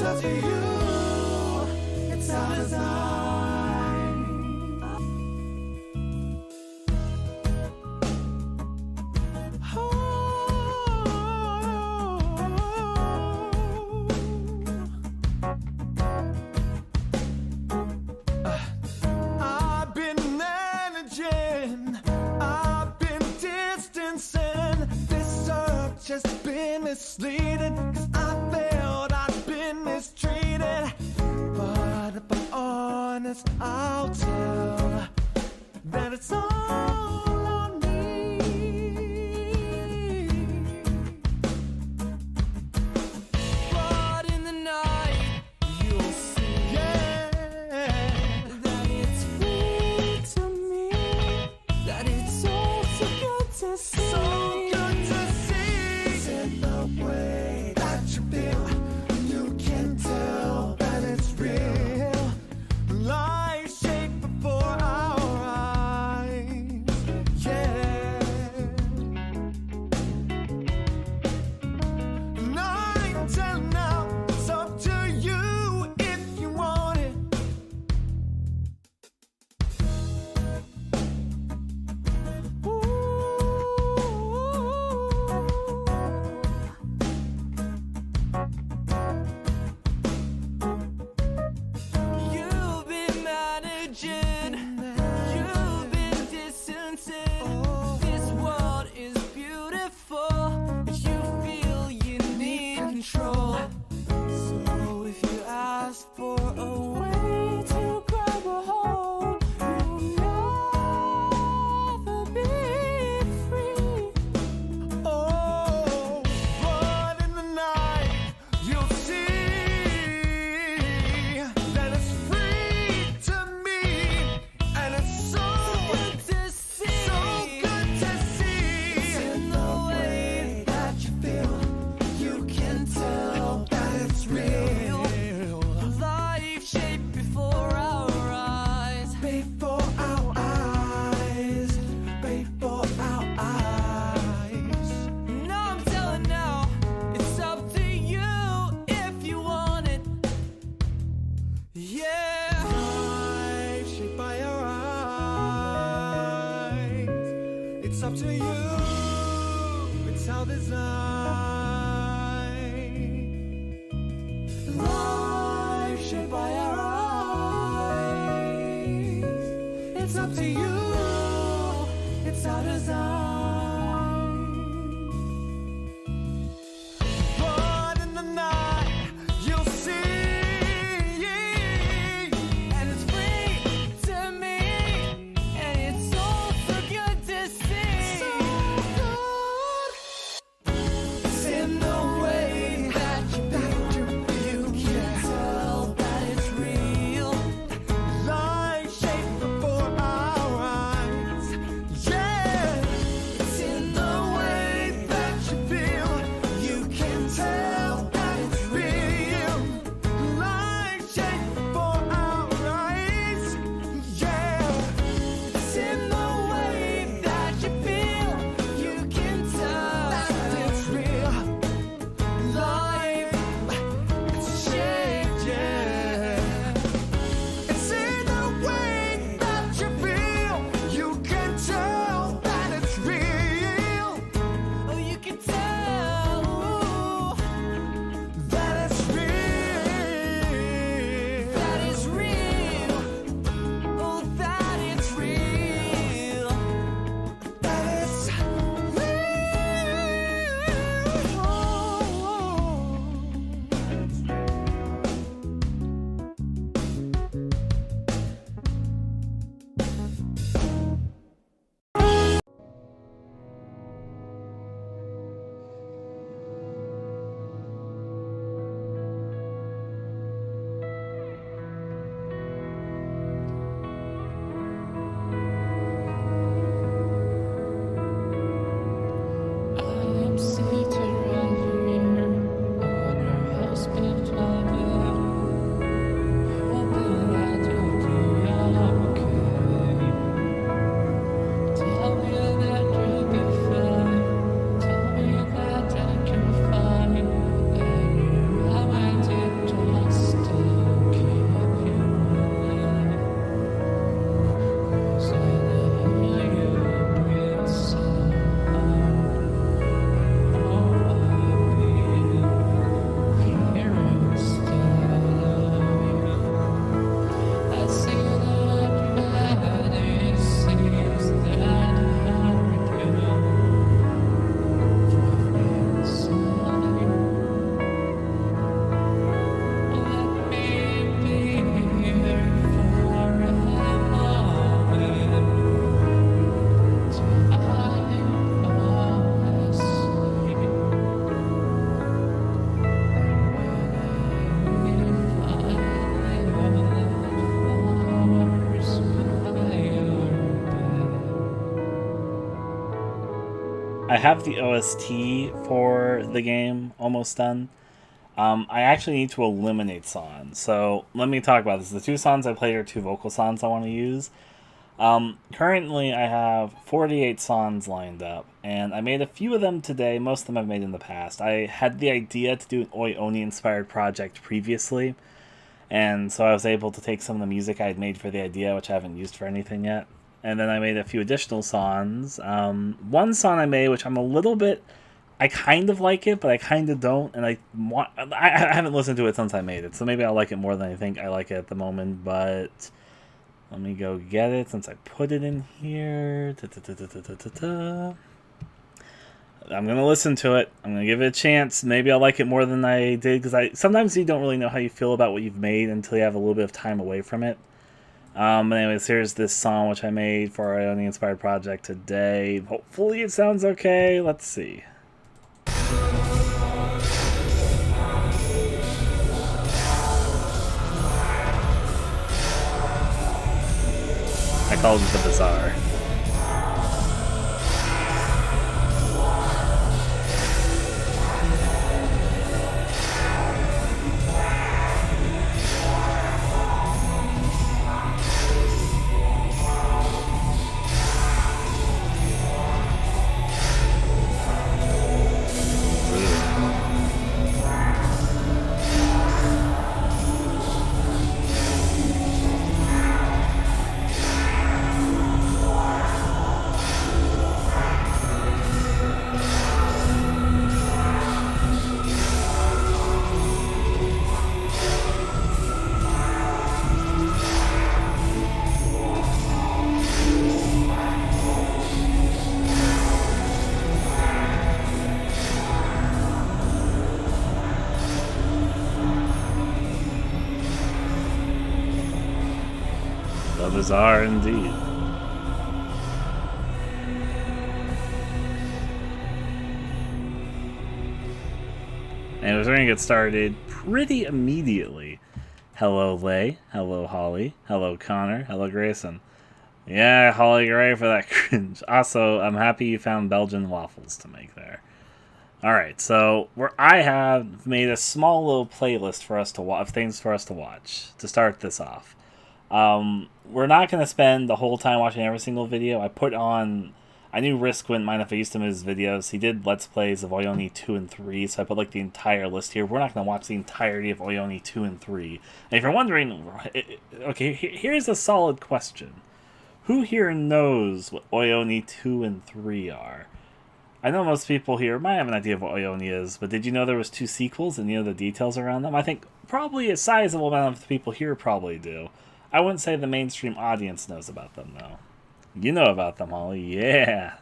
up to you. It's our design. I've been managing, I've been distancing. This search has been misleading, 'cause I felt I've been mistreated. But if I'm honest, I'll tell that it's all on me. But in the night, you'll see, yeah, that it's free to me, that it's all so good to see. So good to see. It's in the way that you feel. You can tell that it's real. Life shaped before our eyes, yeah. And I'm telling now, it's up to you if you want it. You've been managing, you've been distancing. This world is beautiful, but you feel you need control. So if you ask for a way to grab a hold, you'll never be free. Oh, but in the night, you'll see that it's free to me, and it's so good to see. So good to see. It's in the way that you feel. You can tell that it's real. Life shaped before our eyes. Before our eyes. Before our eyes. No, I'm telling now, it's up to you if you want it. Yeah. Life shaped by our eyes. It's up to you. It's our design. Life shaped by our eyes. It's up to you. It's our design. But in the night, you'll see, and it's free to me, and it's all so good to see. So good. It's in the way that you feel. You can tell that it's real. Life shaped before our eyes. Yeah. It's in the way that you feel. You can tell that it's real. Life shaped before our eyes. Yeah. It's in the way that you feel. You can tell that it's real. Life, it's shaped, yeah. It's in the way that you feel. You can tell that it's real. Oh, you can tell that it's real. That is real. Oh, that it's real. That it's I'm seated right here on your husband's bed, hoping that you'll be okay. Tell me that you'll be fine. Tell me that I can find that you haven't done. have the OST for the game almost done. I actually need to eliminate songs. So let me talk about this. The 2 songs I played are 2 vocal songs I want to use. Currently, I have 48 songs lined up, and I made a few of them today. Most of them I've made in the past. I had the idea to do an Oi Oni-inspired project previously, and so I was able to take some of the music I had made for the idea, which I haven't used for anything yet. And then I made a few additional songs. One song I made, which I'm a little bit... I kind of like it, but I kind of don't, and I haven't listened to it since I made it, so maybe I'll like it more than I think I like it at the moment, but... Let me go get it since I put it in here. I'm going to listen to it. I'm going to give it a chance. Maybe I'll like it more than I did, because sometimes you don't really know how you feel about what you've made until you have a little bit of time away from it. But anyways, here's this song which I made for our Ioni Inspired project today. Hopefully it sounds okay. Let's see. I called it the Bazaar. The Bazaar indeed. And we're going to get started pretty immediately. Hello, Lay. Hello, Holly. Hello, Connor. Hello, Grayson. Yeah, Holly, you're right for that cringe. Also, I'm happy you found Belgian waffles to make there. Alright, so I have made a small little playlist for us to of things for us to watch to start this off. We're not going to spend the whole time watching every single video. I knew Risk wouldn't mind if I used him in his videos. He did Let's Plays of Oyoni 2 and 3, so I put like the entire list here. We're not going to watch the entirety of Oyoni 2 and 3. And if you're wondering, okay, here's a solid question. Who here knows what Oyoni 2 and 3 are? I know most people here might have an idea of what Oyoni is, but did you know there was 2 sequels and you know the details around them? I think probably a sizable amount of the people here probably do. I wouldn't say the mainstream audience knows about them, though. You know about them, Holly. Yeah.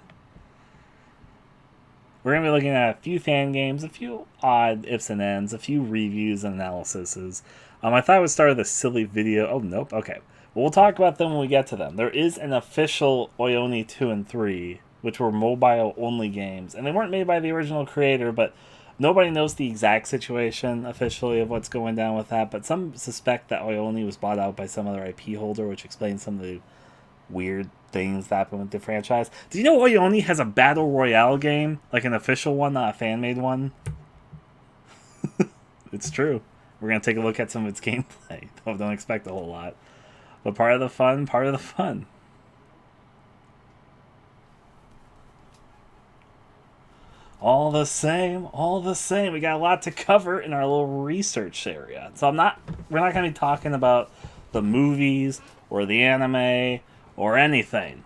We're going to be looking at a few fan games, a few odd ifs and ends, a few reviews and analyses. I thought I would start with a silly video. Oh, nope. Okay. Well, we'll talk about them when we get to them. There is an official Oyoni 2 and 3, which were mobile-only games. And they weren't made by the original creator, but nobody knows the exact situation officially of what's going down with that, but some suspect that Oyoni was bought out by some other IP holder, which explains some of the weird things that happen with the franchise. Do you know Oyoni has a Battle Royale game? Like an official one, not a fan-made one? It's true. We're going to take a look at some of its gameplay. Don't expect a whole lot. But part of the fun, part of the fun. All the same. We got a lot to cover in our little research area. So we're not going to be talking about the movies or the anime or anything.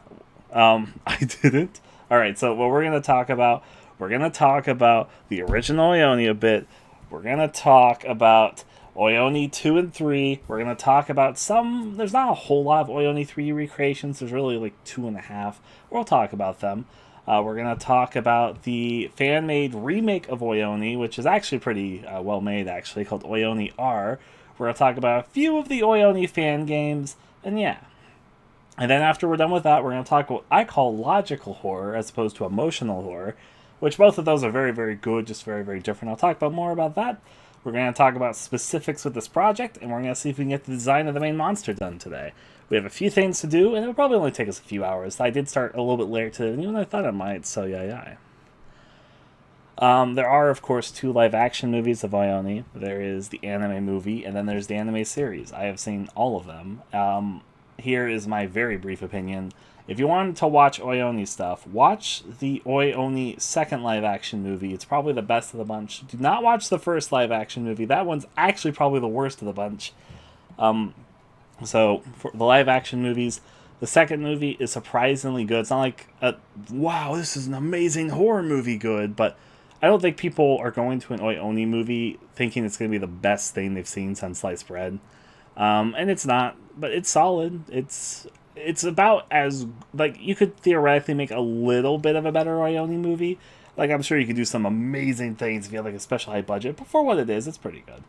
I didn't. All right, so what we're going to talk about the original Oyoni a bit. We're going to talk about Oyoni 2 and 3. We're going to talk about there's not a whole lot of Oyoni 3 recreations. There's really like 2.5. We'll talk about them. We're going to talk about the fan-made remake of Oyoni, which is actually pretty well-made, actually, called Oyoni R. We're going to talk about a few of the Oyoni fan games, and yeah. And then after we're done with that, we're going to talk what I call logical horror as opposed to emotional horror, which both of those are very, very good, just very, very different. I'll talk about more about that. We're going to talk about specifics with this project, and we're going to see if we can get the design of the main monster done today. We have a few things to do, and it'll probably only take us a few hours. I did start a little bit later today than even I thought I might, so yeah. There are, of course, 2 live-action movies of Oyoni. There is the anime movie, and then there's the anime series. I have seen all of them. Here is my very brief opinion. If you wanted to watch Oyoni stuff, watch the Oyoni second live-action movie. It's probably the best of the bunch. Do not watch the first live-action movie. That one's actually probably the worst of the bunch. So, for the live-action movies, the second movie is surprisingly good. It's not like, wow, this is an amazing horror movie good, but I don't think people are going to an Oyoni movie thinking it's going to be the best thing they've seen since sliced bread. And it's not, but it's solid. It's about as, like, you could theoretically make a little bit of a better Oyoni movie. Like, I'm sure you could do some amazing things if you have, like, a special high budget, but for what it is, it's pretty good.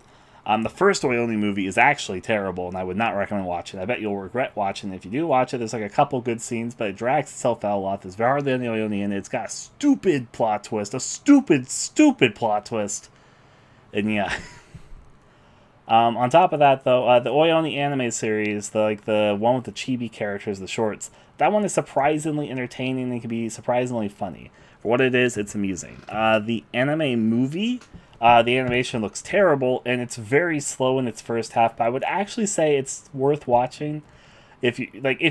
The first Oyoni movie is actually terrible, and I would not recommend watching it. I bet you'll regret watching it. If you do watch it, there's, like, a couple good scenes, but it drags itself out a lot. There's hardly any Oyoni in it. It's got a stupid plot twist. A stupid, stupid plot twist. And, yeah. On top of that, though, the Oyoni anime series, the one with the chibi characters, the shorts, that one is surprisingly entertaining and can be surprisingly funny. For what it is, it's amusing. The anime movie, the animation looks terrible, and it's very slow in its first half, but I would actually say it's worth watching if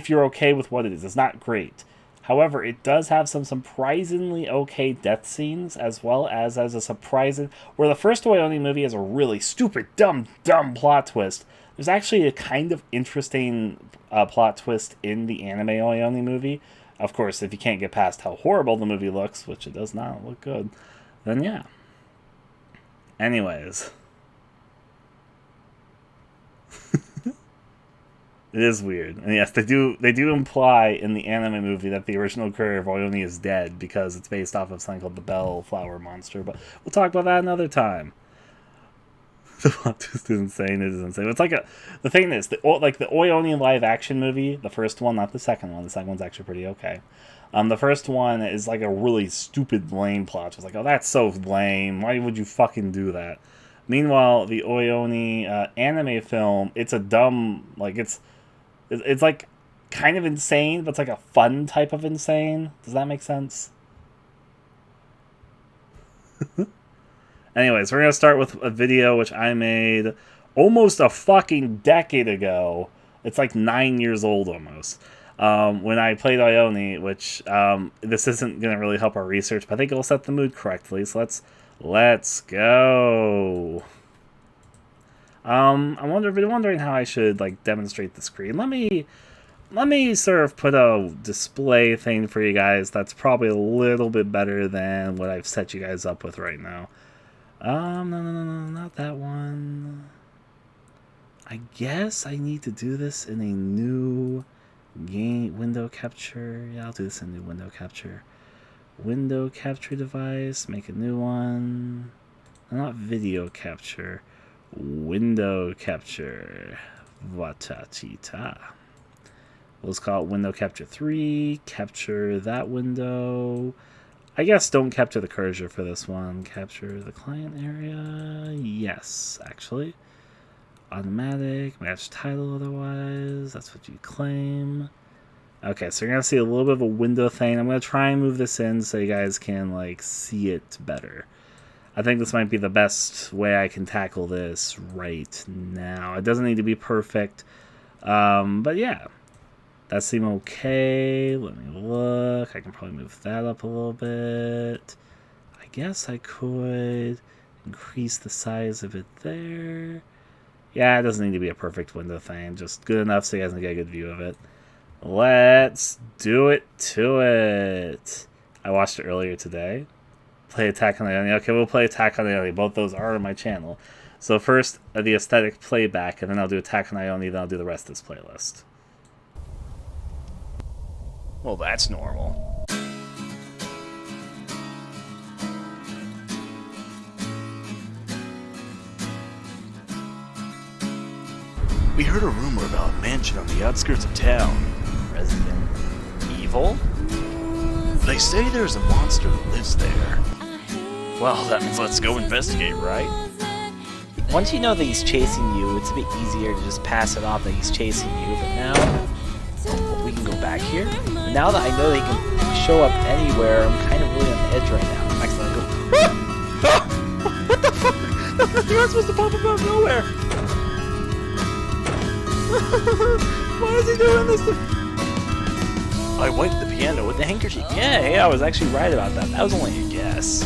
you're okay with what it is. It's not great. However, it does have some surprisingly okay death scenes, as well as a surprising... Where the first Oyoni movie has a really stupid, dumb plot twist, there's actually a kind of interesting plot twist in the anime Oyoni movie. Of course, if you can't get past how horrible the movie looks, which it does not look good, then yeah. Anyways. It is weird. And yes, they do imply in the anime movie that the original creator of Oyoni is dead because it's based off of something called the Bellflower Monster, but we'll talk about that another time. The plot twist is insane. It is insane. It's like the thing is, the Oyoni live action movie, the first one, not the second one. The second one's actually pretty okay. The first one is like a really stupid, lame plot. It's like, oh, that's so lame. Why would you fucking do that? Meanwhile, the Oyoni anime film, it's a dumb, like, it's like kind of insane, but it's like a fun type of insane. Does that make sense? Anyways, we're going to start with a video which I made almost a fucking decade ago. It's like 9 years old almost. When I played Oyoni, which this isn't going to really help our research, but I think it'll set the mood correctly. So let's go. I'm wondering how I should like demonstrate the screen. Let me sort of put a display thing for you guys that's probably a little bit better than what I've set you guys up with right now. No, not that one. I guess I need to do this in a new game window capture. Yeah, I'll do this in a new window capture. Window capture device, make a new one. Not video capture. Window capture. Watatita. Let's call it window capture 3. Capture that window. I guess don't capture the cursor for this one. Capture the client area. Yes, actually. Automatic. Match title otherwise. That's what you claim. Okay, so you're going to see a little bit of a window thing. I'm going to try and move this in so you guys can like see it better. I think this might be the best way I can tackle this right now. It doesn't need to be perfect. But yeah. That seemed okay. Let me look. I can probably move that up a little bit. I guess I could increase the size of it there. Yeah, it doesn't need to be a perfect window thing. Just good enough so you guys can get a good view of it. Let's do it to it. I watched it earlier today. Play Attack on the Enemy. Okay, we'll play Attack on the Enemy. Both those are on my channel. So first, the aesthetic playback, and then I'll do Attack on Ione, then I'll do the rest of this playlist. Well, that's normal. We heard a rumor about a mansion on the outskirts of town. Resident Evil? They say there's a monster that lives there. Well, that means Let's go investigate, right? once you know that he's chasing you, it's a bit easier to just pass it off that he's chasing you. But now, we can go back here. Now that I know that he can show up anywhere, I'm kind of really on the edge right now. I'm actually gonna go. You're not supposed to pop up out of nowhere. Why is he doing this? I wiped the piano with the handkerchief. Yeah, I was actually right about that. That was only a guess.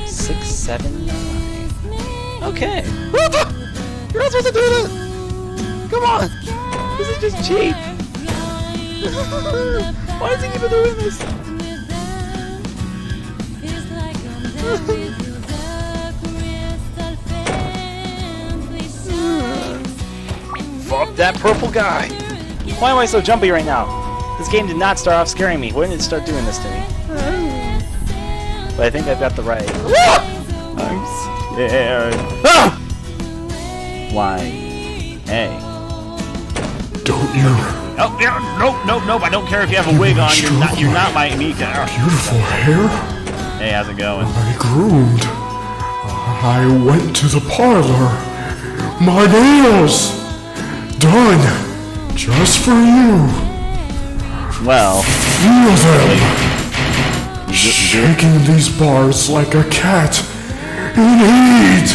6, 7, 9. Okay. You're not supposed to do this. Come on. This is just cheap. Why does he keep doing this? Fuck that purple guy. Why am I so jumpy right now? This game did not start off scaring me. When did it start doing this to me? But I think I've got the right. I'm scared. Why? Hey. Don't you? Oh, yeah, nope. I don't care if you have a wig on. You're not my Mika. Beautiful hair. Hey, how's it going? I groomed. I went to the parlor. My nails! Done. Just for you. Well, Feel them. Shaking these bars like a cat in heat.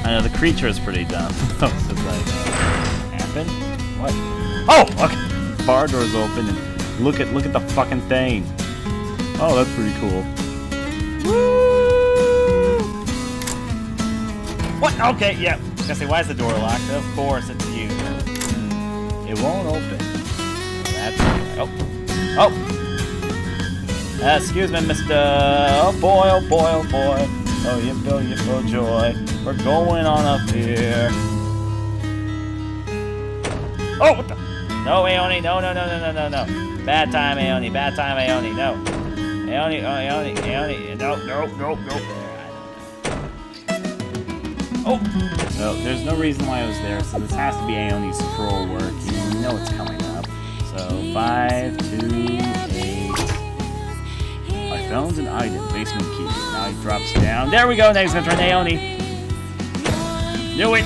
I know the creature is pretty dumb. So it's like, happen? What? Oh, okay. Bar door's open and look at the fucking thing. Oh, that's pretty cool. Woo! What? Okay, yeah. I was gonna say, why is the door locked? Of course, it's you. It won't open. That's oh. Excuse me, Mr. Oh boy. Oh, yippo joy. We're going on up here. Oh, what the? No, Aeoni, no. Bad time, Aeoni, no. Aeoni, no. Oh! No, there's no reason why I was there, so this has to be Aeoni's troll work. You know it's coming up. So, 5, 2, 8. I found an item, basement key. Now he drops down. There we go, now he's gonna turn Aeoni. Knew it!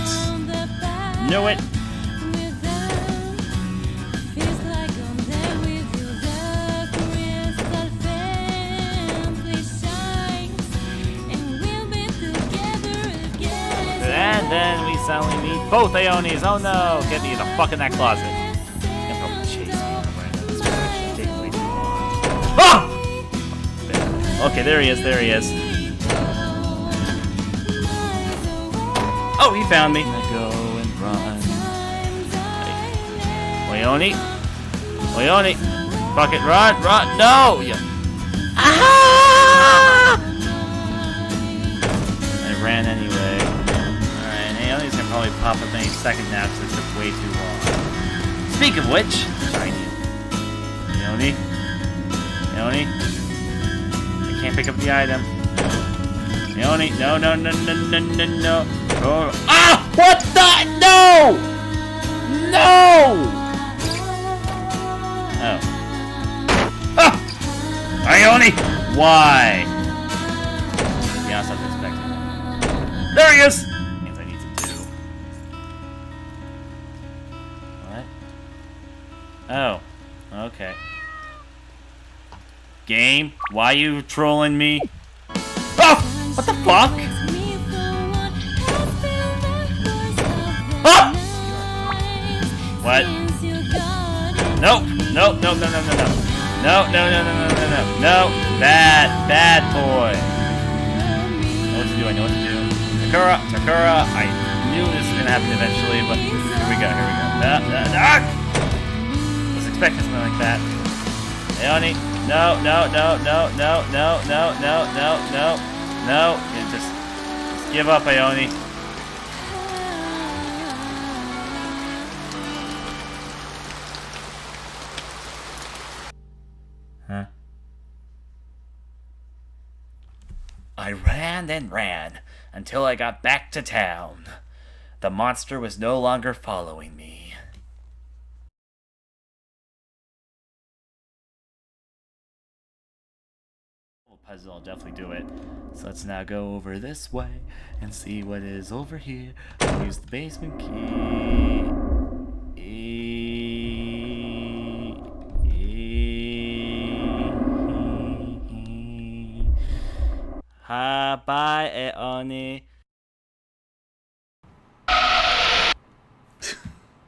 And then we suddenly meet both Aeonis. Oh no! Get me the fuck in that closet. He'll probably chase me right now. This one should take way too long. Ah! Okay, there he is. Oh, he found me. I go and run. Aeoni. Fuck it, run. No! Yeah. Ah! I ran anyway. Aeoni's gonna probably pop up any second now because it took way too long. Speak of which, shiny. Aeoni? I can't pick up the item. Aeoni, no. Oh. Ah! What the? No! Oh. Ah! Aeoni! Why? Yeah, I was not expecting that. There he is! Oh, okay. Game, why you trolling me? Oh! What the fuck? Ah! What? No! Bad boy. I know what to do. Sakura, I knew this was gonna happen eventually, but here we go. Expecting something like that. Aeoni, no. You just give up, Aeoni. Huh? I ran and ran until I got back to town. The monster was no longer following me. Puzzle, I'll definitely do it. So let's now go over this way and see what is over here. I'll use the basement key. Ha, bye, Aoni.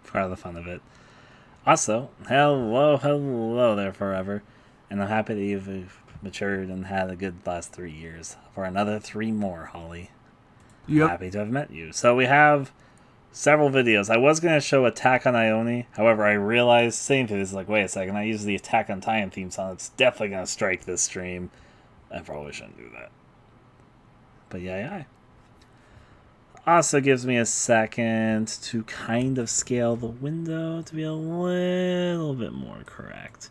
Part of the fun of it. Also, hello there forever. And I'm happy that you've matured and had a good last 3 years. For another 3 more, Holly. Yep. Happy to have met you. So we have several videos. I was going to show Attack on Ione. However, I realized, same thing, this is like, wait a second, I use the Attack on Titan theme song. It's definitely going to strike this stream. I probably shouldn't do that. But yeah. Also gives me a second to kind of scale the window to be a little bit more correct.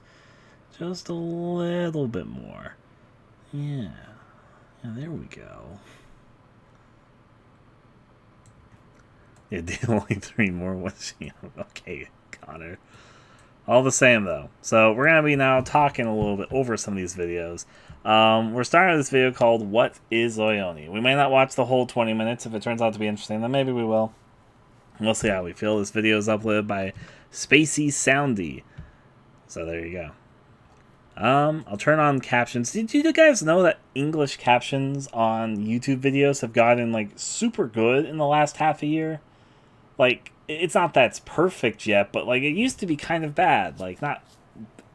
Just a little bit more. Yeah, there we go. Yeah, only 3 more. What's she? Okay, Connor. All the same, though. So we're going to be now talking a little bit over some of these videos. We're starting with this video called What is Ione? We may not watch the whole 20 minutes. If it turns out to be interesting, then maybe we will. We'll see how we feel. This video is uploaded by Spacey Soundy. So there you go. I'll turn on captions. Did you guys know that English captions on YouTube videos have gotten, like, super good in the last half a year? Like, it's not that it's perfect yet, but, like, it used to be kind of bad. Like, not...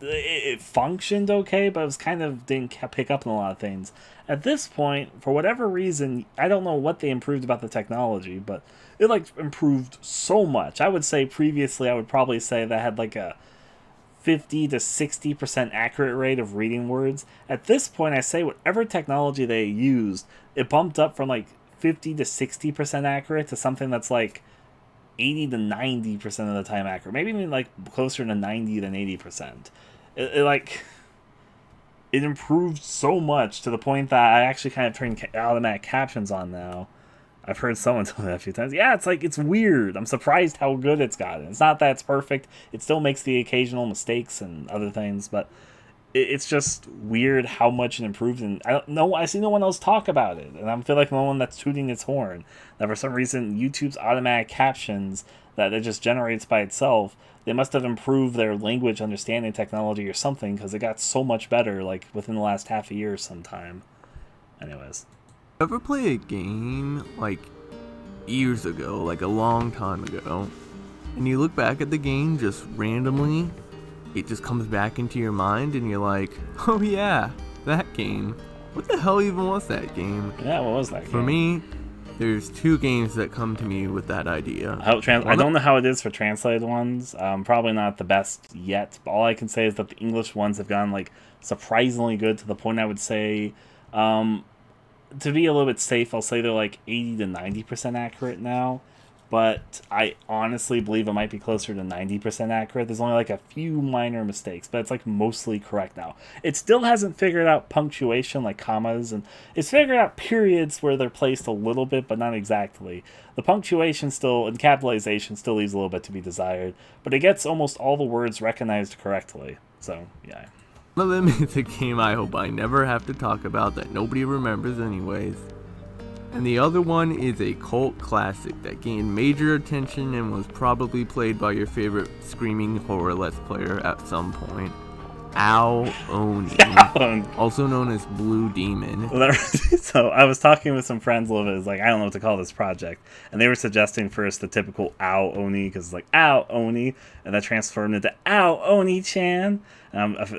It functioned okay, but it was kind of didn't pick up in a lot of things. At this point, for whatever reason, I don't know what they improved about the technology, but it, like, improved so much. I would say previously, I would probably say that had, like, a 50 to 60% accurate rate of reading words. At this point, I say whatever technology they used, it bumped up from like 50 to 60% accurate to something that's like 80 to 90% of the time accurate. Maybe even like closer to 90 than 80%. It improved so much to the point that I actually kind of turned automatic captions on now. I've heard someone tell me that a few times. Yeah, it's weird. I'm surprised how good it's gotten. It's not that it's perfect. It still makes the occasional mistakes and other things, but it's just weird how much it improved. And I don't know. I see no one else talk about it, and I feel like no one that's tooting its horn. That for some reason, YouTube's automatic captions that it just generates by itself, they must have improved their language understanding technology or something, because it got so much better, like within the last half a year sometime. Anyways. Ever play a game like years ago, like a long time ago, and you look back at the game just randomly, it just comes back into your mind and you're like, oh yeah, that game. What the hell even was that game? Yeah, what was that game? For me, there's 2 games that come to me with that idea. I don't know how it is for translated ones. Probably not the best yet. But all I can say is that the English ones have gone like surprisingly good to the point I would say, to be a little bit safe, I'll say they're like 80 to 90% accurate now. But I honestly believe it might be closer to 90% accurate. There's only like a few minor mistakes, but it's like mostly correct now. It still hasn't figured out punctuation, like commas, and it's figured out periods where they're placed a little bit, but not exactly. The punctuation still, and capitalization still leaves a little bit to be desired, but it gets almost all the words recognized correctly. So, yeah. One of them is a game I hope I never have to talk about that nobody remembers anyways. And the other one is a cult classic that gained major attention and was probably played by your favorite screaming horror let's player at some point. Ao-Oni, also known as Blue Demon. So I was talking with some friends a little bit. It's like, I don't know what to call this project, and they were suggesting first the typical Ao-Oni, because it's like Ao-Oni, and that transformed into Ao-Oni-chan. That's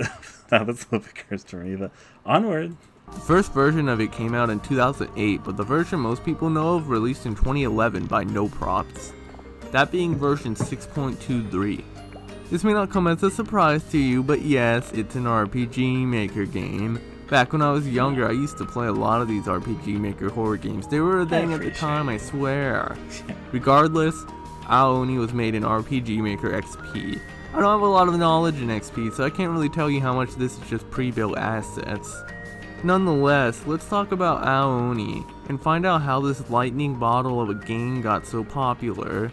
a little bit cursed for me, but onward. The first version of it came out in 2008, but the version most people know of released in 2011 by No Props, that being version 6.23. This may not come as a surprise to you, but yes, it's an RPG Maker game. Back when I was younger, I used to play a lot of these RPG Maker horror games. They were a thing at the time, I swear. Regardless, Ao-Oni was made in RPG Maker XP. I don't have a lot of knowledge in XP, so I can't really tell you how much this is just pre-built assets. Nonetheless, let's talk about Ao-Oni and find out how this lightning bottle of a game got so popular.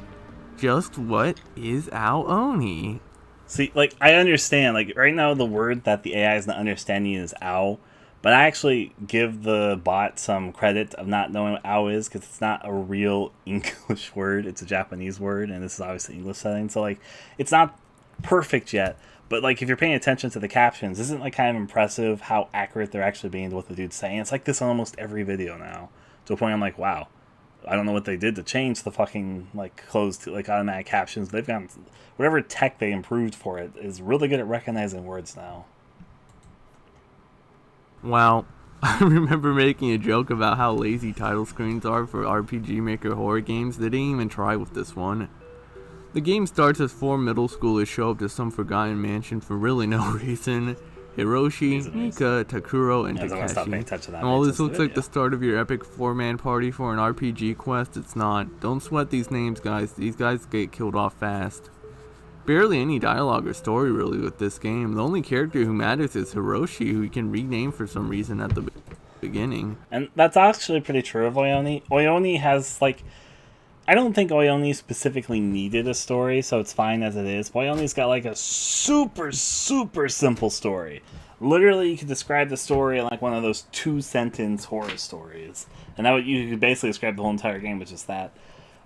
Just what is Ao-Oni? See, like, I understand, like, right now the word that the AI is not understanding is ow, but I actually give the bot some credit of not knowing what ow is, because it's not a real English word, it's a Japanese word, and this is obviously English setting, so, like, it's not perfect yet, But like if you're paying attention to the captions, isn't like kind of impressive how accurate they're actually being to what the dude's saying? It's like this on almost every video now. To a point I'm like, wow, I don't know what they did to change the fucking like closed like automatic captions. They've got whatever tech they improved for it is really good at recognizing words now. Wow. I remember making a joke about how lazy title screens are for RPG Maker horror games. They didn't even try with this one. The game starts as 4 middle schoolers show up to some forgotten mansion for really no reason. Hiroshi, Mika, Takuro, and Takeshi. And while this looks like the start of your epic 4-man party for an RPG quest, it's not. Don't sweat these names, guys. These guys get killed off fast. Barely any dialogue or story really with this game. The only character who matters is Hiroshi, who you can rename for some reason at the beginning. And that's actually pretty true of Oyoni. Oyoni has like, I don't think Oyoni specifically needed a story, so it's fine as it is. Oyoni's got like a super simple story. Literally, you could describe the story in like one of those 2-sentence horror stories, and that would, you could basically describe the whole entire game with just that.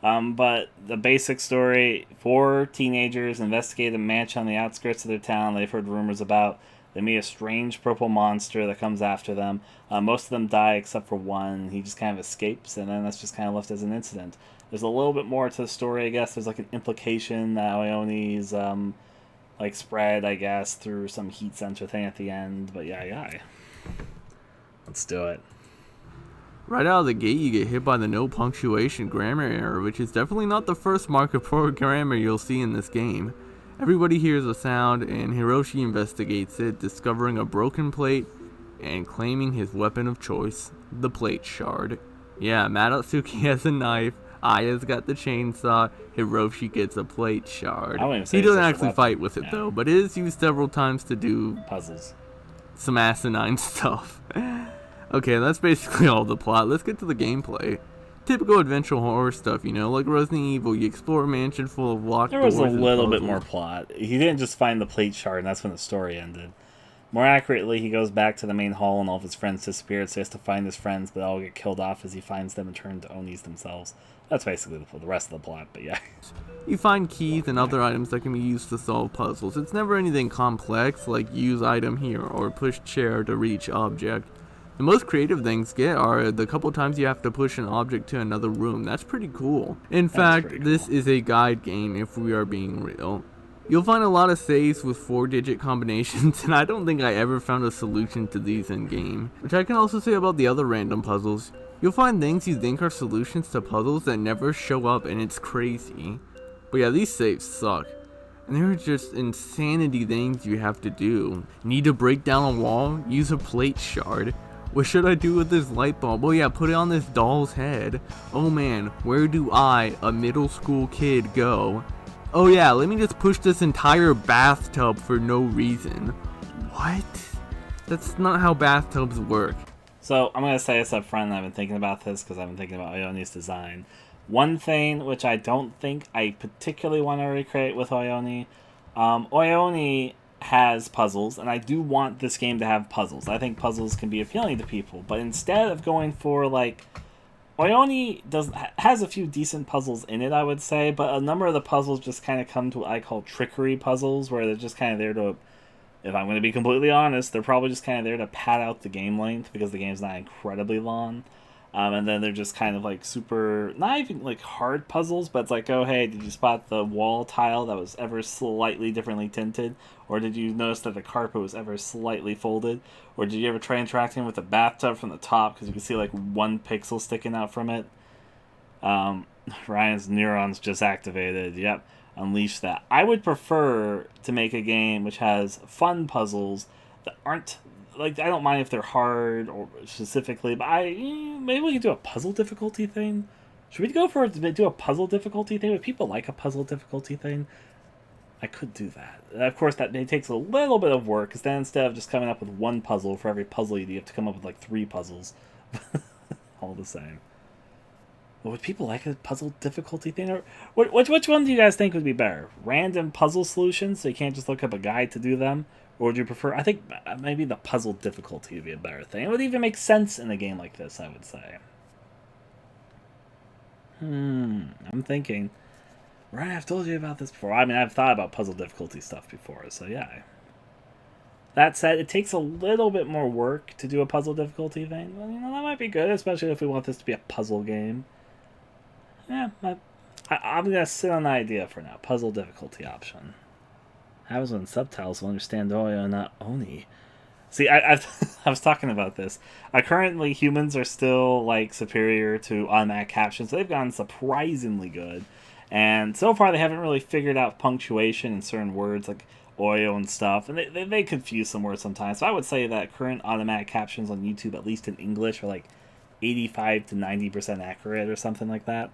But the basic story: 4 teenagers investigate a mansion on the outskirts of their town they've heard rumors about. They meet a strange purple monster that comes after them. Most of them die except for one. He just kind of escapes, and then that's just kind of left as an incident. There's a little bit more to the story, I guess. There's like an implication that Oyoni's like spread, I guess, through some heat sensor thing at the end. But yeah. Let's do it. Right out of the gate, you get hit by the no punctuation grammar error, which is definitely not the first mark of poor grammar you'll see in this game. Everybody hears a sound, and Hiroshi investigates it, discovering a broken plate and claiming his weapon of choice, the plate shard. Yeah, Madatsuki has a knife, Aya's got the chainsaw, Hiroshi gets a plate shard. He doesn't actually fight with it though, but it is used several times to do puzzles. Some asinine stuff. Okay, that's basically all the plot. Let's get to the gameplay. Typical adventure horror stuff, you know, like Resident Evil. You explore a mansion full of locked doors. There was a little bit more plot. He didn't just find the plate shard, and that's when the story ended. More accurately, he goes back to the main hall and all of his friends disappeared, so he has to find his friends, but they all get killed off as he finds them and turn to Onis themselves. That's basically the rest of the plot, but yeah. You find keys and other items that can be used to solve puzzles. It's never anything complex, like use item here or push chair to reach object. The most creative things get are the couple times you have to push an object to another room. That's pretty cool. In fact, this is a guide game if we are being real. You'll find a lot of saves with 4-digit combinations, and I don't think I ever found a solution to these in game. Which I can also say about the other random puzzles. You'll find things you think are solutions to puzzles that never show up, and it's crazy. But yeah, these saves suck. And there are just insanity things you have to do. Need to break down a wall? Use a plate shard. What should I do with this light bulb? Oh yeah, put it on this doll's head. Oh man, where do I, a middle school kid, go? Oh yeah, let me just push this entire bathtub for no reason. What? That's not how bathtubs work. So I'm going to say this up front, and I've been thinking about this because I've been thinking about Oyoni's design. One thing which I don't think I particularly want to recreate with Oyoni, Oyoni has puzzles, and I do want this game to have puzzles. I think puzzles can be appealing to people, but instead of going for like, Oyoni has a few decent puzzles in it, I would say, but a number of the puzzles just kind of come to what I call trickery puzzles, where they're just kind of there to, if I'm going to be completely honest, they're probably just kind of there to pad out the game length because the game's not incredibly long. And then they're just kind of like super, not even like hard puzzles, but it's like, oh hey, did you spot the wall tile that was ever slightly differently tinted? Or did you notice that the carpet was ever slightly folded? Or did you ever try interacting with the bathtub from the top because you can see like 1 pixel sticking out from it? Ryan's neurons just activated. Yep, unleash that. I would prefer to make a game which has fun puzzles that aren't, like, I don't mind if they're hard or specifically, but maybe we can do a puzzle difficulty thing. Should we go for do a puzzle difficulty thing? Would people like a puzzle difficulty thing? I could do that. Of course, that takes a little bit of work, because then instead of just coming up with 1 puzzle for every puzzle you do, you have to come up with like 3 puzzles. All the same. But would people like a puzzle difficulty thing? Or which one do you guys think would be better? Random puzzle solutions, so you can't just look up a guide to do them? Or would you prefer, I think maybe the puzzle difficulty would be a better thing. It would even make sense in a game like this, I would say. I'm thinking. Right, I've told you about this before. I mean, I've thought about puzzle difficulty stuff before, so yeah. That said, it takes a little bit more work to do a puzzle difficulty thing. Well, that might be good, especially if we want this to be a puzzle game. Yeah, I'm gonna sit on the idea for now. Puzzle difficulty option. Happens when subtitles will understand Oyo, not Oni. See, I was talking about this. Currently, humans are still superior to automatic captions. So they've gotten surprisingly good, and so far they haven't really figured out punctuation in certain words like Oyo and stuff, and they confuse some words sometimes. So I would say that current automatic captions on YouTube, at least in English, are 85 to 90% accurate or something like that.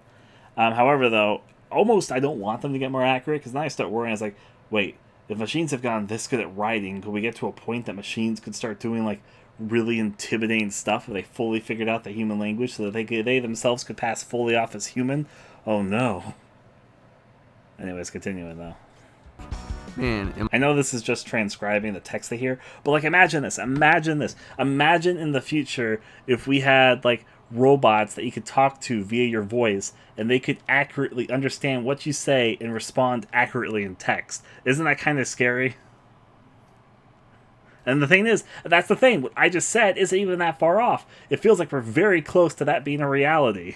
However, though, almost I don't want them to get more accurate, because then I start worrying. I was like, wait, if machines have gotten this good at writing, could we get to a point that machines could start doing really intimidating stuff if they fully figured out the human language so that they themselves could pass fully off as human? Oh no. Anyways, continuing though. Man, I know this is just transcribing the text they hear, but imagine this. Imagine in the future if we had robots that you could talk to via your voice, and they could accurately understand what you say and respond accurately in text. Isn't that kind of scary? And the thing is, that's the thing. What I just said isn't even that far off. It feels like we're very close to that being a reality.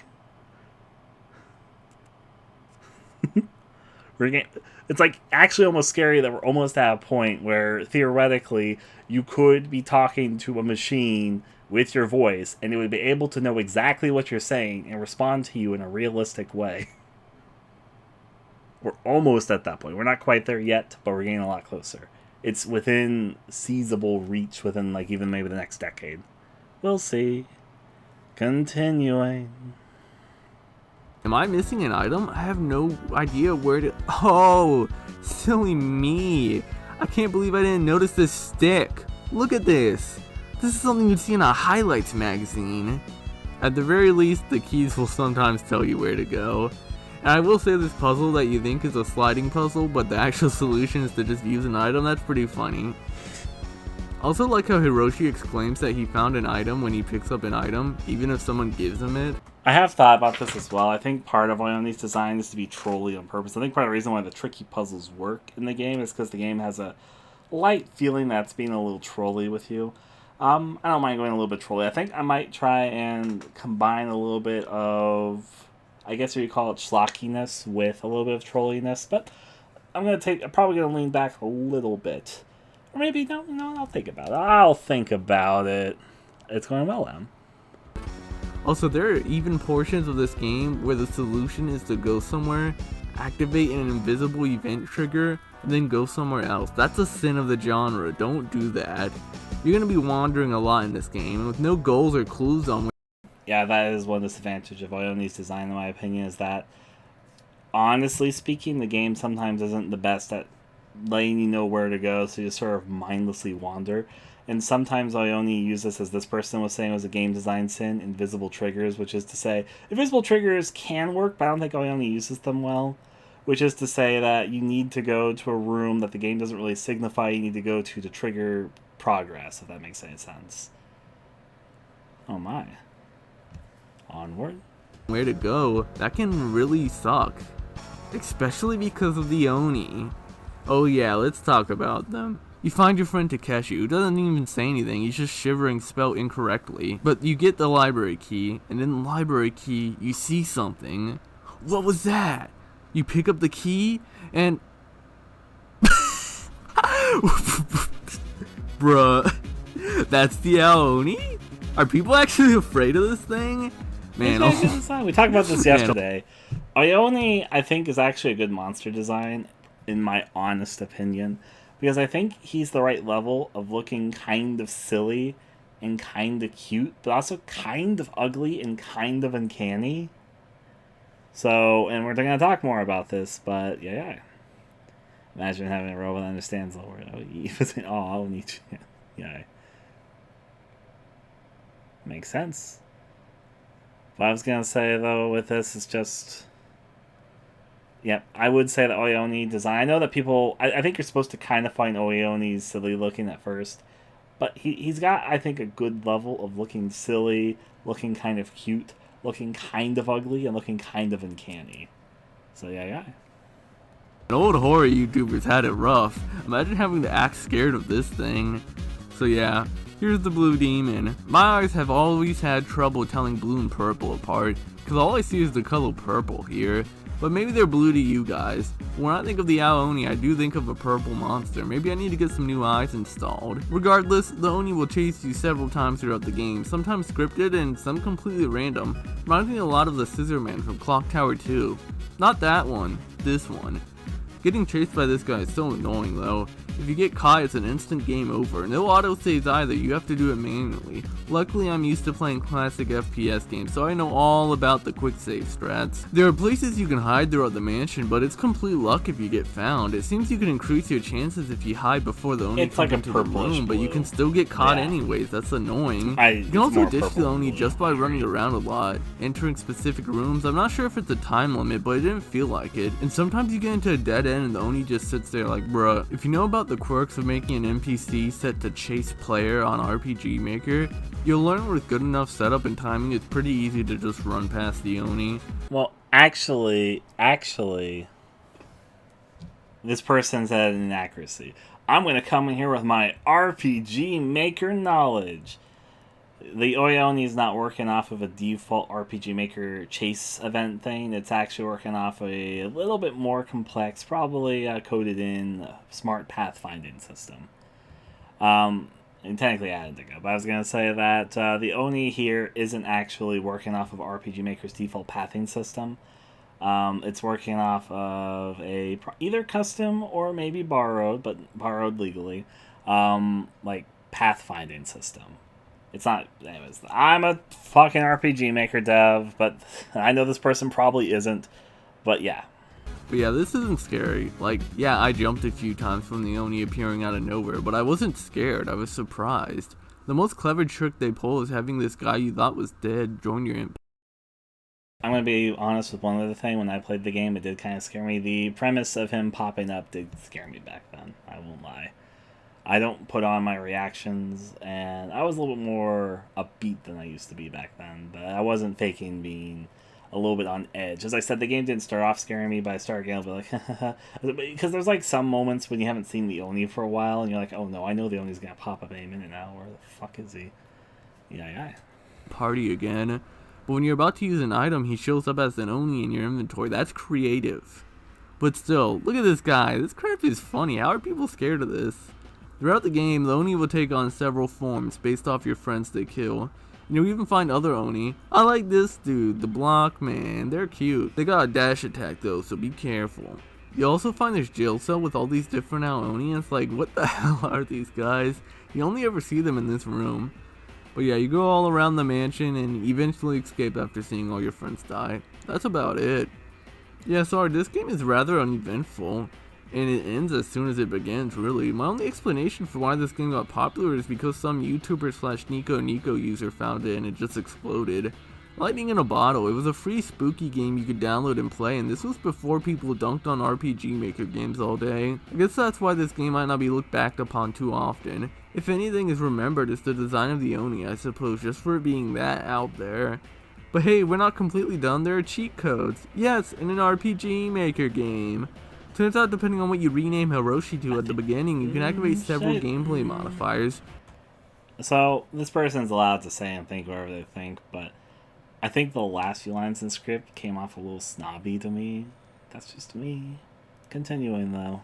It's actually almost scary that we're almost at a point where theoretically you could be talking to a machine with your voice and it would be able to know exactly what you're saying and respond to you in a realistic way. We're almost at that point. We're not quite there yet, but we're getting a lot closer. It's within seizable reach within even maybe the next decade. We'll see. Continuing. am I missing an item? I have no idea where to... Oh, silly me. I can't believe I didn't notice this stick. Look at this. This is something you'd see in a highlights magazine. At the very least, the keys will sometimes tell you where to go. And I will say this puzzle that you think is a sliding puzzle, but the actual solution is to just use an item, that's pretty funny. Also like how Hiroshi exclaims that he found an item when he picks up an item, even if someone gives him it. I have thought about this as well. I think part of Oyone's design is to be trolly on purpose. I think part of the reason why the tricky puzzles work in the game is because the game has a light feeling that's being a little trolly with you. I don't mind going a little bit trolly. I think I might try and combine a little bit of, I guess you call it schlockiness with a little bit of trolliness, but I'm probably gonna lean back a little bit. Or maybe, no, I'll think about it. It's going well, Em. Also, there are even portions of this game where the solution is to go somewhere, activate an invisible event trigger, and then go somewhere else. That's a sin of the genre. Don't do that. You're going to be wandering a lot in this game, and with no goals or clues on where... Yeah, that is one disadvantage of Oyone's design, in my opinion, is that, honestly speaking, the game sometimes isn't the best at letting you know where to go, so you just sort of mindlessly wander. And sometimes Oyoni uses, as this person was saying, was a game design sin, invisible triggers, which is to say, invisible triggers can work, but I don't think Oyoni uses them well. Which is to say that you need to go to a room that the game doesn't really signify you need to go to trigger progress, if that makes any sense. Oh my. Onward. Where to go, that can really suck. Especially because of the Oni. Oh yeah, let's talk about them. You find your friend Takeshi, who doesn't even say anything, he's just shivering spelled incorrectly. But you get the library key, and in the library key, you see something. What was that? You pick up the key, and... Bruh, that's the Oni? Are people actually afraid of this thing? Man, we talked about this yesterday. Oyoni, I think, is actually a good monster design, in my honest opinion. Because I think he's the right level of looking kind of silly and kind of cute, but also kind of ugly and kind of uncanny. So, and we're going to talk more about this, but yeah. Imagine having a robot that understands the word. Oh, I'll need you. Yeah. Makes sense. What I was going to say, though, with this is just... Yep, I would say the Oyoni design. I know that people... I think you're supposed to kind of find Oyoni silly looking at first. But he's got, I think, a good level of looking silly, looking kind of cute, looking kind of ugly, and looking kind of uncanny. So, yeah. Old horror YouTubers had it rough. Imagine having to act scared of this thing. So yeah, here's the blue demon. My eyes have always had trouble telling blue and purple apart, because all I see is the color purple here. But maybe they're blue to you guys. When I think of the Oni, I do think of a purple monster. Maybe I need to get some new eyes installed. Regardless, the Oni will chase you several times throughout the game, sometimes scripted and some completely random. Reminds me a lot of the Scissor Man from Clock Tower 2. Not that one, this one. Getting chased by this guy is so annoying though. If you get caught, it's an instant game over. No autosaves either, you have to do it manually. Luckily, I'm used to playing classic FPS games, so I know all about the quick save strats. There are places you can hide throughout the mansion, but it's complete luck if you get found. It seems you can increase your chances if you hide before the Oni comes into the room, but you can still get caught anyways. That's annoying. You can also ditch the Oni just by running around a lot, entering specific rooms. I'm not sure if it's a time limit, but it didn't feel like it. And sometimes you get into a dead end and the Oni just sits there like, bruh. If you know about the quirks of making an NPC set to chase player on RPG Maker, you'll learn with good enough setup and timing it's pretty easy to just run past the Oni. Well, actually, this person's at an inaccuracy. I'm going to come in here with my RPG Maker knowledge. The Oni is not working off of a default RPG Maker chase event thing. It's actually working off a little bit more complex, probably coded in smart pathfinding system. And technically I had to go, but I was going to say that the Oni here isn't actually working off of RPG Maker's default pathing system. It's working off of a either custom or maybe borrowed, but borrowed legally, like pathfinding system. It's not, anyways, I'm a fucking RPG Maker dev, but I know this person probably isn't, but yeah. But yeah, this isn't scary. Like, yeah, I jumped a few times from the Oni appearing out of nowhere, but I wasn't scared, I was surprised. The most clever trick they pull is having this guy you thought was dead join your imp. I'm going to be honest with one other thing. When I played the game, it did kind of scare me. The premise of him popping up did scare me back then, I won't lie. I don't put on my reactions, and I was a little bit more upbeat than I used to be back then, but I wasn't faking being a little bit on edge. As I said, the game didn't start off scaring me, but I started getting a little bit like, because there's like some moments when you haven't seen the Oni for a while, and you're like, oh no, I know the Oni's gonna pop up any minute now. Where the fuck is he? Yeah. Party again. But when you're about to use an item, he shows up as an Oni in your inventory. That's creative. But still, look at this guy. This crap is funny. How are people scared of this? Throughout the game, the Oni will take on several forms based off your friends they kill. You'll even find other Oni. I like this dude, the block man. They're cute. They got a dash attack though, so be careful. You also find this jail cell with all these different Oni, and it's like, what the hell are these guys? You only ever see them in this room. But yeah, you go all around the mansion and eventually escape after seeing all your friends die. That's about it. Yeah, sorry, this game is rather uneventful. And it ends as soon as it begins, really. My only explanation for why this game got popular is because some YouTuber / Nico user found it and it just exploded. Lightning in a bottle. It was a free spooky game you could download and play, and this was before people dunked on RPG Maker games all day. I guess that's why this game might not be looked back upon too often. If anything is remembered, it's the design of the Oni, I suppose, just for it being that out there. But hey, we're not completely done. There are cheat codes. Yes, in an RPG Maker game. Turns out, depending on what you rename Hiroshi to at the beginning, you can activate several gameplay modifiers. So, this person's allowed to say and think whatever they think, but I think the last few lines in script came off a little snobby to me. That's just me. Continuing, though.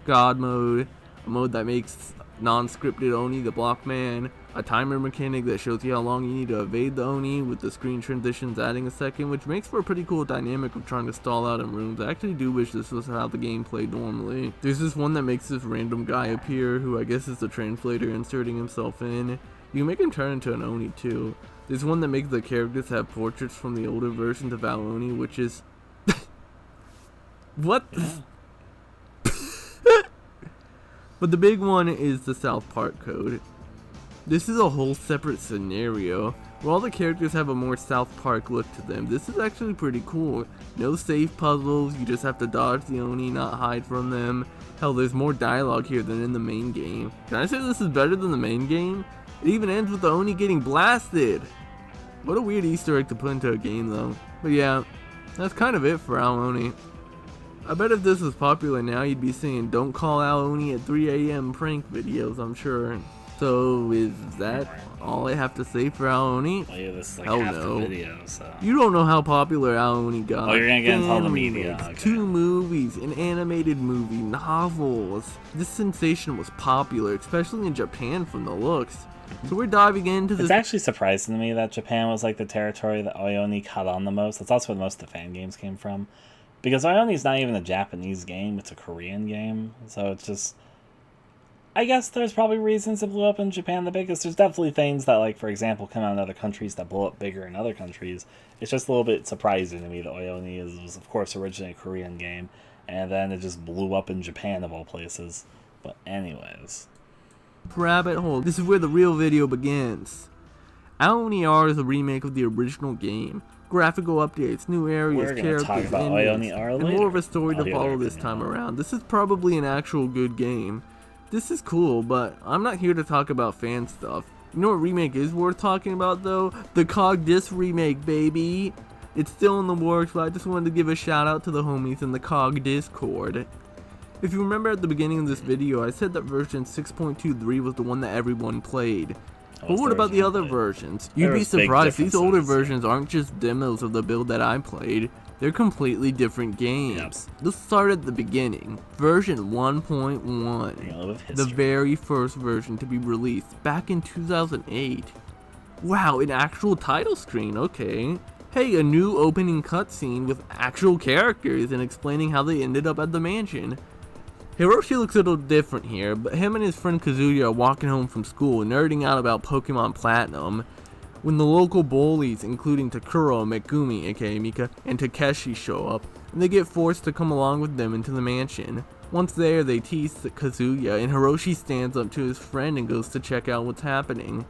God mode, a mode that makes non-scripted Oni the block man, a timer mechanic that shows you how long you need to evade the Oni with the screen transitions adding a second, which makes for a pretty cool dynamic of trying to stall out in rooms. I actually do wish this was how the game played normally. There's this one that makes this random guy appear who I guess is the translator inserting himself in. You can make him turn into an Oni too. There's one that makes the characters have portraits from the older versions of Oni, which is what? But the big one is the South Park code. This is a whole separate scenario where all the characters have a more South Park look to them. This is actually pretty cool. No safe puzzles, you just have to dodge the Oni, not hide from them. Hell, there's more dialogue here than in the main game. Can I say this is better than the main game? It even ends with the Oni getting blasted. What a weird Easter egg to put into a game though. But yeah, that's kind of it for Oni. I bet if this was popular now, you'd be saying, "Don't call Aoni at 3 a.m. prank videos," I'm sure. So is that all I have to say for Aoni? Well, yeah, this is like Hell half no. the video, so. You don't know how popular Aoni got. Oh, you're gonna get into all the Fan media, remakes, okay. 2 movies, an animated movie, novels. This sensation was popular, especially in Japan from the looks. So we're diving into this. It's actually surprising to me that Japan was like the territory that Oyoni caught on the most. That's also where most of the fan games came from. Because Oyoni's not even a Japanese game, it's a Korean game. So it's just... I guess there's probably reasons it blew up in Japan the biggest. There's definitely things that, like, for example, come out in other countries that blow up bigger in other countries. It's just a little bit surprising to me that Oyoni was, of course, originally a Korean game. And then it just blew up in Japan, of all places. But anyways... rabbit hole. This is where the real video begins. Aoni R is a remake of the original game. Graphical updates, new areas, We're gonna characters, talk about endings, Oyoni R and later. more of a story I'll to hear follow their this opinion time on it. around. This is probably an actual good game. This is cool, but I'm not here to talk about fan stuff. You know what remake is worth talking about though? The COG Disc remake, baby! It's still in the works, but I just wanted to give a shout out to the homies in the COG Discord. If you remember at the beginning of this video, I said that version 6.23 was the one that everyone played. But what about the other versions? You'd be surprised, these older versions aren't just demos of the build that I played. They're completely different games. Let's start at the beginning. Version 1.1. The very first version to be released back in 2008. Wow, an actual title screen, okay. Hey, a new opening cutscene with actual characters and explaining how they ended up at the mansion. Hiroshi looks a little different here, but him and his friend Kazuya are walking home from school nerding out about Pokemon Platinum when the local bullies, including Takuro, Megumi, aka Mika, and Takeshi show up, and they get forced to come along with them into the mansion. Once there, they tease Kazuya, and Hiroshi stands up to his friend and goes to check out what's happening.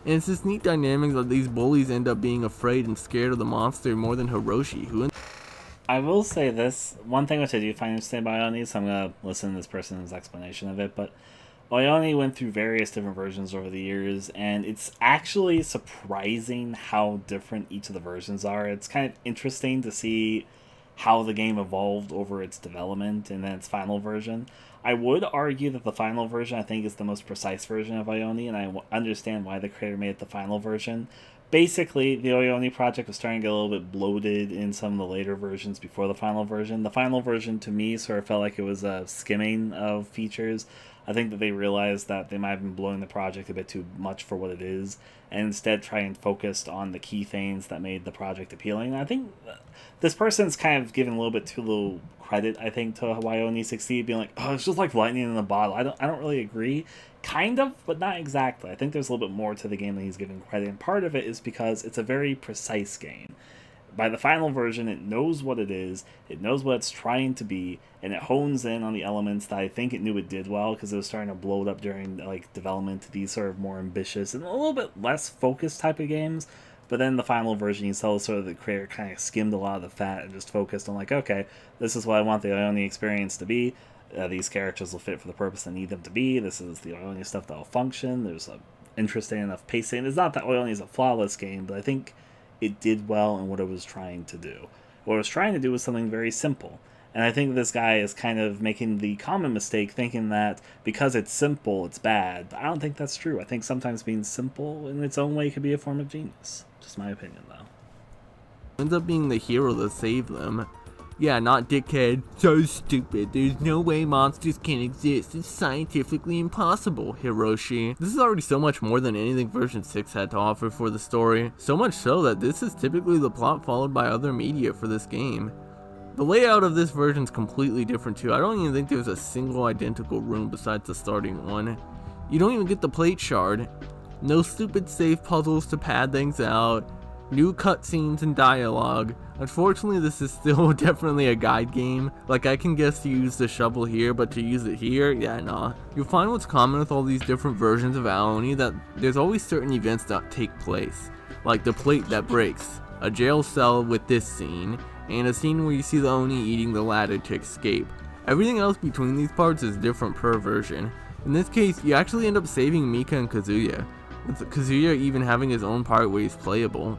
And it's this neat dynamic that these bullies end up being afraid and scared of the monster more than Hiroshi, who... I will say this, one thing which I do find interesting about Oyoni, so I'm going to listen to this person's explanation of it, but Oyoni went through various different versions over the years, and it's actually surprising how different each of the versions are. It's kind of interesting to see how the game evolved over its development and then its final version. I would argue that the final version, I think, is the most precise version of Oyoni, and I understand why the creator made it the final version. Basically, the Oyoni project was starting to get a little bit bloated in some of the later versions before the final version. The final version, to me, sort of felt like it was a skimming of features. I think that they realized that they might have been blowing the project a bit too much for what it is, and instead try and focused on the key things that made the project appealing. And I think this person's kind of given a little bit too little credit, I think, to Oyoni succeed, being like, oh, it's just like lightning in a bottle. I don't really agree. Kind of, but not exactly. I think there's a little bit more to the game than he's giving credit, and part of it is because it's a very precise game. By the final version, it knows what it is, it knows what it's trying to be, and it hones in on the elements that I think it knew it did well, because it was starting to blow it up during like development to these sort of more ambitious and a little bit less focused type of games. But then the final version, you saw sort of the creator kind of skimmed a lot of the fat and just focused on like, okay, this is what I want the Oyoni experience to be. These characters will fit for the purpose I need them to be. This is the Oyoni stuff that will function. There's a interesting enough pacing. It's not that Oyoni is a flawless game, but I think it did well in what it was trying to do. What it was trying to do was something very simple. And I think this guy is kind of making the common mistake thinking that because it's simple, it's bad. But I don't think that's true. I think sometimes being simple in its own way could be a form of genius. Just my opinion, though. Ends up being the hero to save them. Yeah, not dickhead. So stupid. There's no way monsters can exist. It's scientifically impossible, Hiroshi. This is already so much more than anything version 6 had to offer for the story. So much so that this is typically the plot followed by other media for this game. The layout of this version is completely different too. I don't even think there's a single identical room besides the starting one. You don't even get the plate shard. No stupid save puzzles to pad things out. New cutscenes and dialogue. Unfortunately, this is still definitely a guide game. Like, I can guess to use the shovel here, but to use it here, yeah, nah. You'll find what's common with all these different versions of Aoni, that there's always certain events that take place. Like the plate that breaks, a jail cell with this scene, and a scene where you see the Oni eating the ladder to escape. Everything else between these parts is different per version. In this case, you actually end up saving Mika and Kazuya, with Kazuya even having his own part where he's playable.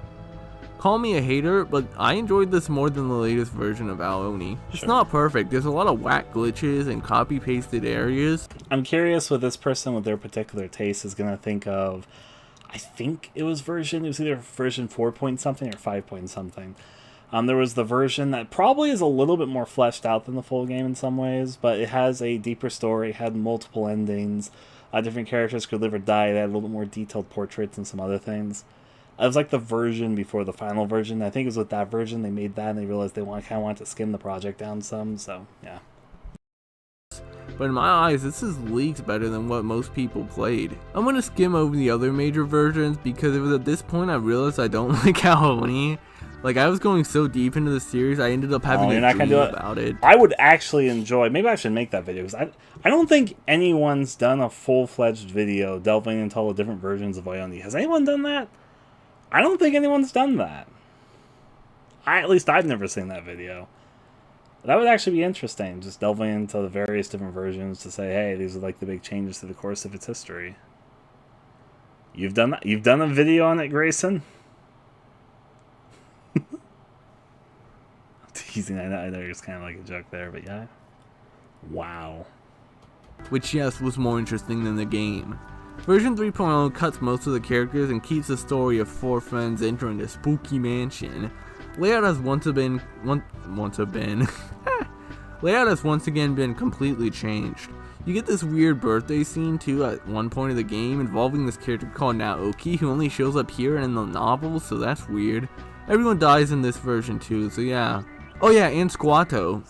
Call me a hater, but I enjoyed this more than the latest version of Aoni. It's not perfect, there's a lot of whack glitches and copy-pasted areas. I'm curious what this person with their particular taste is going to think of. I think it was either version 4 point something or 5 point something. There was the version that probably is a little bit more fleshed out than the full game in some ways, but it has a deeper story, had multiple endings, different characters could live or die, they had a little bit more detailed portraits and some other things. It was like the version before the final version. I think it was with that version, they made that and they realized they kind of wanted to skim the project down some, so yeah. But in my eyes, this is leagues better than what most people played. I'm gonna skim over the other major versions because it was at this point I realized I don't like Aoni. Like, I was going so deep into the series, I ended up having to dream about it. I would actually enjoy, maybe I should make that video, because I don't think anyone's done a full-fledged video delving into all the different versions of Ione. Has anyone done that? I don't think anyone's done that. At least I've never seen that video. That would actually be interesting, just delving into the various different versions to say, hey, these are like the big changes to the course of its history. You've done that? You've done a video on it, Grayson? I'm teasing, I know it's kind of like a joke there, but yeah. Wow. Which, yes, was more interesting than the game. Version 3.0 cuts most of the characters and keeps the story of 4 friends entering a spooky mansion. Layout has once again been completely changed. You get this weird birthday scene too at one point of the game involving this character called Naoki who only shows up here and in the novel, so that's weird. Everyone dies in this version too, so yeah. Oh yeah, and Squatto.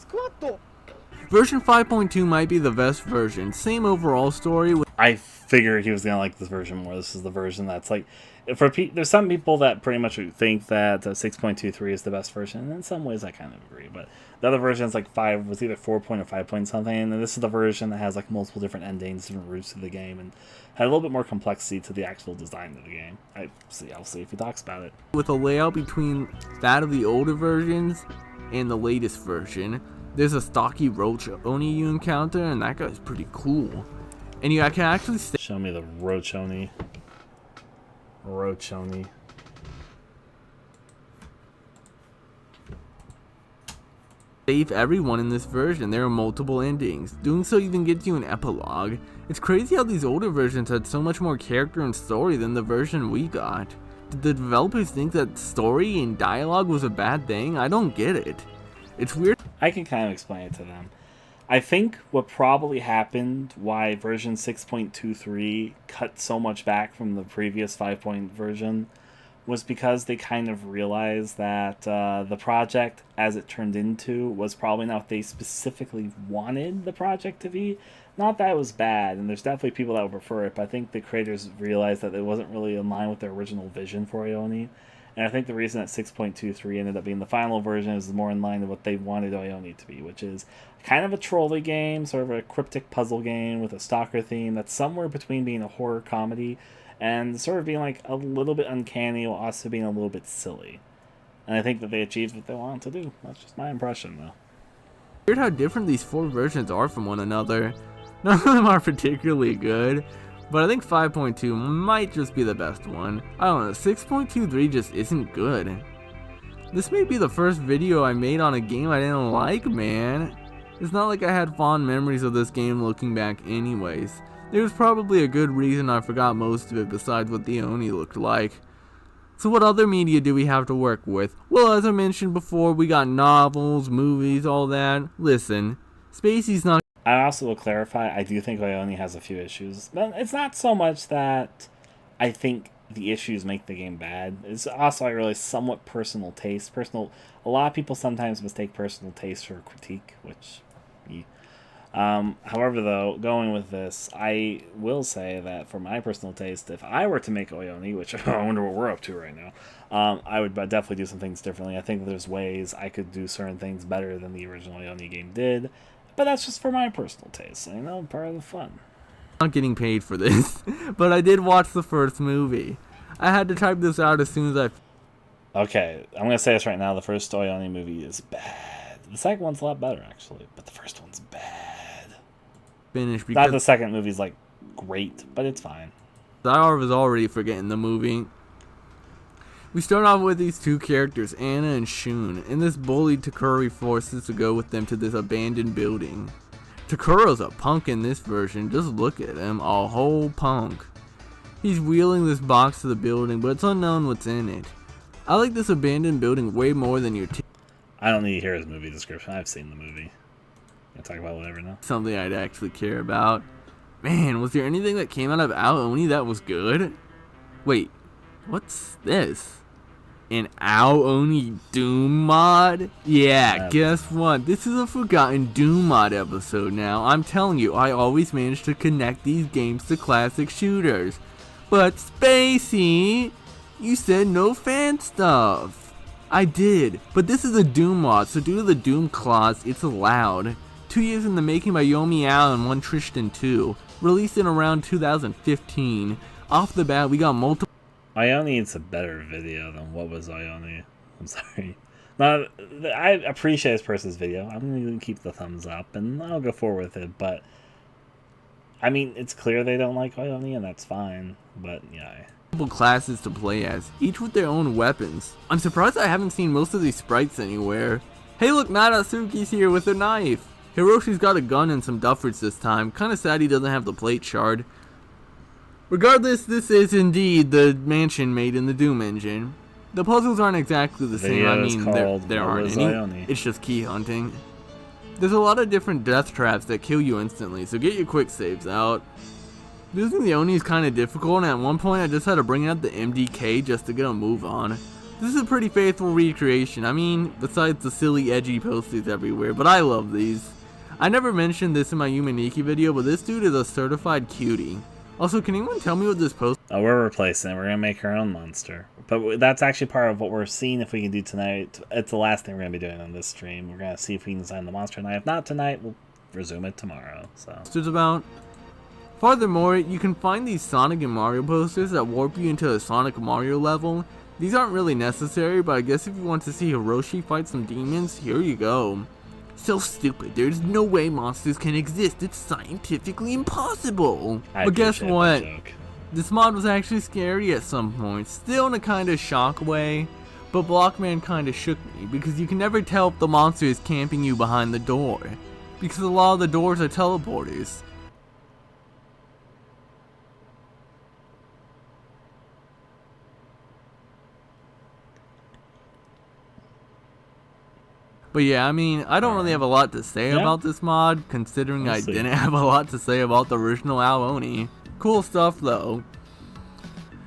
Version 5.2 might be the best version. Same overall story. I figured he was gonna like this version more. This is the version that's like, there's some people that pretty much think that 6.23 is the best version, and in some ways I kind of agree. But the other version is like was either 4 point or 5 point something, and this is the version that has like multiple different endings, different routes to the game, and had a little bit more complexity to the actual design of the game. I'll see if he talks about it. With a layout between that of the older versions and the latest version, there's a stocky roach Oni you encounter, and that guy's pretty cool. And you can actually show me the Rochoni. Save everyone in this version. There are multiple endings. Doing so even gets you an epilogue. It's crazy how these older versions had so much more character and story than the version we got. Did the developers think that story and dialogue was a bad thing? I don't get it. It's weird. I can kind of explain it to them. I think what probably happened, why version 6.23 cut so much back from the previous 5-point version, was because they kind of realized that the project, as it turned into, was probably not what they specifically wanted the project to be. Not that it was bad, and there's definitely people that would prefer it, but I think the creators realized that it wasn't really in line with their original vision for Ione. And I think the reason that 6.23 ended up being the final version is more in line with what they wanted Ione to be, which is kind of a trolley game, sort of a cryptic puzzle game with a stalker theme that's somewhere between being a horror comedy and sort of being like a little bit uncanny while also being a little bit silly. And I think that they achieved what they wanted to do. That's just my impression, though. Weird how different these 4 versions are from one another. None of them are particularly good, but I think 5.2 might just be the best one. I don't know, 6.23 just isn't good. This may be the first video I made on a game I didn't like, man. It's not like I had fond memories of this game looking back anyways. There's probably a good reason I forgot most of it besides what the Oni looked like. So what other media do we have to work with? Well, as I mentioned before, we got novels, movies, all that. Listen, Spacey's not... I also will clarify, I do think Ione has a few issues. But it's not so much that I think the issues make the game bad. It's also, I realize, somewhat personal taste. A lot of people sometimes mistake personal taste for critique, which... however, though, going with this, I will say that for my personal taste, if I were to make Ione, which I wonder what we're up to right now, I would definitely do some things differently. I think there's ways I could do certain things better than the original Ione game did, but that's just for my personal taste, you know, part of the fun. Not getting paid for this, but I did watch the first movie. I had to type this out as soon as Okay, I'm going to say this right now, the first Ione movie is bad. The second one's a lot better, actually, but the first one's bad. Finished Not because the second movie's like great, but it's fine. I was already forgetting the movie. We start off with these two characters, Anna and Shun, and this bully Takuri forces to go with them to this abandoned building. Takuro's a punk in this version, just look at him, a whole punk. He's wheeling this box to the building, but it's unknown what's in it. I like this abandoned building way more than your I don't need to hear his movie description. I've seen the movie. Can I talk about whatever now? something I'd actually care about. Man, was there anything that came out of Ao-Oni that was good? Wait, what's this? An Ao-Oni Doom mod? Yeah, guess what? This is a forgotten Doom mod episode now. I'm telling you, I always manage to connect these games to classic shooters. But Spacey, you said no fan stuff. I did, but this is a Doom mod, so due to the Doom clause, it's allowed. 2 years in the making by Yomi Ao and One Tristan 2, released in around 2015. Off the bat, we got multiple. Ione needs a better video than what was Ione. I'm sorry. Now, I appreciate this person's video. I'm going to keep the thumbs up, and I'll go forward with it. But, I mean, it's clear they don't like Ione, and that's fine. But, yeah. Classes to play as, each with their own weapons. I'm surprised I haven't seen most of these sprites anywhere. Hey look, Nadatsuki's here with a knife. Hiroshi's got a gun and some duffers this time. Kinda sad he doesn't have the plate shard. Regardless, this is indeed the mansion made in the Doom engine. The puzzles aren't exactly the same. I mean, there aren't any. Ione. It's just key hunting. There's a lot of different death traps that kill you instantly, so get your quick saves out. Losing the Oni is kind of difficult, and at one point I just had to bring out the MDK just to get a move on. This is a pretty faithful recreation, I mean, besides the silly edgy posters everywhere, but I love these. I never mentioned this in my Yumaniki video, but this dude is a certified cutie. Also, can anyone tell me what this post? Oh, we're replacing it. We're going to make our own monster. But that's actually part of what we're seeing if we can do tonight. It's the last thing we're going to be doing on this stream. We're going to see if we can design the monster tonight. If not tonight, we'll resume it tomorrow. So It's about. Furthermore, you can find these Sonic and Mario posters that warp you into a Sonic Mario level. These aren't really necessary, but I guess if you want to see Hiroshi fight some demons, here you go. So stupid, there's no way monsters can exist, it's scientifically impossible. But guess what? This mod was actually scary at some points, still in a kinda shock way, but Blockman kinda shook me, because you can never tell if the monster is camping you behind the door, because a lot of the doors are teleporters. But yeah, I mean, I don't really have a lot to say about this mod, considering I didn't have a lot to say about the original Ao-Oni. Cool stuff, though.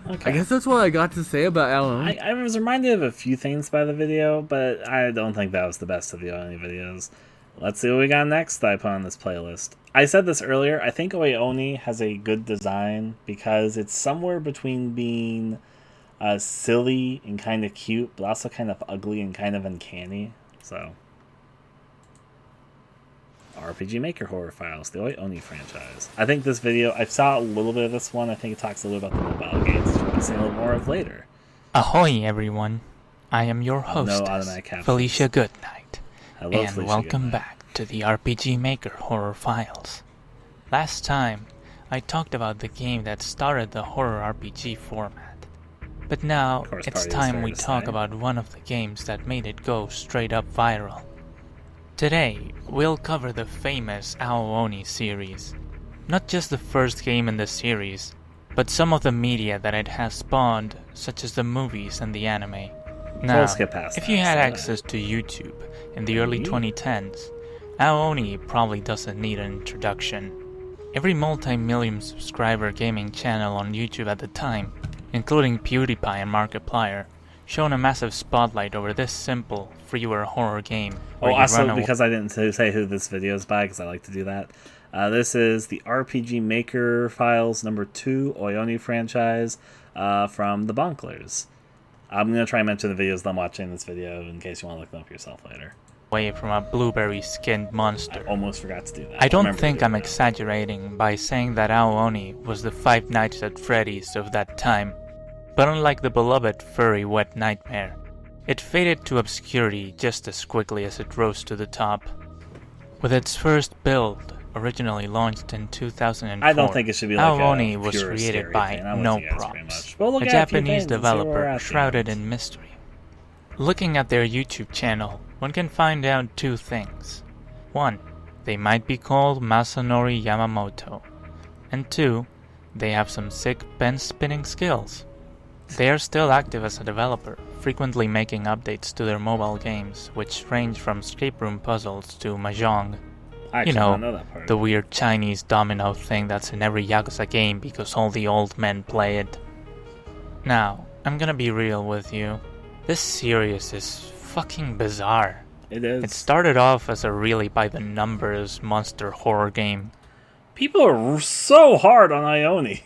Okay. I guess that's what I got to say about Ao-Oni. I was reminded of a few things by the video, but I don't think that was the best of the Oni videos. Let's see what we got next that I put on this playlist. I said this earlier, I think Oni has a good design because it's somewhere between being silly and kind of cute, but also kind of ugly and kind of uncanny. So, RPG Maker Horror Files, the Oni franchise. I think this video, I saw a little bit of this one. I think it talks a little about the mobile games, which we'll be seeing a little more of later. Ahoy, everyone. I am your hostess, No automatic captions. Felicia Goodnight. Hello, And Felicia welcome Goodnight. back to the RPG Maker Horror Files. Last time, I talked about the game that started the horror RPG format. But now, Course it's Party is time fair we to talk say. about one of the games that made it go straight up viral. Today, we'll cover the famous Ao-Oni series. Not just the first game in the series, but some of the media that it has spawned, such as the movies and the anime. Now, We'll skip past if that, you had so- access to YouTube in the early 2010s, Ao-Oni probably doesn't need an introduction. Every multi-million subscriber gaming channel on YouTube at the time, including PewDiePie and Markiplier, shone a massive spotlight over this simple, freeware horror game. Oh, where you also, run a because I didn't say who this video is by, because I like to do that. This is the RPG Maker Files number 2 Oni franchise from the Bonklers. I'm going to try and mention the videos that I'm watching this video in case you want to look them up yourself later. away from a blueberry-skinned monster. I almost forgot to do that. I don't Remember think to do I'm that. exaggerating by saying that Ao-Oni was the Five Nights at Freddy's of that time. But unlike the beloved furry wet nightmare, it faded to obscurity just as quickly as it rose to the top. With its first build, originally launched in 2004, I don't think it should be like Aoni a was pure created scary by thing. I'm with No you guys pretty Props, much. But look a at a few Japanese things and see where we're developer at the shrouded end. in mystery. Looking at their YouTube channel, one can find out two things. 1. They might be called Masanori Yamamoto. And 2. They have some sick pen spinning skills. They are still active as a developer, frequently making updates to their mobile games, which range from escape room puzzles to mahjong. I actually You know, don't know that part. the weird Chinese domino thing that's in every Yakuza game because all the old men play it. Now, I'm gonna be real with you. This series is fucking bizarre. It is. It started off as a really by-the-numbers monster horror game. People are so hard on Ione.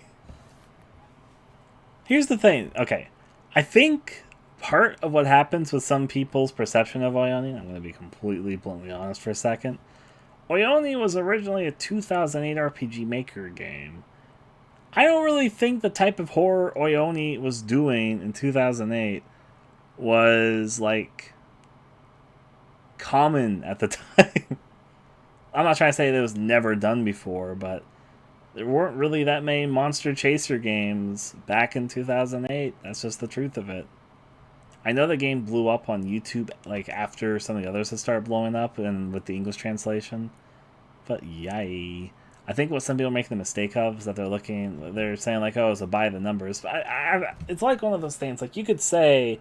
Here's the thing. Okay, I think part of what happens with some people's perception of Ione, I'm going to be completely bluntly honest for a second. Ione was originally a 2008 RPG Maker game. I don't really think the type of horror Ione was doing in 2008 was, like, common at the time. I'm not trying to say that it was never done before, but there weren't really that many monster chaser games back in 2008. That's just the truth of it. I know the game blew up on YouTube like after some of the others had started blowing up and with the English translation. But yay. I think what some people are making the mistake of is that they're saying like, oh, it's a by the numbers. But it's like one of those things. Like you could say,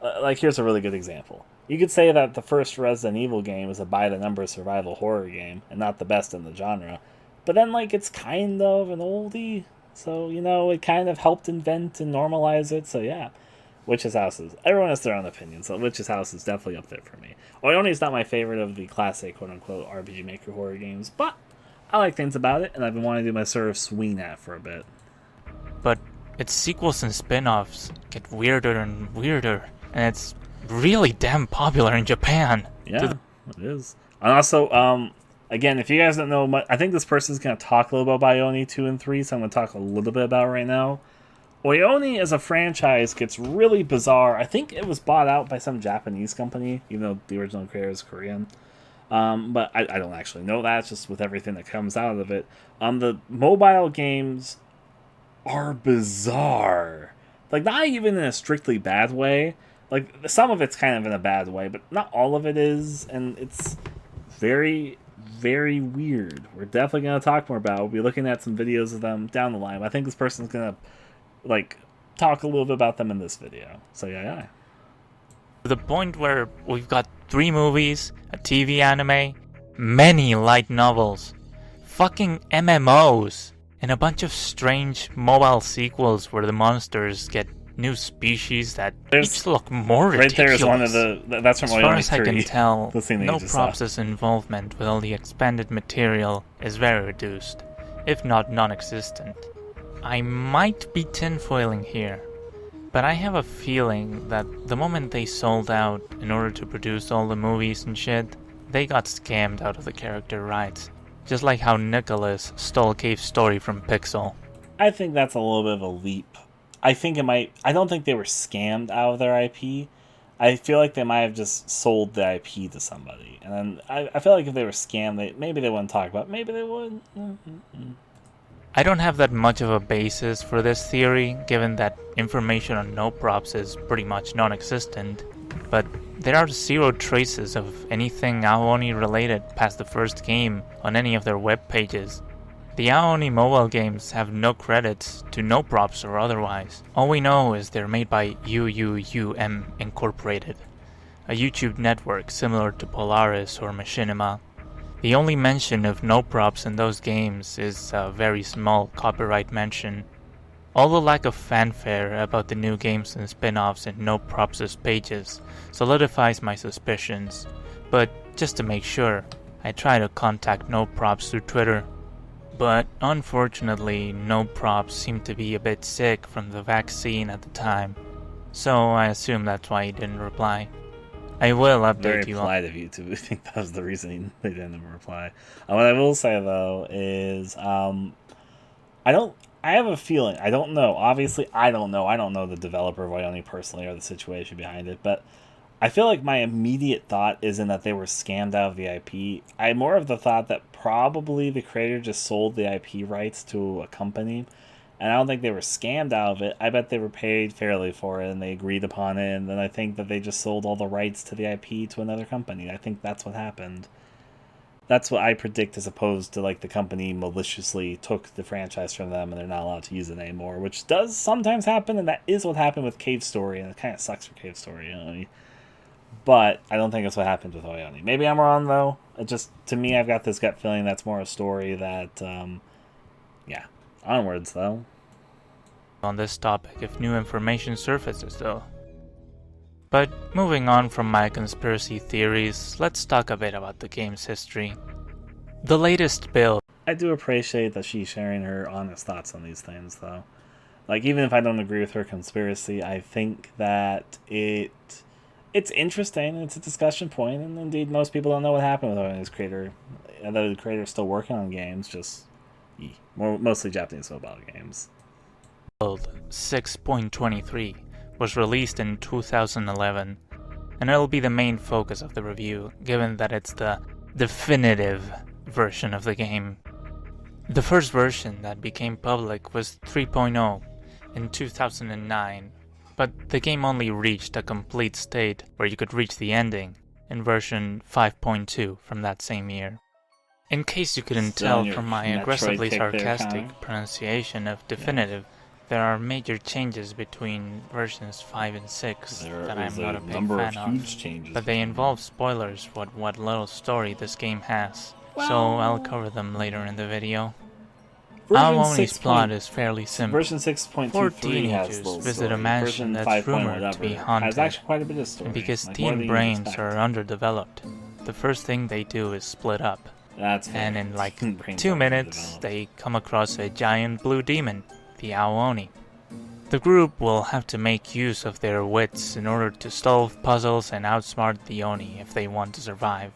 like here's a really good example. You could say that the first Resident Evil game is a by-the-numbers survival horror game, and not the best in the genre. But then, like, it's kind of an oldie, so, you know, it kind of helped invent and normalize it, so yeah. Witch's House is... Everyone has their own opinion, so Witch's House is definitely up there for me. Ione is not my favorite of the classic, quote-unquote, RPG Maker horror games, but I like things about it, and I've been wanting to do my sort of swing at for a bit. But its sequels and spin-offs get weirder and weirder, and it's really damn popular in Japan. Yeah, it is. And also, again, if you guys don't know much, I think this person's going to talk a little bit about Ione 2 and 3, so I'm going to talk a little bit about it right now. Ione as a franchise gets really bizarre. I think it was bought out by some Japanese company, even though the original creator is Korean. But I don't actually know that, just with everything that comes out of it. The mobile games are bizarre. Like, not even in a strictly bad way. Like, some of it's kind of in a bad way, but not all of it is, and it's very, very weird. We're definitely going to talk more about it. We'll be looking at some videos of them down the line. I think this person's going to, like, talk a little bit about them in this video. So, yeah. To the point where we've got 3 movies, a TV anime, many light novels, fucking MMOs, and a bunch of strange mobile sequels where the monsters get new species that each look more ridiculous. Right there is one of the... That's from As far Ione as I 3. can tell, The scene that No you just saw. Props' involvement with all the expanded material is very reduced, if not non-existent. I might be tinfoiling here, but I have a feeling that the moment they sold out in order to produce all the movies and shit, they got scammed out of the character rights. Just like how Nicholas stole Cave's story from Pixel. I think that's a little bit of a leap. I don't think they were scammed out of their IP. I feel like they might have just sold the IP to somebody. And then I feel like if they were scammed, maybe they wouldn't talk about it. Maybe they would. I don't have that much of a basis for this theory, given that information on No Props is pretty much non-existent. But there are 0 traces of anything Aoni related past the first game on any of their web pages. The Aoni mobile games have no credits to No Props or otherwise. All we know is they're made by UUUM Incorporated, a YouTube network similar to Polaris or Machinima. The only mention of No Props in those games is a very small copyright mention. All the lack of fanfare about the new games and spin-offs in No Props' pages solidifies my suspicions, but just to make sure, I try to contact No Props through Twitter. But unfortunately, No Props seemed to be a bit sick from the vaccine at the time, so I assume that's why he didn't reply. I will update Very you polite of you to think that was the reason they didn't reply. What I will say, though, is I have a feeling, I don't know, obviously I don't know the developer of Ione personally or the situation behind it, but I feel like my immediate thought isn't that they were scammed out of the IP. I more of the thought that probably the creator just sold the IP rights to a company, and I don't think they were scammed out of it. I bet they were paid fairly for it, and they agreed upon it, and then I think that they just sold all the rights to the IP to another company. I think that's what happened. That's what I predict, as opposed to like the company maliciously took the franchise from them and they're not allowed to use it anymore, which does sometimes happen, and that is what happened with Cave Story, and it kind of sucks for Cave Story, you know. But I don't think that's what happened with Oyoni. Maybe I'm wrong though. It just, to me, I've got this gut feeling that's more a story that, yeah. Onwards though. On this topic if new information surfaces though. But moving on from my conspiracy theories, let's talk a bit about the game's history. The latest build. I do appreciate that she's sharing her honest thoughts on these things though. Like, even if I don't agree with her conspiracy, I think that it's interesting, it's a discussion point, and indeed most people don't know what happened with Oyoni's creator. Although the creator's still working on games, just mostly Japanese mobile games. Build 6.23 was released in 2011, and it'll be the main focus of the review, given that it's the definitive version of the game. The first version that became public was 3.0 in 2009, but the game only reached a complete state where you could reach the ending in version 5.2 from that same year. In case you couldn't tell from my aggressively sarcastic pronunciation of definitive, there are major changes between versions 5 and 6 that I'm not a big fan of, but they involve spoilers for what little story this game has, so I'll cover them later in the video. Aomoni's plot is fairly simple. Version 6.23 Four has teenagers little visit story. a mansion Version that's 5. rumored to be haunted, has actually quite a bit of story. and because like more than teen you'd brains expect. are underdeveloped, the first thing they do is split up. That's fair. And in like Brains 2 are minutes, underdeveloped. they come across a giant blue demon, the Aoni. The group will have to make use of their wits in order to solve puzzles and outsmart the Oni if they want to survive.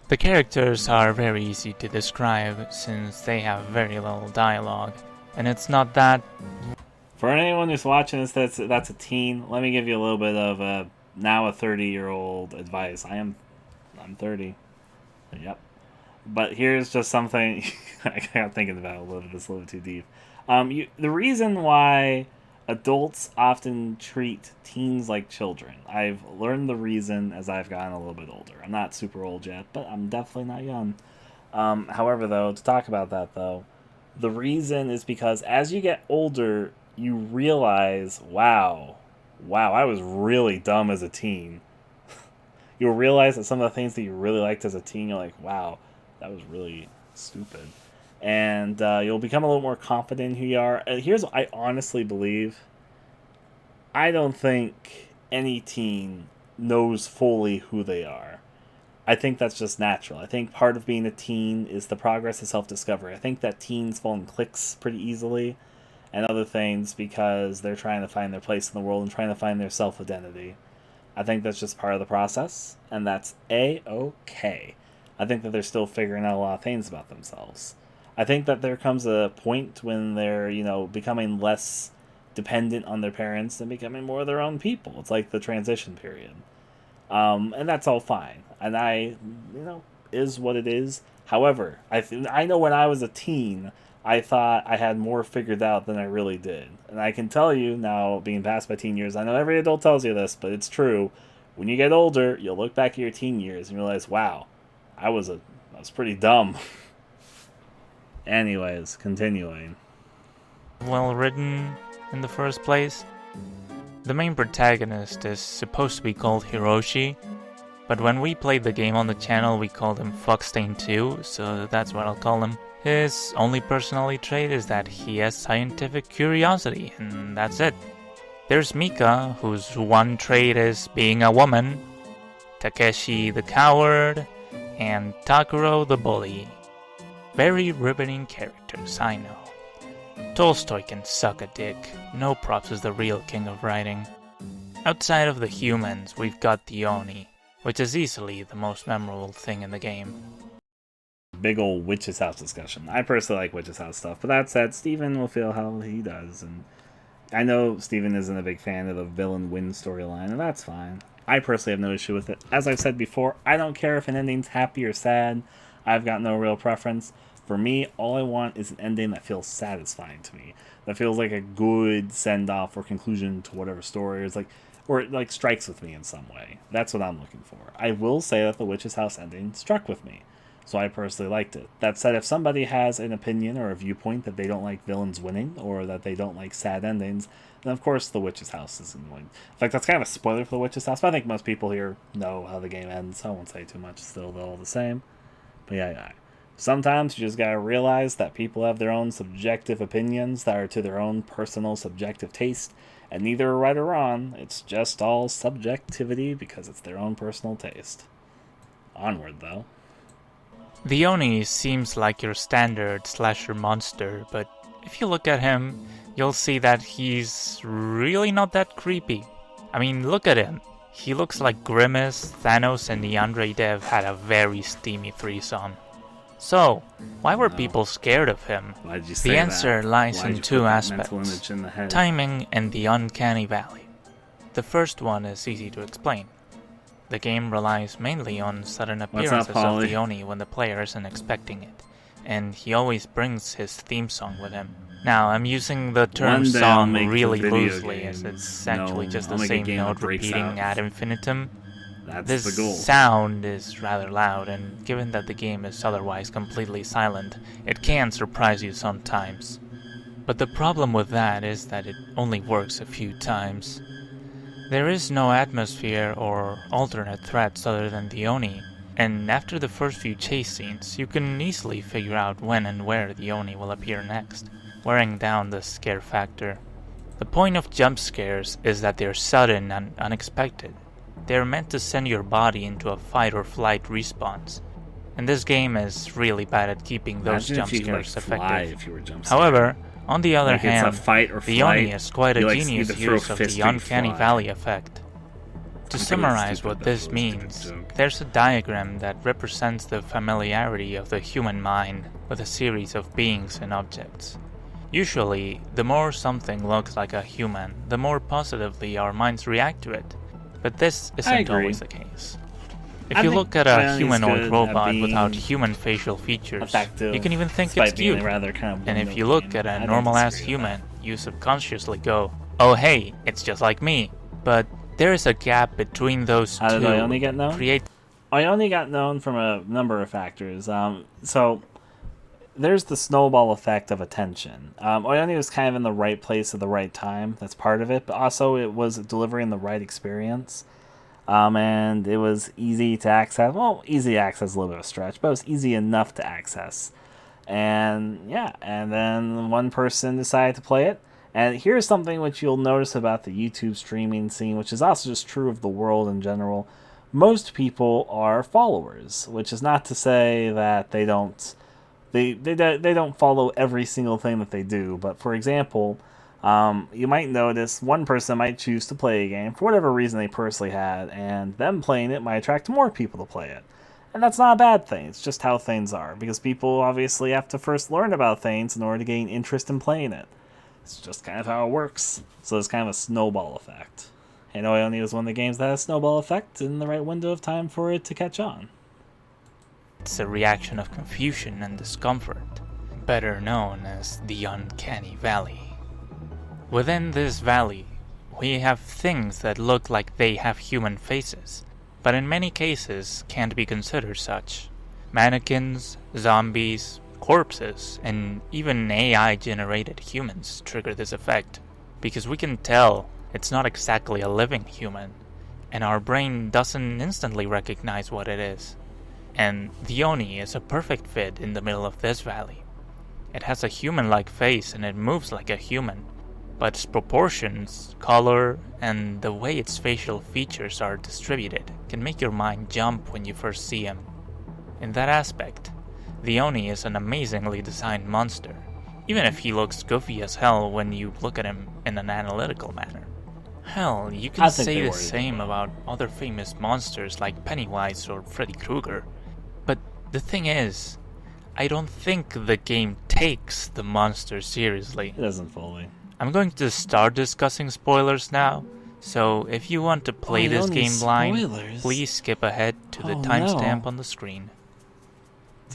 The characters are very easy to describe since they have very little dialogue, and it's not that... For anyone who's watching this that's a teen, let me give you a little bit of now a 30-year-old advice. I'm 30. Yep. But here's just something I got thinking about a little bit. It's a little too deep. The reason why adults often treat teens like children, I've learned the reason as I've gotten a little bit older. I'm not super old yet, but I'm definitely not young. However, though, to talk about that, though, the reason is because as you get older, you realize, wow, I was really dumb as a teen. You'll realize that some of the things that you really liked as a teen, you're like, wow, that was really stupid. And you'll become a little more confident in who you are. Here's what I honestly believe. I don't think any teen knows fully who they are. I think that's just natural. I think part of being a teen is the progress of self-discovery. I think that teens fall in cliques pretty easily and other things because they're trying to find their place in the world and trying to find their self-identity. I think that's just part of the process, and that's A-okay. I think that they're still figuring out a lot of things about themselves. I think that there comes a point when they're, becoming less dependent on their parents and becoming more their own people. It's like the transition period. And that's all fine. And is what it is. However, I know when I was a teen, I thought I had more figured out than I really did. And I can tell you now, being past my teen years, I know every adult tells you this, but it's true. When you get older, you'll look back at your teen years and realize, wow, I was pretty dumb. Anyways, continuing. well written in the first place. The main protagonist is supposed to be called Hiroshi, but when we played the game on the channel we called him Fuckstain2, so that's what I'll call him. His only personality trait is that he has scientific curiosity, and that's it. There's Mika, whose one trait is being a woman, Takeshi the coward, and Takuro the bully. Very riveting characters, I know. Tolstoy can suck a dick. No props is the real king of writing. Outside of the humans, we've got the Oni, which is easily the most memorable thing in the game. Big old Witch's House discussion. I personally like Witch's House stuff, but that said, Steven will feel how he does, and I know Steven isn't a big fan of the villain win storyline, and that's fine. I personally have no issue with it. As I've said before, I don't care if an ending's happy or sad. I've got no real preference. For me, all I want is an ending that feels satisfying to me. That feels like a good send-off or conclusion to whatever story is like, or it like strikes with me in some way. That's what I'm looking for. I will say that the Witch's House ending struck with me, so I personally liked it. That said, if somebody has an opinion or a viewpoint that they don't like villains winning, or that they don't like sad endings, then of course the Witch's House isn't going. In fact, that's kind of a spoiler for the Witch's House, but I think most people here know how the game ends, so I won't say too much. Still, they're all the same. But yeah. Sometimes you just gotta realize that people have their own subjective opinions that are to their own personal subjective taste, and neither are right or wrong. It's just all subjectivity because it's their own personal taste. Onward, though. The Oni seems like your standard slasher monster, but if you look at him, you'll see that he's really not that creepy. I mean, look at him. He looks like Grimace, Thanos, and the Andre Dev had a very steamy threesome. So, why were people scared of him? Why'd you say The that? answer lies Why'd in you two put that aspects: mental image in the head? timing and the uncanny valley. The first one is easy to explain. The game relies mainly on sudden appearances of Holly? the Oni when the player isn't expecting it, and he always brings his theme song with him. Now, I'm using the term One day I'll song make the really video loosely, game. as it's actually No, just I'll the make a same game that note breaks repeating out. ad infinitum. That's This the goal. sound is rather loud, and given that the game is otherwise completely silent, it can surprise you sometimes. But the problem with that is that it only works a few times. There is no atmosphere or alternate threats other than the Oni, and after the first few chase scenes, you can easily figure out when and where the Oni will appear next, wearing down the scare factor. The point of jump scares is that they're sudden and unexpected. They're meant to send your body into a fight or flight response, and this game is really bad at keeping those Imagine jump if you could, like, scares fly effective. if you were jump scared. However, on the other Like, it's hand, a fight or the flight. Oni is quite a You, like, genius either throw use of fist the or you uncanny fly. valley effect. To I'm pretty summarize stupid, what that this was a stupid means, joke. there's a diagram that represents the familiarity of the human mind with a series of beings and objects. Usually, the more something looks like a human, the more positively our minds react to it. But this isn't agree. always the case. If I you think look at Bionic a is humanoid good at robot being without human facial features, effective, you can even think despite it's being cute. rather kind of And if window you look game. at I a don't normal-ass disagree with human, you subconsciously go, oh hey, it's just like me. But there is a gap between those How two. did Ione get known? Create Ione got known from a number of factors. So there's the snowball effect of attention. Ione was kind of in the right place at the right time. That's part of it. But also it was delivering the right experience. And it was easy to access. Well, easy to access is a little bit of a stretch, but it was easy enough to access. And yeah, and then one person decided to play it. And here's something which you'll notice about the YouTube streaming scene, which is also just true of the world in general. Most people are followers, which is not to say that they don't follow every single thing that they do. But for example, you might notice one person might choose to play a game for whatever reason they personally had, and them playing it might attract more people to play it. And that's not a bad thing. It's just how things are, because people obviously have to first learn about things in order to gain interest in playing it. It's just kind of how it works. So it's kind of a snowball effect. And Ione was one of the games that had a snowball effect in the right window of time for it to catch on. It's a reaction of confusion and discomfort, better known as the uncanny valley. Within this valley, we have things that look like they have human faces, but in many cases can't be considered such. Mannequins, zombies, corpses, and even AI-generated humans trigger this effect, because we can tell it's not exactly a living human, and our brain doesn't instantly recognize what it is. And the Oni is a perfect fit in the middle of this valley. It has a human-like face and it moves like a human, but its proportions, color, and the way its facial features are distributed can make your mind jump when you first see him. In that aspect, the Oni is an amazingly designed monster, even if he looks goofy as hell when you look at him in an analytical manner. Hell, you I can think say they the were same either way. about other famous monsters like Pennywise or Freddy Krueger. But the thing is, I don't think the game takes the monster seriously. It doesn't fully. I'm going to start discussing spoilers now, So if you want to play Oh, this only game blind, spoilers. please skip ahead to the Oh, timestamp no. on the screen.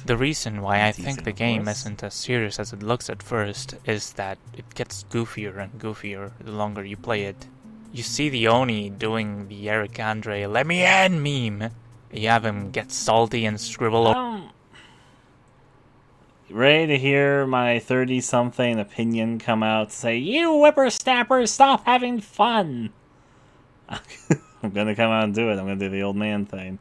The reason why I Teasing, think the of game course. isn't as serious as it looks at first is that it gets goofier and goofier the longer you play it. You see the Oni doing the Eric Andre "Let me in" meme. You have him get salty and scribble. Ready to hear my 30-something opinion come out say, "You whippersnappers, stop having fun!" I'm gonna come out and do it. I'm gonna do the old man thing.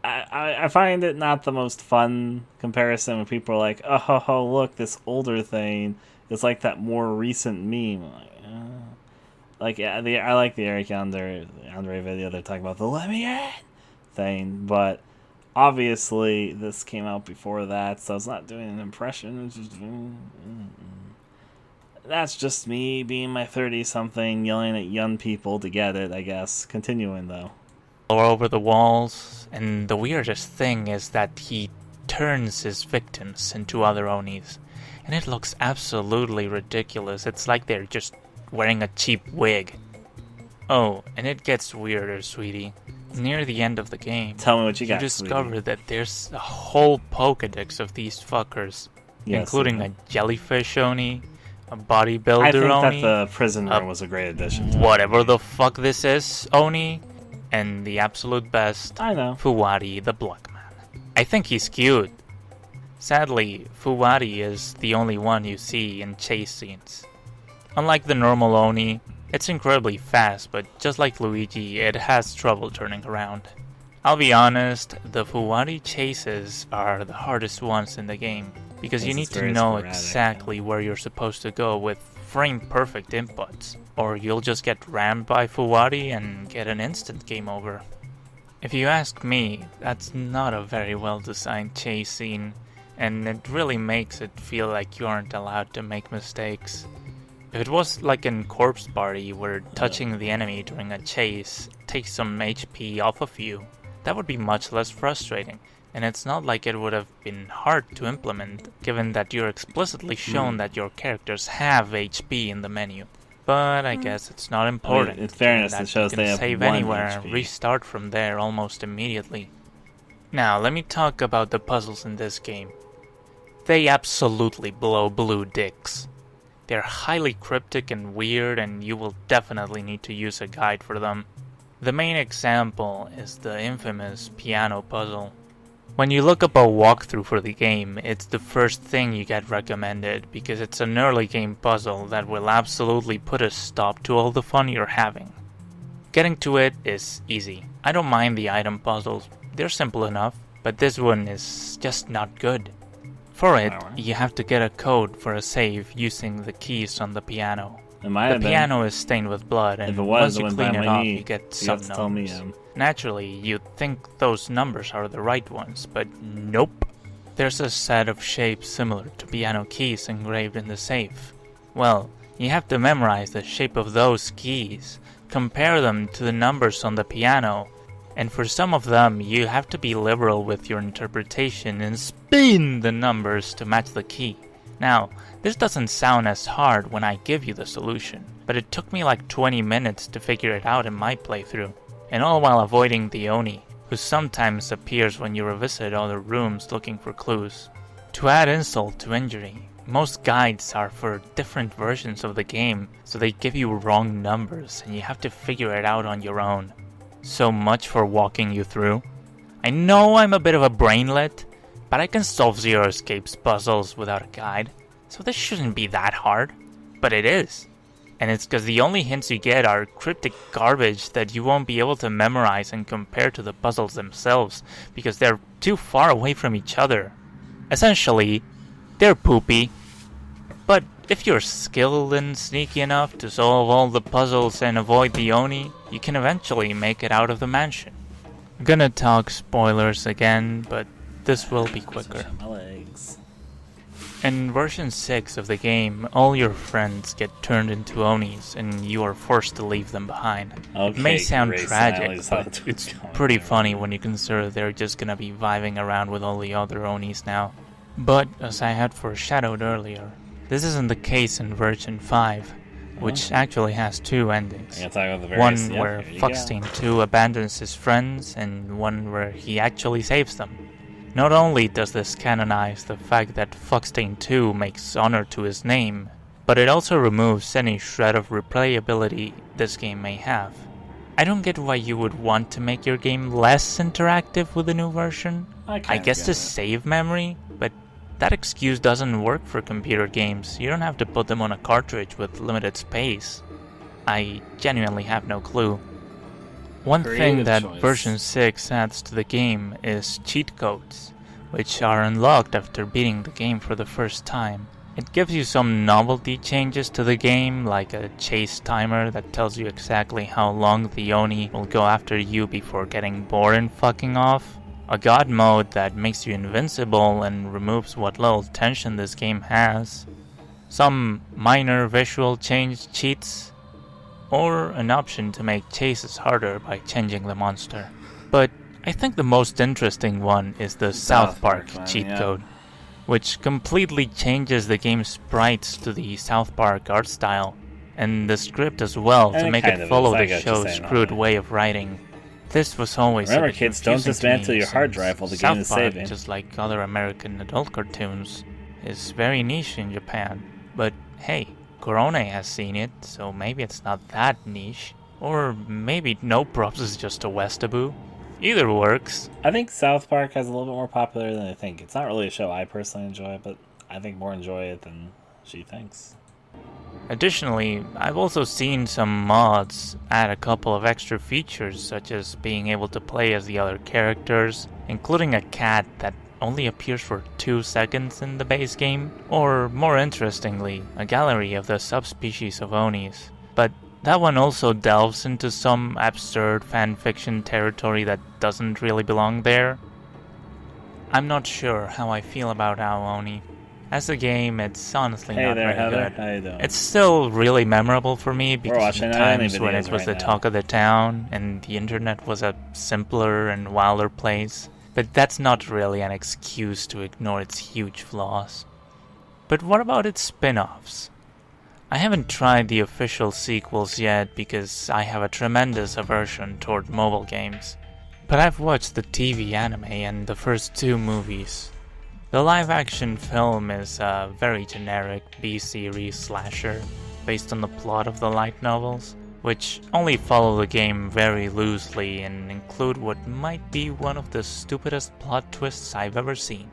I find it not the most fun comparison when people are like, "Oh, look, this older thing is like that more recent meme." I like the Eric Andre video. They're talking about the "Let me in" thing, but obviously this came out before that, so it's not doing an impression. It's just that's just me being my 30-something yelling at young people to get it, I guess. Continuing though. All over the walls, and the weirdest thing is that he turns his victims into other Onis, and it looks absolutely ridiculous. It's like they're just wearing a cheap wig. Oh, and it gets weirder, sweetie. Near the end of the game, Tell me what you got, discover sweetie. that there's a whole Pokedex of these fuckers, Yes, including okay. a jellyfish Oni, a bodybuilder I think Oni, that the prison room was a great addition to whatever it. the fuck this is, Oni, and the absolute best, I know. Fuwari the Black Man. I think he's cute. Sadly, Fuwari is the only one you see in chase scenes. Unlike the normal Oni, it's incredibly fast, but just like Luigi, it has trouble turning around. I'll be honest, the Fuwari chases are the hardest ones in the game, because you This need is to very know sporadic, exactly where you're supposed to go with frame-perfect inputs, or you'll just get rammed by Fuwari and get an instant game over. If you ask me, that's not a very well-designed chase scene, and it really makes it feel like you aren't allowed to make mistakes. If it was like in Corpse Party, where touching the enemy during a chase takes some HP off of you, that would be much less frustrating, and it's not like it would have been hard to implement, given that you're explicitly shown that your characters have HP in the menu. But I guess it's not important. in fairness, given it that shows you they can have save 1 anywhere HP. and restart from there almost immediately. Now, let me talk about the puzzles in this game. They absolutely blow blue dicks. They're highly cryptic and weird, and you will definitely need to use a guide for them. The main example is the infamous piano puzzle. When you look up a walkthrough for the game, it's the first thing you get recommended, because it's an early game puzzle that will absolutely put a stop to all the fun you're having. Getting to it is easy. I don't mind the item puzzles, they're simple enough, but this one is just not good. For it, you have to get a code for a save using the keys on the piano. It might The have been. piano is stained with blood, and If it once was, it you went clean by it my off, knee. you get You some have to tell me, numbers. Naturally, you'd think those numbers are the right ones, but nope. There's a set of shapes similar to piano keys engraved in the safe. Well, you have to memorize the shape of those keys, compare them to the numbers on the piano, and for some of them you have to be liberal with your interpretation and spin the numbers to match the key. Now, this doesn't sound as hard when I give you the solution, but it took me like 20 minutes to figure it out in my playthrough, and all while avoiding the Oni, who sometimes appears when you revisit other rooms looking for clues. To add insult to injury, most guides are for different versions of the game, so they give you wrong numbers and you have to figure it out on your own. So much for walking you through. I know I'm a bit of a brainlet, but I can solve Zero Escape's puzzles without a guide, so this shouldn't be that hard. But it is. And it's because the only hints you get are cryptic garbage that you won't be able to memorize and compare to the puzzles themselves, because they're too far away from each other. Essentially, they're poopy. But if you're skilled and sneaky enough to solve all the puzzles and avoid the Oni, you can eventually make it out of the mansion. I'm gonna talk spoilers again, but this will be quicker. My legs. In version 6 of the game, all your friends get turned into Onis, and you are forced to leave them behind. It may Okay, sound Grayson, I tragic, only saw but the it's tweets going pretty there. funny when you consider they're just gonna be vibing around with all the other Onis now. But, as I had foreshadowed earlier, this isn't the case in version 5. which actually has two endings. I'm gonna talk about the One various, where here you go. Fuckstein 2 abandons his friends, and one where he actually saves them. Not only does this canonize the fact that Fuckstein 2 makes honor to his name, but it also removes any shred of replayability this game may have. I don't get why you would want to make your game less interactive with the new version. I guess to save memory, but that excuse doesn't work for computer games. You don't have to put them on a cartridge with limited space. I genuinely have no clue. One thing Creative that choice. version 6 adds to the game is cheat codes, which are unlocked after beating the game for the first time. It gives you some novelty changes to the game, like a chase timer that tells you exactly how long the Oni will go after you before getting bored and fucking off, a god mode that makes you invincible and removes what little tension this game has, some minor visual change cheats, or an option to make chases harder by changing the monster. But I think the most interesting one is the South Park one, cheat yeah. code, which completely changes the game's sprites to the South Park art style, and the script as well And to it make kind it of follow is. I the get what you're show's saying, crude Ollie. way of writing. This was always Remember, a bit kids, don't confusing to dismantle me, your hard since drive while the South game is Park, saving. just like other American adult cartoons, is very niche in Japan. But hey, Korone has seen it, so maybe it's not that niche. Or maybe No Props is just a Westaboo. Either works. I think South Park has a little bit more popular than I think. It's not really a show I personally enjoy, but I think more enjoy it than she thinks. Additionally, I've also seen some mods add a couple of extra features, such as being able to play as the other characters, including a cat that only appears for 2 seconds in the base game, or more interestingly, a gallery of the subspecies of Onis. But that one also delves into some absurd fanfiction territory that doesn't really belong there. I'm not sure how I feel about Aoni. As a game, it's honestly Hey not there, very Heather. good. How you doing? It's still really memorable for me because of watching the anime times when it videos was right the now. talk of the town and the internet was a simpler and wilder place. But that's not really an excuse to ignore its huge flaws. But what about its spin-offs? I haven't tried the official sequels yet because I have a tremendous aversion toward mobile games. But I've watched the TV anime and the first 2 movies. The live-action film is a very generic B-series slasher based on the plot of the light novels, which only follow the game very loosely and include what might be one of the stupidest plot twists I've ever seen.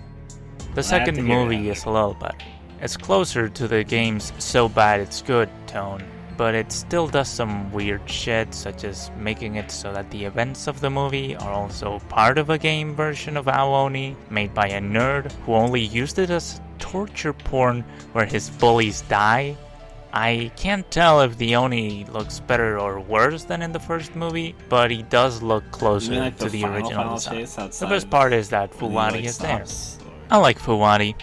The second movie is a little better. It's closer to the game's so bad it's good tone, but it still does some weird shit, such as making it so that the events of the movie are also part of a game version of Aoni made by a nerd who only used it as torture porn where his bullies die. I can't tell if the Oni looks better or worse than in the first movie, but he does look closer to the original design. The best part is that Fuwari is there. I like Fuwari.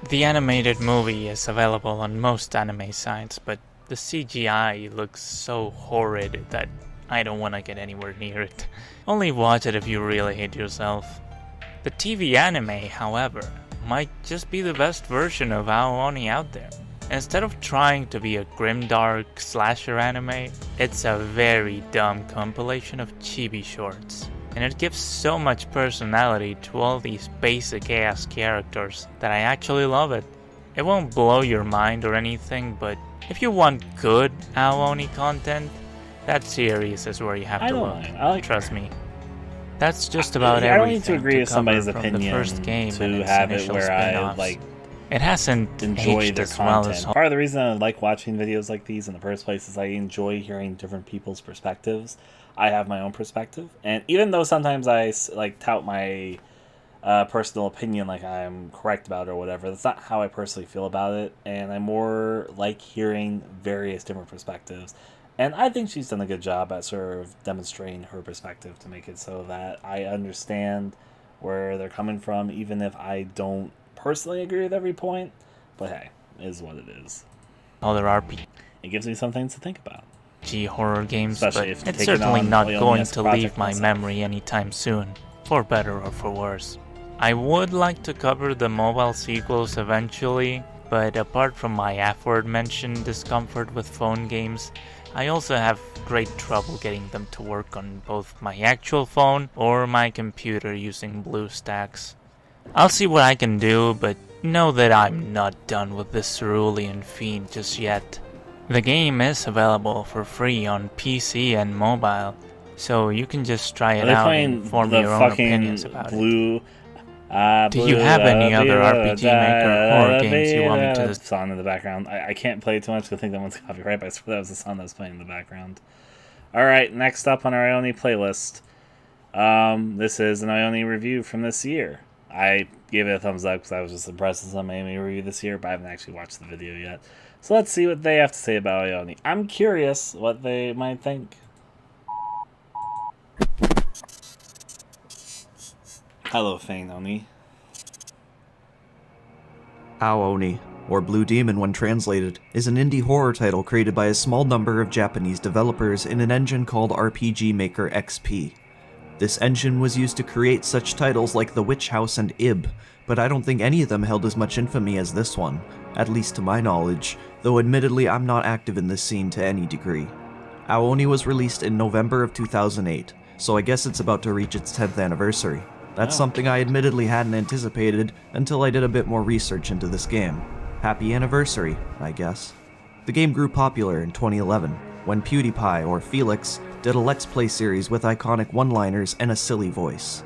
The animated movie is available on most anime sites, but the CGI looks so horrid that I don't want to get anywhere near it. Only watch it if you really hate yourself. The TV anime, however, might just be the best version of Aoni out there. Instead of trying to be a grimdark slasher anime, it's a very dumb compilation of chibi shorts. And it gives so much personality to all these basic ass characters that I actually love it. It won't blow your mind or anything, but if you want good Aoni content, that series is where you have to look. I like Trust me. That's just about I don't need everything to agree with cover somebody's from opinion the first game and to its have it initial where I spin-offs. like It hasn't enjoy aged their as well content. as Part of the reason I like watching videos like these in the first place is I enjoy hearing different people's perspectives. I have my own perspective, and even though sometimes I like tout my personal opinion like I'm correct about it or whatever, that's not how I personally feel about it, and I more like hearing various different perspectives. And I think she's done a good job at sort of demonstrating her perspective to make it so that I understand where they're coming from, even if I don't personally agree with every point. But hey, it is what it is. other RPG It gives me some things to think about. horror games, Especially but if you it's take it certainly on not Leonis going to Project leave my myself. memory anytime soon, for better or for worse. I would like to cover the mobile sequels eventually, but apart from my aforementioned discomfort with phone games, I also have great trouble getting them to work on both my actual phone or my computer using BlueStacks. I'll see what I can do, but know that I'm not done with this cerulean fiend just yet. The game is available for free on PC and mobile, so you can just try it out and form your own opinions about it. Do you have any other RPG Maker horror games you want me to... Song in the background. I can't play too much because I think that one's copyright, but I swear that was the song that was playing in the background. Alright, next up on our Ione playlist. This is an Ione review from this year. I gave it a thumbs up because I was just impressed with some Ione review this year, but I haven't actually watched the video yet. So let's see what they have to say about Ione. I'm curious what they might think. Hello, Fangoni. Aoni, or Blue Demon when translated, is an indie horror title created by a small number of Japanese developers in an engine called RPG Maker XP. This engine was used to create such titles like The Witch House and Ib, but I don't think any of them held as much infamy as this one, at least to my knowledge, though admittedly I'm not active in this scene to any degree. Aoni was released in November of 2008, so I guess it's about to reach its 10th anniversary. That's something I admittedly hadn't anticipated until I did a bit more research into this game. Happy anniversary, I guess. The game grew popular in 2011, when PewDiePie, or Felix, did a Let's Play series with iconic one-liners and a silly voice.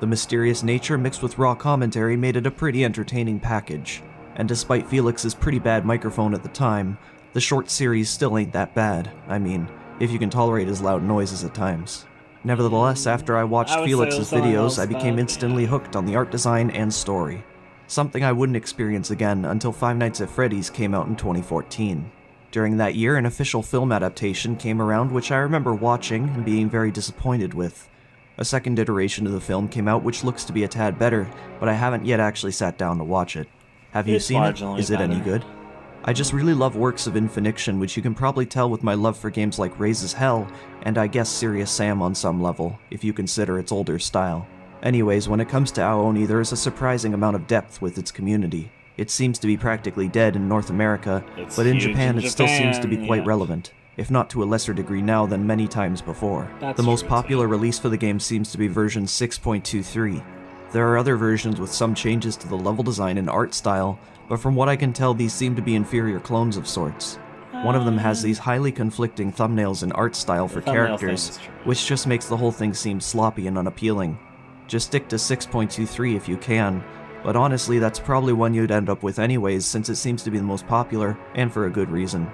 The mysterious nature mixed with raw commentary made it a pretty entertaining package, and despite Felix's pretty bad microphone at the time, the short series still ain't that bad. I mean, if you can tolerate his loud noises at times. Nevertheless, after I watched Felix's videos, I became instantly hooked on the art design and story. Something I wouldn't experience again until Five Nights at Freddy's came out in 2014. During that year, an official film adaptation came around which I remember watching and being very disappointed with. A second iteration of the film came out which looks to be a tad better, but I haven't yet actually sat down to watch it. Have you seen it? Is it any good? I just really love works of infiniction, which you can probably tell with my love for games like Raises Hell, and I guess Serious Sam on some level, if you consider its older style. Anyways, when it comes to Aoni, there is a surprising amount of depth with its community. It seems to be practically dead in North America, but in Japan it still seems to be quite relevant, if not to a lesser degree now than many times before. The most popular release for the game seems to be version 6.23. There are other versions with some changes to the level design and art style, but from what I can tell these seem to be inferior clones of sorts. One of them has these highly conflicting thumbnails and art style for characters, which just makes the whole thing seem sloppy and unappealing. Just stick to 6.23 if you can, but honestly that's probably one you'd end up with anyways since it seems to be the most popular, and for a good reason.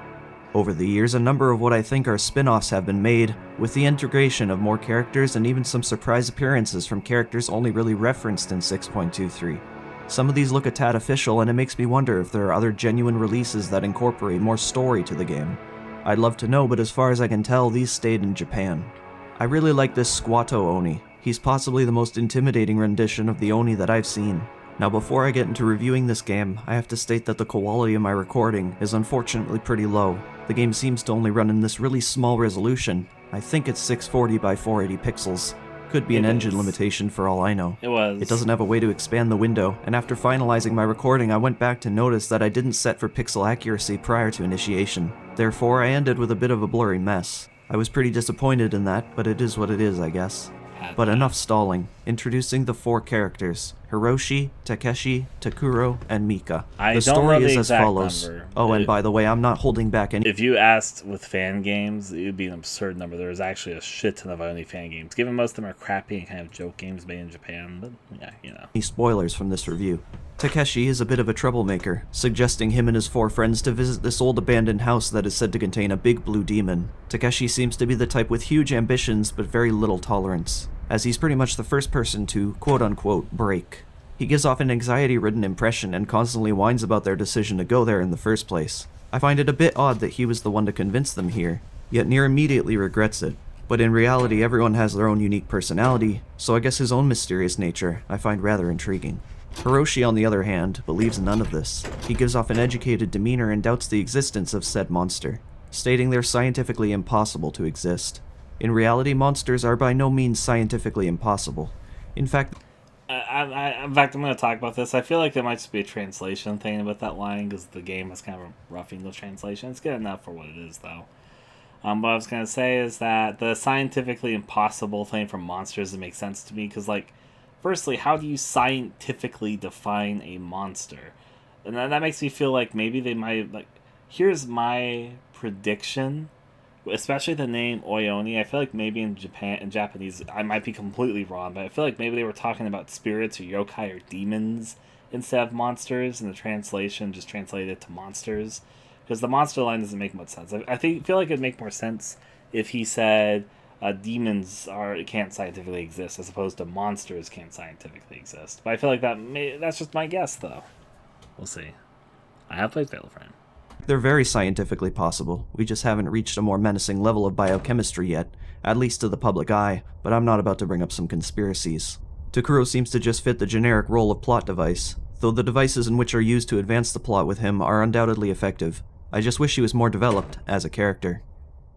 Over the years, a number of what I think are spin-offs have been made, with the integration of more characters and even some surprise appearances from characters only really referenced in 6.23. Some of these look a tad official, and it makes me wonder if there are other genuine releases that incorporate more story to the game. I'd love to know, but as far as I can tell, these stayed in Japan. I really like this Squatto Oni. He's possibly the most intimidating rendition of the Oni that I've seen. Now before I get into reviewing this game, I have to state that the quality of my recording is unfortunately pretty low. The game seems to only run in this really small resolution. I think it's 640 by 480 pixels. Could be an engine limitation for all I know. It doesn't have a way to expand the window, and after finalizing my recording I went back to notice that I didn't set for pixel accuracy prior to initiation. Therefore I ended with a bit of a blurry mess. I was pretty disappointed in that, but it is what it is, I guess. But enough stalling. Introducing the 4 characters: Hiroshi, Takeshi, Takuro, and Mika. The story is as follows. Oh, and by the way, I'm not holding back any... If you asked with fan games, it would be an absurd number. There's actually a shit ton of only fan games. Given most of them are crappy and kind of joke games made in Japan, but yeah, you know. Any spoilers from this review. Takeshi is a bit of a troublemaker, suggesting him and his 4 friends to visit this old abandoned house that is said to contain a big blue demon. Takeshi seems to be the type with huge ambitions but very little tolerance, as he's pretty much the first person to, quote-unquote, break. He gives off an anxiety-ridden impression and constantly whines about their decision to go there in the first place. I find it a bit odd that he was the one to convince them here, yet near immediately regrets it. But in reality, everyone has their own unique personality, so I guess his own mysterious nature I find rather intriguing. Hiroshi, on the other hand, believes none of this. He gives off an educated demeanor and doubts the existence of said monster, stating they're scientifically impossible to exist. In reality, monsters are by no means scientifically impossible. In fact, In fact, I'm going to talk about this. I feel like there might just be a translation thing with that line because the game has kind of a rough English translation. It's good enough for what it is, though. What I was going to say is that the scientifically impossible thing for monsters doesn't make sense to me because, like, firstly, how do you scientifically define a monster? And that makes me feel like maybe they might, like, here's my prediction. Especially the name Oyoni, I feel like maybe in Japanese, I might be completely wrong, but I feel like maybe they were talking about spirits or yokai or demons instead of monsters, and the translation just translated it to monsters. Because the monster line doesn't make much sense. I feel like it'd make more sense if he said demons can't scientifically exist, as opposed to monsters can't scientifically exist. But I feel like that's just my guess, though. We'll see. I have played Fatal Frame. They're very scientifically possible. We just haven't reached a more menacing level of biochemistry yet, at least to the public eye, but I'm not about to bring up some conspiracies. Takuro seems to just fit the generic role of plot device, though the devices in which are used to advance the plot with him are undoubtedly effective. I just wish he was more developed as a character.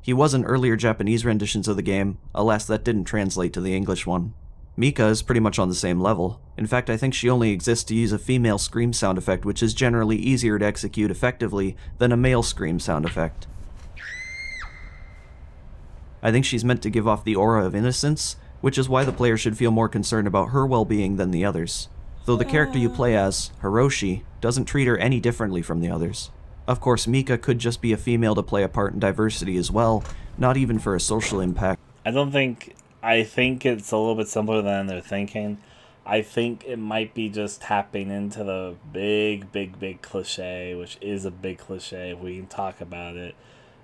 He was in earlier Japanese renditions of the game, alas that didn't translate to the English one. Mika is pretty much on the same level. In fact, I think she only exists to use a female scream sound effect, which is generally easier to execute effectively than a male scream sound effect. I think she's meant to give off the aura of innocence, which is why the player should feel more concerned about her well-being than the others. Though the character you play as, Hiroshi, doesn't treat her any differently from the others. Of course, Mika could just be a female to play a part in diversity as well, not even for a social impact. I think it's a little bit simpler than they're thinking. I think it might be just tapping into the big cliche, which is a big cliche if we can talk about it.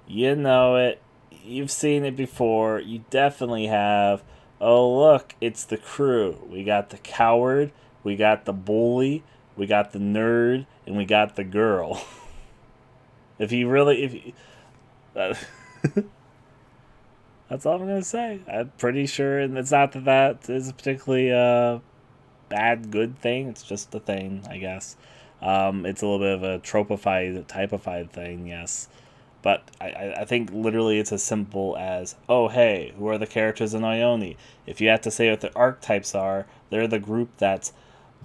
You know it. You've seen it before. You definitely have. Oh, look, it's the crew. We got the coward, we got the bully, we got the nerd, and we got the girl. That's all I'm going to say. I'm pretty sure, and it's not that is a particularly bad, good thing. It's just a thing, I guess. It's a little bit of a typified thing, yes. But I think literally it's as simple as, oh, hey, who are the characters in Oyoni? If you have to say what the archetypes are, they're the group that's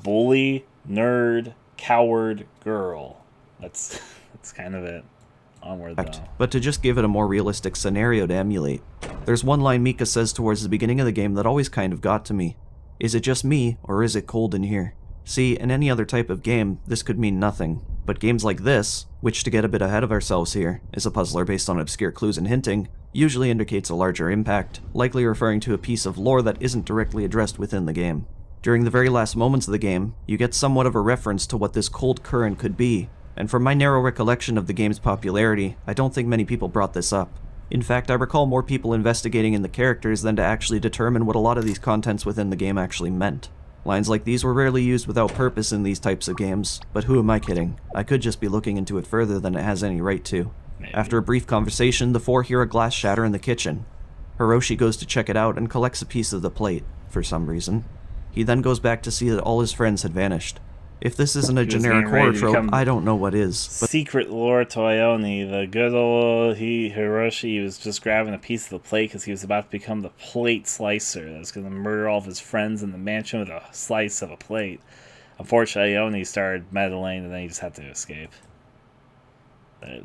bully, nerd, coward, girl. That's kind of it. Onward, though. But to just give it a more realistic scenario to emulate, there's one line Mika says towards the beginning of the game that always kind of got to me. Is it just me, or is it cold in here? See, in any other type of game, this could mean nothing. But games like this, which to get a bit ahead of ourselves here, is a puzzler based on obscure clues and hinting, usually indicates a larger impact, likely referring to a piece of lore that isn't directly addressed within the game. During the very last moments of the game, you get somewhat of a reference to what this cold current could be, and from my narrow recollection of the game's popularity, I don't think many people brought this up. In fact, I recall more people investigating in the characters than to actually determine what a lot of these contents within the game actually meant. Lines like these were rarely used without purpose in these types of games, but who am I kidding? I could just be looking into it further than it has any right to. Maybe. After a brief conversation, the four hear a glass shatter in the kitchen. Hiroshi goes to check it out and collects a piece of the plate, for some reason. He then goes back to see that all his friends had vanished. If this isn't a generic horror trope, I don't know what is. But secret lore to Oyoni, the good old Hiroshi was just grabbing a piece of the plate because he was about to become the plate slicer that was going to murder all of his friends in the mansion with a slice of a plate. Unfortunately, Oyoni started meddling and then he just had to escape.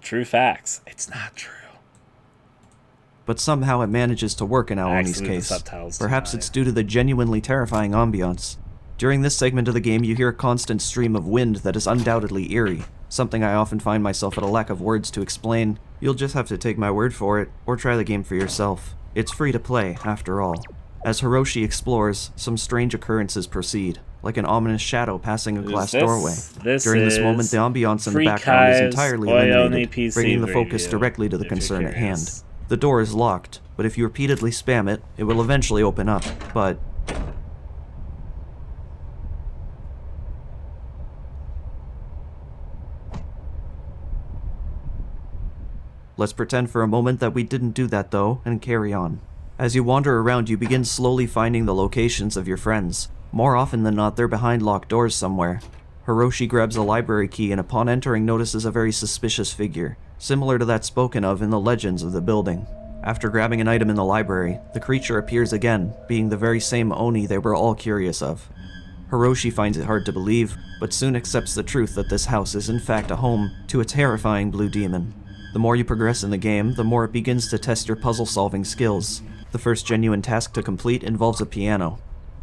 True facts. It's not true. But somehow it manages to work in Aoni's case. Perhaps it's due to the genuinely terrifying ambiance. During this segment of the game, you hear a constant stream of wind that is undoubtedly eerie, something I often find myself at a lack of words to explain. You'll just have to take my word for it, or try the game for yourself. It's free to play, after all. As Hiroshi explores, some strange occurrences proceed, like an ominous shadow passing a glass doorway. During this moment, the ambiance in the background is entirely eliminated, bringing the focus directly to the concern at hand. The door is locked, but if you repeatedly spam it, it will eventually open up, but let's pretend for a moment that we didn't do that though, and carry on. As you wander around, you begin slowly finding the locations of your friends. More often than not, they're behind locked doors somewhere. Hiroshi grabs a library key and upon entering notices a very suspicious figure, similar to that spoken of in the legends of the building. After grabbing an item in the library, the creature appears again, being the very same Oni they were all curious of. Hiroshi finds it hard to believe, but soon accepts the truth that this house is in fact a home to a terrifying blue demon. The more you progress in the game, the more it begins to test your puzzle-solving skills. The first genuine task to complete involves a piano.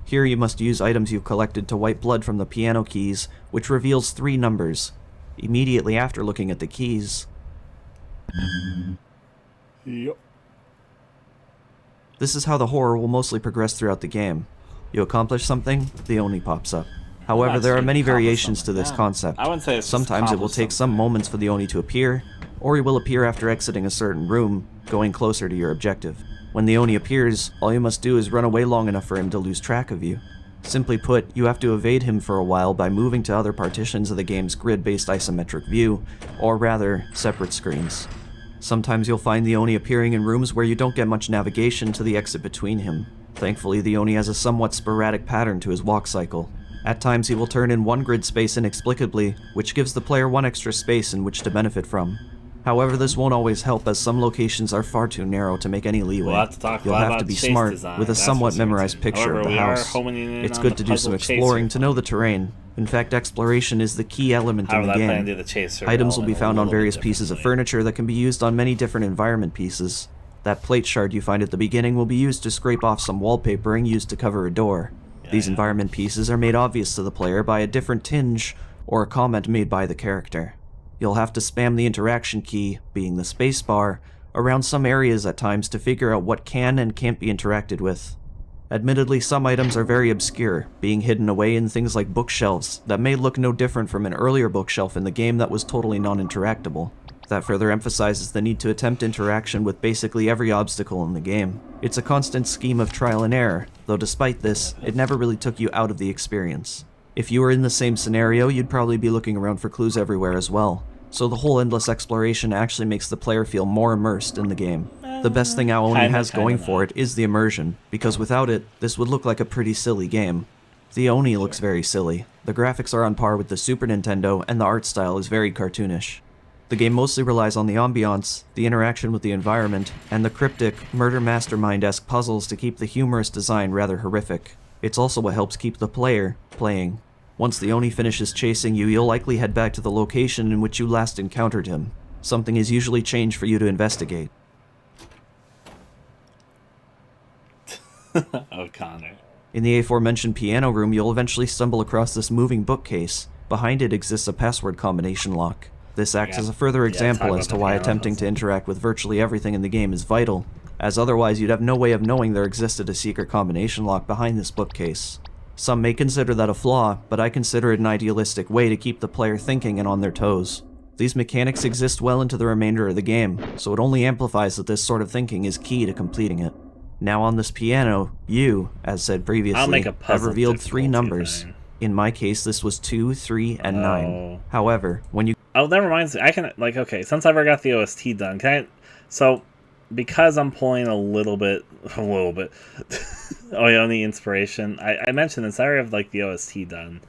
Here you must use items you've collected to wipe blood from the piano keys, which reveals 3 numbers. Immediately after looking at the keys... Yep. This is how the horror will mostly progress throughout the game. You accomplish something, the Oni pops up. However, there are many variations to this concept. I wouldn't say it's Sometimes it will take some moments for the Oni to appear, or he will appear after exiting a certain room, going closer to your objective. When the Oni appears, all you must do is run away long enough for him to lose track of you. Simply put, you have to evade him for a while by moving to other partitions of the game's grid-based isometric view, or rather, separate screens. Sometimes you'll find the Oni appearing in rooms where you don't get much navigation to the exit between him. Thankfully, the Oni has a somewhat sporadic pattern to his walk cycle. At times he will turn in one grid space inexplicably, which gives the player one extra space in which to benefit from. However, this won't always help as some locations are far too narrow to make any leeway. We'll have to talk You'll a lot have about to be chase smart design. with a That's somewhat what's memorized irritating. picture However, of the we are house. homing in It's on good the to do some puzzle chaser exploring to know the part. terrain. In fact, exploration is the key element in However, the I plan to game. do the chaser Items will be element a found on little bit various pieces of differently. furniture that can be used on many different environment pieces. That plate shard you find at the beginning will be used to scrape off some wallpapering used to cover a door. These environment pieces are made obvious to the player by a different tinge or a comment made by the character. You'll have to spam the interaction key, being the spacebar, around some areas at times to figure out what can and can't be interacted with. Admittedly, some items are very obscure, being hidden away in things like bookshelves that may look no different from an earlier bookshelf in the game that was totally non-interactable. That further emphasizes the need to attempt interaction with basically every obstacle in the game. It's a constant scheme of trial and error, though despite this, it never really took you out of the experience. If you were in the same scenario, you'd probably be looking around for clues everywhere as well, so the whole endless exploration actually makes the player feel more immersed in the game. The best thing Aoni has going for it is the immersion, because without it, this would look like a pretty silly game. The Oni looks very silly, the graphics are on par with the Super Nintendo, and the art style is very cartoonish. The game mostly relies on the ambiance, the interaction with the environment, and the cryptic, murder mastermind-esque puzzles to keep the humorous design rather horrific. It's also what helps keep the player playing. Once the Oni finishes chasing you, you'll likely head back to the location in which you last encountered him. Something is usually changed for you to investigate. Oh, Connor. In the aforementioned piano room, you'll eventually stumble across this moving bookcase. Behind it exists a password combination lock. This acts as a further example as to why attempting to interact with virtually everything in the game is vital, as otherwise you'd have no way of knowing there existed a secret combination lock behind this bookcase. Some may consider that a flaw, but I consider it an idealistic way to keep the player thinking and on their toes. These mechanics exist well into the remainder of the game, so it only amplifies that this sort of thinking is key to completing it. Now on this piano, you, as said previously, have revealed 3 numbers. In my case, this was 2, 3, and 9. However, when you... Oh, that reminds me. I can, like, okay, since I've already got the OST done, can I... So, because I'm pulling a little bit, Oyoni inspiration, I mentioned this, I already have, like, the OST done.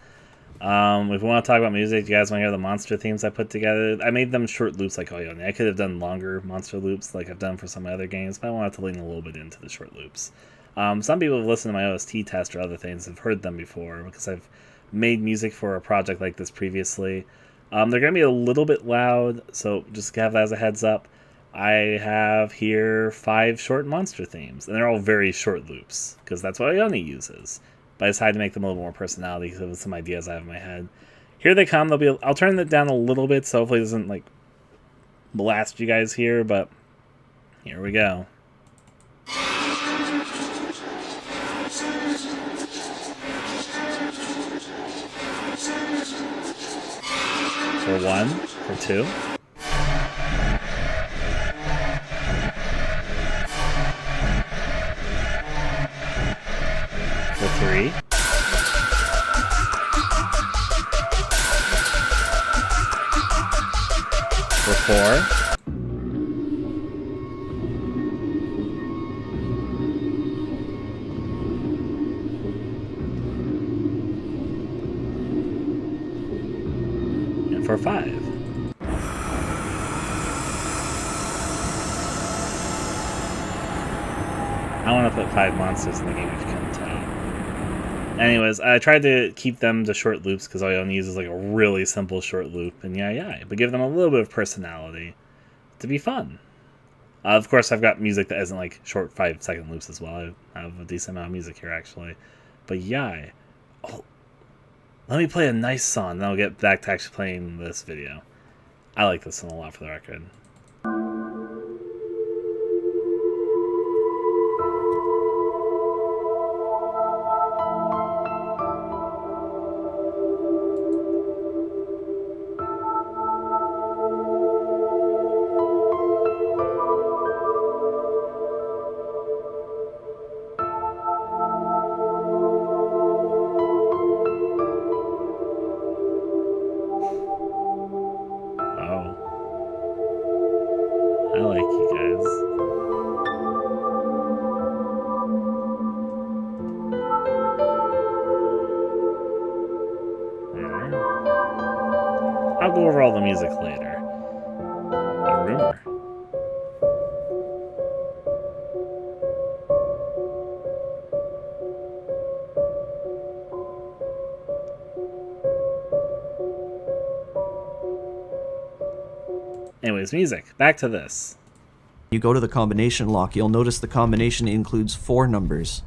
If we want to talk about music, you guys want to hear the monster themes I put together? I made them short loops like Oyoni. I could have done longer monster loops like I've done for some other games, but I wanted to lean a little bit into the short loops. Some people have listened to my OST test or other things, have heard them before, because I've made music for a project like this previously. They're going to be a little bit loud, so just have that as a heads up. I have here 5 short monster themes, and they're all very short loops, because that's what Oyoni uses. But I decided to make them a little more personality because of some ideas I have in my head. Here they come. I'll turn it down a little bit, so hopefully it doesn't like blast you guys here, but here we go. For 1, for 2. For 3. For 4. And for 5. I want to put 5 monsters in the game if you couldn't tell. Anyways, I tried to keep them to short loops because I only uses like a really simple short loop, and but give them a little bit of personality to be fun. Of course, I've got music that isn't like short 5-second loops as well. I have a decent amount of music here actually, but let me play a nice song, then I'll get back to actually playing this video. I like this one a lot, for the record. I like you guys. I'll go over all the music later. A rumor. Anyways, music. Back to this. You go to the combination lock, you'll notice the combination includes 4 numbers.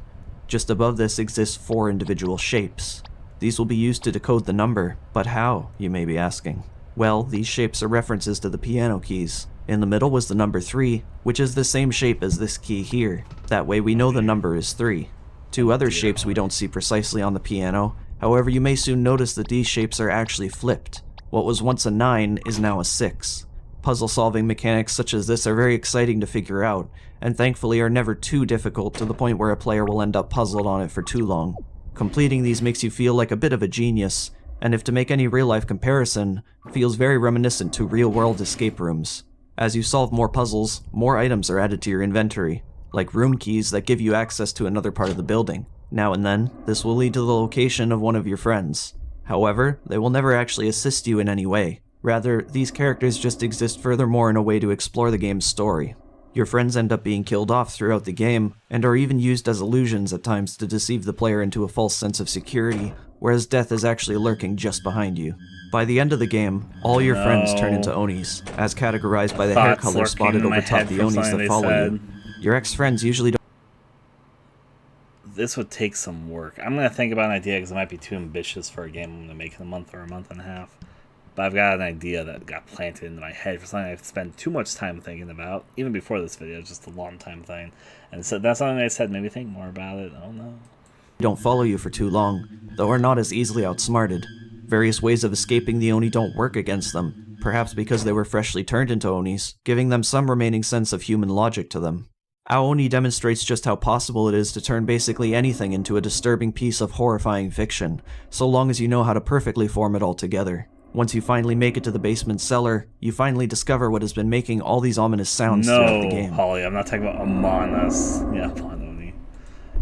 Just above this exists 4 individual shapes. These will be used to decode the number, but how, you may be asking? Well, these shapes are references to the piano keys. In the middle was the number 3, which is the same shape as this key here. That way we know the number is 3. 2 other shapes we don't see precisely on the piano, however you may soon notice that these shapes are actually flipped. What was once a 9 is now a 6. Puzzle-solving mechanics such as this are very exciting to figure out, and thankfully are never too difficult to the point where a player will end up puzzled on it for too long. Completing these makes you feel like a bit of a genius, and if to make any real-life comparison, feels very reminiscent to real-world escape rooms. As you solve more puzzles, more items are added to your inventory, like room keys that give you access to another part of the building. Now and then, this will lead to the location of one of your friends. However, they will never actually assist you in any way. Rather, these characters just exist furthermore in a way to explore the game's story. Your friends end up being killed off throughout the game, and are even used as illusions at times to deceive the player into a false sense of security, whereas death is actually lurking just behind you. By the end of the game, all your friends turn into Onis, as categorized by the hair color spotted over top the Onis that follow you. Your ex-friends usually don't. This would take some work. I'm going to think about an idea because it might be too ambitious for a game I'm going to make in a month or a month and a half. But I've got an idea that got planted into my head for something I've spent too much time thinking about. Even before this video, it's just a long time thing. And so that's something I said, maybe think more about it. I don't know. Don't follow you for too long, though are not as easily outsmarted. Various ways of escaping the Oni don't work against them, perhaps because they were freshly turned into Onis, giving them some remaining sense of human logic to them. Aoni demonstrates just how possible it is to turn basically anything into a disturbing piece of horrifying fiction, so long as you know how to perfectly form it all together. Once you finally make it to the basement cellar, you finally discover what has been making all these ominous sounds throughout the game. No, Holly, I'm not talking about Among Us. Yeah, Oni.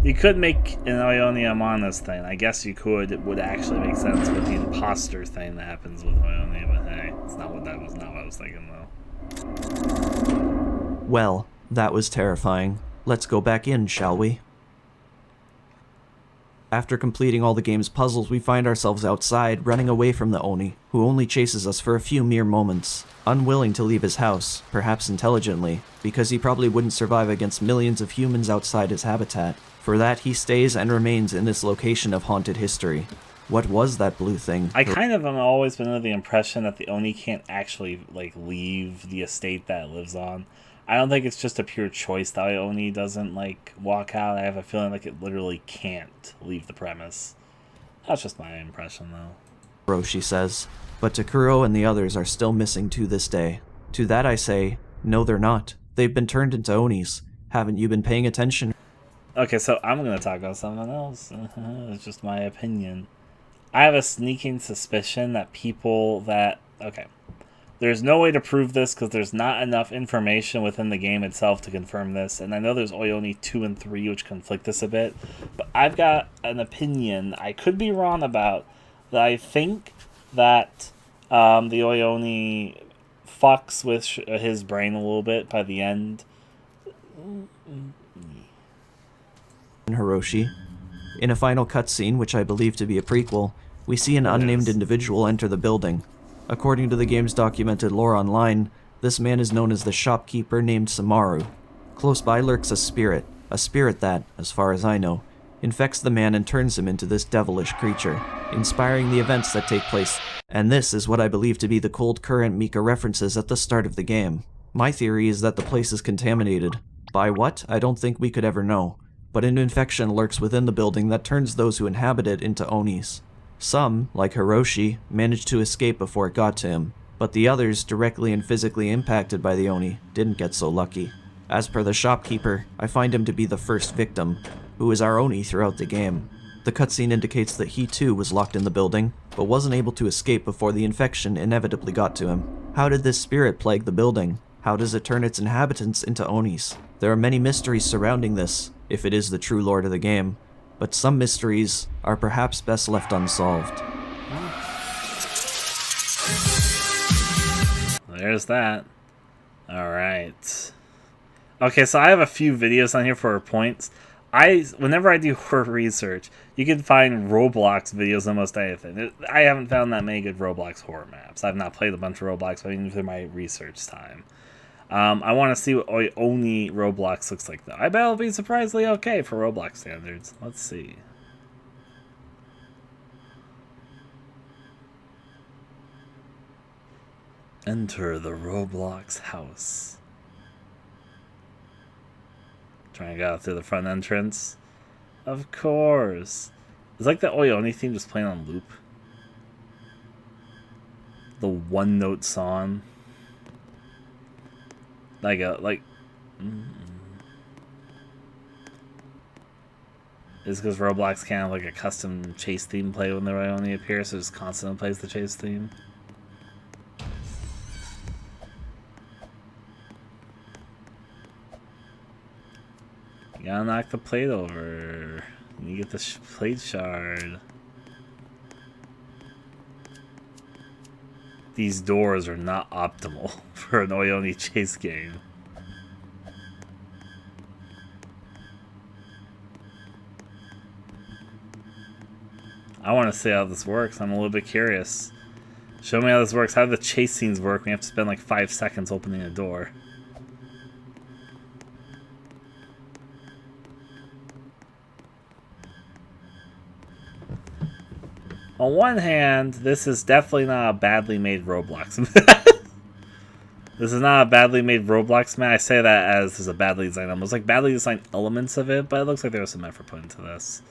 You could make an Ione Among Us thing. I guess you could. It would actually make sense with the imposter thing that happens with Ione, but hey, it's not what that was not what I was thinking though. Well, that was terrifying. Let's go back in, shall we? After completing all the game's puzzles, we find ourselves outside, running away from the Oni, who only chases us for a few mere moments. Unwilling to leave his house, perhaps intelligently, because he probably wouldn't survive against millions of humans outside his habitat. For that, he stays and remains in this location of haunted history. What was that blue thing? I kind of have always been under the impression that the Oni can't actually, leave the estate that it lives on. I don't think it's just a pure choice that Oni doesn't, walk out. I have a feeling like it literally can't leave the premise. That's just my impression, though. Roshi says, but Takuro and the others are still missing to this day. To that I say, no they're not. They've been turned into Onis. Haven't you been paying attention? Okay, so I'm going to talk about something else. It's just my opinion. I have a sneaking suspicion that people that... Okay. There's no way to prove this because there's not enough information within the game itself to confirm this. And I know there's Oyoni 2 and 3 which conflict this a bit. But I've got an opinion I could be wrong about. That I think that the Oyoni fucks with his brain a little bit by the end. Hiroshi. In a final cutscene, which I believe to be a prequel, we see an unnamed individual enter the building. According to the game's documented lore online, this man is known as the shopkeeper named Samaru. Close by lurks a spirit that, as far as I know, infects the man and turns him into this devilish creature, inspiring the events that take place, and this is what I believe to be the cold current Mika references at the start of the game. My theory is that the place is contaminated. By what? I don't think we could ever know, but an infection lurks within the building that turns those who inhabit it into Onis. Some, like Hiroshi, managed to escape before it got to him, but the others, directly and physically impacted by the Oni, didn't get so lucky. As per the shopkeeper, I find him to be the first victim, who is our Oni throughout the game. The cutscene indicates that he too was locked in the building, but wasn't able to escape before the infection inevitably got to him. How did this spirit plague the building? How does it turn its inhabitants into Onis? There are many mysteries surrounding this, if it is the true lore of the game, but some mysteries are perhaps best left unsolved. There's that. Alright. Okay, so I have a few videos on here for points. Whenever I do horror research, you can find Roblox videos on almost anything. I haven't found that many good Roblox horror maps. I've not played a bunch of Roblox, but even through my research time. I want to see what Oni Roblox looks like, though. I bet it'll be surprisingly okay for Roblox standards. Let's see. Enter the Roblox house. Trying to get out through the front entrance. Of course. It's like the Oni theme just playing on loop. The one note song. Is because Roblox can't have like a custom chase theme play when the Oni appears, so it just constantly plays the chase theme. You gotta knock the plate over. You get the plate shard. These doors are not optimal for an Oni chase game. I want to see how this works. I'm a little bit curious. Show me how this works. How do the chase scenes work? We have to spend like 5 seconds opening a door. On one hand, this is definitely not a badly made Roblox. This is not a badly made Roblox map. I say that as there's a badly designed element. There's like badly designed elements of it, but it looks like there was some effort put into this.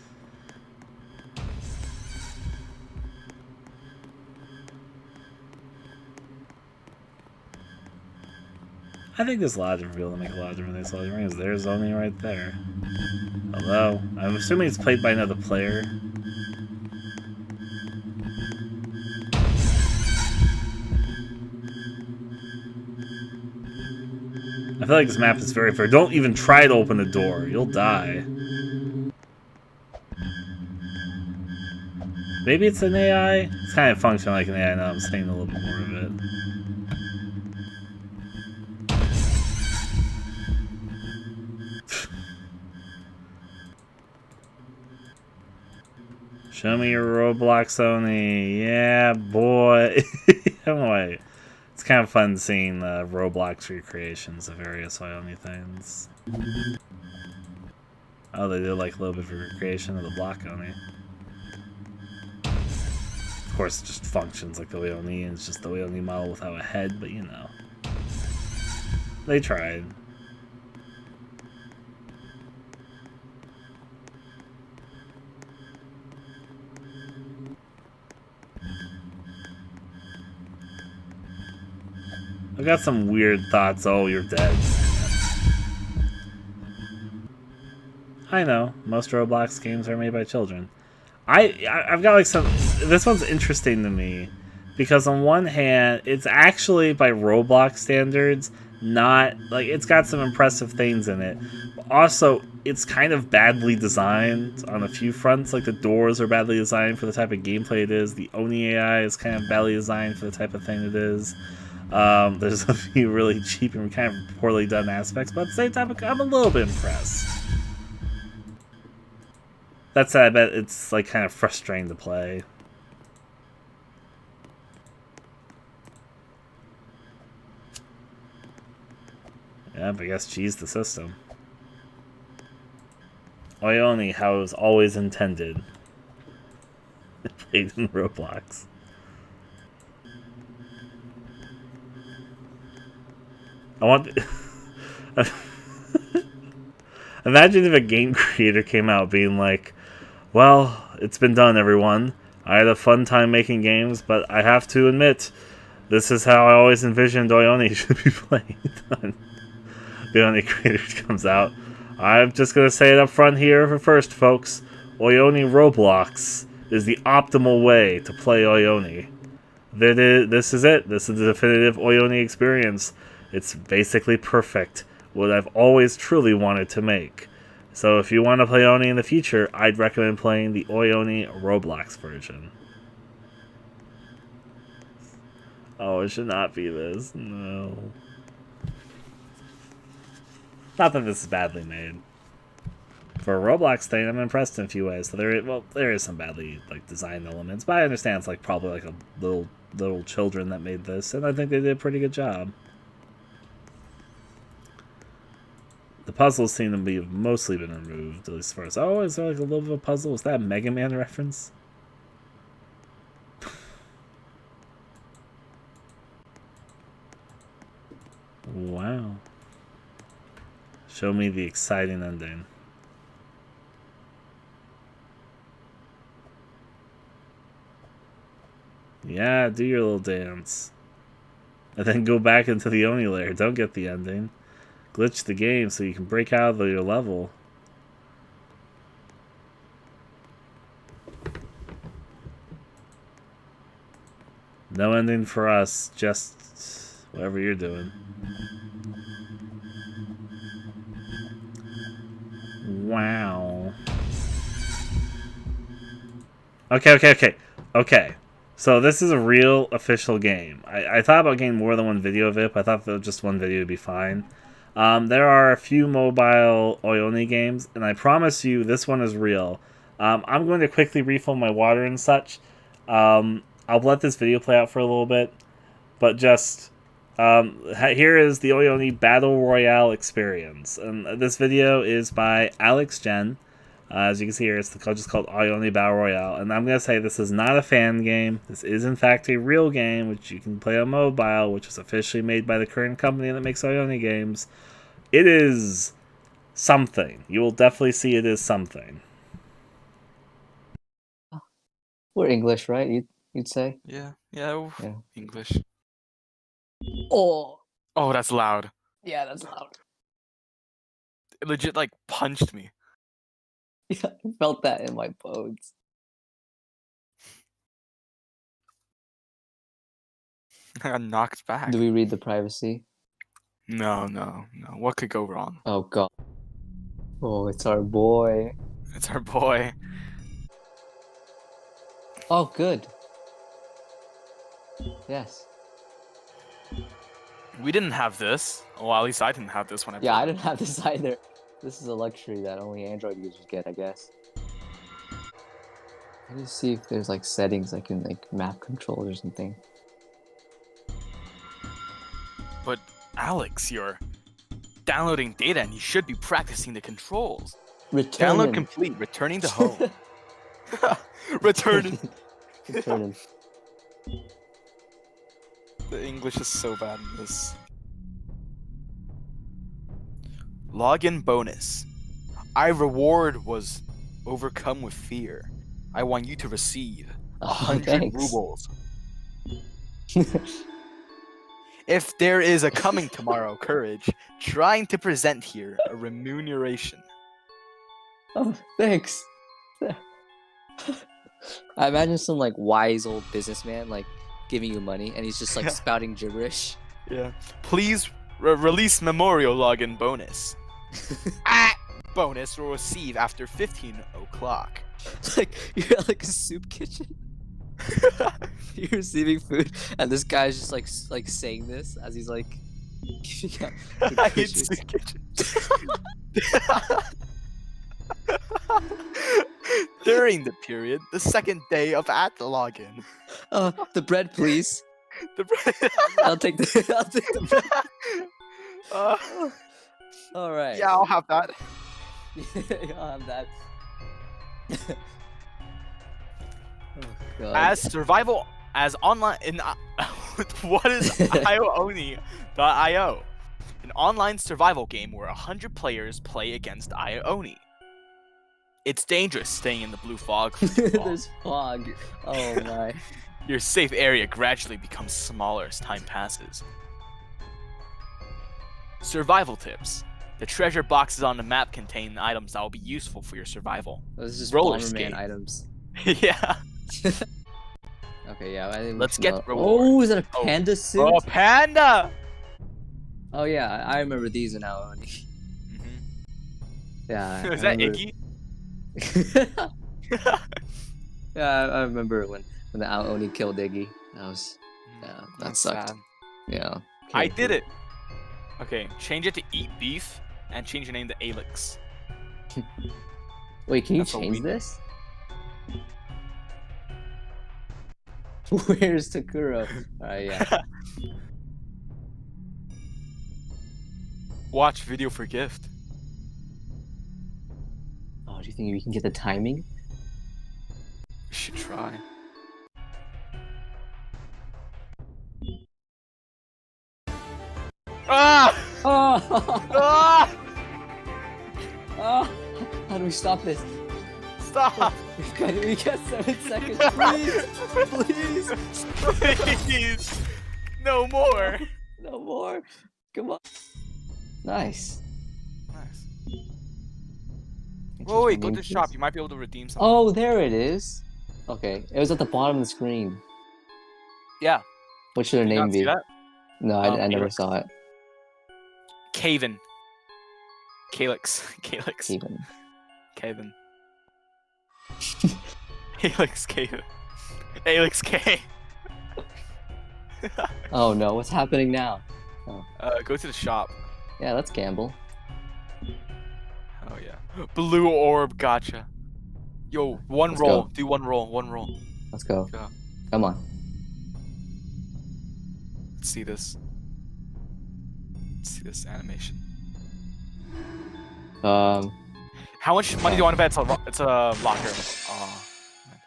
I think there's logic for people to make a lot of different things. So there's Oni right there. Hello? I'm assuming it's played by another player. I feel like this map is very fair. Don't even try to open the door. You'll die. Maybe it's an AI? It's kind of functioning like an AI now. I'm saying a little bit more of it. Show me your Roblox Oni. Yeah, boy. Anyway. It's kind of fun seeing the Roblox recreations of various Oni things. Oh, they did like a little bit of recreation of the block Oni. Of course, it just functions like the Oni, and it's just the Oni model without a head, but you know. They tried. I've got some weird thoughts. Oh, you're dead. I know. Most Roblox games are made by children. I've got like some... This one's interesting to me. Because on one hand, it's actually by Roblox standards, not... Like, it's got some impressive things in it. But also, it's kind of badly designed on a few fronts. Like, the doors are badly designed for the type of gameplay it is. The Oni AI is kind of badly designed for the type of thing it is. There's a few really cheap and kind of poorly done aspects, but at the same time, I'm a little bit impressed. That said, I bet it's like kind of frustrating to play. Yeah, but I guess cheese the system. Oyoni, how it was always intended. Played in Roblox. I want... Imagine if a game creator came out being like, well, it's been done, everyone. I had a fun time making games, but I have to admit, this is how I always envisioned Oyoni should be played. The Oyoni creator comes out. I'm just going to say it up front here for first, folks. Oyoni Roblox is the optimal way to play Oyoni. This is it. This is the definitive Oyoni experience. It's basically perfect. What I've always truly wanted to make. So if you want to play Oyoni in the future, I'd recommend playing the Oyoni Roblox version. Oh, it should not be this. No. Not that this is badly made. For a Roblox thing, I'm impressed in a few ways. So there is some badly like designed elements, but I understand it's like probably like a little children that made this, and I think they did a pretty good job. The puzzles seem to be mostly been removed, at least as far as... Oh, is there like a little bit of a puzzle? Is that a Mega Man reference? Wow. Show me the exciting ending. Yeah, do your little dance. And then go back into the Oni layer. Don't get the ending. Glitch the game so you can break out of your level. No ending for us, just whatever you're doing. Wow. Okay. So this is a real official game. I thought about getting more than one video of it, but I thought that just one video would be fine. There are a few mobile Oyoni games, and I promise you this one is real. I'm going to quickly refill my water and such. I'll let this video play out for a little bit, but just here is the Oyoni Battle Royale experience. And this video is by Alex Jen. As you can see here, it's just called Oyoni Battle Royale. And I'm going to say this is not a fan game. This is, in fact, a real game, which you can play on mobile, which was officially made by the current company that makes Oyoni games. It is something. You will definitely see it is something. We're English, right? You'd say? Yeah, English. Oh, Oh, that's loud. yeah, that's loud. It legit, like, punched me. Yeah, I felt that in my bones. I got knocked back. Do we read the privacy? No. What could go wrong? Oh, God. Oh, it's our boy. It's our boy. Oh, good. Yes. We didn't have this. Well, at least I didn't have this when I Yeah, played I didn't have this either. This is a luxury that only Android users get, I guess. Let me see if there's like settings I can like map controls or something. But Alex, you're downloading data and you should be practicing the controls. Download complete. Returning to home. Returning. Returning. The English is so bad in this. Login bonus. I reward was overcome with fear. I want you to receive 100 rubles. If there is a coming tomorrow courage, trying to present here a remuneration. Oh, thanks. I imagine some like wise old businessman like giving you money and he's just like spouting gibberish. Yeah. Please release memorial login bonus. Bonus will receive after 15 o'clock. Like you're at like a soup kitchen. You're receiving food, and this guy's just like saying this as he's like giving out. I hate soup kitchen. During the period, the second day of at the login. The bread, please. The bread. I'll take the. I'll take the bread. All right. Yeah, I'll have that. I'll have that. Oh, God. As survival, as online in what is IOONI.io? An online survival game where 100 players play against IOONI. It's dangerous staying in the blue fog. There's fog. Oh my. Your safe area gradually becomes smaller as time passes. Survival tips. The treasure boxes on the map contain items that will be useful for your survival. This is just Roller Bomberman skate. items. Yeah. Okay, yeah. I think Let's we get should the know- reward. Oh, is that a panda suit? Oh, panda! Oh yeah, I remember these in Aoni. Yeah. Is that remember- Iggy? Yeah, I remember when the Aoni killed Iggy. That was that That's sucked. sad. Yeah. I did it. Okay, change it to eat beef and change your name to Alex. Wait, can you That's what change we- this? Where's Takuro? Alright, yeah. Watch video for gift. Oh, do you think we can get the timing? We should try. Ah! Oh! Ah! Oh! How do we stop this? Stop! We got 7 seconds, please! Please! Please! No more! No more! Come on. Nice. Nice. Can I Whoa, wait, change go my to the name, shop. please? You might be able to redeem something. Oh, there it is. Okay, it was at the bottom of the screen. Yeah. What should her Did you name not see be? that? No, I never Alex. saw it. Caven. Calyx. Calyx. Even. Caven. Alex Caven. Alex K. Oh no, what's happening now? Go to the shop. Yeah, let's gamble. Oh yeah. Blue orb, gotcha. Yo, one Let's roll. go. Do one roll. One roll. Let's go. Go. Come on. Let's see this. Let's see this animation. How much money do you want to bet? It's a locker. Oh, man.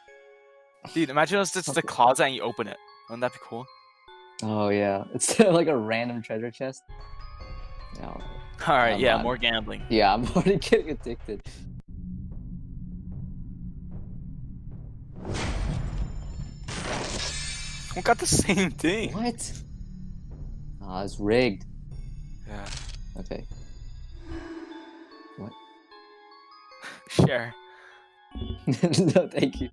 Dude, imagine it's just a closet and you open it. Wouldn't that be cool? Oh yeah, it's like a random treasure chest. Yeah, All right, I'm yeah, on. more gambling. yeah, I'm already getting addicted. We got the same thing. What? Ah, it's rigged. Yeah. Okay. What? Share. No, thank you.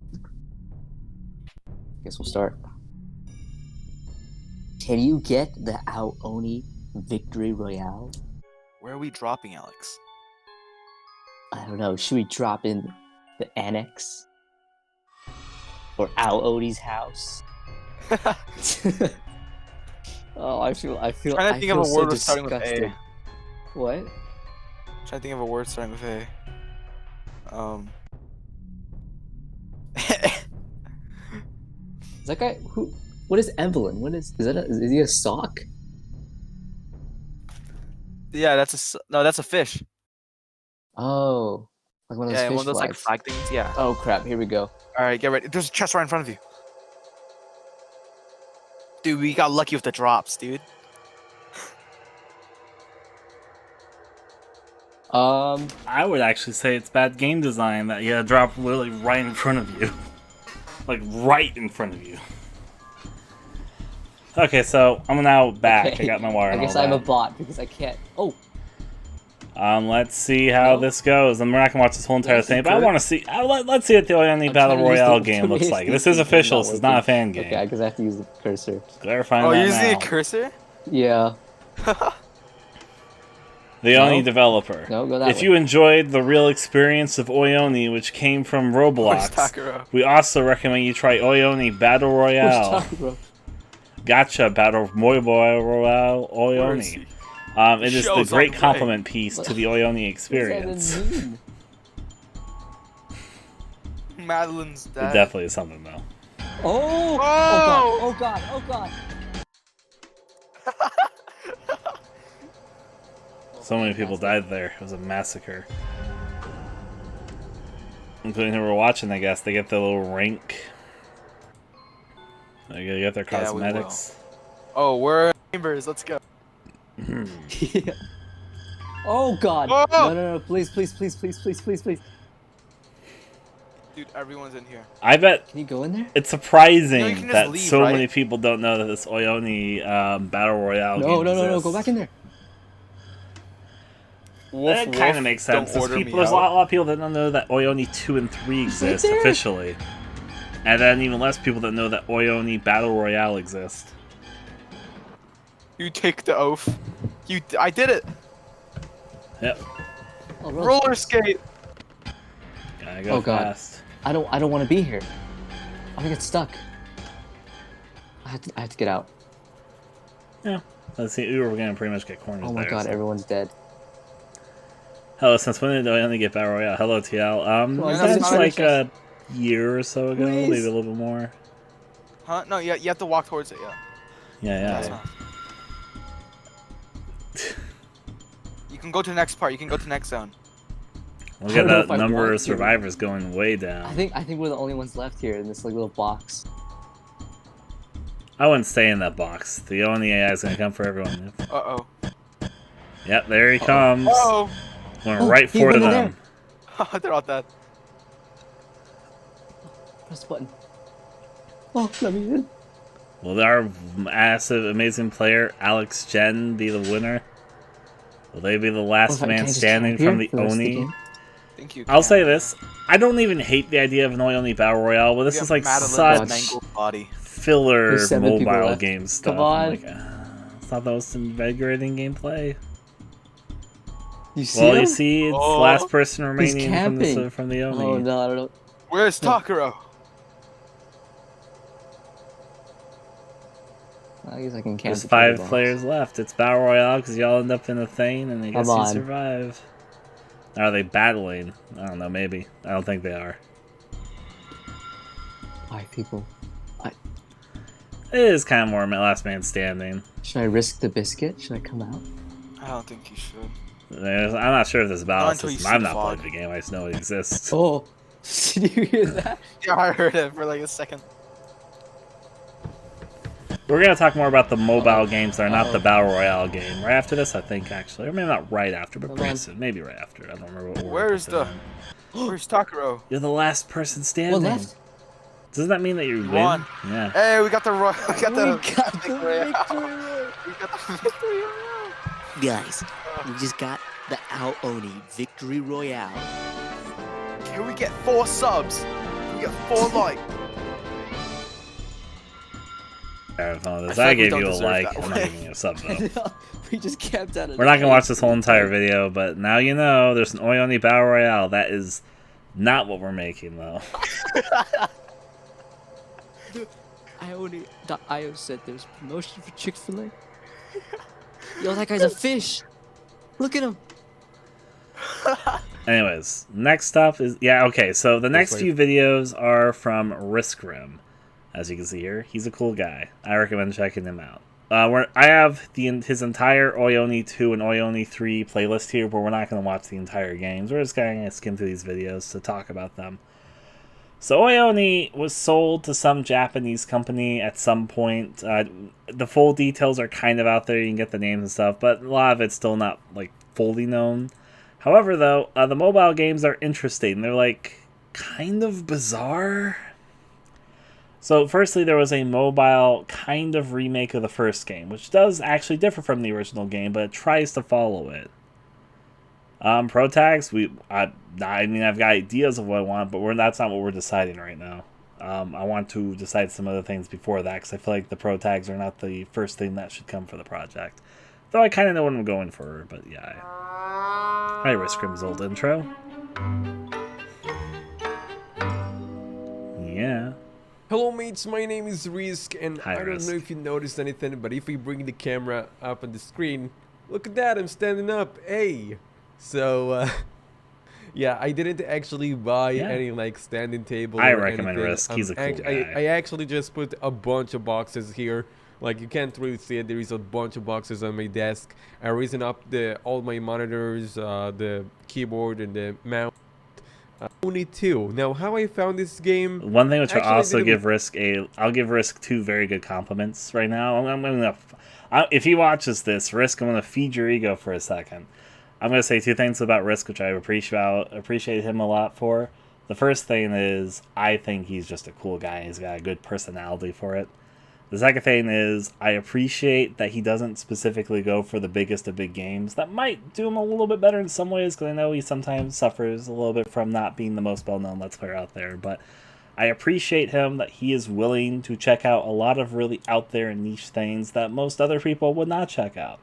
Guess we'll start. Can you get the Aoni Victory Royale? Where are we dropping, Alex? I don't know. Should we drop in the annex? Or Aoni's house? Oh, I feel. Trying to think of a so word starting with disgusted. A. What? Trying to think of a word starting with A. Is that guy who? What is Evelyn? What is that? Is he a sock? Yeah, no, that's a fish. Oh, like one of those Yeah, fish one of those like flags. flag things. Yeah. Oh crap! Here we go. All right, get ready. There's a chest right in front of you. Dude, we got lucky with the drops, dude. I would actually say it's bad game design that you gotta drop literally right in front of you. Like, right in front of you. Okay, so I'm now back. Okay, I got my water I and guess all I'm a that. bot because I can't. Oh, Let's see how No. this goes. And we're not gonna watch this whole entire Yes, thing, you but I could. want to see. Let's see what the Oyoni I'm Battle trying to use Royale the- game looks use like. the This is thing, official. not This is not a working. fan game. okay, because I have to use the cursor. Clarifying Oh, that you're using now. a cursor? Yeah. The No. Oyoni developer. No, go that If way. you enjoyed the real experience of Oyoni, which came from Roblox, Takuro? we also recommend you try Oyoni Battle Where's Royale. Takuro? Gotcha, Battle Royale Where is Oyoni. he? It is the Show's great on the way. compliment piece to the Oyoni What does that experience. even mean? Madeline's It dead. definitely is something though. Oh! Oh! Oh god! Oh god! So many people died there. It was a massacre. Including who were watching, I guess. They get their little rank. They get their Yeah, we will. cosmetics. Oh, we're chambers. Let's go. Yeah. Oh god! Oh! No! Please! Dude, everyone's in here. I bet Can you go in there? it's surprising No, you can just that leave, so right? many people don't know that this Oyoni Battle Royale game No! exists. Go back in there. That kind of makes sense. Don't order me There's a out. lot of people that don't know that Oyoni 2 and 3 exist there. officially. And then even less people that know that Oyoni Battle Royale exists. You take the oath. I did it. Yep. Oh, really? Roller skate. Gotta go Oh, God. fast. I don't want to be here. I'm gonna get stuck. I have to get out. Yeah. Let's see. Ooh, we're gonna pretty much get cornered Oh my there, god! so. Everyone's dead. Hello, since when did Oyoni get Battle Royale? Hello, TL. on, Since give us like a a year or so ago, Please. maybe a little bit more. Huh? No, you have to walk towards it. Yeah. Yeah. That's not- You can go to the next part. You can go to the next zone. Look I at don't know that if I number want of to. survivors going way I down. think we're the only ones left here in this like little box. I wouldn't stay in that box. The only AI is gonna come for everyone. Uh-oh. Yep, there he comes. Oh! Going Oh, right he for went in them. They're all dead. Press the button. Oh, let me in. Will our massive, amazing player, Alex Jen, be the winner? Will they be the last What if I man can't just standing camp from here the for rest of the Oni? game? Think you I'll can. say this. I don't even hate the idea of an Oni Battle Royale, but this Look is at like Madeline's such mangled body. filler There's 7 people mobile left. game stuff. Come on. I'm like, it's not the most invigorating gameplay. You see Well, him? you see, it's Oh. last person He's remaining camping. from the Oni. Oh no, I don't know. Where's No. Takuro? I guess I can camp. There's the 5 box. players left. It's Battle Royale because y'all end up in a thing and I guess Come you on. survive. Are they battling? I don't know, maybe. I don't think they are. 5 people. It is kind of more last man standing. Should I risk the biscuit? Should I come out? I don't think you should. I'm not sure if there's a battle Not until you system. see I've the not fog. played the game. I just know it exists. Oh, did you hear that? Yeah, I heard it for like a second. We're going to talk more about the mobile games that are not the Uh-oh. Battle Royale game. Right after this, I think, actually. Or maybe not right after, but Come pretty on. soon. Maybe right after. I don't remember what order Where's we're the? in. Where's Takuro? You're the last person standing. What left? Doesn't that mean that you win? won. Yeah. Hey, we got the we got the We got the victory. victory. We got the victory. Guys, we just got the Ao-Oni Victory Royale. Can we get 4 subs? Can we get 4 likes? I feel like we gave don't you a deserve like. that I'm not way. giving you a sub, though. We just camped out. We're not gonna watch this whole entire video, but now you know there's an Oyoni Battle Royale. That is not what we're making, though. Ioni.io said there's promotion for Chick-fil-A. Yo, that guy's a fish. Look at him. Anyways, next up is okay. So the next few videos are from Riskrim, as you can see here. He's a cool guy. I recommend checking him out. I have his entire Oyoni 2 and Oyoni 3 playlist here, but we're not going to watch the entire games. We're just going to skim through these videos to talk about them. So Oyoni was sold to some Japanese company at some point. The full details are kind of out there. You can get the names and stuff, but a lot of it's still not like fully known. However, though, the mobile games are interesting. They're like kind of bizarre. So firstly, there was a mobile kind of remake of the first game, which does actually differ from the original game, but it tries to follow it. Pro tags, I mean, I've got ideas of what I want, but that's not what we're deciding right now. I want to decide some other things before that, because I feel like the pro tags are not the first thing that should come for the project. Though I kind of know what I'm going for, but yeah. Hi, Riskrim's old intro. Yeah. Hello mates, my name is Risk, and Hi, I don't Risk. know if you noticed anything, but if we bring the camera up on the screen, look at that, I'm standing up, hey! So, Yeah, I didn't actually buy Yeah. any like standing table. I or recommend anything. Risk. He's a cool guy. I actually just put a bunch of boxes here. Like you can't really see it. There is a bunch of boxes on my desk. I risen up all my monitors, the keyboard and the mouse. Only 2. Now, how I found this game? One thing which Actually, I'll I also didn't- give Risk I'll give Risk 2 very good compliments right now. If he watches this, Risk, I'm gonna feed your ego for a second. I'm gonna say 2 things about Risk which I appreciate him a lot for. The first thing is I think he's just a cool guy. He's got a good personality for it. The second thing is I appreciate that he doesn't specifically go for the biggest of big games. That might do him a little bit better in some ways, because I know he sometimes suffers a little bit from not being the most well-known Let's Player out there. But I appreciate him that he is willing to check out a lot of really out there and niche things that most other people would not check out,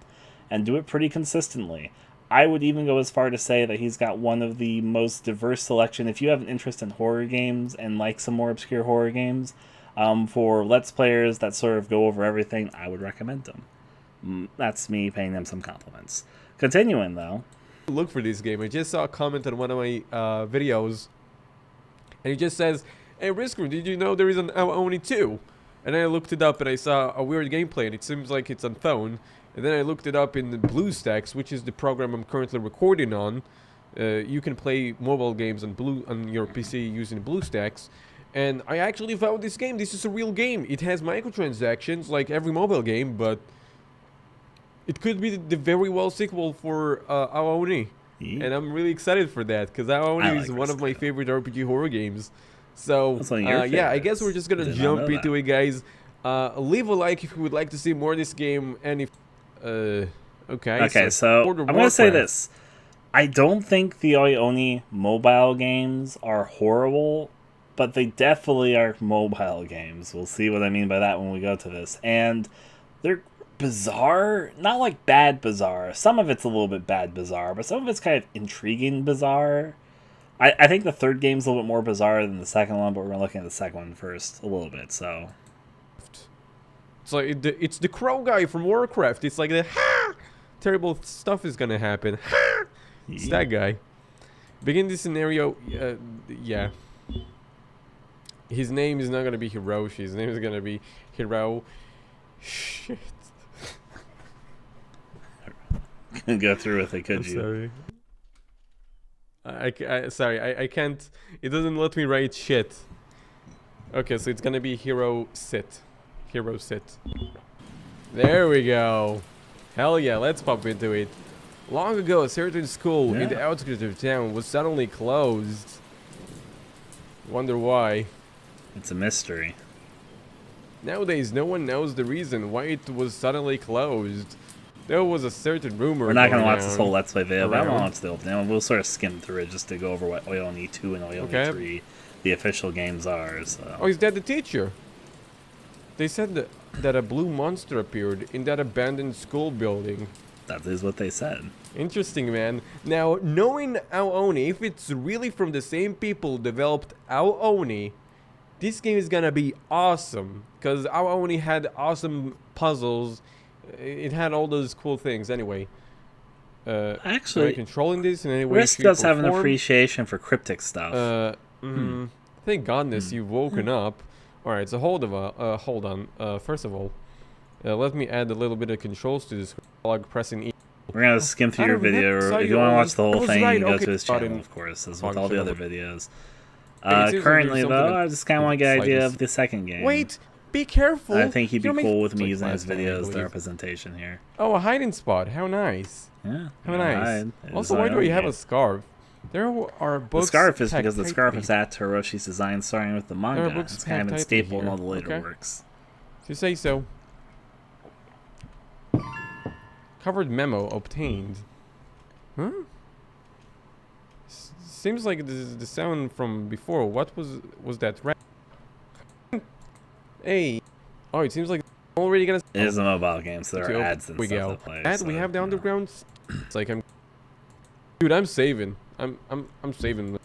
and do it pretty consistently. I would even go as far to say that he's got one of the most diverse selection. If you have an interest in horror games and like some more obscure horror games, for Let's Players that sort of go over everything, I would recommend them. That's me paying them some compliments. Continuing, though. Look for this game. I just saw a comment on one of my videos, and it just says, "Hey, Risker, did you know there is an Only 2?" And then I looked it up, and I saw a weird gameplay, and it seems like it's on phone. And then I looked it up in the BlueStacks, which is the program I'm currently recording on. You can play mobile games on your PC using BlueStacks. And I actually found this game. This is a real game. It has microtransactions like every mobile game, but it could be the very well sequel for Aoni. Yeah. And I'm really excited for that, because Aoni is one of my favorite RPG horror games. So, yeah, I guess we're just going to jump into it, guys. Leave a like if you would like to see more of this game. And if... Okay, so I'm going to say this. I don't think the Aoni mobile games are horrible, but they definitely are mobile games. We'll see what I mean by that when we go to this. And they're bizarre, not like bad bizarre. Some of it's a little bit bad bizarre, but some of it's kind of intriguing bizarre. I think the third game's a little bit more bizarre than the second one, but we're going to look at the second one first a little bit, so... It's like it's the crow guy from Warcraft. It's like the terrible stuff is gonna happen. It's that guy. Begin this scenario. Yeah. His name is not gonna be Hiroshi. His name is gonna be Hiro. Shit. Couldn't go through with it, could you? Sorry. Sorry. I can't. It doesn't let me write shit. Okay, so it's gonna be Hiro Sit. Hero Sit. There we go. Hell yeah, let's pop into it. Long ago, a certain school in the outskirts of town was suddenly closed. Wonder why. It's a mystery. Nowadays, no one knows the reason why it was suddenly closed. There was a certain rumor. We're not going to watch this whole Let's Play video, but I want to watch the opening. We'll sort of skim through it just to go over what Oioni 2 and Oioni 3, the official games, are. So. Oh, is that the teacher? They said that a blue monster appeared in that abandoned school building. That is what they said. Interesting, man. Now, knowing Aoni, if it's really from the same people developed Aoni, this game is gonna be awesome. Because Aoni had awesome puzzles. It had all those cool things. Anyway. Actually, am I controlling this in any way? Risk does have an appreciation for cryptic stuff. Thank goodness you've woken up. Alright, so hold on. First of all, let me add a little bit of controls to this log pressing E. We're going to skim through your video. If you want to watch the whole thing, you can go to his channel, of course, as with all the other videos. Currently, though, I just kind of want to get an idea of the second game. Wait, be careful. I think he'd be cool with me using his videos, the representation here. Oh, a hiding spot. How nice. Yeah. How nice. Also, why do we have a scarf? There are books. The scarf is because the scarf is at Hiroshi's design, starting with the manga. It's kind of a staple in all the later works. If you say so. Covered memo obtained. Huh? Seems like this is the sound from before. What was that? Hey. Oh, it seems like already gonna. It is a mobile game, so there are ads and stuff to play. And we have the underground. It's like dude, I'm saving. I'm saving.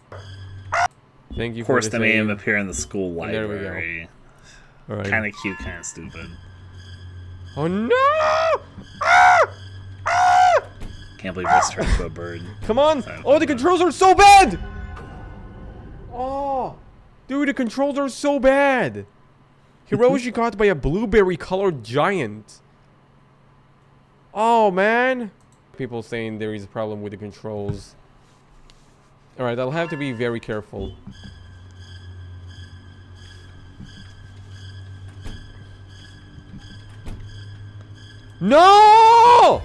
Thank you. Of course, for they made him appear in the school library. There we go. All right. Kind of cute, kind of stupid. Oh no! Can't believe this turned to a bird. Come on! Sorry, Oh, the controls are so bad! Oh, dude, the controls are so bad. Hiroshi caught by a blueberry-colored giant. Oh, man. People saying there is a problem with the controls. Alright, I'll have to be very careful. No!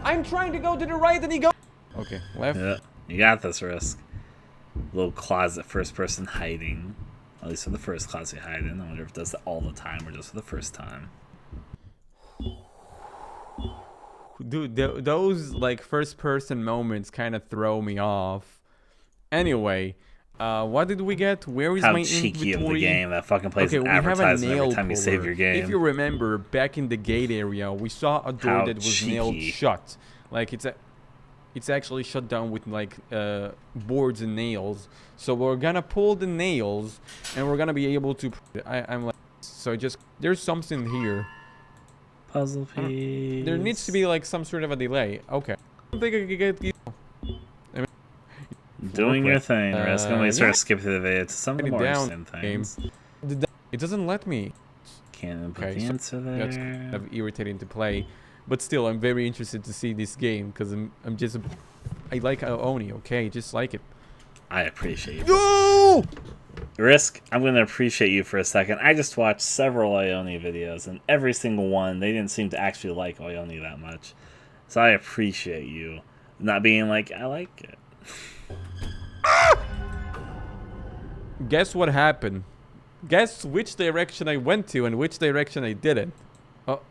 I'm trying to go to the right and he goes. Okay, left. Yeah, you got this, Risk. Little closet first person hiding. At least for the first closet you hide in. I wonder if it does that all the time or just for the first time. Dude, those like first person moments kind of throw me off. Anyway, what did we get? Where is How my cheeky inventory? of the game that fucking plays Okay, an we have a advertisement nail every time you save puller. your game. If you remember, back in the gate area, we saw a door How that was nailed cheeky. shut. Like it's actually shut down with like boards and nails. So we're gonna pull the nails, and we're gonna be able to. I'm like, so just there's something here. Puzzle piece. There needs to be like some sort of a delay. Okay. I don't think I could get. Doing your thing, Risk. I'm gonna sort yeah. of skip through the video to some of the more interesting things. It doesn't let me. Can't input Okay, the so answer there. that's kind of irritating to play, but still, I'm very interested to see this game because I like Oni. Okay, just like it. I appreciate you. No! Risk, I'm going to appreciate you for a second. I just watched several Ione videos, and every single one, they didn't seem to actually like Ione that much. So I appreciate you not being like, I like it. Guess what happened? Guess which direction I went to and which direction I didn't. Oh,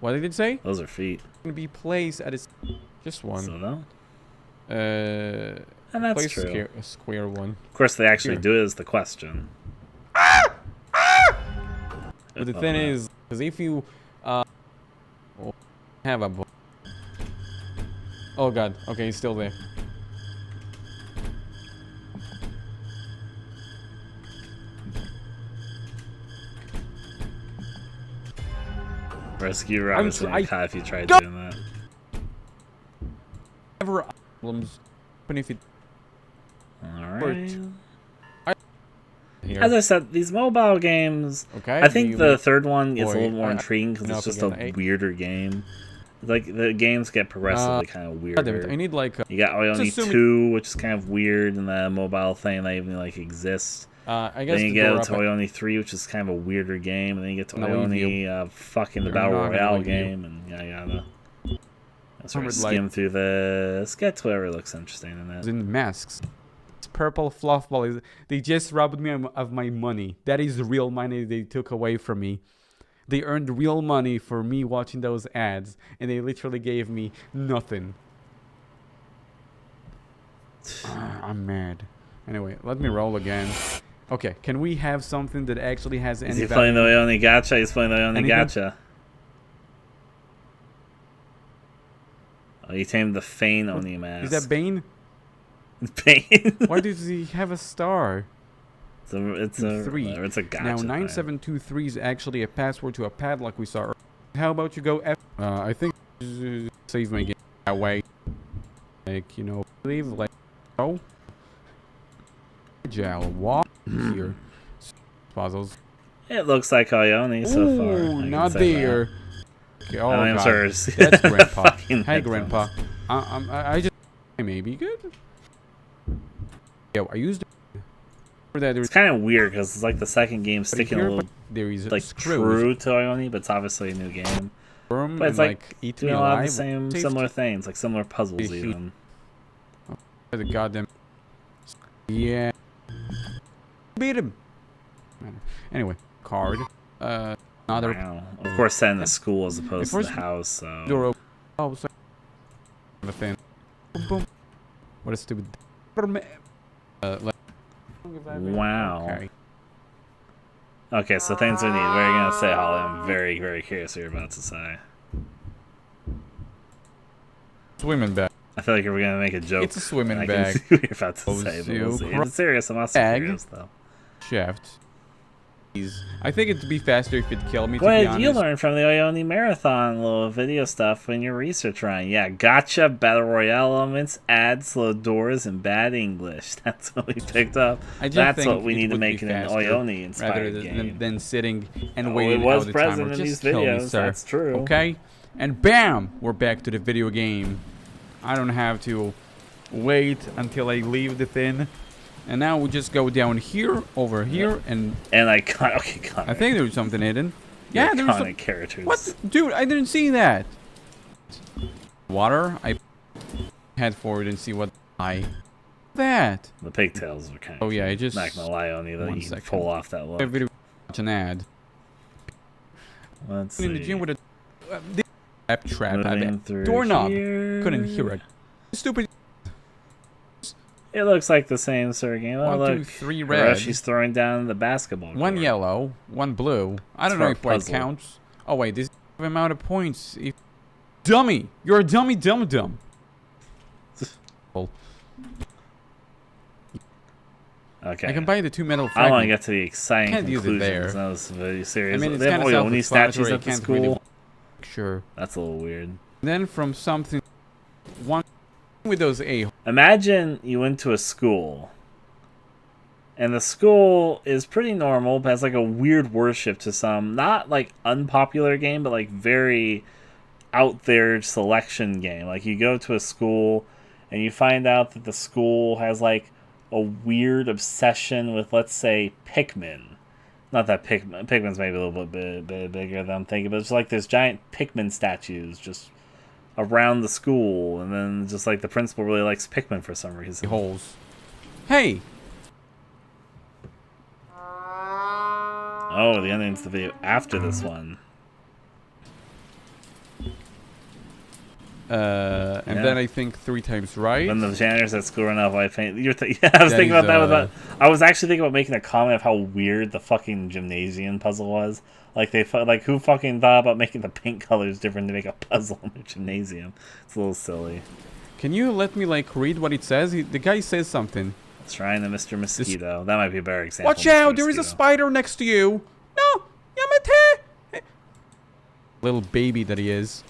what did it say? Those are feet. Can be placed at just one. So no. And that's place true. A square one. Of course, they actually Here. do it as the question. But the thing is, because if you have a oh god, okay, he's still there. Rescue Robinson I if you tried doing that. Never problems, even if it. Alright. Here. As I said, these mobile games. Okay. I think the third one is a Boy, little more intriguing because it's just a weirder game. Like the games get progressively kind of weirder. I need like. You got Ione 2, which is kind of weird, and the mobile thing that even like exists. I guess then you get to Ione 3, which is kind of a weirder game, and then you get to Ione fucking the Battle Royale game, and yada. Let's sort of skim through this, get to whatever looks interesting in it. In masks. It's purple fluff ball. They just robbed me of my money. That is real money they took away from me. They earned real money for me watching those ads, and they literally gave me nothing. I'm mad. Anyway, let me roll again. Okay, can we have something that actually has any Is he playing the Ione Gacha? He's playing the Ione Anything? Gacha. Oh, you tamed the Fane Oni mask. Is that Bane? Bane? Why does he have a star? It's a gacha. Now, thing. 9723 is actually a password to a padlock we saw earlier. How about you go F? I think save my game that way. Like, you know, leave like oh. Walk here. Puzzles. It looks like Ione so far. Ooh, not there. Okay, oh, I'm God. sorry. That's Grandpa. Fucking Hey, Grandpa. headphones. I just maybe good. Yo, I used that. It's kind of weird because it's like the second game sticking a little there is like true to Ione, but it's obviously a new game. But it's like doing a lot of the same similar things, like similar puzzles even. The goddamn. Yeah. Beat him. Anyway, card. Another. Wow. Of course, set in the school as opposed to the house. So. Door. Oh, sorry. The thing. Boom, boom. What a stupid. Wow. Okay. Okay, so things we need. What are you gonna say, Holly? I'm very, very curious what you're about to say. Swimming bag. I feel like we're gonna make a joke. It's a swimming I bag. can see what you're about to say, but we'll see. If it's serious, I'm also curious though. Shaft. I think it'd be faster if it killed me, to What be did honest. you learn from the Ione Marathon little video stuff in your research run? Yeah, gotcha, battle royale elements, ads, slow doors, and bad English. That's what we picked up. I just That's think what we it need to would make be in an faster Ione-inspired rather game. than sitting and Oh, waiting it was out the present timer. in Just these kill me, videos, sir. that's true. Okay? And bam! We're back to the video game. I don't have to wait until I leave the thing. And now we just go down here, over here, and I got okay. I think there's something hidden. The Yeah, there's iconic some characters. What, dude? I didn't see that. Water. I head forward and see what that. The pigtails are kind of. Oh yeah, I just. Not gonna lie on you though. One You can second. pull off that look. Video watch an ad. Let's in the see. gym with a trap. Moving through Doorknob. here. Couldn't hear it. Stupid. It looks like the same sort game. Oh, 1, look. 2, 3 red. She's throwing down the basketball. 1 court. yellow, 1 blue. I don't It's know for a if it puzzle. counts. Oh wait, this amount of points. If dummy, you're a dummy, dumb. Okay. I can buy the 2 metal I fragments. want to get to the exciting Can't use it conclusions. there. That was very serious. I mean, it's They have kinda Ione statues self-explanatory, at the can't school. really- Sure. That's a little weird. Then from something, one with those a. Imagine you went to a school, and the school is pretty normal, but has like a weird worship to some, not like unpopular game, but like very out there selection game. Like you go to a school, and you find out that the school has like a weird obsession with, let's say, Pikmin. Not that Pikmin's maybe a little bit bigger than I'm thinking, but it's like there's giant Pikmin statues just around the school, and then just like the principal really likes Pikmin for some reason. Holes. Hey! Oh, the ending's the video after this one. And Yeah. then I think 3 times right. When the janitors at school run out of life paint. Yeah, I was thinking about that. I was actually thinking about making a comment of how weird the fucking gymnasium puzzle was. Like who fucking thought about making the paint colors different to make a puzzle in the gymnasium? It's a little silly. Can you let me like read what it says? The guy says something. Shrine of Mr. Mosquito. That might be a better example. Watch Mr. out! There is a Mosquito. spider next to you. No, Yamete. Little baby that he is.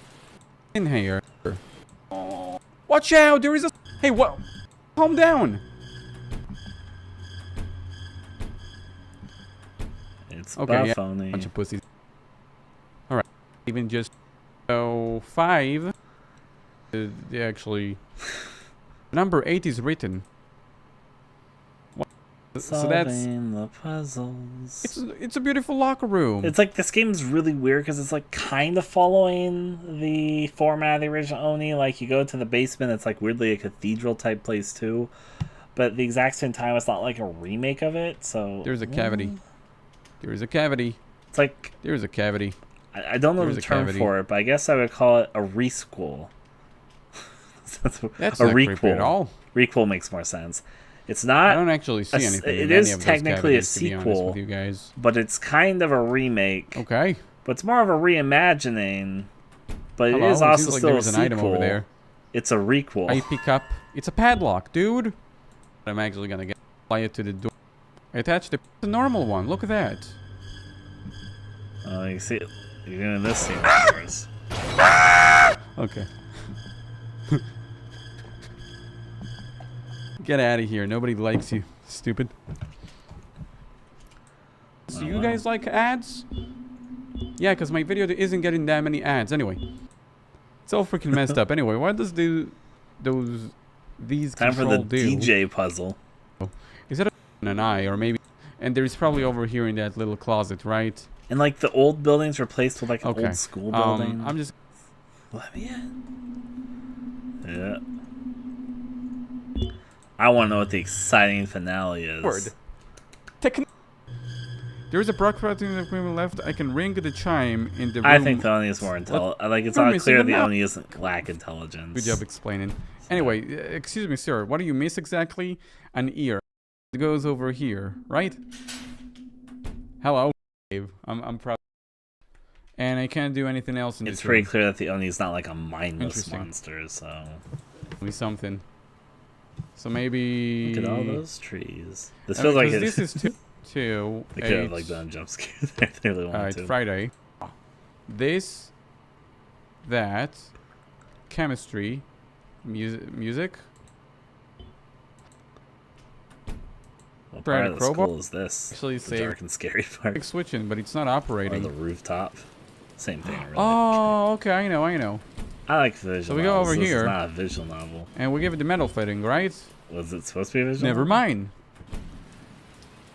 In here. Watch out! There is a. Hey, what? Calm down. It's Okay, yeah. Buffoni. Bunch of pussies. All right. Even just 5. Actually, number 8 is written. So that's Solving the puzzles. it's a beautiful locker room. It's like this game is really weird because it's like kind of following the format of the original Oni. Like you go to the basement, it's like weirdly a cathedral type place too, but at the exact same time, it's not like a remake of it. So There's a cavity. There is a cavity. It's like there's a cavity. I don't know There's the a term cavity. for it, but I guess I would call it a requel. That's a not creepy requel. at all. Requel makes more sense. It's not. I don't actually see anything. It in is any of those technically a cavities, to be honest sequel, with you guys. but it's kind of a remake. Okay. But it's more of a reimagining. But Hello? it is It also seems like still a there's an sequel. item over there. It's a requel. I pick up. It's a padlock, dude. I'm actually gonna apply it to the door. I attached the normal one. Look at that. Oh, you see, you're doing this scene first. Okay. Get out of here. Nobody likes you. Stupid. So you guys like ads? Yeah, because my video isn't getting that many ads. Anyway. It's all freaking messed up. Anyway, what does these Time for control the do? DJ puzzle. Is that an eye or maybe? And there's probably over here in that little closet, right? And like the old buildings replaced with like an Okay. old school building. I'm just. Let me in. Yeah. I want to know what the exciting finale is. Word. There's a broadcasting equipment left. I can ring the chime in the room. I think the Oni is more intelligent. Like it's We're not missing clear a the map. Oni isn't lack intelligence. Good job explaining. Anyway, excuse me, sir. What do you miss exactly? An ear. It goes over here, right? Hello, Dave. I'm proud. And I can't do anything else in It's this pretty room. clear that the Oni is not like a mindless Interesting. monster. So Maybe something. So maybe. look at all those trees. This I feels mean, like 'cause it. this is too. 2, They could have 8. like done jump scares if they really wanted It's to. Friday. This, that, chemistry, music. What Try part to of the crowbar? school is this? Actually, The dark and scary part. Like switching, but it's not Or operating. the rooftop. Same thing, really. Oh, okay, I know. I like visual So we go novels. over This here. is not a visual novel. And we give it the metal fitting, right? Was it supposed to be a visual Never novel? mind.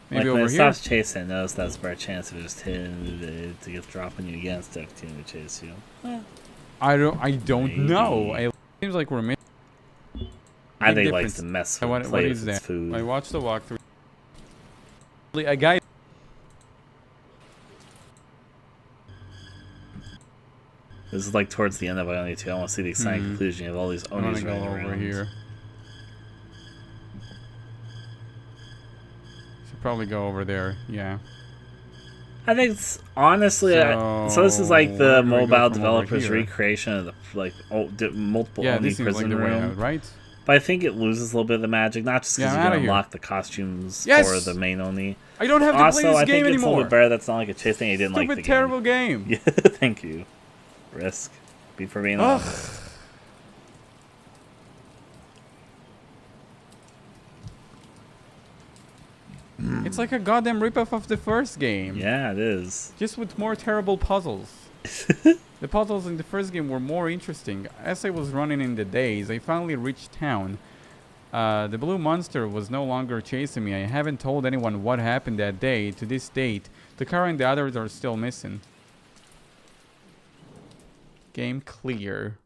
Maybe like when over it here. stops chasing, notice that's a chance of just hitting it to get dropping you again instead of continuing to chase you. I don't know. Maybe. It seems like we're missing. I Big think likes difference. to mess And with what play is with its that? food. I watched the walkthrough. A guy. This is like towards the end of Ioni 2. I want to see the exciting conclusion. You have all these I'm gonna Onis go running over around. here. Should probably go over there. Yeah. I think it's honestly so this is like where the do we go mobile from over developers here? recreation of the multiple Yeah, Oni this seems like prison the way rooms. out, right? But I think it loses a little bit of the magic, not just Yeah, because I'm you outta can here. unlock the costumes Yes! for the main Oni. I don't have to Also, play this I game think it's a anymore. little bit better that's not like a chase thing. You didn't like the Stupid, terrible game. Yeah, thank you. Risk. Be for being Ugh. honest. It's like a goddamn ripoff of the first game. Yeah, it is. Just with more terrible puzzles. The puzzles in the first game were more interesting. As I was running in the days, I finally reached town. The blue monster was no longer chasing me. I haven't told anyone what happened that day. To this date, the car and the others are still missing. Game clear.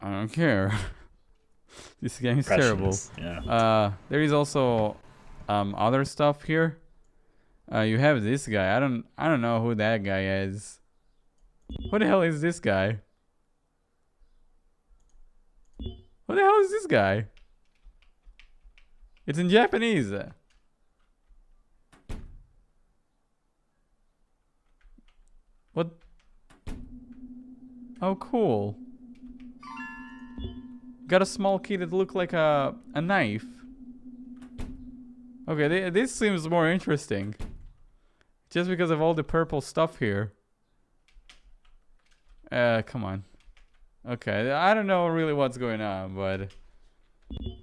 I don't care. This game is terrible. Impressions, yeah. There is also other stuff here. You have this guy. I don't know who that guy is. Who the hell is this guy? Who the hell is this guy? It's in Japanese. What? Oh, cool. Got a small key that look like a knife. Okay, this seems more interesting. Just because of all the purple stuff here. Come on. Okay, I don't know really what's going on, but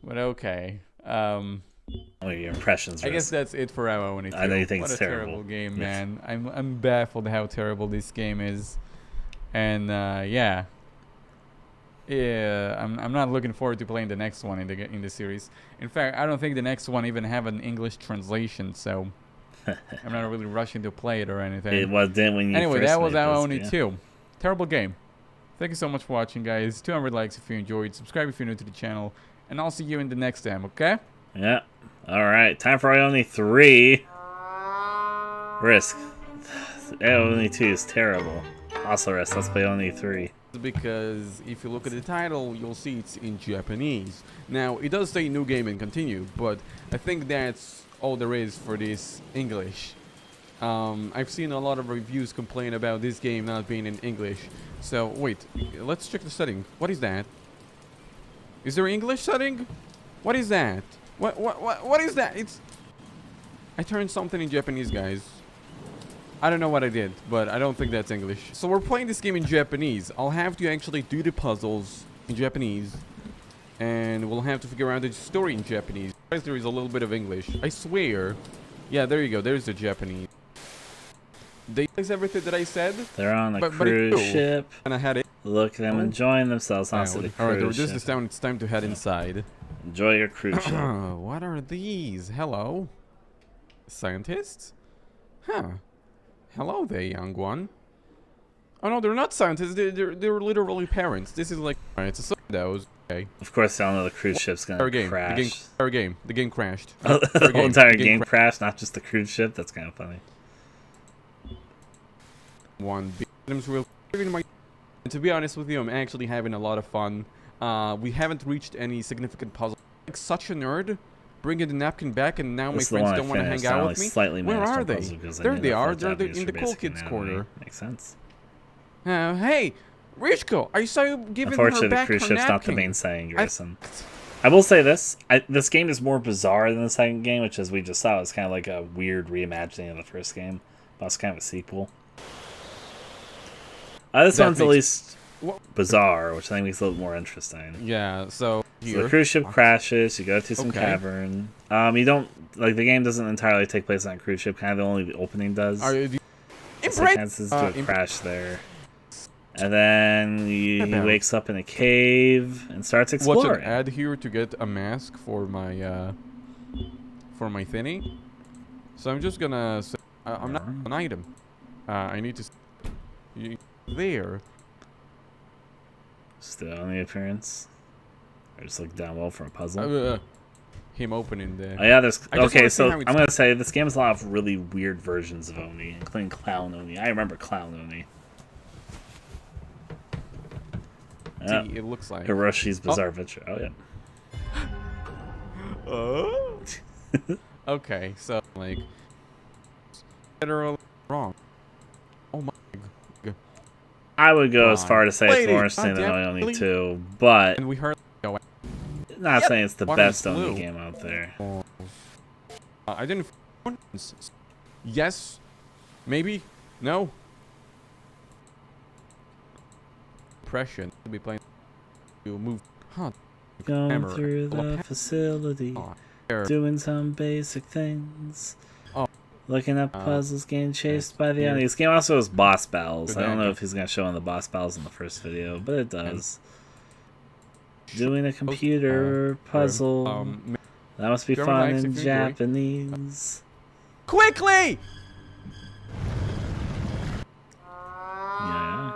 okay. What are your impressions? I guess that's it for our Oni 2. I know you think what it's a terrible. game, Yes. man. I'm baffled how terrible this game is, and yeah. Yeah, I'm not looking forward to playing the next one in the series. In fact, I don't think the next one even have an English translation, so I'm not really rushing to play it or anything. It was then when you Anyway, first that was made our this, Oni yeah. 2. Terrible game. Thank you so much for watching, guys. 200 likes if you enjoyed. Subscribe if you're new to the channel, and I'll see you in the next time. Okay? Yeah. All right. Time for Ioni 3. Risk. Ioni 2 is terrible. Also, Risk. Let's play Ioni 3. Because if you look at the title, you'll see it's in Japanese. Now, it does say new game and continue, but I think that's all there is for this English. I've seen a lot of reviews complain about this game not being in English. So, wait, let's check the setting. What is that? Is there English setting? What is that? What is that? I turned something in Japanese, guys. I don't know what I did, but I don't think that's English. So we're playing this game in Japanese. I'll have to actually do the puzzles in Japanese. And we'll have to figure out the story in Japanese. There is a little bit of English. I swear. Yeah, there you go. There's the Japanese. They realize everything that I said. They're on a But cruise ew. ship. And I had it. Look at them enjoying themselves on the Alright, cruise this ship. is down. It's time to head inside. Enjoy your cruise ship. What are these? Hello? Scientists? Huh. Hello there, young one. Oh no, they're not scientists. They're literally parents. This is like... Alright, it's a those. Okay. Of course, I know the cruise ship's gonna crash. The game crashed. The whole entire game crashed, not just the cruise ship. That's kind of funny. To be honest with you, I'm actually having a lot of fun. We haven't reached any significant puzzle. Like such a nerd, bringing the napkin back, and now my friends don't want to hang out with me. Where are they? There they are. They're in the cool kids corner. Makes sense. Hey, Rishko, I saw you giving her Unfortunately, the back cruise her ship's not the napkin. main setting, Grayson. I will say this. This game is more bizarre than the second game, which, as we just saw, is kind of like a weird reimagining of the first game. But it's kind of a sequel. This That one's at makes- least bizarre, which I think makes it a little more interesting. Yeah, so So the cruise ship crashes. You go to some Okay. cavern. You don't like the game doesn't entirely take place on a cruise ship. Kind of only the opening does. Are you So it chances to a crash there, and then he wakes up in a cave and starts Watch exploring. an ad here to get a mask for my thingy. So I'm just gonna say, I'm not an item. I need to there. Still on the appearance. Or just look down low for a puzzle. Him opening the. Oh yeah, there's I just okay. wanna see So how I'm it's- gonna say this game has a lot of really weird versions of Oni, including Clown Oni. I remember Clown Oni. Yeah. It looks like Hiroshi's Bizarre Adventure. Oh yeah. Okay, so like literally wrong. Oh my god. I would go as far to say it's Lady, more interesting than goddamn Oni lady. 2, but And we heard. not saying it's the Water best is blue. Oni game out there. I didn't. Yes. Maybe. No. Impression to be playing. You move. Huh. Going Camera. through the facility, doing some basic things. Looking up puzzles, getting chased by the enemy. This game also has boss battles. I don't know if he's going to show in the boss battles in the first video, but it does. Doing a computer puzzle. That must be German fun likes in if you enjoy. Japanese. Quickly! Yeah.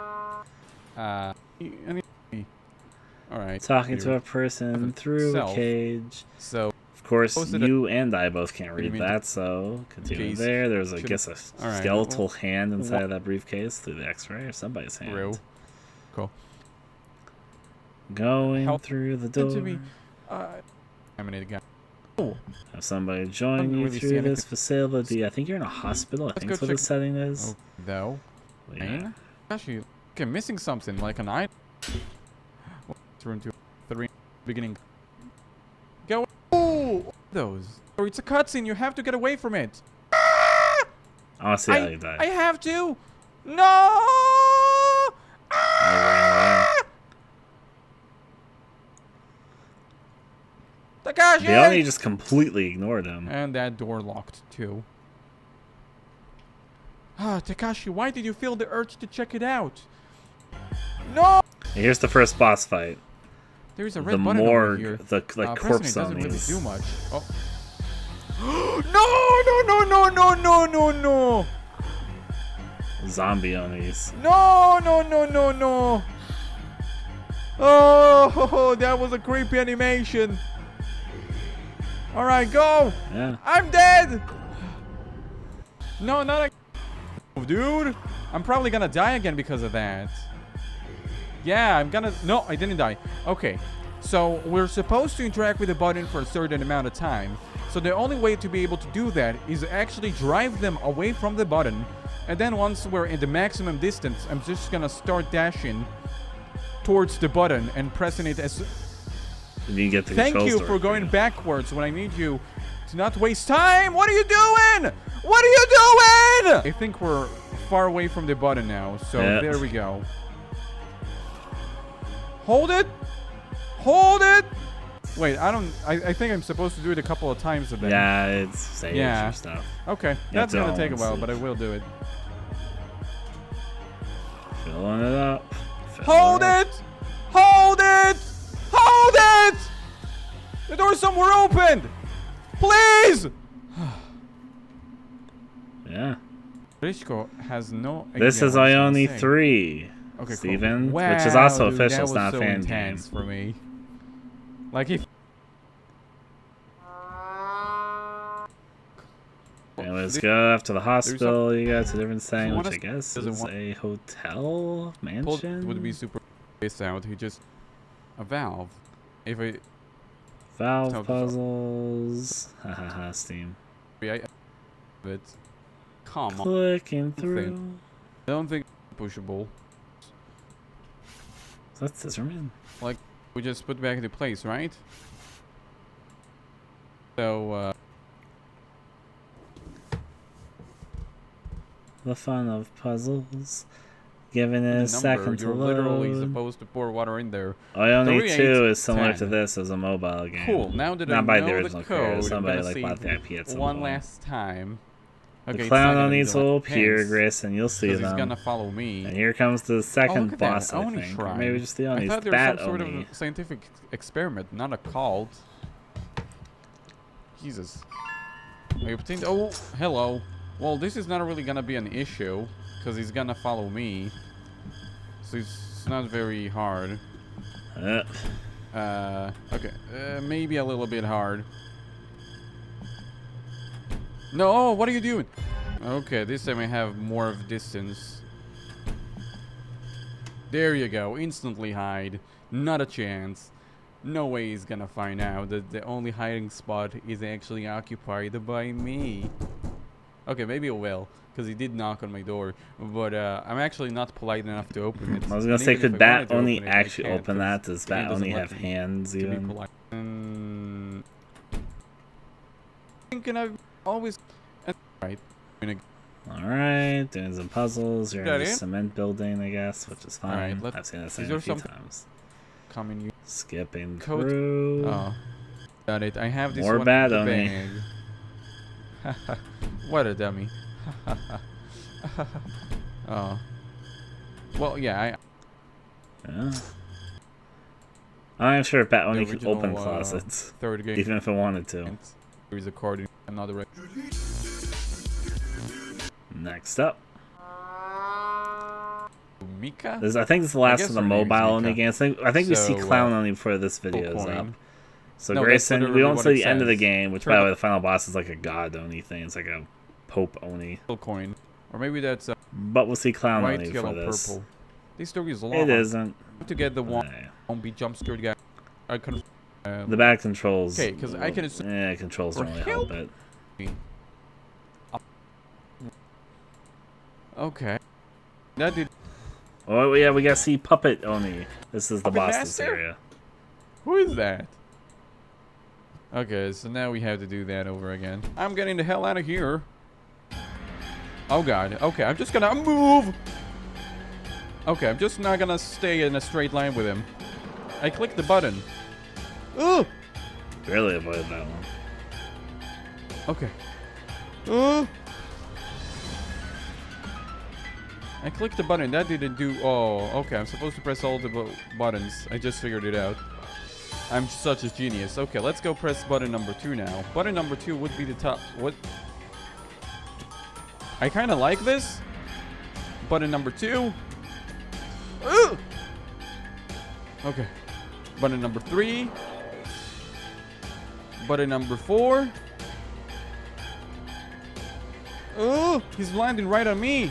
Alright. Talking to a person through a cage. So, of course, Posted you and I both can't read mean that, so continue case there. There's, I should- guess, a Alright, skeletal well, hand inside of that briefcase through the x-ray or somebody's hand. Real. Cool. Going Help through the to door. me. I'm an idiot. Have somebody join Don't you really see through this anything. facility. I think you're in a hospital. I think go that's what the check- setting is. Oh, no. Yeah. Actually, okay, missing something like an item. Room 2, 3, beginning. Go. Oh, those. Or it's a cutscene. You have to get away from it. I want to see how you die. I have to. No. Takashi! They only just completely ignored him. And that door locked too. Ah, Takashi, why did you feel the urge to check it out? No! Here's the first boss fight. There's a red The button morgue, over here. the Pressing corpse it doesn't really zombies. do much. Oh. No! Zombie Onis. No! Oh, that was a creepy animation. All right, go. Yeah. I'm dead. No, not a dude. I'm probably gonna die again because of that. Yeah, I'm gonna. No, I didn't die. Okay, so we're supposed to interact with the button for a certain amount of time. So the only way to be able to do that is actually drive them away from the button. And then once we're in the maximum distance, I'm just gonna start dashing towards the button and pressing it as. You get the Thank controls you to for work going you. backwards when I need you to not waste time. What are you doing? What are you doing? I think we're far away from the button now. So Yeah. there we go. Hold it. Hold it. Wait, I think I'm supposed to do it a couple of times then. Yeah, it's sage Yeah. or stuff. Okay, You that's have to gonna take a all while, save. but I will do it. Filling it up. Hold it! Hold it! Hold it! The door's somewhere opened! Please! Yeah. Rishko has no idea This is what he's gonna Ione say. 3. Okay, Steven, cool. which is also dude, official, that it's was not a so fan intense game. for me. Like if Anyways, go after the hospital. You got to a different setting, want which I us- guess doesn't is want- a hotel pulled mansion. would be super spaced out, he just a valve. If I Valve Tell- puzzles. Hahaha, Steam. but come on. Clicking I through. don't think it's pushable. that Scissorman? Like, we just put back into place, right? So, The fun of puzzles. Given a the second to you're literally load. supposed to pour water in there. Ioni 3, 2 8, is similar 10. to this as a mobile game. Cool. Now that I Not by know the the original creator, code, I'm somebody gonna like save bought the IP at some one point. last time. The Okay, clown it's not Onis gonna be will the appear, pants, Grace, and you'll see 'cause them. he's gonna follow me. And here comes the Oh, second look at that, boss, I Oni think. Or shrine. maybe just the I Onis. thought there was Bat some sort Oni. of scientific experiment, not a cult. Jesus. I obtained. Oh, hello. Well, this is not really gonna be an issue, because he's gonna follow me. So it's not very hard. Okay. Maybe a little bit hard. No, what are you doing? Okay, this time I have more of distance. There you go. Instantly hide. Not a chance. No way he's gonna find out that the only hiding spot is actually occupied by me. Okay, maybe it will, because he did knock on my door. But I'm actually not polite enough to open it. I was gonna And say, even if could I wanted Bat to Oni open it, I actually can't, open 'cause that? Does the game Bat doesn't Oni let have me hands to be even? polite. Thinking I've always right. Alright, doing some puzzles. You're Got in the it? cement building, I guess, which is fine. Alright, I've seen this is a there few some times. coming you Skipping code? through. Oh, got it. I have this More one Bat in the Oni. bag. What a dummy. Oh. Well, yeah, Yeah. I'm sure if Bat Oni could original, open closets, third game. even if it wanted to. There is a card in another. Next up. Mika? I think this is the last guess of the her name is mobile Oni Mika. games. I think we see So, Clown Oni before this video is coin. up. So No, that's Grayson, we literally don't what see it the end of the says. game, which Turn by the up- way, the final boss is like a God Oni thing. It's like a Pope Oni. Coin. Or maybe that's But we'll see Clown white, Oni yellow, for this. purple. This story is long. It isn't. To get the one, Yeah. won't be jump scared guy. I can. The bad controls. Okay, 'cause I can assume- Yeah, controls don't Or really help it. Okay. That did. Oh yeah, we gotta see Puppet Oni. This is the Puppet boss of this Master? area. Who is that? Okay, so now we have to do that over again. I'm getting the hell out of here. Oh god. Okay, I'm just gonna move. Okay, I'm just not gonna stay in a straight line with him. I clicked the button. Ooh. Barely avoided that one. Okay. Ooh. I clicked the button. That didn't do. Oh, okay. I'm supposed to press all the buttons. I just figured it out. I'm such a genius. Okay, let's go press button number 2 now. Button number 2 would be the top. What? I kind of like this. Button number 2. Ooh! Okay. Button number 3. Button number 4. Oh, he's landing right on me.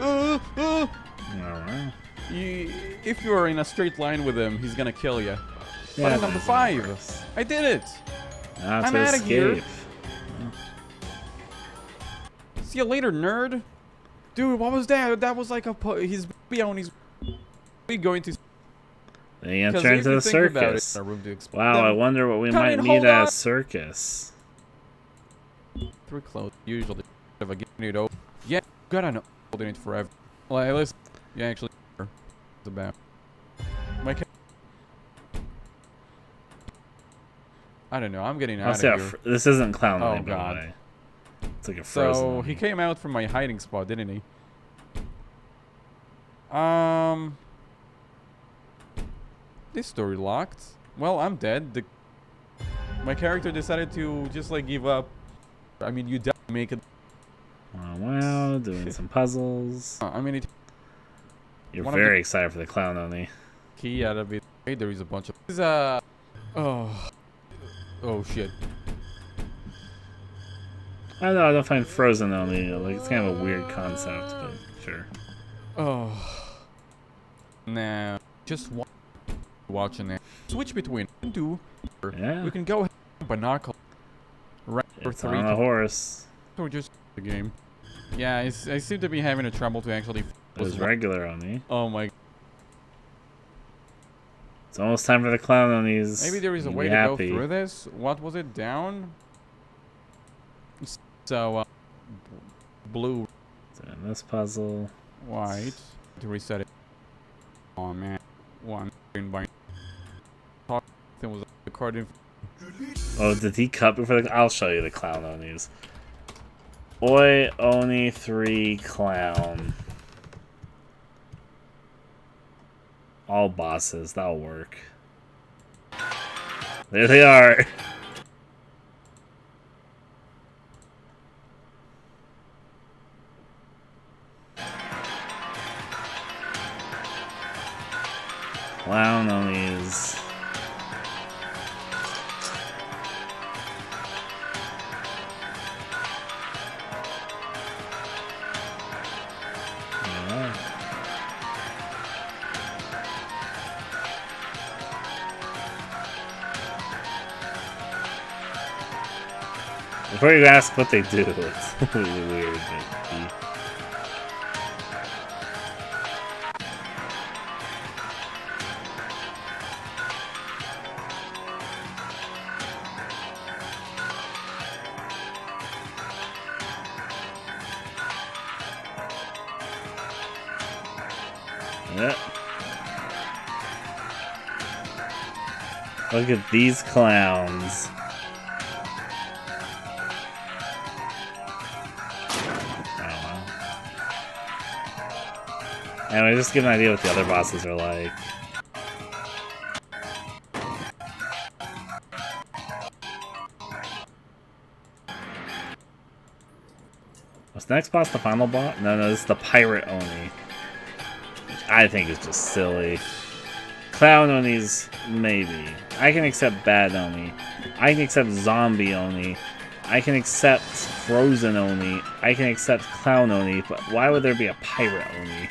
Alright. If you are in a straight line with him, he's gonna kill you. Yeah, Button number 5. I did it. Now I'm to out of here. escape. See you later, nerd. Dude, what was that? That was like he's on his going to. They enter 'Cause if into you the think about it, circus. a room to explore Wow, I them. wonder what we Come might in, meet hold at on. a circus. Through close. Usually, if I get it over. Yeah, God, I know. Holding it forever. Well, hey, listen. Yeah, actually, it's about. My. I don't know. I'm getting out Honestly, of here. this isn't Clown Oh, Oni, by God. the way. It's like a frozen So Oni. he came out from my hiding spot, didn't he? This story locked. Well, I'm dead. My character decided to just like give up. I mean, you definitely make it. Wow, doing some puzzles. I mean, You're one of very the- excited for the Clown Oni. key out of it. Hey, there is a bunch of. Oh shit. I don't know, I don't find Frozen Oni, like, it's kind of a weird concept, but sure. Oh. Nah. Just watching it. Switch between 2. Yeah. We can go binocle. Right for It's 3. on a horse. Or just the game. Yeah, I seem to be having a trouble to actually. There's regular Oni. Oh my. It's almost time for the clown on these. Maybe there is a way to go through this. What was it? Down? So, blue. So in this puzzle. White. To reset it. Oh man. One. Green by. There was a card in. Oh, did he cut before the... I'll show you the clown on these. Oi, Oni 3 clown. All bosses, that'll work. There they are. Clown Onis. Before you ask what they do, it's really weird. Yep. Look at these clowns. Anyway, just get an idea what the other bosses are like. Was the next boss the final boss? No, this is the pirate Oni. Which I think is just silly. Clown Onis, maybe. I can accept bad Oni. I can accept zombie Oni. I can accept frozen Oni. I can accept clown Oni, but why would there be a pirate Oni?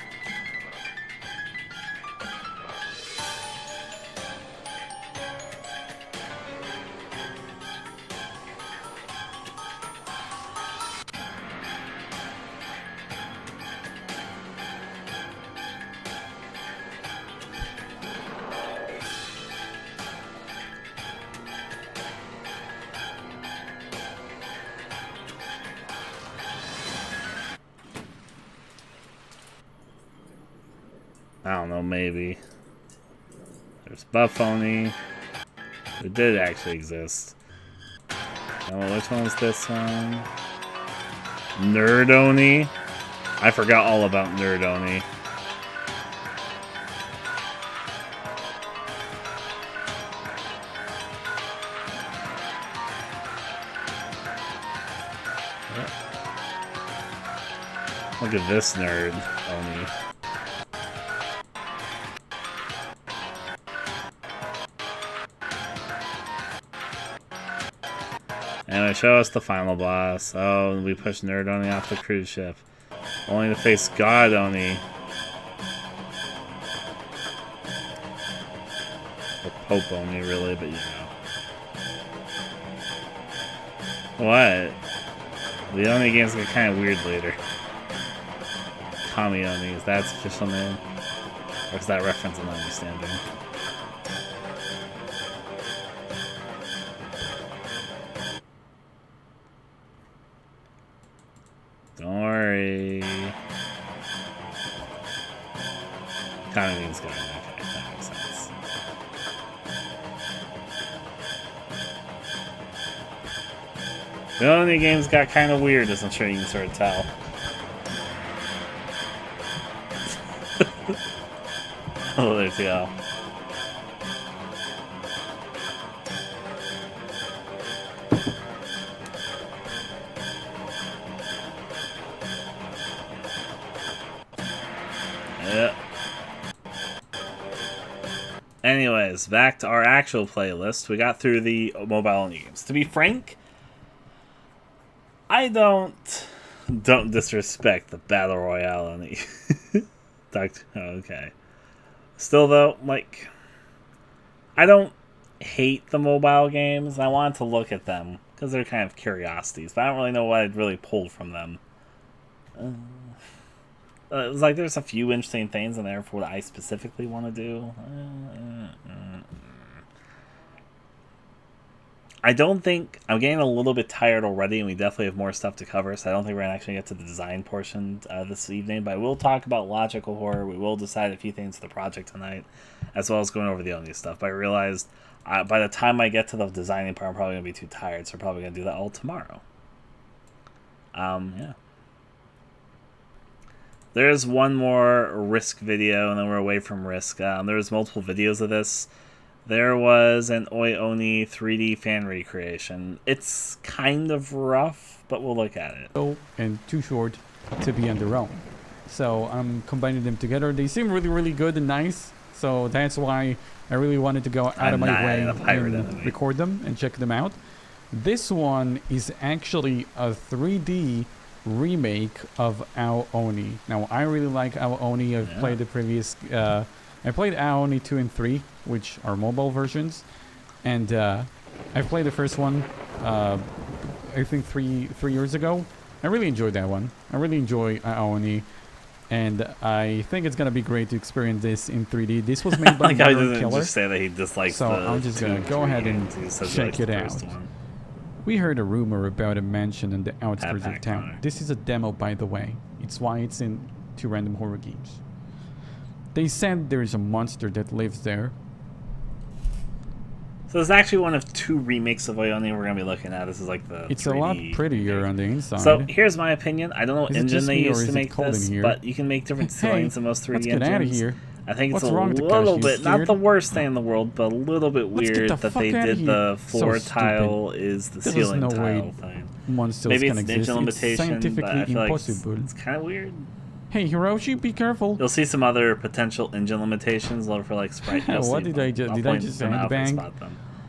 I don't know, maybe. There's Buff Oni. It did actually exist. Oh, which one is this one? Nerd Oni? I forgot all about Nerd Oni. Look at this Nerd Oni. Anyway, show us the final boss. Oh, we push Nerd Oni off the cruise ship. Only to face God Oni. Or Pope Oni, really, but you know. What? The Oni games get kind of weird later. Kami Oni, is that its official name? Or is that reference an understanding? Don't worry. Kind of means going. Okay, that makes sense. The only games got kind of weird, as I'm sure you can sort of tell. Oh, there's the L. Yeah. Anyways, back to our actual playlist. We got through the mobile only games. To be frank, I don't disrespect the battle royale on the okay. Still though, like, I don't hate the mobile games. I wanted to look at them because they're kind of curiosities, but I don't really know what I'd really pulled from them. It's like there's a few interesting things in there for what I specifically want to do. I don't think I'm getting a little bit tired already, and we definitely have more stuff to cover. So I don't think we're gonna actually get to the design portion this evening. But I will talk about logical horror. We will decide a few things for the project tonight, as well as going over the Oni stuff. But I realized by the time I get to the designing part, I'm probably gonna be too tired. So we're probably gonna do that all tomorrow. Yeah. There's one more Risk video, and then we're away from Risk. There's multiple videos of this. There was an Oi Oni 3D fan recreation. It's kind of rough, but we'll look at it. And too short to be on their own. So I'm combining them together. They seem really, really good and nice. So that's why I really wanted to go out of my way and record them and check them out. This one is actually a 3D remake of Ao Oni. Now, I really like Ao Oni. I've played the previous... I played Ao Oni 2 and 3, which are mobile versions. And I played the first one, I think three years ago. I really enjoyed that one. I really enjoy Ao Oni. And I think it's going to be great to experience this in 3D. This was made by like Killer. Just say that he dislikes so I'm just going to go ahead and check it out. We heard a rumor about a mansion in the outskirts of town. This is a demo, by the way. It's why it's in 2 random horror games. They said there is a monster that lives there. So it's actually one of 2 remakes of Oi Oni we're going to be looking at. This is like the It's 3D a lot prettier on the inside. So here's my opinion. I don't know what engine they used to make this, but you can make different ceilings in most 3D engines. Let's get out of here. I think it's What's a wrong little bit, not the worst thing in the world, but a little bit weird that they did the floor tile is the ceiling tile thing. Maybe it's an engine limitation, but I feel like it's kind of weird. Hey, Hiroshi, be careful. You'll see some other potential engine limitations, for like sprite. What did I just? Did I just bang?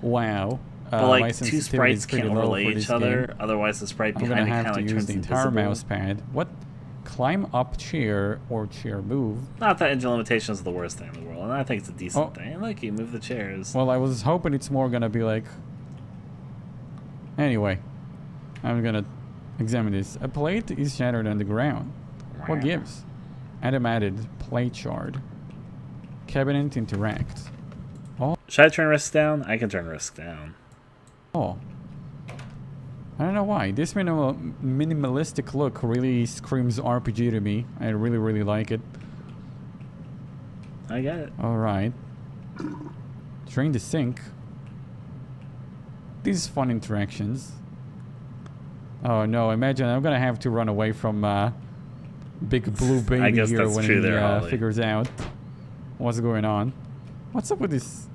Wow. But like 2 sprites can't overlay each other. Otherwise, the sprite behind it kind of like turns the entire mouse pad. What? Climb up chair or chair move. Not that engine limitation is the worst thing in the world, and I think it's a decent thing. Look, you move the chairs. Well, I was hoping it's more gonna be like. Anyway, I'm gonna examine this. A plate is shattered on the ground. What gives? Adam added plate shard. Cabinet interact. Oh. Should I turn risk down? I can turn risk down. Oh. I don't know why. This minimalistic look really screams RPG to me. I really, really like it. I get it. Alright. Drain the sink. These fun interactions. Oh no, imagine I'm gonna have to run away from Big Blue Baby here when he figures out what's going on. What's up with this?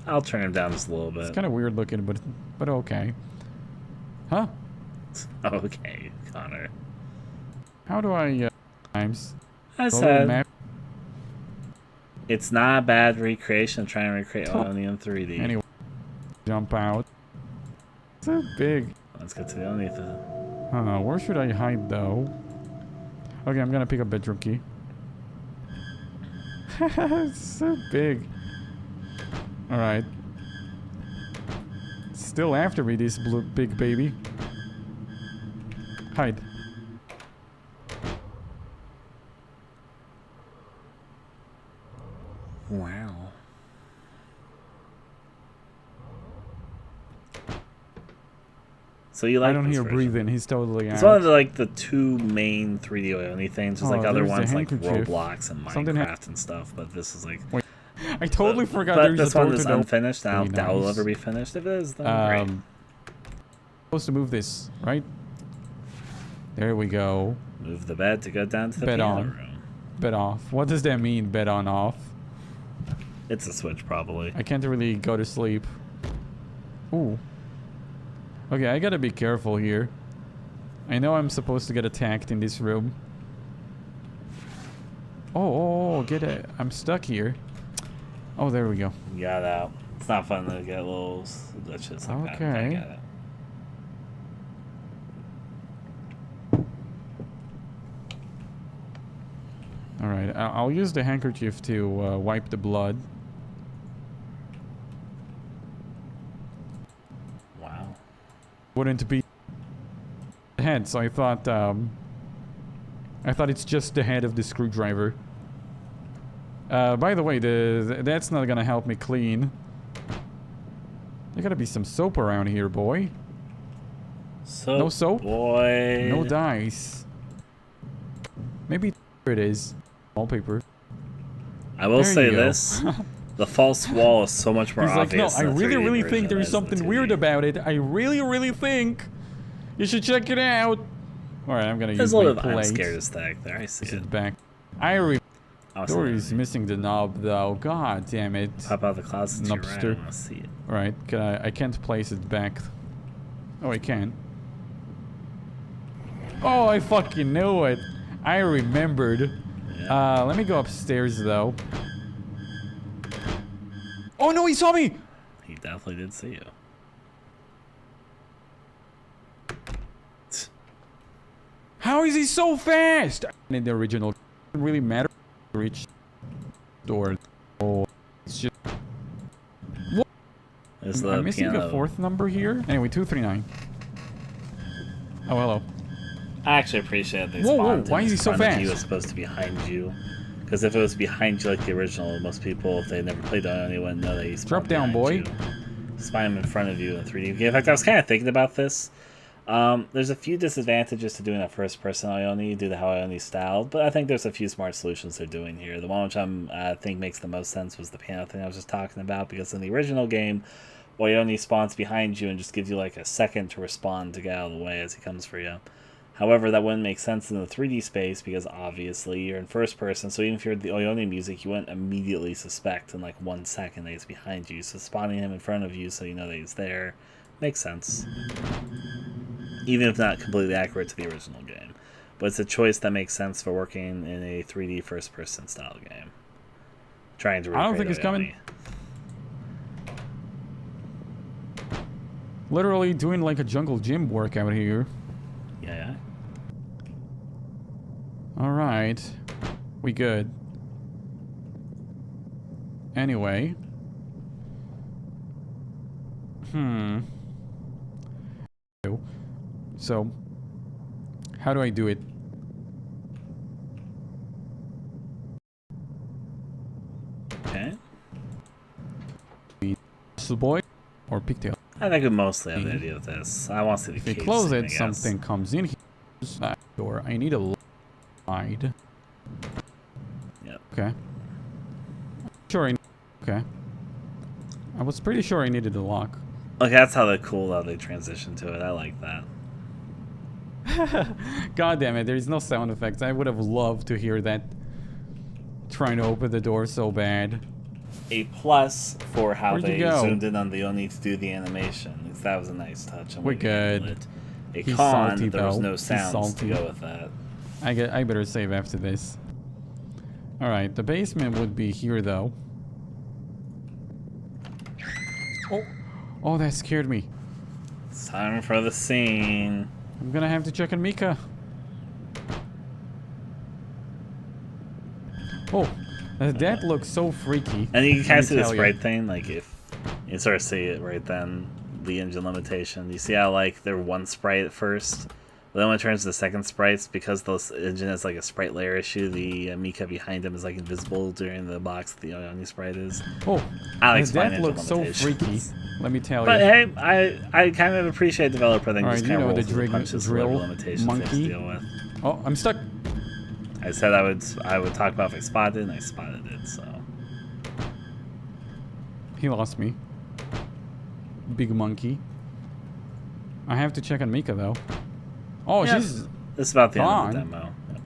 I'll turn him down just a little bit. It's kind of weird looking, but okay. Huh? Okay, Connor. How do I times? I said it's not a bad recreation. Trying to recreate Oni in 3D. Anyway, jump out. So big. Let's get to the Oni though. Where should I hide though? Okay, I'm gonna pick up bedroom key. It's so big. Alright. Still after me, this blue big baby. Hide. Wow. So you like? I don't hear breathing. He's totally out. It's one of the 2 main 3D Oni things. There's like other ones like Roblox and Minecraft and stuff, but this is like. Wait, I totally forgot. But this one is unfinished. I don't doubt it'll ever be finished. If it is, then great. Supposed to move this, right? There we go. Move the bed to go down to the piano room. Bed off. What does that mean? Bed on off. It's a switch, probably. I can't really go to sleep. Ooh. Okay, I gotta be careful here. I know I'm supposed to get attacked in this room. Oh, get it. I'm stuck here. Oh, there we go. You got out. It's not fun to get little glitches like that. I get it. Alright, I'll use the handkerchief to wipe the blood. Wow. Wouldn't be head, so I thought I thought it's just the head of the screwdriver. By the way, that's not gonna help me clean. There gotta be some soap around here, boy. No soap? Boy. No dice. Maybe here it is. Wallpaper. I will There say you go. this. The false wall is so much more He's like, no, obvious. I in the really, 3D really version think than there's it is in the something 2D. weird about it. I really, really think you should check it out. Alright, I'm gonna There's use a my little bit of I'm plate. scared aesthetic there. I see This is it. back. I I'll see door it. is missing the knob though. God damn it. Pop out the closet to your right. I Nubster. want to see it. Alright, I can't place it back. Oh, I can. Oh, I fucking knew it. I remembered. Yeah. Let me go upstairs though. Oh no, he saw me! He definitely did see you. How is he so fast? In the original, it doesn't really matter to reach door. Oh, it's just. What? There's I'm the missing piano. a fourth number here. Anyway, 239. Oh, hello. I actually appreciate they Whoa, whoa, spawned why in is he so front of fast? you as opposed to behind you. Because if it was behind you like the original, most people, if they never played on anyone, know that he spawned Drop down, behind boy. you. Spawn him in front of you in a 3D game. In fact, I was kind of thinking about this. There's a few disadvantages to doing a first-person Ione due to how Ione's styled, but I think there's a few smart solutions they're doing here. The one which I think makes the most sense was the piano thing I was just talking about, because in the original game, Ione spawns behind you and just gives you like a second to respond to get out of the way as he comes for you. However, that wouldn't make sense in the 3D space because obviously you're in first person, so even if you heard the Ione music, you wouldn't immediately suspect in like 1 second that he's behind you. So spawning him in front of you so you know that he's there makes sense. Even if not completely accurate to the original game. But it's a choice that makes sense for working in a 3D first person style game. Trying to I don't recreate think he's coming. Ione. Literally doing like a jungle gym workout here. Yeah. Alright. We good. Anyway. So, how do I do it? Okay. The boy or pigtail? I think we mostly have the idea of this. I want to see the If you cage close scene, I it, guess. something comes in here. That door. I need a slide. Yep. Okay. Sure. Okay. I was pretty sure I needed a lock. Okay, that's how they transition to it. I like that. God damn it! There's no sound effects. I would have loved to hear that. Trying to open the door so bad. A plus for how Where'd you they go? zoomed in on the Oni to do the animation. That was a nice touch. We're good. A He's con, salty, there was though. no He's sounds to salty. go with that. I better save after this. Alright, the basement would be here though. Oh, that scared me. It's time for the scene. I'm gonna have to check on Mika. Oh, that looks so freaky. And you can kind of let see me the tell ya. sprite thing, like if you sort of see it right then, the engine limitation. You see how like they're one sprite at first, but then when it turns to the second sprites, because this engine has like a sprite layer issue, the Mika behind him is like invisible during the box that the Ione sprite is. Oh, I like that looks so freaky. Let me tell But you. hey, I kind of appreciate developer thing. Just Alright, kind you of know rolls the with the punches, whatever drill limitations they have to monkey. deal with. Oh, I'm stuck. I said I would talk about if I spotted it, and I spotted it. So He lost me. Big monkey. I have to check on Mika though. Oh, yeah, she's this is about the gone. end of the demo. Yep.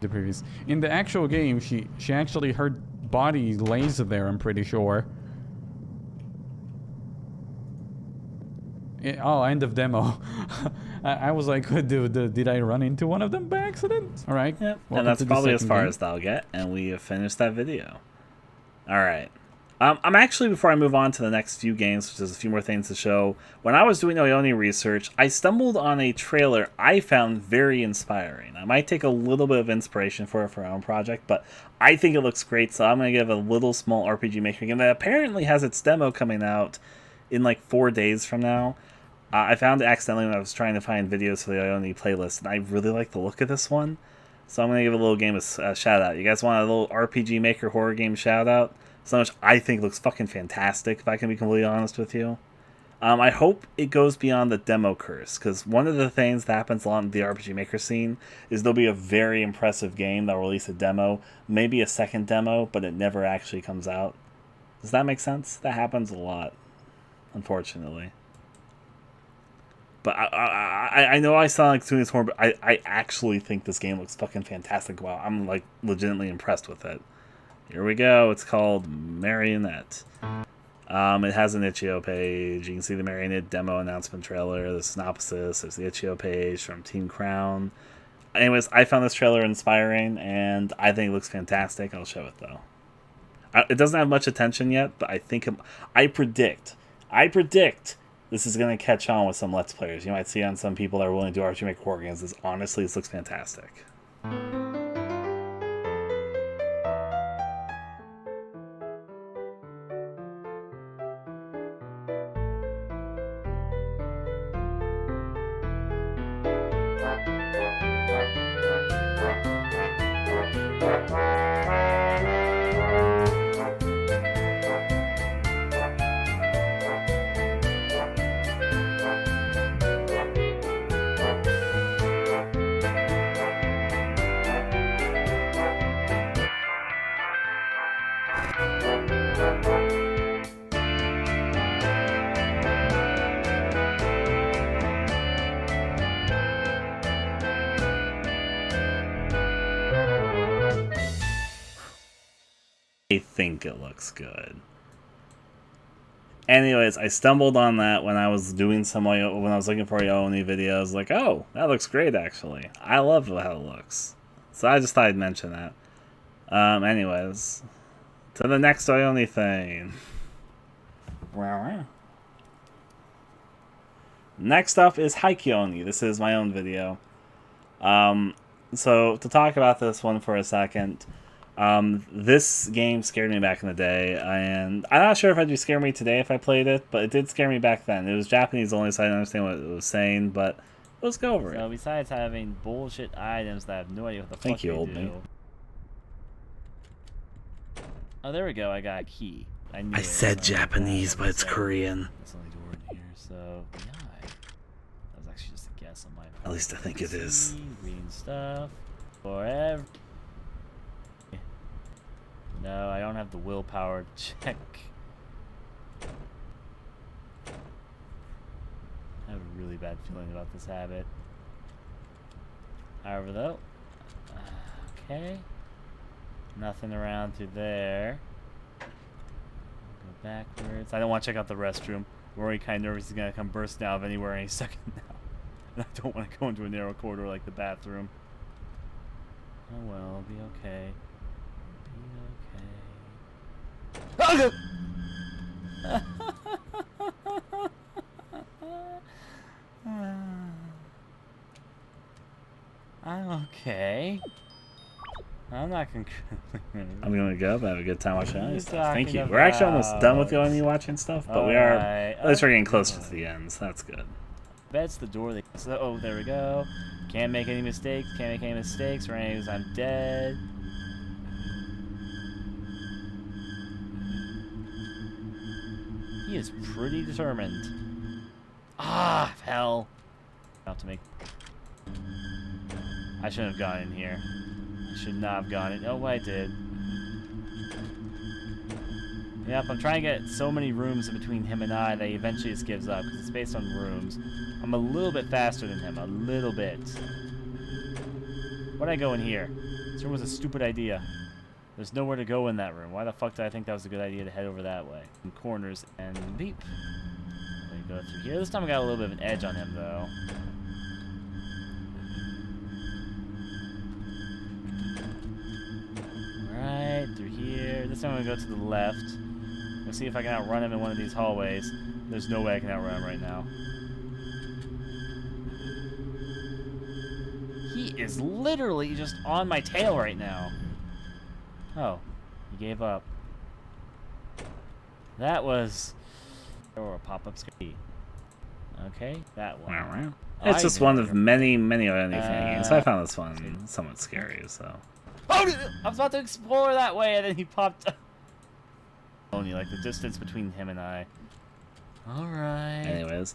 The previous in the actual game, she actually her body lays there. I'm pretty sure. Oh, end of demo. I was like, did I run into one of them by accident? All right. Yep. Welcome And that's to the probably as second far game. as they'll get, and we have finished that video. All right. I'm actually, before I move on to the next few games, which there's a few more things to show, when I was doing Ione research, I stumbled on a trailer I found very inspiring. I might take a little bit of inspiration for it for our own project, but I think it looks great, so I'm going to give a little small RPG Maker game that apparently has its demo coming out in like 4 days from now. I found it accidentally when I was trying to find videos for the Ione playlist, and I really like the look of this one. So I'm gonna give a little game a shout out. You guys want a little RPG Maker horror game shout out? So much I think looks fucking fantastic. If I can be completely honest with you, I hope it goes beyond the demo curse, because one of the things that happens a lot in the RPG Maker scene is there'll be a very impressive game that'll release a demo, maybe a second demo, but it never actually comes out. Does that make sense? That happens a lot, unfortunately. But I know I sound like doing this more, but I actually think this game looks fucking fantastic. Wow, I'm like legitimately impressed with it. Here we go. It's called Marionette. It has an itch.io page. You can see the Marionette demo announcement trailer, the synopsis. There's the itch.io page from Team Crown. Anyways, I found this trailer inspiring, and I think it looks fantastic. I'll show it though. It doesn't have much attention yet, but I predict this is going to catch on with some Let's Players. You might see on some people that are willing to do RPG Maker horror games. Honestly, this looks fantastic. I think it looks good. Anyways, I stumbled on that when I was doing when I was looking for Ioni videos. Like, oh, that looks great actually. I love how it looks. So I just thought I'd mention that. Anyways, to the next Ioni thing. Next up is Haikyoni. This is my own video. So to talk about this one for a second. This game scared me back in the day, and I'm not sure if it'd scare me today if I played it, but it did scare me back then. It was Japanese only, so I didn't understand what it was saying, but let's go over it. So besides having bullshit items that I have no idea what the fuck they do. Oh, there we go. I got a key. I said Japanese, but it's Korean. There's only door in here, so yeah. That was actually just a guess on my part. At least I think it is. Reading stuff forever. No, I don't have the willpower to check. I have a really bad feeling about this habit. However, though, okay, nothing around through there. Go backwards. I don't want to check out the restroom. I'm already kind of nervous he's gonna come bursting out of anywhere any second now, and I don't want to go into a narrow corridor like the bathroom. Oh well, be okay. I'm okay. I'm not gonna. I'm gonna go, but have a good time watching all this stuff. Thank you. We're actually almost done with going and watching stuff, but we are. At least we're getting closer to the end, so that's good. That's the door. Oh, there we go. Can't make any mistakes. Can't make any mistakes, or anyways, I'm dead. He is pretty determined. Ah, hell. Not to make. I shouldn't have gone in here. I should not have gone in. Oh, I did. Yep, I'm trying to get so many rooms in between him and I that he eventually just gives up because it's based on rooms. I'm a little bit faster than him, a little bit. Why'd I go in here? This room was a stupid idea. There's nowhere to go in that room. Why the fuck did I think that was a good idea to head over that way? Some corners and beep. Let me go through here. This time I got a little bit of an edge on him though. Right through here. This time I'm gonna go to the left. Let's see if I can outrun him in one of these hallways. There's no way I can outrun him right now. He is literally just on my tail right now. Oh, he gave up. That was... Or a pop-up screen. Okay, that one. Wow. Oh, It's I just even one heard of him. many, many Ioni fan games. So I found this one somewhat scary, so. Oh, I was about to explore that way, and then he popped up. Only like the distance between him and I. Alright. Anyways,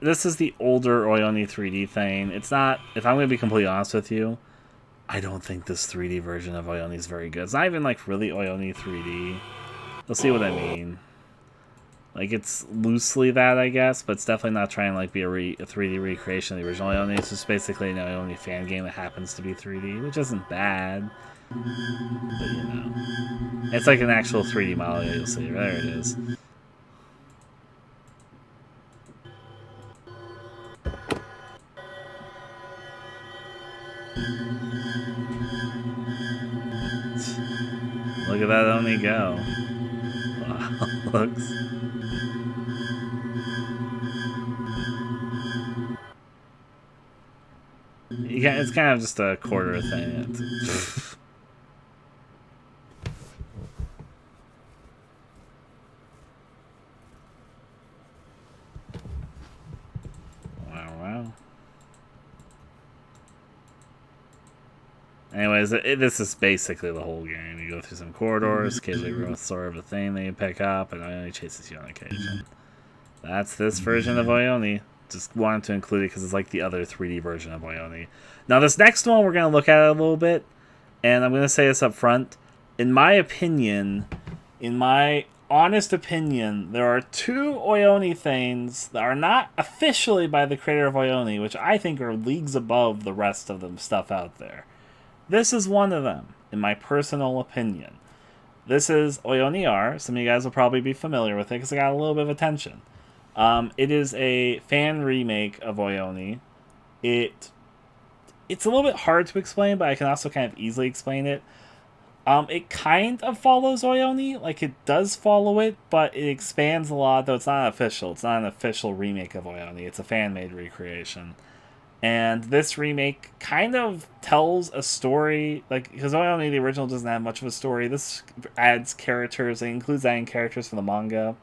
this is the older Ioni 3D thing. It's not, if I'm going to be completely honest with you, I don't think this 3D version of Ioni is very good. It's not even like really Ioni 3D. You'll see what I mean. Like, it's loosely that, I guess, but it's definitely not trying to like be a 3D recreation of the original Ioni. It's just basically an Ioni fan game that happens to be 3D, which isn't bad. But, you know. It's like an actual 3D model, you'll see. There it is. Look at that Oni go. Wow, looks. It's kind of just a quarter thing. Wow. Anyways, this is basically the whole game. You go through some corridors, occasionally run with sort of a thing that you pick up, and Ioni chases you on occasion. That's this version of Ioni. Just wanted to include it because it's like the other 3D version of Ioni. Now, this next one we're going to look at it a little bit, and I'm going to say this up front. In my opinion, in my honest opinion, there are two Ioni things that are not officially by the creator of Ioni, which I think are leagues above the rest of the stuff out there. This is one of them, in my personal opinion. This is Ioni R. Some of you guys will probably be familiar with it because it got a little bit of attention. It is a fan remake of Ioni. It's a little bit hard to explain, but I can also kind of easily explain it. It kind of follows Ioni, like it does follow it, but it expands a lot, though it's not official. It's not an official remake of Ioni. It's a fan-made recreation. And this remake kind of tells a story, like, because Ioni, the original, doesn't have much of a story. This adds characters, it includes adding characters from the manga.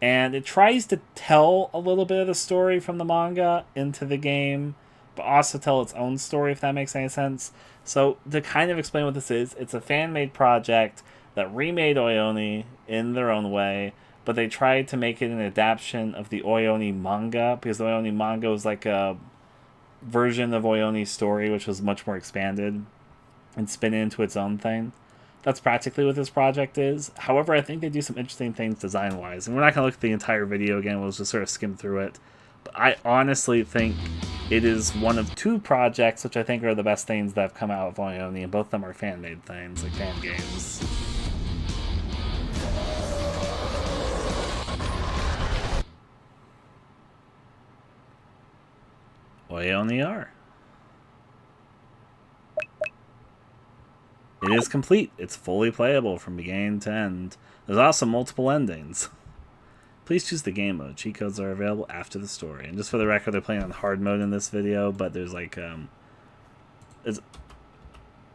And it tries to tell a little bit of the story from the manga into the game, but also tell its own story, if that makes any sense. So, to kind of explain what this is, it's a fan-made project that remade Ioni in their own way, but they tried to make it an adaptation of the Ioni manga, because the Ioni manga was like a version of Ioni's story, which was much more expanded and spin it into its own thing. That's practically what this project is. However, I think they do some interesting things design-wise. And we're not going to look at the entire video again. We'll just sort of skim through it. But I honestly think it is one of two projects which I think are the best things that have come out of Ioni. And both of them are fan-made things, like fan games. Ioni R. It is complete. It's fully playable from beginning to end. There's also multiple endings. Please choose the game mode. Cheat codes are available after the story. And just for the record, they're playing on hard mode in this video, but there's like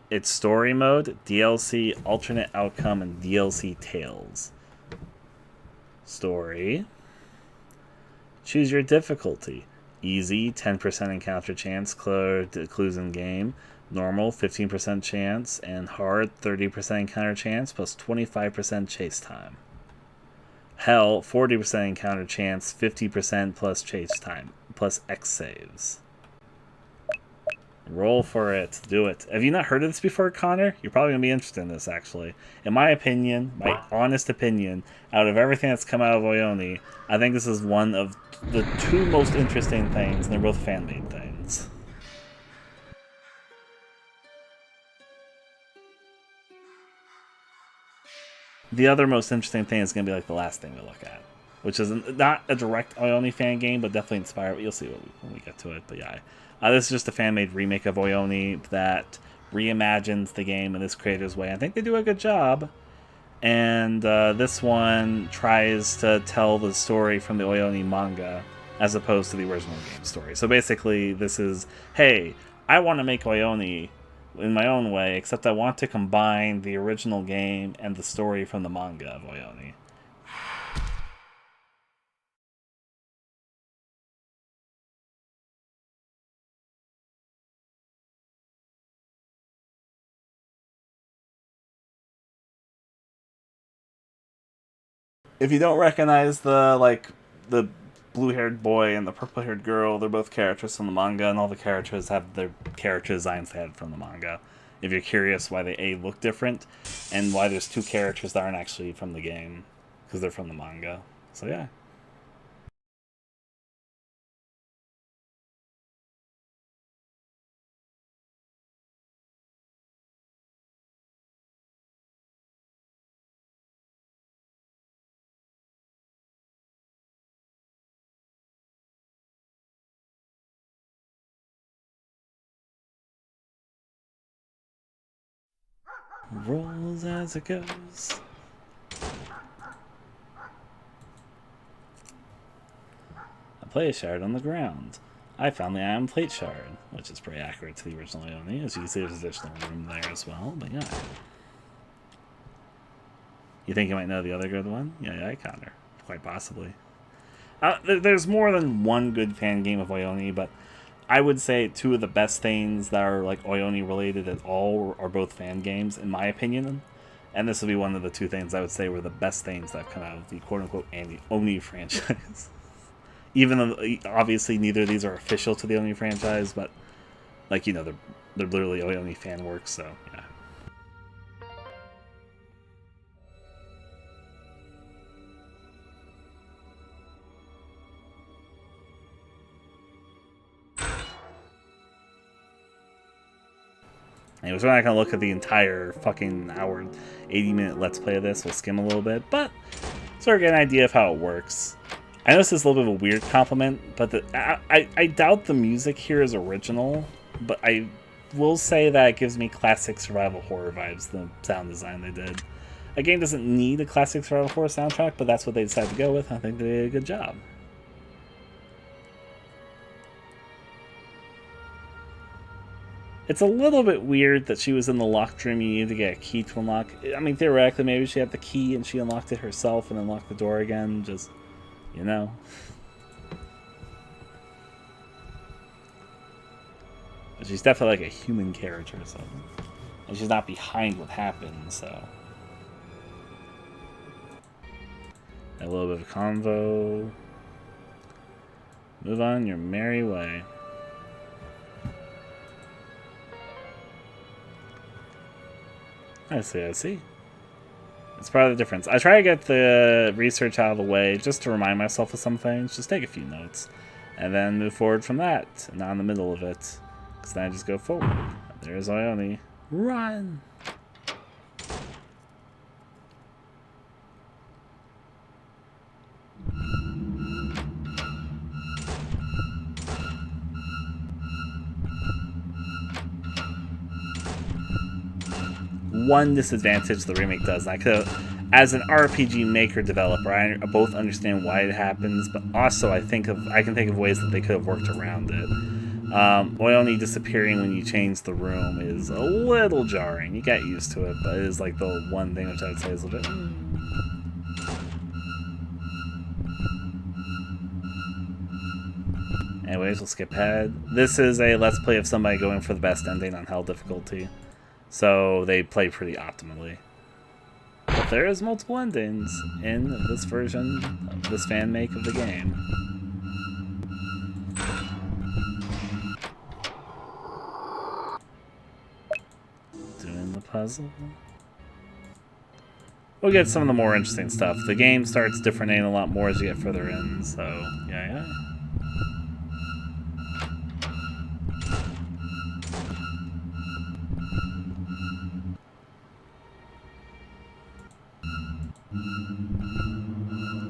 it's story mode, DLC, alternate outcome, and DLC Tales. Story. Choose your difficulty. Easy, 10% encounter chance, clues in game. Normal, 15% chance. And hard, 30% encounter chance, plus 25% chase time. Hell, 40% encounter chance, 50% plus chase time, plus X saves. Roll for it. Do it. Have you not heard of this before, Connor? You're probably going to be interested in this, actually. In my opinion, my honest opinion, out of everything that's come out of Ioni, I think this is one of the two most interesting things, and they're both fan-made things. The other most interesting thing is going to be like the last thing we look at, which is not a direct Ioni fan game, but definitely inspired. You'll see when we get to it. But yeah, this is just a fan-made remake of Ioni that reimagines the game in this creator's way. I think they do a good job. And this one tries to tell the story from the Ioni manga as opposed to the original game story. So basically, this is, hey, I want to make Ioni in my own way, except I want to combine the original game and the story from the manga of Ioni. If you don't recognize the blue-haired boy and the purple-haired girl, they're both characters from the manga, and all the characters have their character designs they had from the manga. If you're curious why they look different, and why there's 2 characters that aren't actually from the game, because they're from the manga. So yeah. Rolls as it goes. A plate shard on the ground. I found the iron plate shard, which is pretty accurate to the original Ione. As you can see, there's additional room there as well, but yeah. You think you might know the other good one? Yeah, Connor. Quite possibly. There's more than one good fan game of Ione, but I would say 2 of the best things that are like Ione related at all are both fan games, in my opinion. And this will be one of the 2 things I would say were the best things that come out of the quote-unquote Oni franchise. Even though obviously neither of these are official to the Oni franchise, but like, you know, they're literally Oni fan works, so yeah. Anyways, we're not going to look at the entire fucking hour, 80-minute Let's Play of this. We'll skim a little bit, but sort of get an idea of how it works. I know this is a little bit of a weird compliment, but I doubt the music here is original, but I will say that it gives me classic survival horror vibes, the sound design they did. A game doesn't need a classic survival horror soundtrack, but that's what they decided to go with. I think they did a good job. It's a little bit weird that she was in the locked room. You need to get a key to unlock. I mean, theoretically, maybe she had the key and she unlocked it herself and unlocked the door again. Just, you know. But she's definitely like a human character, so. And she's not behind what happened, so. A little bit of convo. Move on your merry way. I see. It's part of the difference. I try to get the research out of the way just to remind myself of some things. Just take a few notes. And then move forward from that. Not in the middle of it. Because then I just go forward. There's Ione. Run! One disadvantage the remake does, and I could, as an RPG maker developer, I both understand why it happens, but also I can think of ways that they could have worked around it. Ione disappearing when you change the room is a little jarring. You get used to it, but it is like the one thing which I would say is a little bit. Anyways, we'll skip ahead. This is a Let's Play of somebody going for the best ending on Hell difficulty. So they play pretty optimally. But there is multiple endings in this version of this fan make of the game. Doing the puzzle. We'll get some of the more interesting stuff. The game starts differentiating a lot more as you get further in, so yeah.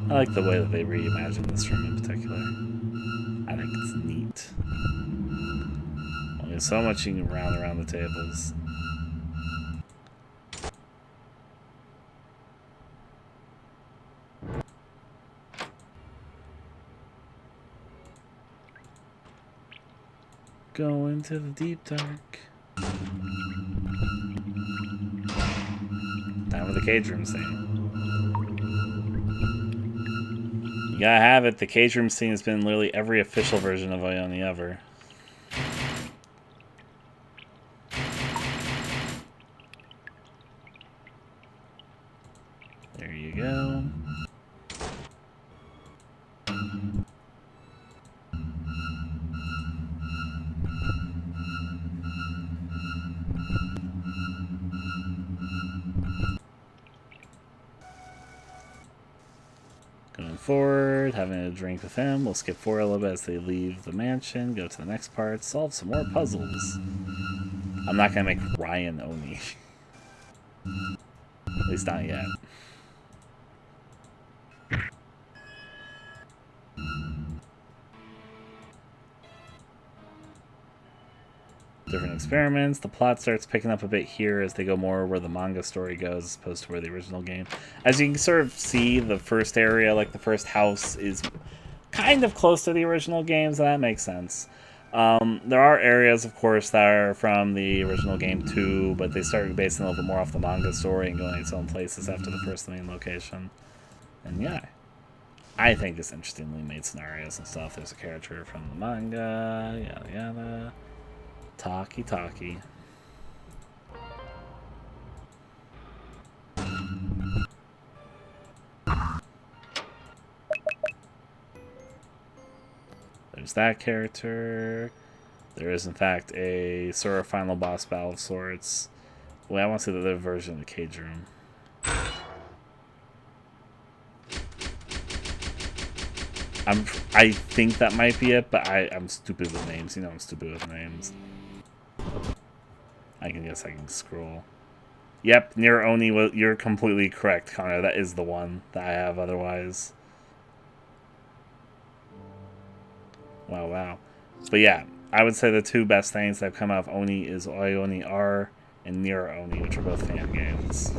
I like the way that they reimagined this room in particular. I think it's neat. Well, there's so much you can round around the tables. Go into the deep dark. Time for the cage room scene. You gotta have it. The cage room scene has been in literally every official version of Ione ever. There you go. forward, having a drink with him. We'll skip forward a little bit as they leave the mansion, go to the next part, solve some more puzzles. I'm not gonna make Ryan Oni. At least not yet. Different experiments. The plot starts picking up a bit here as they go more where the manga story goes as opposed to where the original game. As you can sort of see, the first area, like the first house, is kind of close to the original game, so that makes sense. There are areas, of course, that are from the original game too, but they started basing a little bit more off the manga story and going its own places after the first main location. And yeah, I think it's interestingly made scenarios and stuff. There's a character from the manga, yada yada. Talkie. There's that character. There is, in fact, a sort of final boss battle of sorts. Wait, I want to see the other version of the cage room. I think that might be it, but I'm stupid with names. You know I'm stupid with names. I can scroll. Yep, near Oni, you're completely correct, Connor. That is the one that I have otherwise. Wow. But yeah, I would say the two best things that have come out of Oni is Oni R and Near Oni, which are both fan games.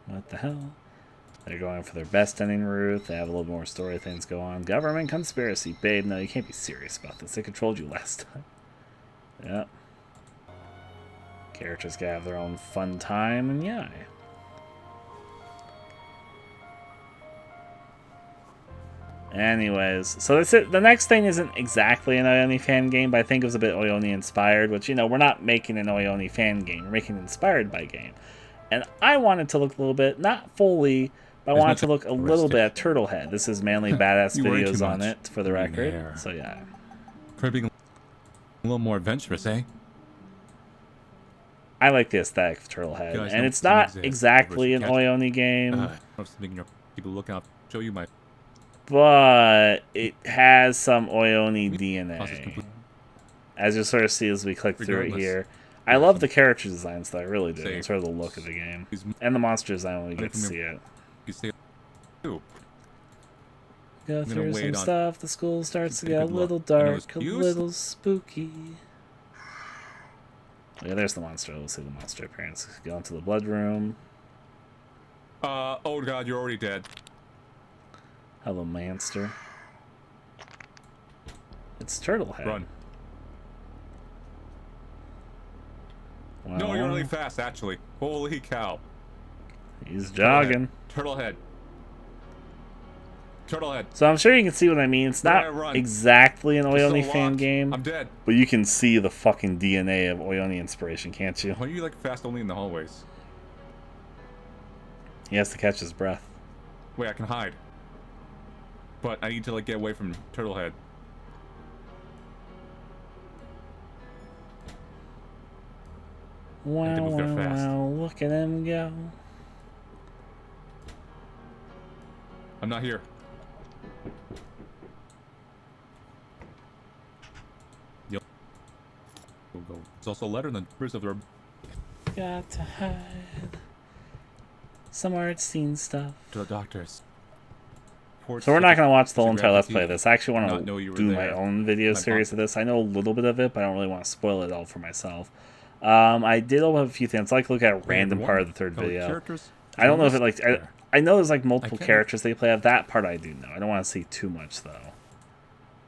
What the hell? They're going for their best ending route. They have a little more story things go on. Government conspiracy. Babe, no, you can't be serious about this. They controlled you last time. Yep. Characters can have their own fun time, and yeah. Anyways, so that's it. The next thing isn't exactly an Oyoni fan game, but I think it was a bit Oyoni inspired, which, you know, we're not making an Oyoni fan game. We're making an inspired by game. And I wanted to look a little bit, not fully, but I wanted to look a little bit at Turtlehead. This is mainly badass videos on it, for the record. So yeah. Probably a little more adventurous, eh? I like the aesthetic of Turtlehead, and it's not exactly an Oyoni game, People look out, show you my. but it has some Oyoni DNA. As you'll sort of see as we click through it here. I love the character designs, though. I really do. And sort of the look of the game. And the monster design when we get to see it. Go through some stuff. The school starts to get a little dark, a little spooky. Yeah, there's the monster. We'll see the monster appearance. Go into the blood room. Oh god, you're already dead. Hello, monster. It's Turtlehead. Run. Well, no, you're really fast, actually. Holy cow. He's jogging. Turtlehead. Turtlehead. So I'm sure you can see what I mean. It's not exactly an Oyoni fan game. I'm dead. But you can see the fucking DNA of Oyoni inspiration, can't you? Why are you like fast only in the hallways? He has to catch his breath. Wait, I can hide. But I need to like get away from Turtlehead. Wow, look at him go. I'm not here. Yep. We'll go. There's also a letter in the first of the. Got to hide. Some art scene stuff. To the doctors. So we're not going to watch the whole entire Let's Play of this. I actually want to do my own video series of this. I know a little bit of it, but I don't really want to spoil it all for myself. I did have a few things. I like to look at a random part of the third video. I don't know if it like... I know there's like multiple characters they play. That part I do know. I don't want to see too much though.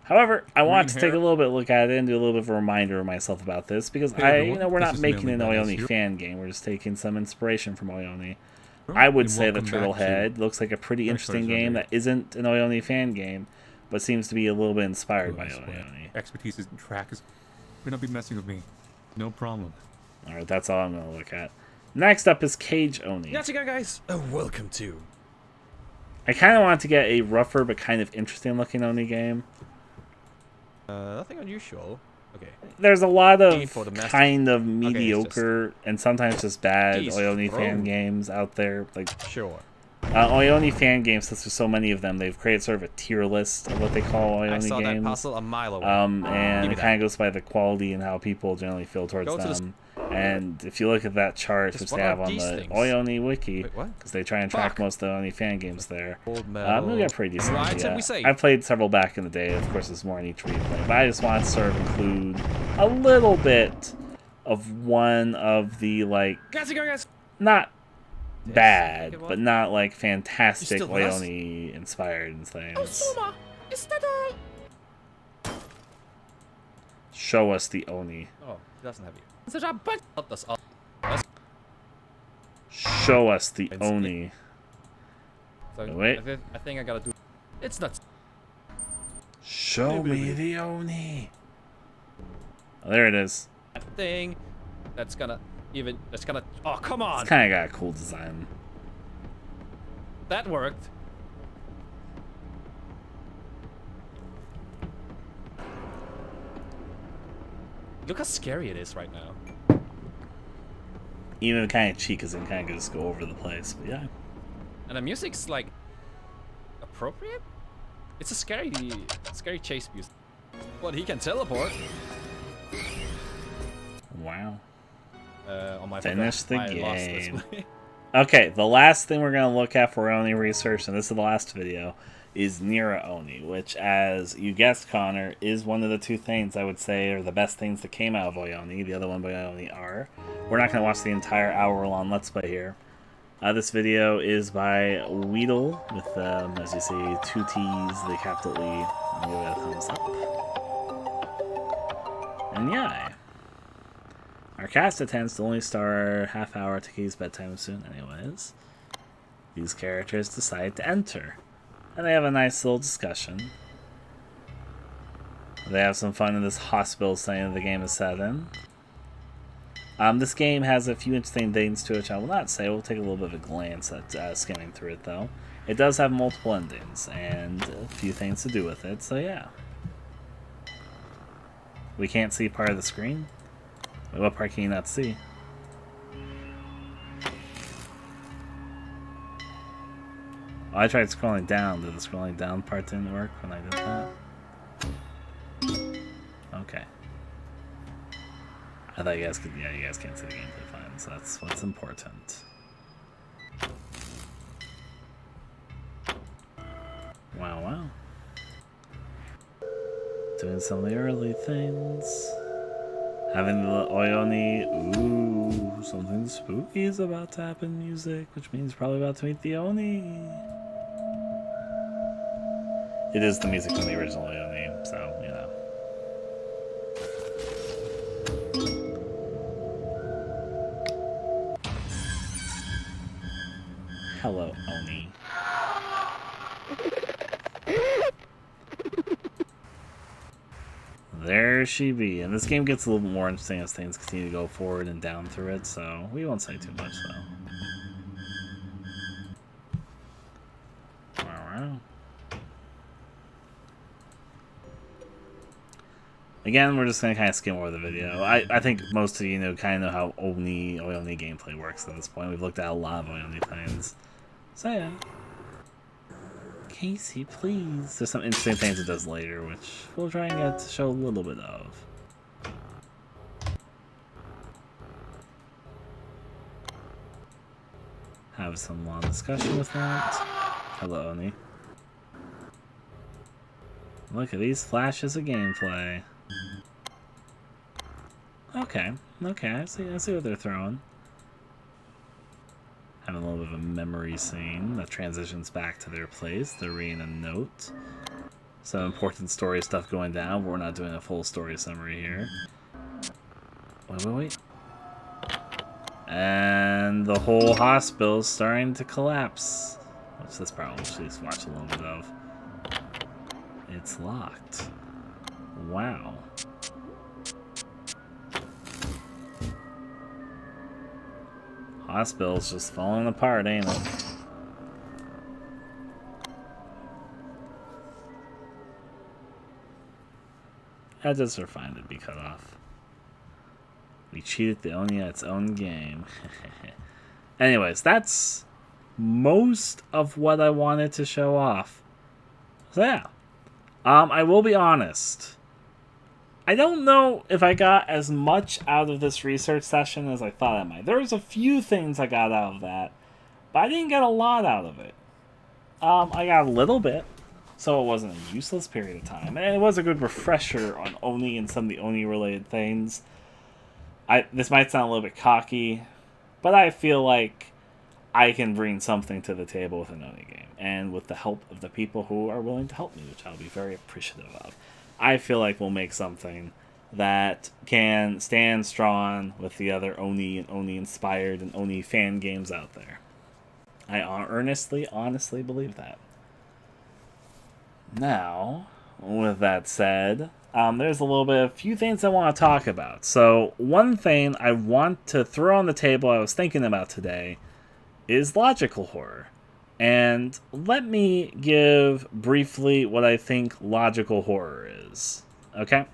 However, I want to take a little bit look at it and do a little bit of a reminder of myself about this because we're not making an Oyoni fan game. We're just taking some inspiration from Oyoni. I would say that Turtlehead looks like a pretty interesting game that isn't an Oyoni fan game, but seems to be a little bit inspired by Oyoni. Expertise isn't trackers. You're not be messing with me. No problem. Alright, that's all I'm going to look at. Next up is Cage Oni. Yatsuga, guys! Oh, welcome to. I kind of want to get a rougher but kind of interesting looking Oni game. Nothing unusual. Okay. There's a lot E of for the master. kind of Okay, it's mediocre and sometimes just bad Jeez, Oyoni fan bro. games out there. Like Sure. Oyoni fan games, since there's so many of them, they've created sort of a tier list of what they call Oyoni I saw games. that puzzle a mile away. And Give me it kind of goes by the quality and how people generally feel towards Go to the them. And if you look at that chart, Just which what they are have on these the things? Oyoni wiki, Wait, what? because they try and track Fuck. most of the Oyoni fan games there, Old we got pretty decent. Right, Yeah. we say. I played several back in the day. Of course, there's more in each replay, but I just wanted to sort of include a little bit of one of the like not bad, but not like fantastic still with us? Oyoni inspired things. Show us the Oni. Oh, he doesn't have you. Help us all. Show us the Oni. So Wait. I think I gotta do. It's not. Show me the Oni. Oh, there it is. That thing. That's gonna even. That's gonna. Oh, come on. It's kind of got a cool design. That worked. Look how scary it is right now. Even kind of cheek, because it kind of just go over the place. But yeah. And the music's like appropriate. It's a scary chase music. But he can teleport. Wow. On my Finish the I lost this game. play. Okay, the last thing we're going to look at for Oni research, and this is the last video, is Nira Oni, which, as you guessed, Connor, is one of the two things I would say are the best things that came out of Oyoni. The other one by Oyoni R. We're not going to watch the entire hour-long Let's Play here. This video is by Weedle, with, as you see, two T's, the capital E, and give it a thumbs up. And yeah. Our cast attends to only star half hour to Ki's bedtime soon anyways. These characters decide to enter. And they have a nice little discussion. They have some fun in this hospital setting the game is set in. This game has a few interesting things to it, which I will not say. We'll take a little bit of a glance at skimming through it, though. It does have multiple endings, and a few things to do with it, so yeah. We can't see part of the screen? Wait, what part can you not see? Oh, I tried scrolling down. Did the scrolling down part didn't work when I did that? Okay. I thought you guys could, yeah, you guys can't see the gameplay fine, so that's what's important. Wow, wow. Doing some of the early things. Having the Oyoni, ooh, something spooky is about to happen music, which means probably about to meet the Oni. It is the music from the original Oyoni, so, you know. Hello, Oni. There she be. And this game gets a little bit more interesting as things continue to go forward and down through it, so we won't say too much, though. Alright. Again, we're just going to kind of skim over the video. I think most of you kind of know how Oyoni gameplay works at this point. We've looked at a lot of Oyoni things. So yeah. Casey, please. There's some interesting things it does later, which we'll try and get to show a little bit of. Have some long discussion with that. Hello, Oni. Look at these flashes of gameplay. Okay, I see what they're throwing. Having a little bit of a memory scene that transitions back to their place. They're reading a note. Some important story stuff going down, but we're not doing a full story summary here. Wait. And the whole hospital's starting to collapse. Which this probably should just watch a little bit of. It's locked. Wow. Hospital's just falling apart, ain't it? Edges are fine to be cut off. We cheated the Oni at its own game. Anyways, that's most of what I wanted to show off. So yeah. I will be honest. I don't know if I got as much out of this research session as I thought I might. There was a few things I got out of that, but I didn't get a lot out of it. I got a little bit, so it wasn't a useless period of time. And it was a good refresher on Oni and some of the Oni-related things. This might sound a little bit cocky, but I feel like I can bring something to the table with an Oni game. And with the help of the people who are willing to help me, which I'll be very appreciative of. I feel like we'll make something that can stand strong with the other Oni and Oni-inspired and Oni fan games out there. I honestly believe that. Now, with that said, there's a few things I want to talk about. So, one thing I want to throw on the table I was thinking about today is logical horror. And let me give briefly what I think logical horror is. Okay?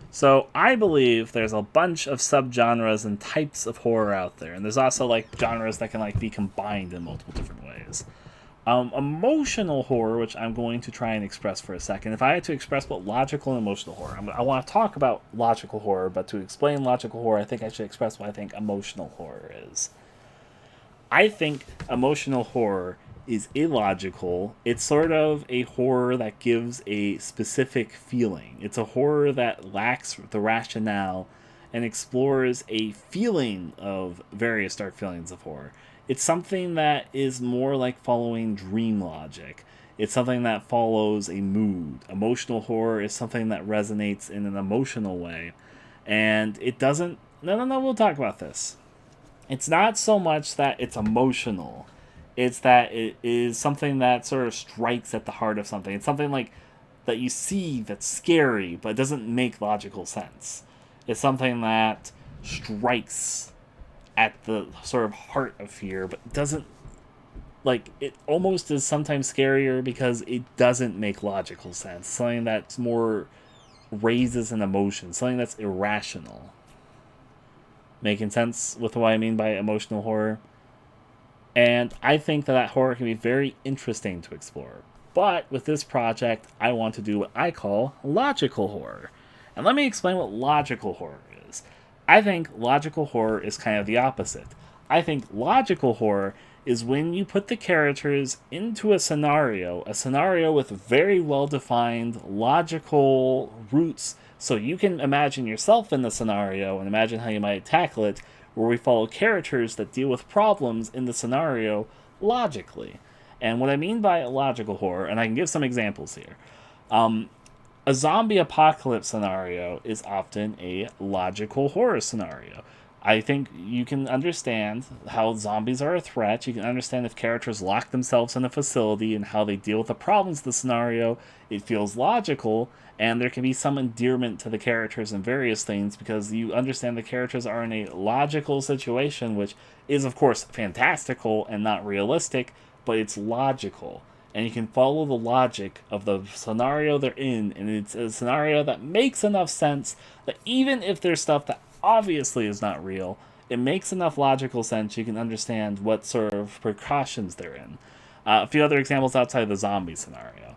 So, I believe there's a bunch of subgenres and types of horror out there. And there's also, like, genres that can, like, be combined in multiple different ways. Emotional horror, which I'm going to try and express for a second. If I had to express what logical and emotional horror, I want to talk about logical horror, but to explain logical horror, I think I should express what I think emotional horror is. I think emotional horror is illogical. It's sort of a horror that gives a specific feeling. It's a horror that lacks the rationale and explores a feeling of various dark feelings of horror. It's something that is more like following dream logic. It's something that follows a mood. Emotional horror is something that resonates in an emotional way. And it doesn't... No, we'll talk about this. It's not so much that it's emotional. It's that it is something that sort of strikes at the heart of something. It's something like that you see that's scary, but it doesn't make logical sense. It's something that strikes at the sort of heart of fear, but doesn't, like, it almost is sometimes scarier because it doesn't make logical sense. Something that's more raises an emotion, something that's irrational. Making sense with what I mean by emotional horror? And I think that horror can be very interesting to explore. But with this project, I want to do what I call logical horror. And let me explain what logical horror is. I think logical horror is kind of the opposite. I think logical horror is when you put the characters into a scenario with very well-defined logical roots, so you can imagine yourself in the scenario and imagine how you might tackle it, where we follow characters that deal with problems in the scenario logically. And what I mean by logical horror, and I can give some examples here, a zombie apocalypse scenario is often a logical horror scenario. I think you can understand how zombies are a threat. You can understand if characters lock themselves in a facility and how they deal with the problems of the scenario. It feels logical, and there can be some endearment to the characters and various things because you understand the characters are in a logical situation, which is, of course, fantastical and not realistic, but it's logical. And you can follow the logic of the scenario they're in, and it's a scenario that makes enough sense that even if there's stuff that obviously is not real, it makes enough logical sense you can understand what sort of precautions they're in. A few other examples outside of the zombie scenario.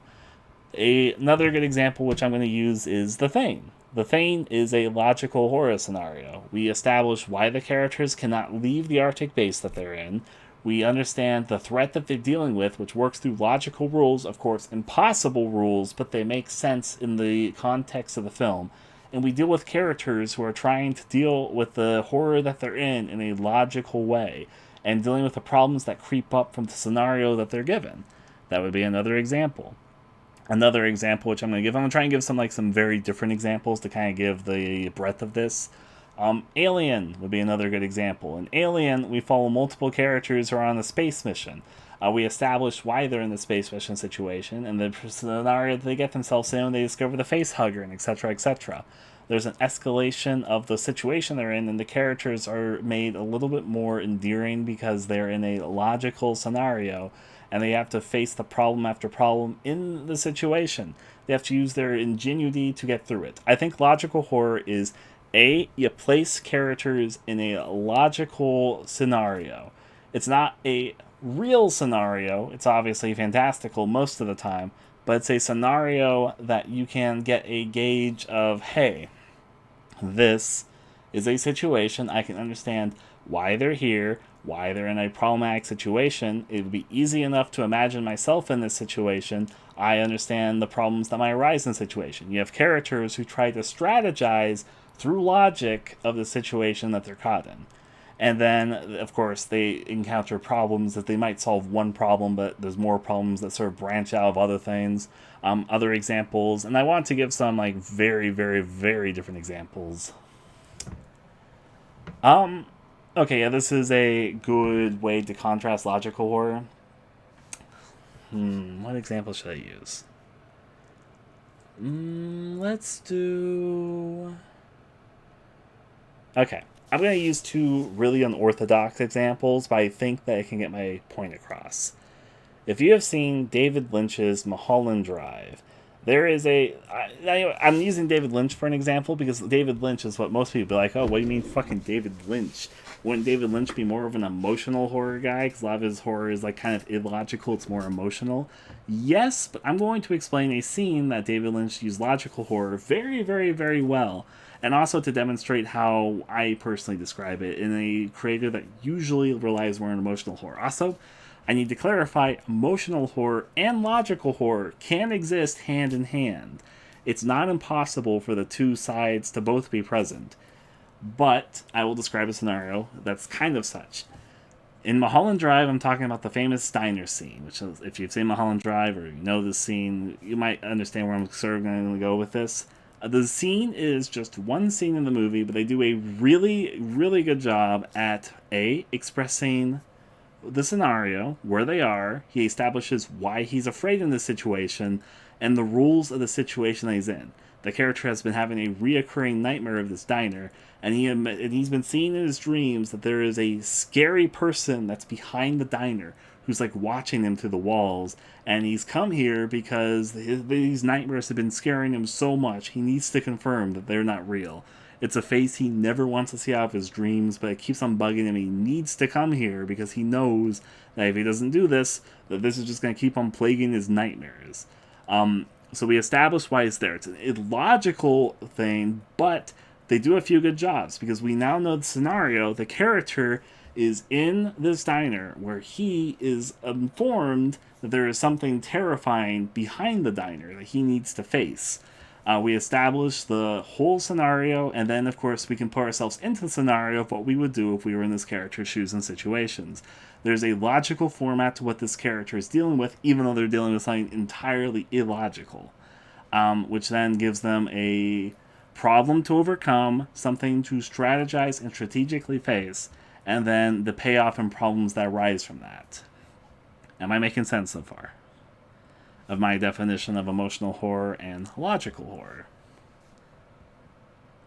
Another good example which I'm going to use is The Thing. The Thing is a logical horror scenario. We establish why the characters cannot leave the Arctic base that they're in. We understand the threat that they're dealing with, which works through logical rules, of course, impossible rules, but they make sense in the context of the film. And we deal with characters who are trying to deal with the horror that they're in a logical way, and dealing with the problems that creep up from the scenario that they're given. That would be another example. Another example which I'm going to try and give some very different examples to kind of give the breadth of this. Alien would be another good example. In Alien, we follow multiple characters who are on a space mission. We establish why they're in the space mission situation and the scenario that they get themselves in when they discover the face hugger, and etc., etc. There's an escalation of the situation they're in, and the characters are made a little bit more endearing because they're in a logical scenario, and they have to face the problem after problem in the situation. They have to use their ingenuity to get through it. I think logical horror is you place characters in a logical scenario. It's not a real scenario. It's obviously fantastical most of the time, but it's a scenario that you can get a gauge of, hey, this is a situation. I can understand why they're here, why they're in a problematic situation. It would be easy enough to imagine myself in this situation. I understand the problems that might arise in the situation. You have characters who try to strategize through logic of the situation that they're caught in. And then, of course, they encounter problems that they might solve one problem, but there's more problems that sort of branch out of other things. Other examples, and I want to give some like very, very, very different examples. Okay, yeah, this is a good way to contrast logical horror. What example should I use? Let's do... Okay, I'm going to use two really unorthodox examples, but I think that I can get my point across. If you have seen David Lynch's Mulholland Drive, there is I'm using David Lynch for an example because David Lynch is what most people be like, oh, what do you mean fucking David Lynch? Wouldn't David Lynch be more of an emotional horror guy? Because a lot of his horror is like kind of illogical, it's more emotional. Yes, but I'm going to explain a scene that David Lynch used logical horror very, very, very well. And also to demonstrate how I personally describe it in a creator that usually relies more on emotional horror. Also, I need to clarify, emotional horror and logical horror can exist hand in hand. It's not impossible for the two sides to both be present. But I will describe a scenario that's kind of such. In Mulholland Drive, I'm talking about the famous diner scene, which is, if you've seen Mulholland Drive or you know this scene, you might understand where I'm sort of going to go with this. The scene is just one scene in the movie, but they do a really, really good job at expressing the scenario, where they are. He establishes why he's afraid in this situation and the rules of the situation that he's in. The character has been having a reoccurring nightmare of this diner, and he's been seeing in his dreams that there is a scary person that's behind the diner who's like watching him through the walls, and he's come here because these nightmares have been scaring him so much he needs to confirm that they're not real. It's a face he never wants to see out of his dreams, but it keeps on bugging him. He needs to come here because he knows that if he doesn't do this, that this is just going to keep on plaguing his nightmares. So we established why it's there. It's an illogical thing, but they do a few good jobs because we now know the scenario. The character is in this diner where he is informed that there is something terrifying behind the diner that he needs to face. We establish the whole scenario, and then, of course, we can put ourselves into the scenario of what we would do if we were in this character's shoes and situations. There's a logical format to what this character is dealing with, even though they're dealing with something entirely illogical, which then gives them a problem to overcome, something to strategize and strategically face, and then the payoff and problems that arise from that. Am I making sense so far of my definition of emotional horror and logical horror?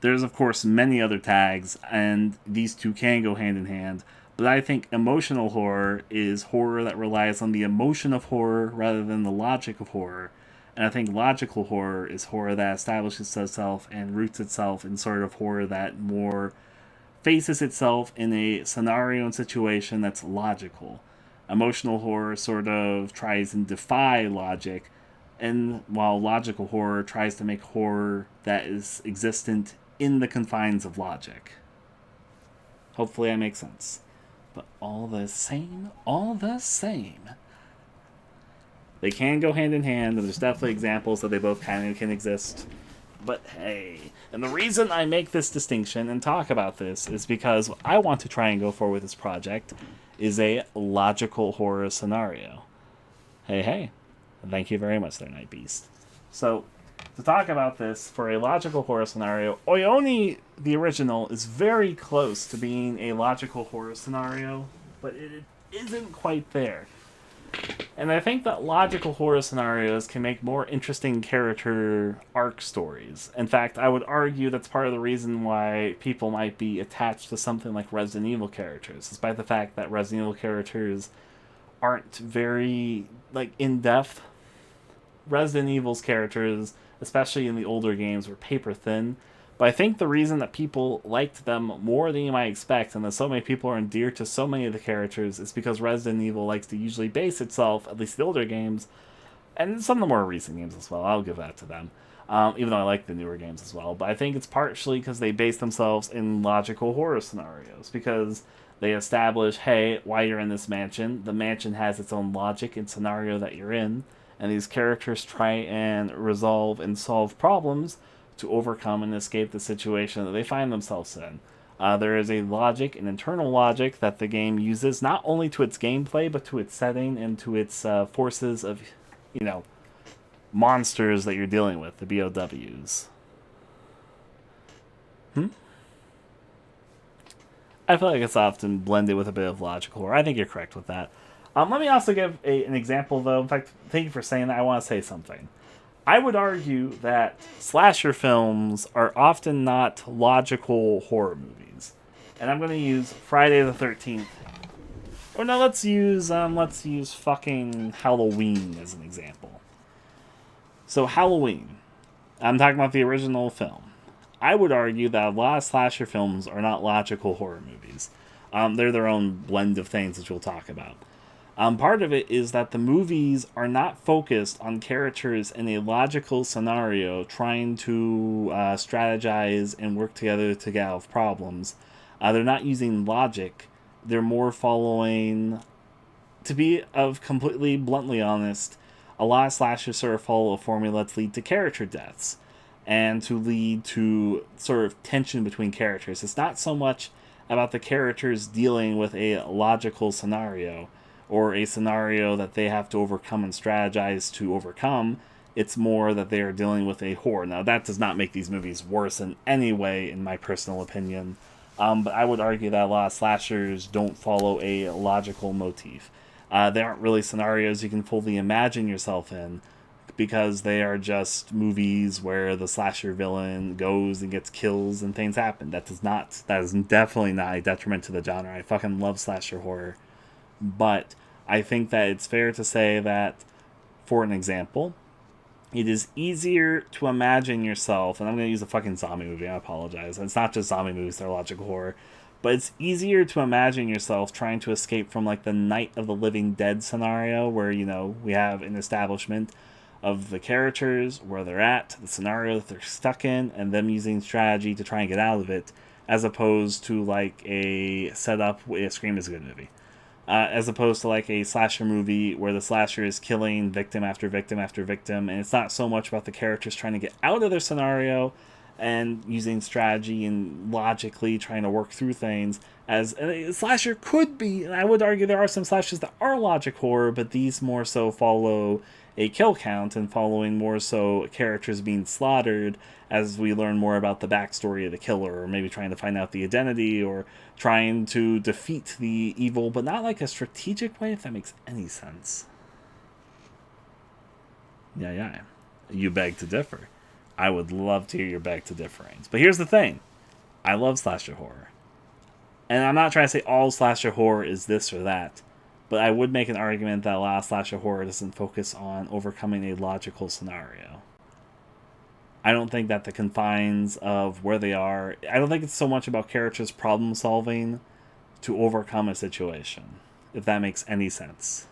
There's, of course, many other tags, and these two can go hand in hand, but I think emotional horror is horror that relies on the emotion of horror rather than the logic of horror, and I think logical horror is horror that establishes itself and roots itself in sort of horror that more faces itself in a scenario and situation that's logical. Emotional horror sort of tries and defy logic, and while logical horror tries to make horror that is existent in the confines of logic. Hopefully I make sense. But all the same, they can go hand in hand, and there's definitely examples that they both kind of can exist. But hey, and the reason I make this distinction and talk about this is because what I want to try and go for with this project is a logical horror scenario. Hey, thank you very much there, Night Beast. So, to talk about this for a logical horror scenario, Oyoni, the original, is very close to being a logical horror scenario, but it isn't quite there. And I think that logical horror scenarios can make more interesting character arc stories. In fact, I would argue that's part of the reason why people might be attached to something like Resident Evil characters, despite the fact that Resident Evil characters aren't very like in depth. Resident Evil's characters, especially in the older games, were paper thin. But I think the reason that people liked them more than you might expect, and that so many people are endeared to so many of the characters, is because Resident Evil likes to usually base itself, at least the older games, and some of the more recent games as well. I'll give that to them. Even though I like the newer games as well. But I think it's partially because they base themselves in logical horror scenarios. Because they establish, hey, while you're in this mansion, the mansion has its own logic and scenario that you're in. And these characters try and resolve and solve problems to overcome and escape the situation that they find themselves in. There is a logic, an internal logic, that the game uses not only to its gameplay, but to its setting and to its forces of, monsters that you're dealing with, the BOWs. I feel like it's often blended with a bit of logical horror. I think you're correct with that. Let me also give an example, though. In fact, thank you for saying that. I want to say something. I would argue that slasher films are often not logical horror movies. And I'm going to use Friday the 13th. Or no, let's use fucking Halloween as an example. So Halloween, I'm talking about the original film. I would argue that a lot of slasher films are not logical horror movies. They're their own blend of things, which we'll talk about. Part of it is that the movies are not focused on characters in a logical scenario trying to strategize and work together to get out of problems. They're not using logic. They're more following, to be completely bluntly honest, a lot of slashers sort of follow a formula to lead to character deaths and to lead to sort of tension between characters. It's not so much about the characters dealing with a logical scenario or a scenario that they have to overcome and strategize to overcome. It's more that they are dealing with a horror. Now, that does not make these movies worse in any way, in my personal opinion. But I would argue that a lot of slashers don't follow a logical motif. They aren't really scenarios you can fully imagine yourself in, because they are just movies where the slasher villain goes and gets kills and things happen. That is definitely not a detriment to the genre. I fucking love slasher horror. But I think that it's fair to say that, for an example, it is easier to imagine yourself, and I'm going to use a fucking zombie movie, I apologize. It's not just zombie movies, they're logical horror. But it's easier to imagine yourself trying to escape from like the Night of the Living Dead scenario where, we have an establishment of the characters, where they're at, the scenario that they're stuck in, and them using strategy to try and get out of it, as opposed to like a setup. Scream is a good movie. As opposed to like a slasher movie where the slasher is killing victim after victim after victim, and it's not so much about the characters trying to get out of their scenario and using strategy and logically trying to work through things, as a slasher could be. And I would argue there are some slashers that are logic horror, but these more so follow a kill count and following more so characters being slaughtered as we learn more about the backstory of the killer, or maybe trying to find out the identity, or trying to defeat the evil, but not like a strategic way, if that makes any sense. Yeah. You beg to differ. I would love to hear your beg to difference. But here's the thing. I love slasher horror. And I'm not trying to say all slasher horror is this or that, but I would make an argument that a lot of slasher horror doesn't focus on overcoming a logical scenario. I don't think that the confines of where they are, I don't think it's so much about characters problem solving to overcome a situation, if that makes any sense.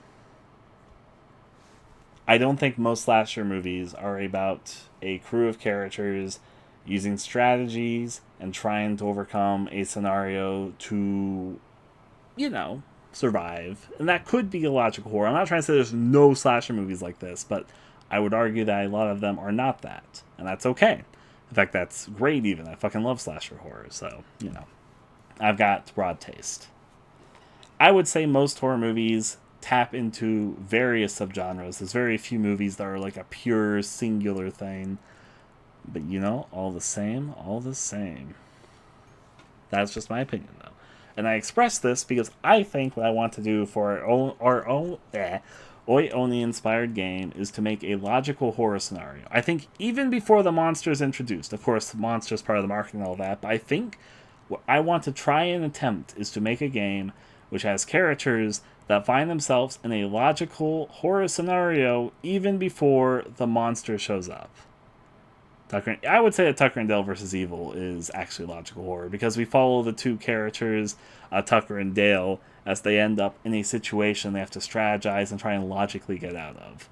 I don't think most slasher movies are about a crew of characters using strategies and trying to overcome a scenario to, survive. And that could be a logical horror. I'm not trying to say there's no slasher movies like this, but I would argue that a lot of them are not that. And that's okay. In fact, that's great even. I fucking love slasher horror, so, I've got broad taste. I would say most horror movies tap into various subgenres. There's very few movies that are like a pure singular thing. But all the same. That's just my opinion, though. And I express this because I think what I want to do for our own Oi Oni inspired game is to make a logical horror scenario. I think even before the monster is introduced, of course, the monster is part of the marketing and all that, but I think what I want to try and attempt is to make a game which has characters that find themselves in a logical horror scenario even before the monster shows up. I would say that Tucker and Dale versus Evil is actually logical horror because we follow the two characters, Tucker and Dale, as they end up in a situation they have to strategize and try and logically get out of.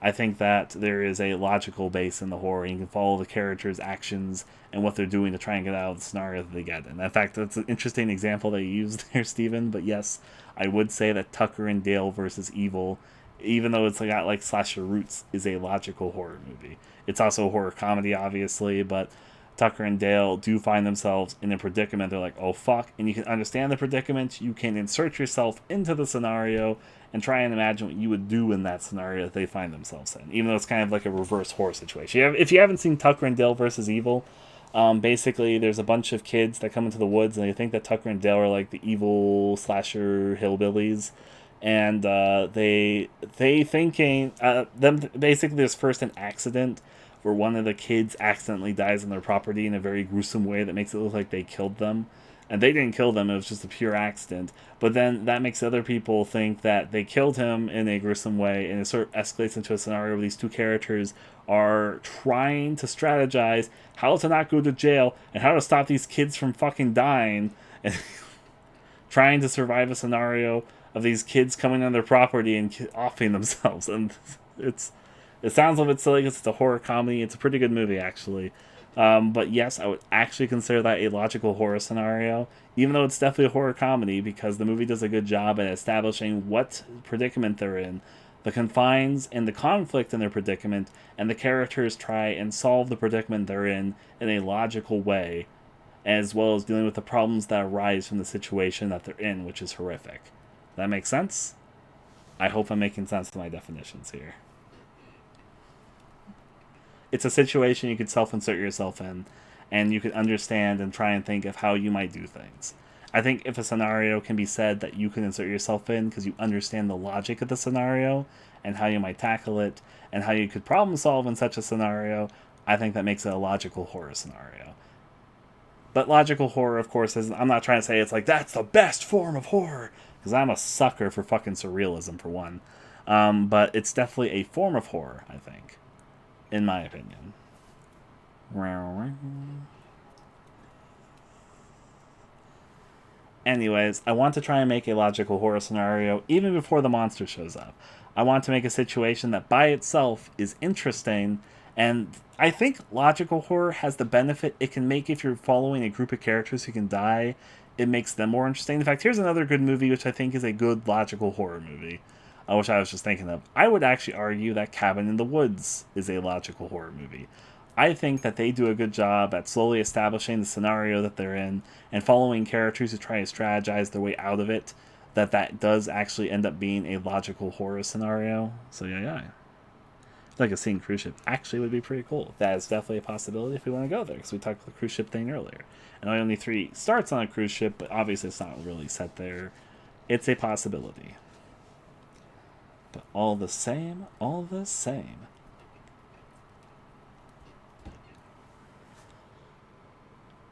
I think that there is a logical base in the horror. You can follow the characters' actions and what they're doing to try and get out of the scenario that they get in. In fact, that's an interesting example that you used there, Steven. But yes, I would say that Tucker and Dale versus Evil, even though it's got like slasher roots, is a logical horror movie. It's also a horror comedy, obviously, but Tucker and Dale do find themselves in a predicament. They're like, oh fuck, and you can understand the predicament. You can insert yourself into the scenario and try and imagine what you would do in that scenario that they find themselves in, even though it's kind of like a reverse horror situation. If you haven't seen Tucker and Dale versus Evil, basically there's a bunch of kids that come into the woods and they think that Tucker and Dale are like the evil slasher hillbillies, and basically there's first an accident where one of the kids accidentally dies on their property in a very gruesome way that makes it look like they killed them. And they didn't kill them, it was just a pure accident. But then that makes other people think that they killed him in a gruesome way, and it sort of escalates into a scenario where these two characters are trying to strategize how to not go to jail and how to stop these kids from fucking dying, and trying to survive a scenario of these kids coming on their property and offing themselves. And it sounds a bit silly because it's a horror comedy. It's a pretty good movie, actually. But yes, I would actually consider that a logical horror scenario, even though it's definitely a horror comedy, because the movie does a good job at establishing what predicament they're in, the confines and the conflict in their predicament, and the characters try and solve the predicament they're in a logical way, as well as dealing with the problems that arise from the situation that they're in, which is horrific. That makes sense? I hope I'm making sense to my definitions here. It's a situation you could self-insert yourself in, and you could understand and try and think of how you might do things. I think if a scenario can be said that you can insert yourself in because you understand the logic of the scenario and how you might tackle it and how you could problem solve in such a scenario, I think that makes it a logical horror scenario. But logical horror, of course, I'm not trying to say it's like, that's the best form of horror, because I'm a sucker for fucking surrealism, for one. But it's definitely a form of horror, I think. In my opinion. Anyways, I want to try and make a logical horror scenario even before the monster shows up. I want to make a situation that by itself is interesting, and I think logical horror has the benefit it can make if you're following a group of characters who can die, it makes them more interesting. In fact, here's another good movie which I think is a good logical horror movie. Which I was just thinking of. I would actually argue that Cabin in the Woods is a logical horror movie. I think that they do a good job at slowly establishing the scenario that they're in and following characters who try to strategize their way out of it, that does actually end up being a logical horror scenario. So yeah. Like a scene cruise ship actually would be pretty cool. That is definitely a possibility if we want to go there, because we talked about the cruise ship thing earlier. And Only 3 starts on a cruise ship, but obviously it's not really set there. It's a possibility. But all the same.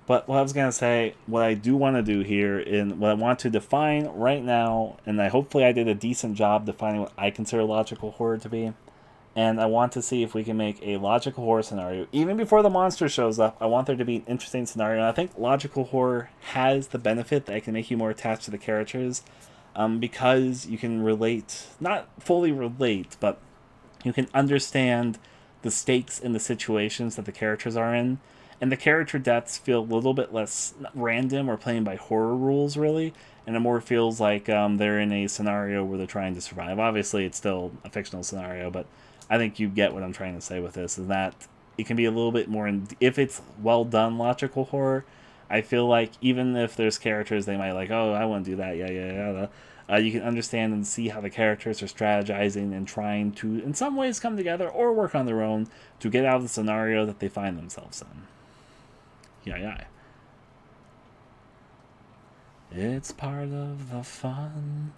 But what I was going to say, what I do want to do here, and what I want to define right now, and hopefully I did a decent job defining what I consider logical horror to be, and I want to see if we can make a logical horror scenario. Even before the monster shows up, I want there to be an interesting scenario, and I think logical horror has the benefit that it can make you more attached to the characters, because you can relate, not fully relate, but you can understand the stakes in the situations that the characters are in, and the character deaths feel a little bit less random or playing by horror rules, really, and it more feels like they're in a scenario where they're trying to survive. Obviously, it's still a fictional scenario, but I think you get what I'm trying to say with this, is that it can be a little bit more, if it's well done logical horror, I feel like even if there's characters they might like, oh, I want to do that, you can understand and see how the characters are strategizing and trying to, in some ways, come together or work on their own to get out of the scenario that they find themselves in. It's part of the fun.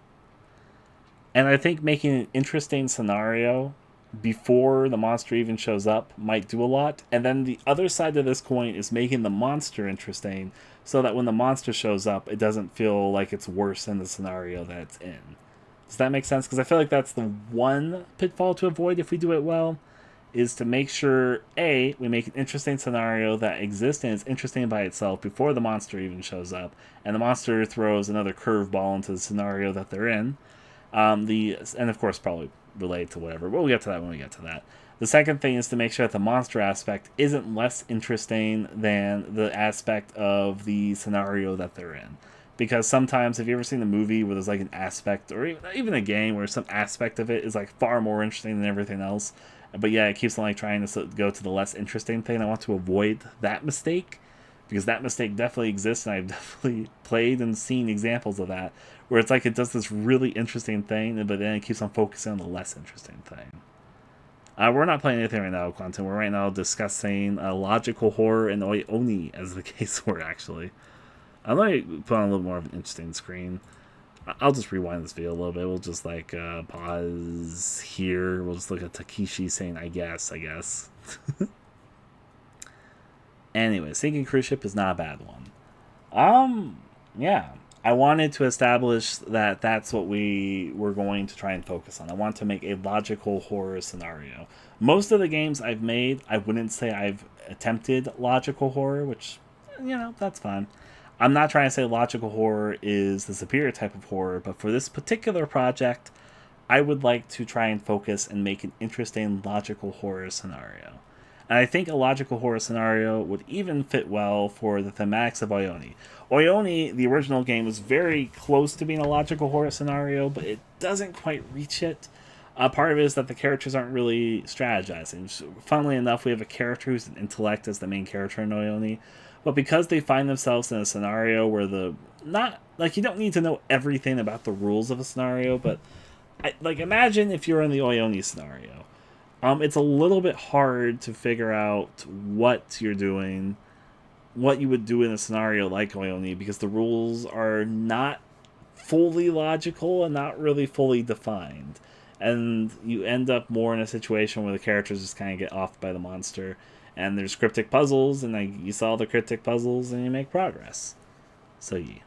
And I think making an interesting scenario before the monster even shows up might do a lot. And then the other side of this coin is making the monster interesting so that when the monster shows up, it doesn't feel like it's worse than the scenario that it's in. Does that make sense? Because I feel like that's the one pitfall to avoid if we do it well, is to make sure, A, we make an interesting scenario that exists and is interesting by itself before the monster even shows up, and the monster throws another curveball into the scenario that they're in. And of course probably relate to whatever. We'll get to that when we get to that. The second thing is to make sure that the monster aspect isn't less interesting than the aspect of the scenario that they're in. Because sometimes, have you ever seen a movie where there's like an aspect, or even a game where some aspect of it is like far more interesting than everything else, but yeah, it keeps on like trying to go to the less interesting thing. I want to avoid that mistake, because that mistake definitely exists, and I've definitely played and seen examples of that, where it's like it does this really interesting thing, but then it keeps on focusing on the less interesting thing. We're not playing anything right now, Quantum. We're right now discussing logical horror and Oni, as the case were, actually. Let me put on a little more of an interesting screen. I'll just rewind this video a little bit. We'll just like pause here. We'll just look at Takeshi saying, I guess. Anyway, sinking cruise ship is not a bad one. Yeah. I wanted to establish that that's what we were going to try and focus on. I want to make a logical horror scenario. Most of the games I've made, I wouldn't say I've attempted logical horror, which, that's fine. I'm not trying to say logical horror is the superior type of horror, but for this particular project, I would like to try and focus and make an interesting logical horror scenario. And I think a logical horror scenario would even fit well for the thematics of Oyoni. Oyoni, the original game, was very close to being a logical horror scenario, but it doesn't quite reach it. Part of it is that the characters aren't really strategizing. Funnily enough, we have a character who's an intellect as the main character in Oyoni, but because they find themselves in a scenario where you don't need to know everything about the rules of a scenario, but imagine if you're in the Oyoni scenario. It's a little bit hard to figure out what you're doing, what you would do in a scenario like Oyoni, because the rules are not fully logical and not really fully defined. And you end up more in a situation where the characters just kind of get offed by the monster, and there's cryptic puzzles, and you solve the cryptic puzzles, and you make progress. So yeah.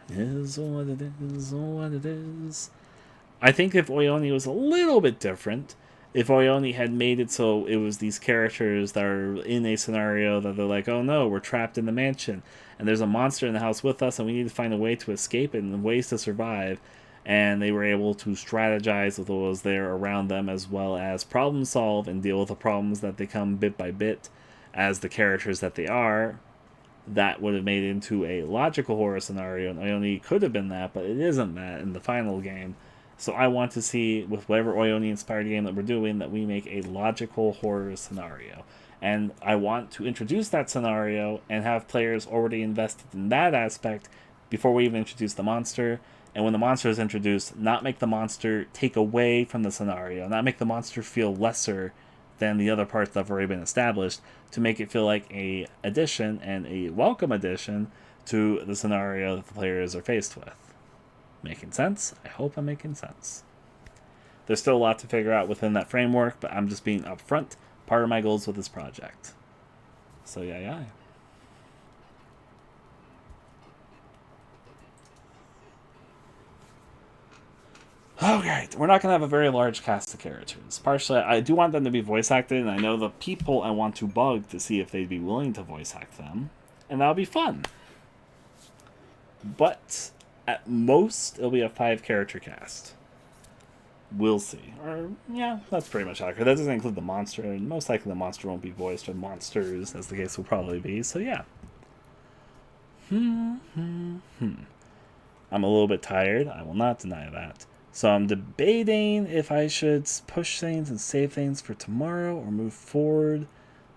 Is what it is, what it is. I think if Oyoni was a little bit different, if Oyoni had made it so it was these characters that are in a scenario that they're like, oh no, we're trapped in the mansion, and there's a monster in the house with us, and we need to find a way to escape it and ways to survive, and they were able to strategize with what was there around them, as well as problem solve and deal with the problems that they come bit by bit as the characters that they are, that would have made it into a logical horror scenario, and Oyoni could have been that, but it isn't that in the final game. So I want to see, with whatever Oyoni-inspired game that we're doing, that we make a logical horror scenario. And I want to introduce that scenario and have players already invested in that aspect before we even introduce the monster. And when the monster is introduced, not make the monster take away from the scenario, not make the monster feel lesser than the other parts that have already been established, to make it feel like a addition, and a welcome addition, to the scenario that the players are faced with. Making sense? I hope I'm making sense. There's still a lot to figure out within that framework, but I'm just being upfront. Part of my goals with this project. So yeah. Okay, we're not going to have a very large cast of characters. Partially, I do want them to be voice acted, and I know the people I want to bug to see if they'd be willing to voice act them, and that'll be fun. But at most, it'll be a 5-character cast. We'll see. Or, yeah, that's pretty much accurate. That doesn't include the monster, and most likely the monster won't be voiced by monsters, as the case will probably be, so yeah. I'm a little bit tired. I will not deny that. So I'm debating if I should push things and save things for tomorrow, or move forward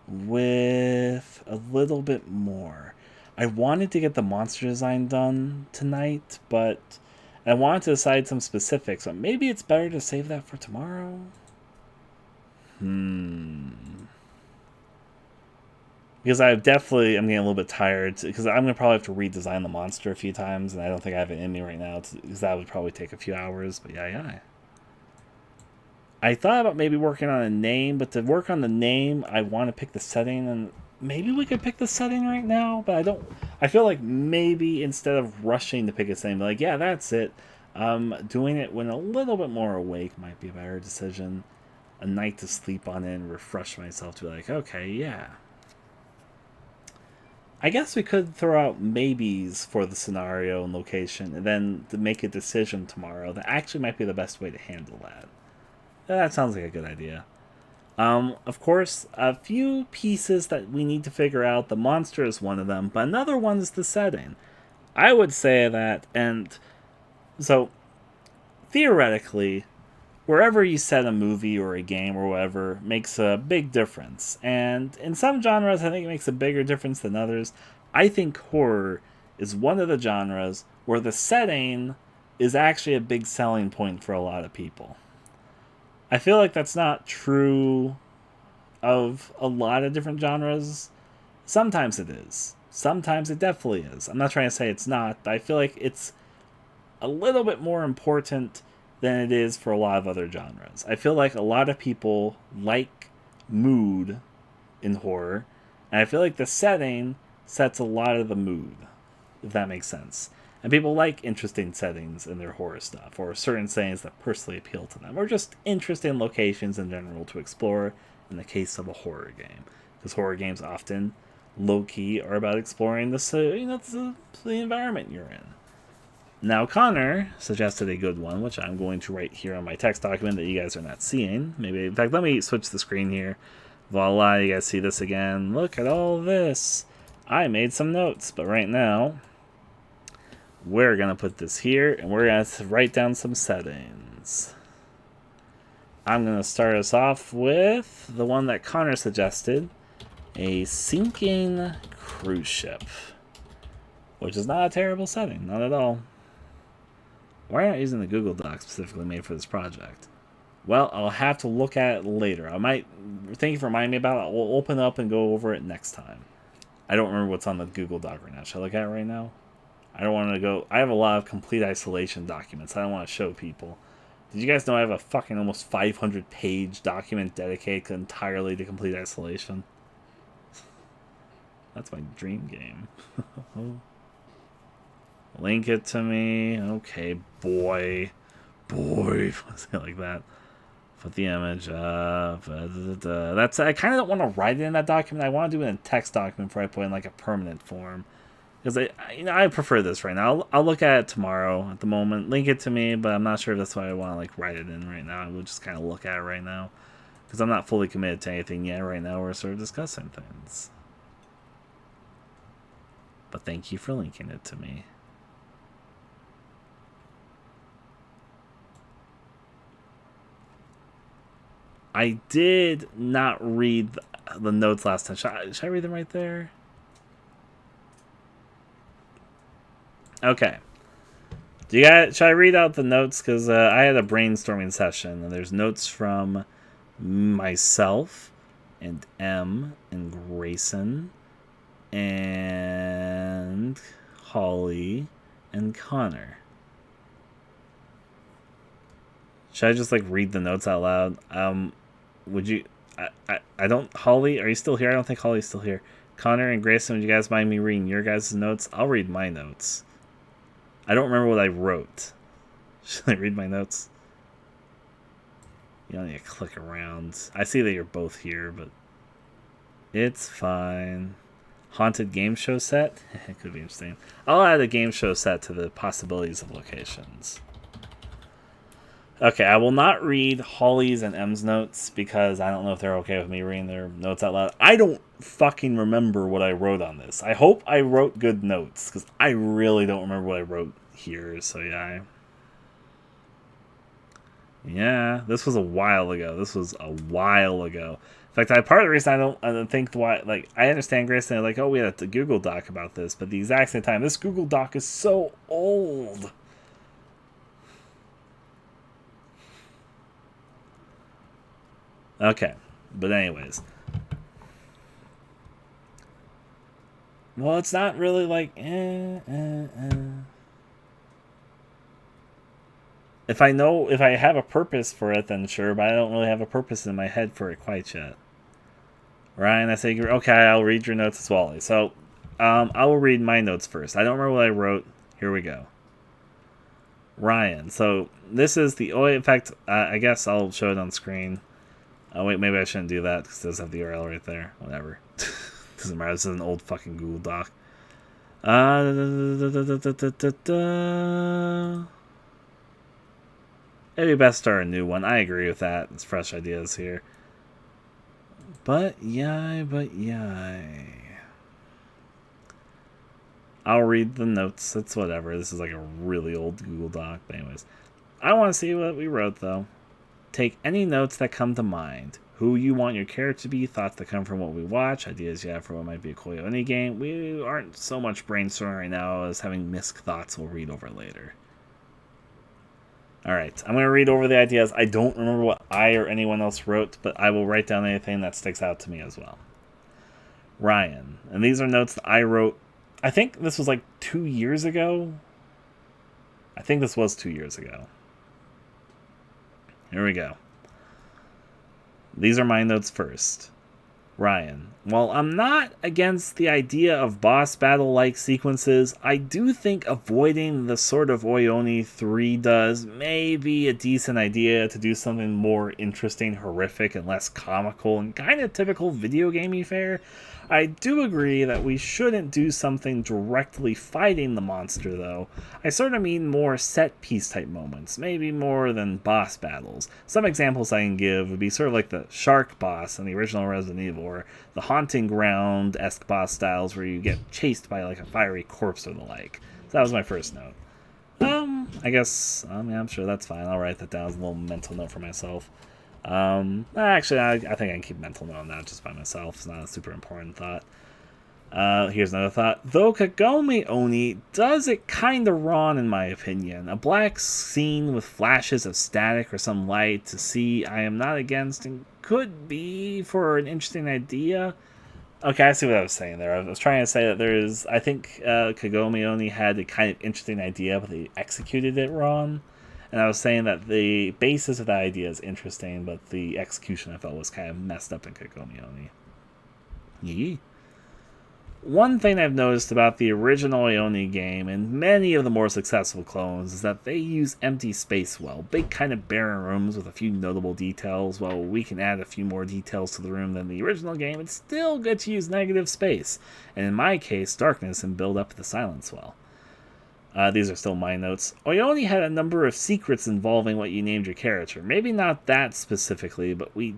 with a little bit more. I wanted to get the monster design done tonight, but I wanted to decide some specifics. So maybe it's better to save that for tomorrow. Because I'm getting a little bit tired, because I'm going to probably have to redesign the monster a few times, and I don't think I have it in me right now, because that would probably take a few hours, but yeah. I thought about maybe working on a name, but to work on the name, I want to pick the setting, and maybe we could pick the setting right now, but I feel like maybe instead of rushing to pick a setting, like, yeah, that's it, Doing it when a little bit more awake might be a better decision. A night to sleep on it and refresh myself to be like, okay, yeah. I guess we could throw out maybes for the scenario and location, and then to make a decision tomorrow. That actually might be the best way to handle that. That sounds like a good idea. Of course, a few pieces that we need to figure out. The monster is one of them, but another one is the setting. I would say that, and so theoretically, wherever you set a movie or a game or whatever makes a big difference. And in some genres, I think it makes a bigger difference than others. I think horror is one of the genres where the setting is actually a big selling point for a lot of people. I feel like that's not true of a lot of different genres. Sometimes it is. Sometimes it definitely is. I'm not trying to say it's not, but I feel like it's a little bit more important than it is for a lot of other genres. I feel like a lot of people like mood in horror, and I feel like the setting sets a lot of the mood, if that makes sense. And people like interesting settings in their horror stuff, or certain settings that personally appeal to them, or just interesting locations in general to explore in the case of a horror game. Because horror games often, low-key, are about exploring the environment you're in. Now, Connor suggested a good one, which I'm going to write here on my text document that you guys are not seeing. Maybe, in fact, let me switch the screen here. Voila, you guys see this again. Look at all this. I made some notes, but right now, we're going to put this here, and we're going to write down some settings. I'm going to start us off with the one that Connor suggested, a sinking cruise ship, which is not a terrible setting, not at all. Why aren't I using the Google Doc specifically made for this project? Well, I'll have to look at it later. I might, thank you for reminding me about it. We'll open up and go over it next time. I don't remember what's on the Google Doc right now. Should I look at it right now? I don't want to go. I have a lot of complete isolation documents. I don't want to show people. Did you guys know I have a fucking almost 500-page document dedicated entirely to complete isolation? That's my dream game. Link it to me. Okay, boy. Say it like that. Put the image up. That's. I kind of don't want to write it in that document. I want to do it in a text document before I put it in like a permanent form. Because I prefer this right now. I'll look at it tomorrow. At the moment, link it to me, but I'm not sure if that's why I want to like write it in right now. I will just kind of look at it right now, because I'm not fully committed to anything yet. Right now, we're sort of discussing things. But thank you for linking it to me. I did not read the notes last time. Should I read them right there? Okay. Should I read out the notes? Because I had a brainstorming session, and there's notes from myself and M and Grayson and Holly and Connor. Should I just like read the notes out loud? Would you? I don't. Holly, are you still here? I don't think Holly's still here. Connor and Grayson, would you guys mind me reading your guys' notes? I'll read my notes. I don't remember what I wrote. Should I read my notes? You don't need to click around. I see that you're both here, but it's fine. Haunted game show set? It could be interesting. I'll add a game show set to the possibilities of locations. Okay, I will not read Holly's and M's notes because I don't know if they're okay with me reading their notes out loud. I don't fucking remember what I wrote on this. I hope I wrote good notes because I really don't remember what I wrote here. So yeah, this was a while ago. In fact, part of the reason I don't think why, like, I understand Grayson, like, oh, we had a Google Doc about this, but the exact same time, this Google Doc is so old. Okay, but anyways. Well, it's not really like, If I have a purpose for it, then sure, but I don't really have a purpose in my head for it quite yet. Ryan, I say, okay, I'll read your notes as well. So, I will read my notes first. I don't remember what I wrote. Here we go. Ryan. So this is the in fact, I guess I'll show it on screen. Oh wait, maybe I shouldn't do that because it does have the URL right there. Whatever. Doesn't matter. This is an old fucking Google Doc. Maybe best start a new one. I agree with that. It's fresh ideas here. But yay. I'll read the notes. It's whatever. This is like a really old Google Doc. But anyways, I want to see what we wrote though. Take any notes that come to mind. Who you want your character to be, thoughts that come from what we watch, ideas you have for what might be a cool any game. We aren't so much brainstorming right now as having missed thoughts we'll read over later. Alright, I'm going to read over the ideas. I don't remember what I or anyone else wrote, but I will write down anything that sticks out to me as well. Ryan, and these are notes that I wrote, I think this was like 2 years ago. I think this was 2 years ago. Here we go. These are my notes first. Ryan, while I'm not against the idea of boss battle-like sequences, I do think avoiding the sort of Oyoni 3 does may be a decent idea to do something more interesting, horrific, and less comical and kind of typical video gamey fare. I do agree that we shouldn't do something directly fighting the monster, though. I sort of mean more set-piece type moments, maybe more than boss battles. Some examples I can give would be sort of like the shark boss in the original Resident Evil, or the haunting ground-esque boss styles where you get chased by like a fiery corpse or the like. So that was my first note. I guess, yeah, I'm sure that's fine. I'll write that down as a little mental note for myself. Actually, I think I can keep mental note on that just by myself. It's not a super important thought. Here's another thought. Though Kagome Oni does it kinda wrong in my opinion. A black scene with flashes of static or some light to see I am not against and could be for an interesting idea. Okay, I see what I was saying there. I was trying to say that I think Kagome Oni had a kind of interesting idea, but they executed it wrong. And I was saying that the basis of that idea is interesting, but the execution I felt was kind of messed up in Kagome Oni. Yee. One thing I've noticed about the original Ioni game and many of the more successful clones is that they use empty space well, big kind of barren rooms with a few notable details. While we can add a few more details to the room than the original game, it's still good to use negative space, and in my case, darkness, and build up the silence well. These are still my notes. Oyoni had a number of secrets involving what you named your character. Maybe not that specifically, but we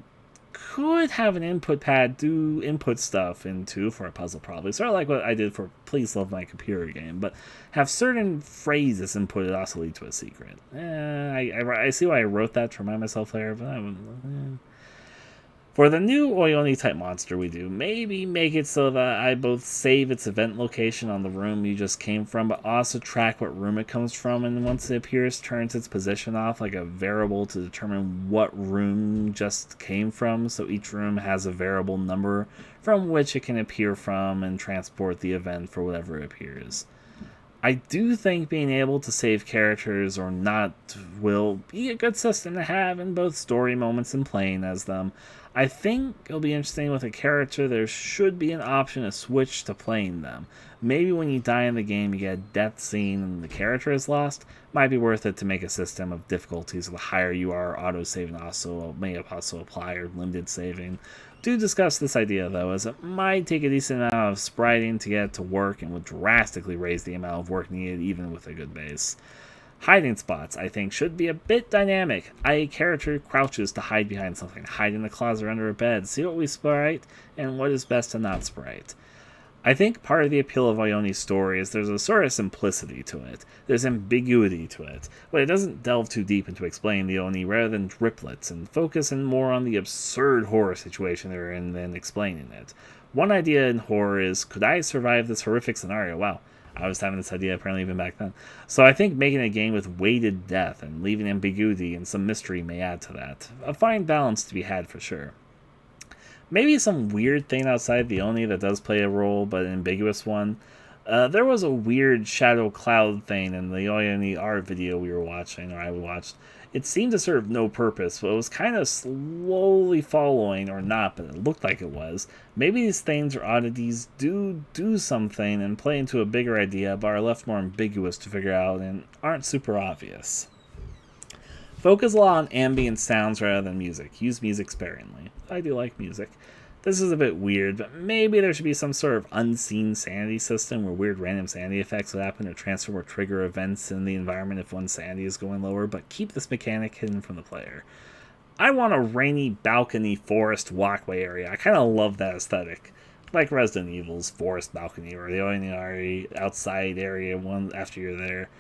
could have an input pad do input stuff into for a puzzle probably. Sort of like what I did for Please Love My Computer Game, but have certain phrases inputted also lead to a secret. I see why I wrote that to remind myself there, but I wouldn't. For the new Oyoni type monster we do, maybe make it so that I both save its event location on the room you just came from, but also track what room it comes from, and once it appears, turns its position off like a variable to determine what room just came from, so each room has a variable number from which it can appear from and transport the event for whatever appears. I do think being able to save characters or not will be a good system to have in both story moments and playing as them. I think it'll be interesting with a character. There should be an option to switch to playing them. Maybe when you die in the game you get a death scene and the character is lost. Might be worth it to make a system of difficulties. The higher you are, auto-saving also may also apply, or limited saving. Do discuss this idea though, as it might take a decent amount of spriting to get it to work and would drastically raise the amount of work needed even with a good base. Hiding spots, I think, should be a bit dynamic. A character crouches to hide behind something, hide in the closet or under a bed, see what we sprite, and what is best to not sprite. I think part of the appeal of Ioni's story is there's a sort of simplicity to it. There's ambiguity to it, but it doesn't delve too deep into explaining the Oni rather than driplets, and focusing more on the absurd horror situation they're in than explaining it. One idea in horror is, could I survive this horrific scenario? Wow. I was having this idea apparently even back then. So I think making a game with weighted death and leaving ambiguity and some mystery may add to that. A fine balance to be had for sure. Maybe some weird thing outside the Oni that does play a role, but an ambiguous one. There was a weird shadow cloud thing in the Oni art video we were watching, or I watched. It seemed to serve no purpose, but it was kind of slowly following, or not, but it looked like it was. Maybe these things or oddities do something and play into a bigger idea, but are left more ambiguous to figure out and aren't super obvious. Focus a lot on ambient sounds rather than music. Use music sparingly. I do like music. This is a bit weird, but maybe there should be some sort of unseen sanity system where weird random sanity effects would happen or transfer or trigger events in the environment if one's sanity is going lower, but keep this mechanic hidden from the player. I want a rainy balcony forest walkway area. I kind of love that aesthetic. Like Resident Evil's forest balcony or the ordinary outside area one after you're there.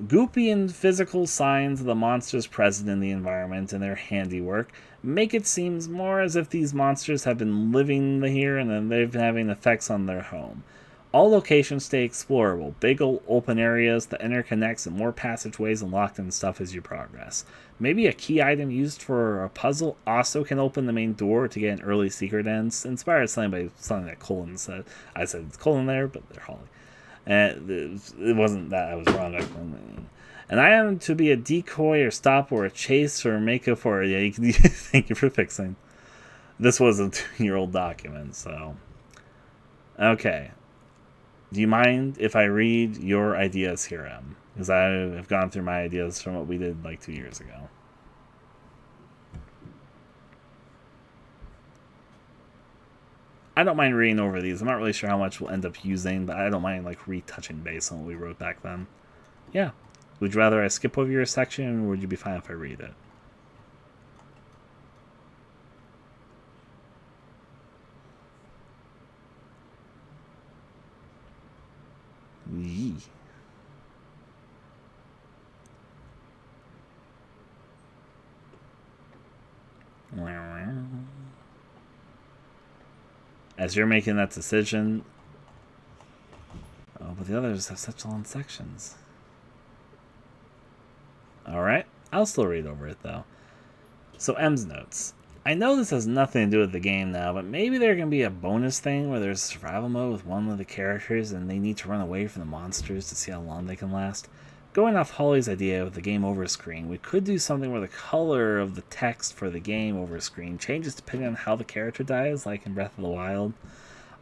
Goopy and physical signs of the monsters present in the environment and their handiwork make it seem more as if these monsters have been living here and then they've been having effects on their home. All locations stay explorable, big open areas that interconnects and more passageways and locked in stuff as you progress. Maybe a key item used for a puzzle also can open the main door to get an early secret end. Inspired by something that Colin said. I said it's Colin there, but they're Holly. And it wasn't that I was wrong. An item to be a decoy or stop or a chase or make up for. Yeah, you can. Thank you for fixing. This was a 2-year-old document, so. Okay. Do you mind if I read your ideas here, Em? Because I have gone through my ideas from what we did like 2 years ago. I don't mind reading over these. I'm not really sure how much we'll end up using, but I don't mind like retouching base on what we wrote back then. Yeah. Would you rather I skip over your section, or would you be fine if I read it? Yee. As you're making that decision... Oh, but the others have such long sections. Alright, I'll still read over it though. So M's notes. I know this has nothing to do with the game now, but maybe there can be a bonus thing where there's a survival mode with one of the characters and they need to run away from the monsters to see how long they can last. Going off Holly's idea with the game over screen, we could do something where the color of the text for the game over screen changes depending on how the character dies, like in Breath of the Wild.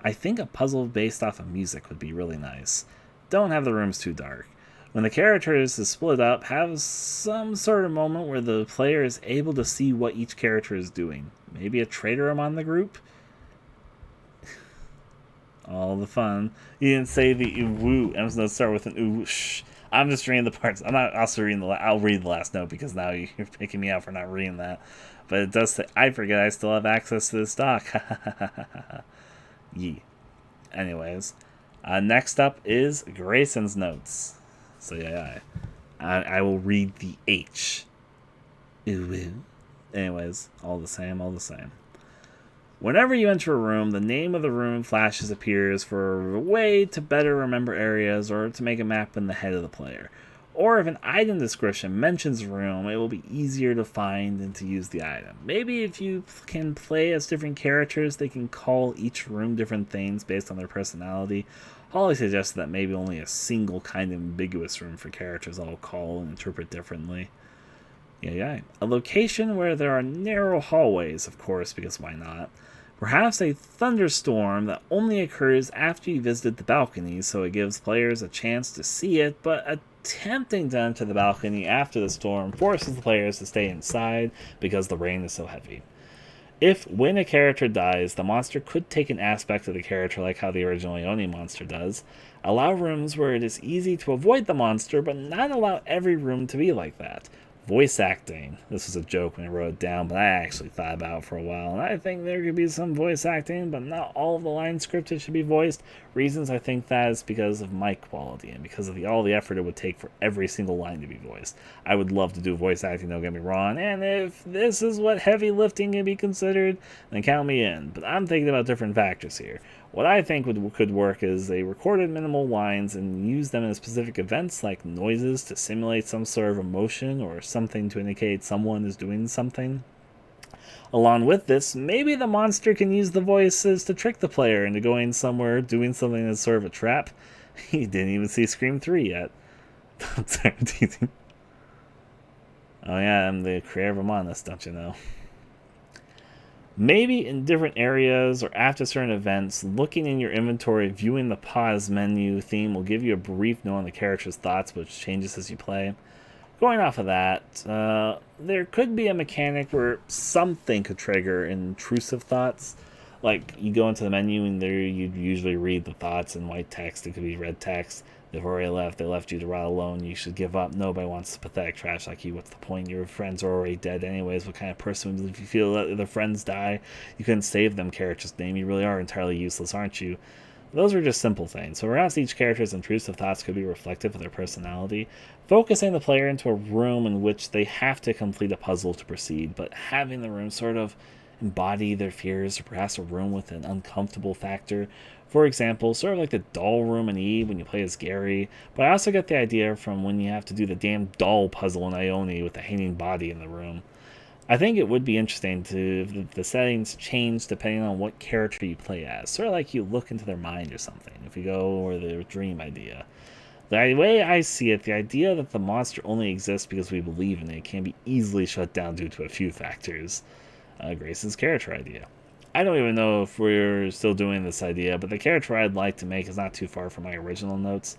I think a puzzle based off of music would be really nice. Don't have the rooms too dark. When the characters is split up, have some sort of moment where the player is able to see what each character is doing. Maybe a traitor among the group? All the fun. You didn't say the woo. I'm just going to start with an ooh. Shh. I'm just reading the parts. I'm not also reading I'll read the last note because now you're picking me out for not reading that. But it does say, I forget I still have access to this doc. Yee. Anyways. Next up is Grayson's notes. So yeah, I will read the H. Ooh. Anyways, all the same. Whenever you enter a room, the name of the room flashes appears for a way to better remember areas or to make a map in the head of the player. Or if an item description mentions a room, it will be easier to find and to use the item. Maybe if you can play as different characters, they can call each room different things based on their personality. Holly suggested that maybe only a single kind of ambiguous room for characters all call and interpret differently. Yeah. A location where there are narrow hallways, of course, because why not? Perhaps a thunderstorm that only occurs after you visited the balcony, so it gives players a chance to see it, but attempting to enter the balcony after the storm forces the players to stay inside because the rain is so heavy. When a character dies, the monster could take an aspect of the character like how the original Oni monster does. Allow rooms where it is easy to avoid the monster, but not allow every room to be like that. Voice acting. This was a joke when I wrote it down, but I actually thought about it for a while, and I think there could be some voice acting, but not all of the lines scripted should be voiced. Reasons I think that is because of mic quality and because of all the effort it would take for every single line to be voiced. I would love to do voice acting, don't get me wrong, and if this is what heavy lifting can be considered, then count me in. But I'm thinking about different factors here. What I think could work is they recorded minimal lines and use them in specific events like noises to simulate some sort of emotion or something to indicate someone is doing something. Along with this, maybe the monster can use the voices to trick the player into going somewhere, doing something that's sort of a trap. You didn't even see Scream 3 yet. Sorry, teasing. Oh yeah, I'm the creator of Among Us, don't you know? Maybe in different areas or after certain events, looking in your inventory, viewing the pause menu theme will give you a brief note on the character's thoughts, which changes as you play. Going off of that, there could be a mechanic where something could trigger intrusive thoughts. Like, you go into the menu and there you'd usually read the thoughts in white text. It could be red text. They've already left. They left you to rot alone. You should give up. Nobody wants pathetic trash like you. What's the point? Your friends are already dead anyways. What kind of person, if you feel that their friends die, you couldn't save them character's name? You really are entirely useless, aren't you? Those are just simple things. So perhaps each character's intrusive thoughts could be reflective of their personality, focusing the player into a room in which they have to complete a puzzle to proceed, but having the room sort of embody their fears, or perhaps a room with an uncomfortable factor. For example, sort of like the doll room in Eve when you play as Gary, but I also get the idea from when you have to do the damn doll puzzle in Ione with the hanging body in the room. I think it would be interesting to the settings change depending on what character you play as, sort of like you look into their mind or something, if you go over their dream idea. The way I see it, the idea that the monster only exists because we believe in it can be easily shut down due to a few factors. Grayson's character idea. I don't even know if we're still doing this idea, but the character I'd like to make is not too far from my original notes.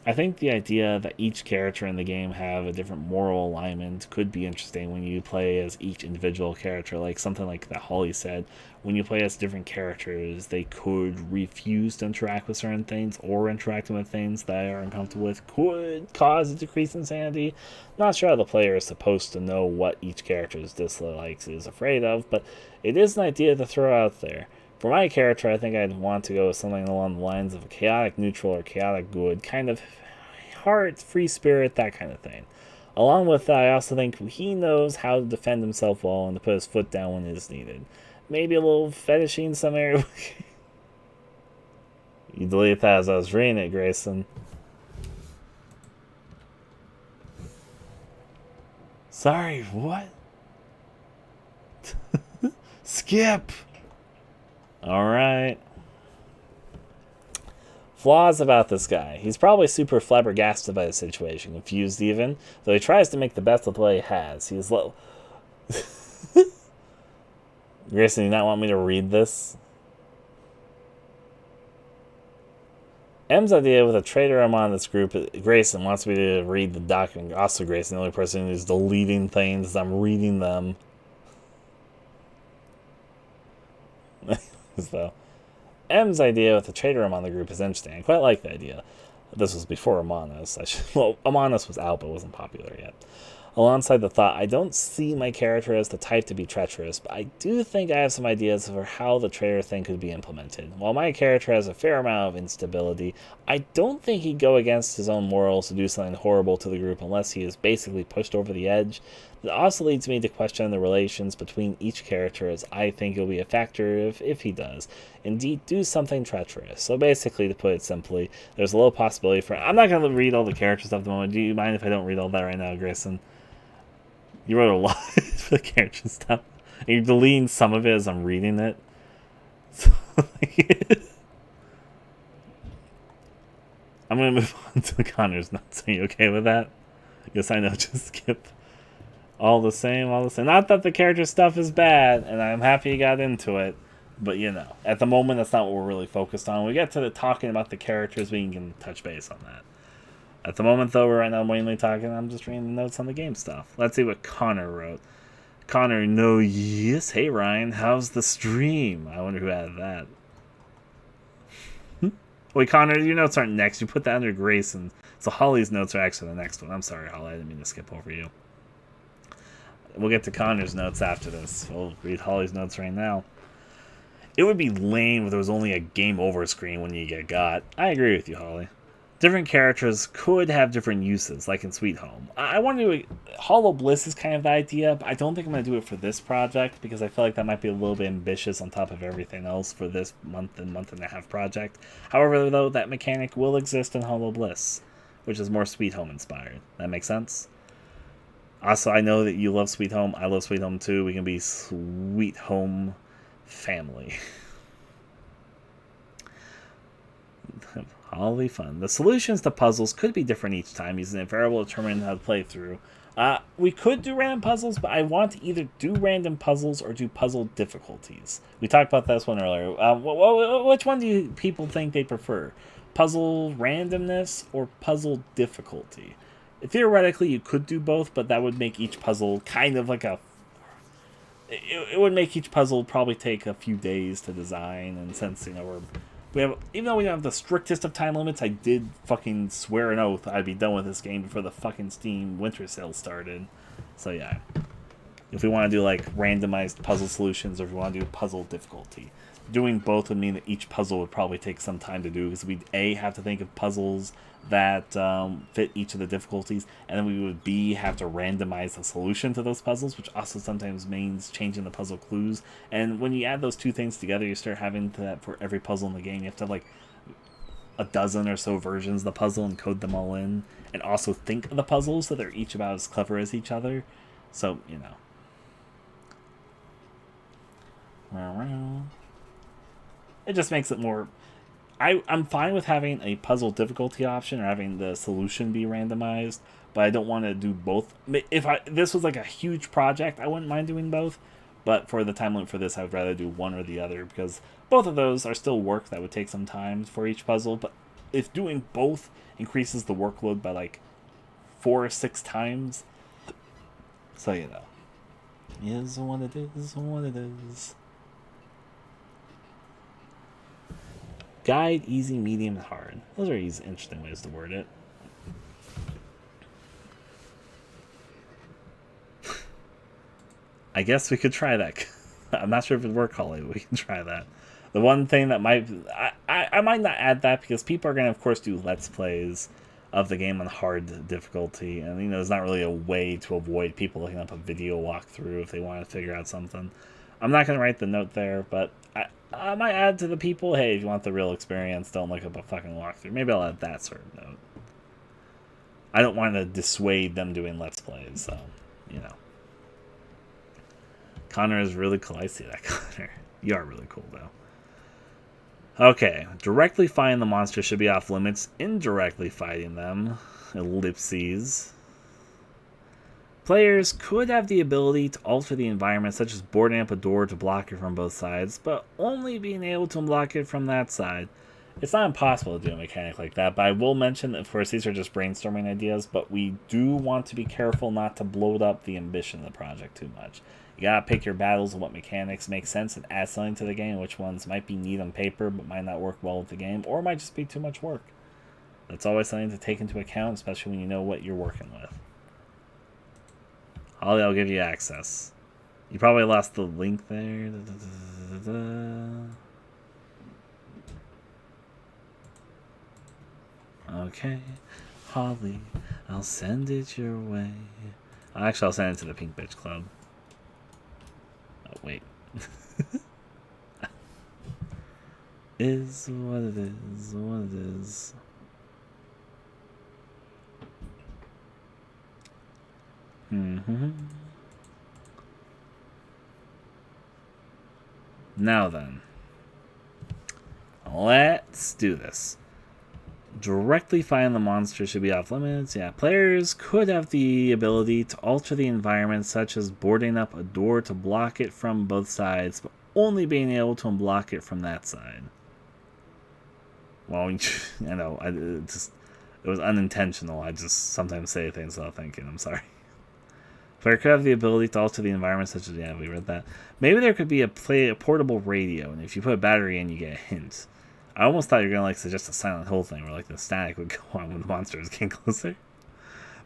I think the idea that each character in the game have a different moral alignment could be interesting when you play as each individual character, like something like that Holly said. When you play as different characters, they could refuse to interact with certain things, or interacting with things they are uncomfortable with could cause a decrease in sanity. Not sure how the player is supposed to know what each character's dislikes is afraid of, but it is an idea to throw out there. For my character, I think I'd want to go with something along the lines of a chaotic neutral or chaotic good, kind of heart, free spirit, that kind of thing. Along with that, I also think he knows how to defend himself well and to put his foot down when it is needed. Maybe a little fetishy in some area. You deleted that as I was reading it, Grayson. Sorry, what? Skip! Alright. Flaws about this guy. He's probably super flabbergasted by the situation, confused even, though he tries to make the best of what he has. He's low. Grayson, do you not want me to read this? M's idea with a traitor I'm on this group, Grayson wants me to read the document. Also, Grayson, the only person who's deleting things as I'm reading them. So, M's idea with the traitor I'm on the group is interesting. I quite like the idea. This was before Among Us. Well, Among Us was out, but it wasn't popular yet. Alongside the thought, I don't see my character as the type to be treacherous, but I do think I have some ideas for how the traitor thing could be implemented. While my character has a fair amount of instability, I don't think he'd go against his own morals to do something horrible to the group unless he is basically pushed over the edge. It also leads me to question the relations between each character, as I think it'll be a factor if he does indeed do something treacherous. So basically, to put it simply, there's a little possibility for... I'm not going to read all the character stuff at the moment. Do you mind if I don't read all that right now, Grayson? You wrote a lot for the character stuff. And you're deleting some of it as I'm reading it. So, I'm going to move on to Connor's notes. Are you okay with that? Yes, I know. Just skip. All the same. Not that the character stuff is bad, and I'm happy you got into it. But, you know, at the moment, that's not what we're really focused on. When we get to the talking about the characters, we can touch base on that. At the moment, though, we're right now mainly talking. I'm just reading the notes on the game stuff. Let's see what Connor wrote. Connor, no, yes. Hey, Ryan, how's the stream? I wonder who added that. Wait, Connor, your notes aren't next. You put that under Grayson. So Holly's notes are actually the next one. I'm sorry, Holly. I didn't mean to skip over you. We'll get to Connor's notes after this. We'll read Holly's notes right now. It would be lame if there was only a game over screen when you get got. I agree with you, Holly. Different characters could have different uses, like in Sweet Home. I want to do Hollow Bliss is kind of the idea, but I don't think I'm going to do it for this project because I feel like that might be a little bit ambitious on top of everything else for this month and a half project. However, though, that mechanic will exist in Hollow Bliss, which is more Sweet Home inspired. That makes sense? Also, I know that you love Sweet Home. I love Sweet Home too. We can be Sweet Home family. Holly fun. The solutions to puzzles could be different each time, using a variable to determine how to play through, We could do random puzzles, but I want to either do random puzzles or do puzzle difficulties. We talked about this one earlier. Which one do you people think they prefer? Puzzle randomness or puzzle difficulty? Theoretically, you could do both, but that would make each puzzle kind of like a... It would make each puzzle probably take a few days to design, and since, you know, even though we don't have the strictest of time limits, I did fucking swear an oath I'd be done with this game before the fucking Steam winter sale started. So yeah. If we want to do like randomized puzzle solutions, or if we want to do puzzle difficulty. Doing both would mean that each puzzle would probably take some time to do, because we'd A, have to think of puzzles that fit each of the difficulties, and then we would B, have to randomize a solution to those puzzles, which also sometimes means changing the puzzle clues. And when you add those two things together, you start having that for every puzzle in the game. You have to have like a dozen or so versions of the puzzle and code them all in, and also think of the puzzles so they're each about as clever as each other. So, you know. It just makes it more... I'm fine with having a puzzle difficulty option or having the solution be randomized, but I don't want to do both. If this was like a huge project, I wouldn't mind doing both, but for the time limit for this, I would rather do one or the other, because both of those are still work that would take some time for each puzzle, but if doing both increases the workload by like 4 or 6 times, so you know. Is what it is, what it is. Guide, easy, medium, and hard. Those are interesting ways to word it. I guess we could try that. I'm not sure if it would work, Holly, but we can try that. The one thing that might... I might not add that, because people are going to, of course, do Let's Plays of the game on hard difficulty. And, you know, there's not really a way to avoid people looking up a video walkthrough if they want to figure out something. I'm not going to write the note there, but... I might add to the people, hey, if you want the real experience, don't look up a fucking walkthrough. Maybe I'll add that sort of note. I don't want to dissuade them doing Let's Plays, so, you know. Connor is really cool. I see that, Connor. You are really cool, though. Okay. Directly fighting the monster should be off limits. Indirectly fighting them. Ellipses. Players could have the ability to alter the environment, such as boarding up a door to block it from both sides, but only being able to unblock it from that side. It's not impossible to do a mechanic like that, but I will mention that, of course, these are just brainstorming ideas, but we do want to be careful not to bloat up the ambition of the project too much. You gotta pick your battles and what mechanics make sense and add something to the game, which ones might be neat on paper but might not work well with the game, or might just be too much work. That's always something to take into account, especially when you know what you're working with. Holly, I'll give you access. You probably lost the link there. Okay. Holly, I'll send it your way. Actually, I'll send it to the Pink Bitch Club. Oh, wait. Is what it is, what it is. Now then, let's do this. Directly fighting the monster should be off limits. Yeah, players could have the ability to alter the environment, such as boarding up a door to block it from both sides, but only being able to unblock it from that side. Well, I know, it was unintentional. I just sometimes say things without thinking. I'm sorry. Player could have the ability to alter the environment, such as, yeah, we read that. Maybe there could be a portable radio, and if you put a battery in, you get a hint. I almost thought you were going to like suggest a Silent Hill thing, where like the static would go on when the monster was getting closer.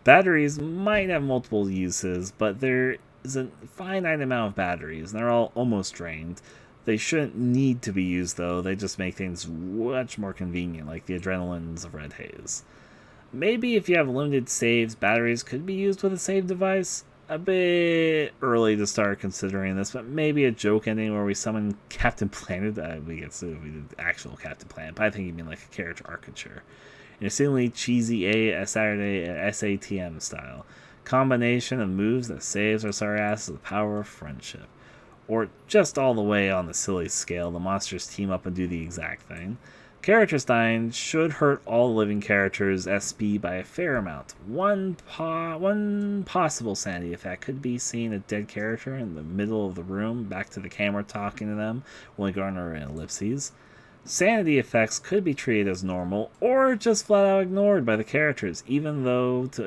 Batteries might have multiple uses, but there is a finite amount of batteries, and they're all almost drained. They shouldn't need to be used, though. They just make things much more convenient, like the adrenalines of Red Haze. Maybe if you have limited saves, batteries could be used with a save device. A bit early to start considering this, but maybe a joke ending where we summon Captain Planet. We get sued if we did actual Captain Planet, but I think you mean like a character architecture. In a seemingly cheesy Saturday SATM style. Combination of moves that saves our sorry asses with the power of friendship. Or just all the way on the silly scale, the monsters team up and do the exact thing. Character dying should hurt all living characters' SP by a fair amount. One possible sanity effect could be seeing a dead character in the middle of the room, back to the camera talking to them, when garner an ellipses. Sanity effects could be treated as normal, or just flat out ignored by the characters, even though to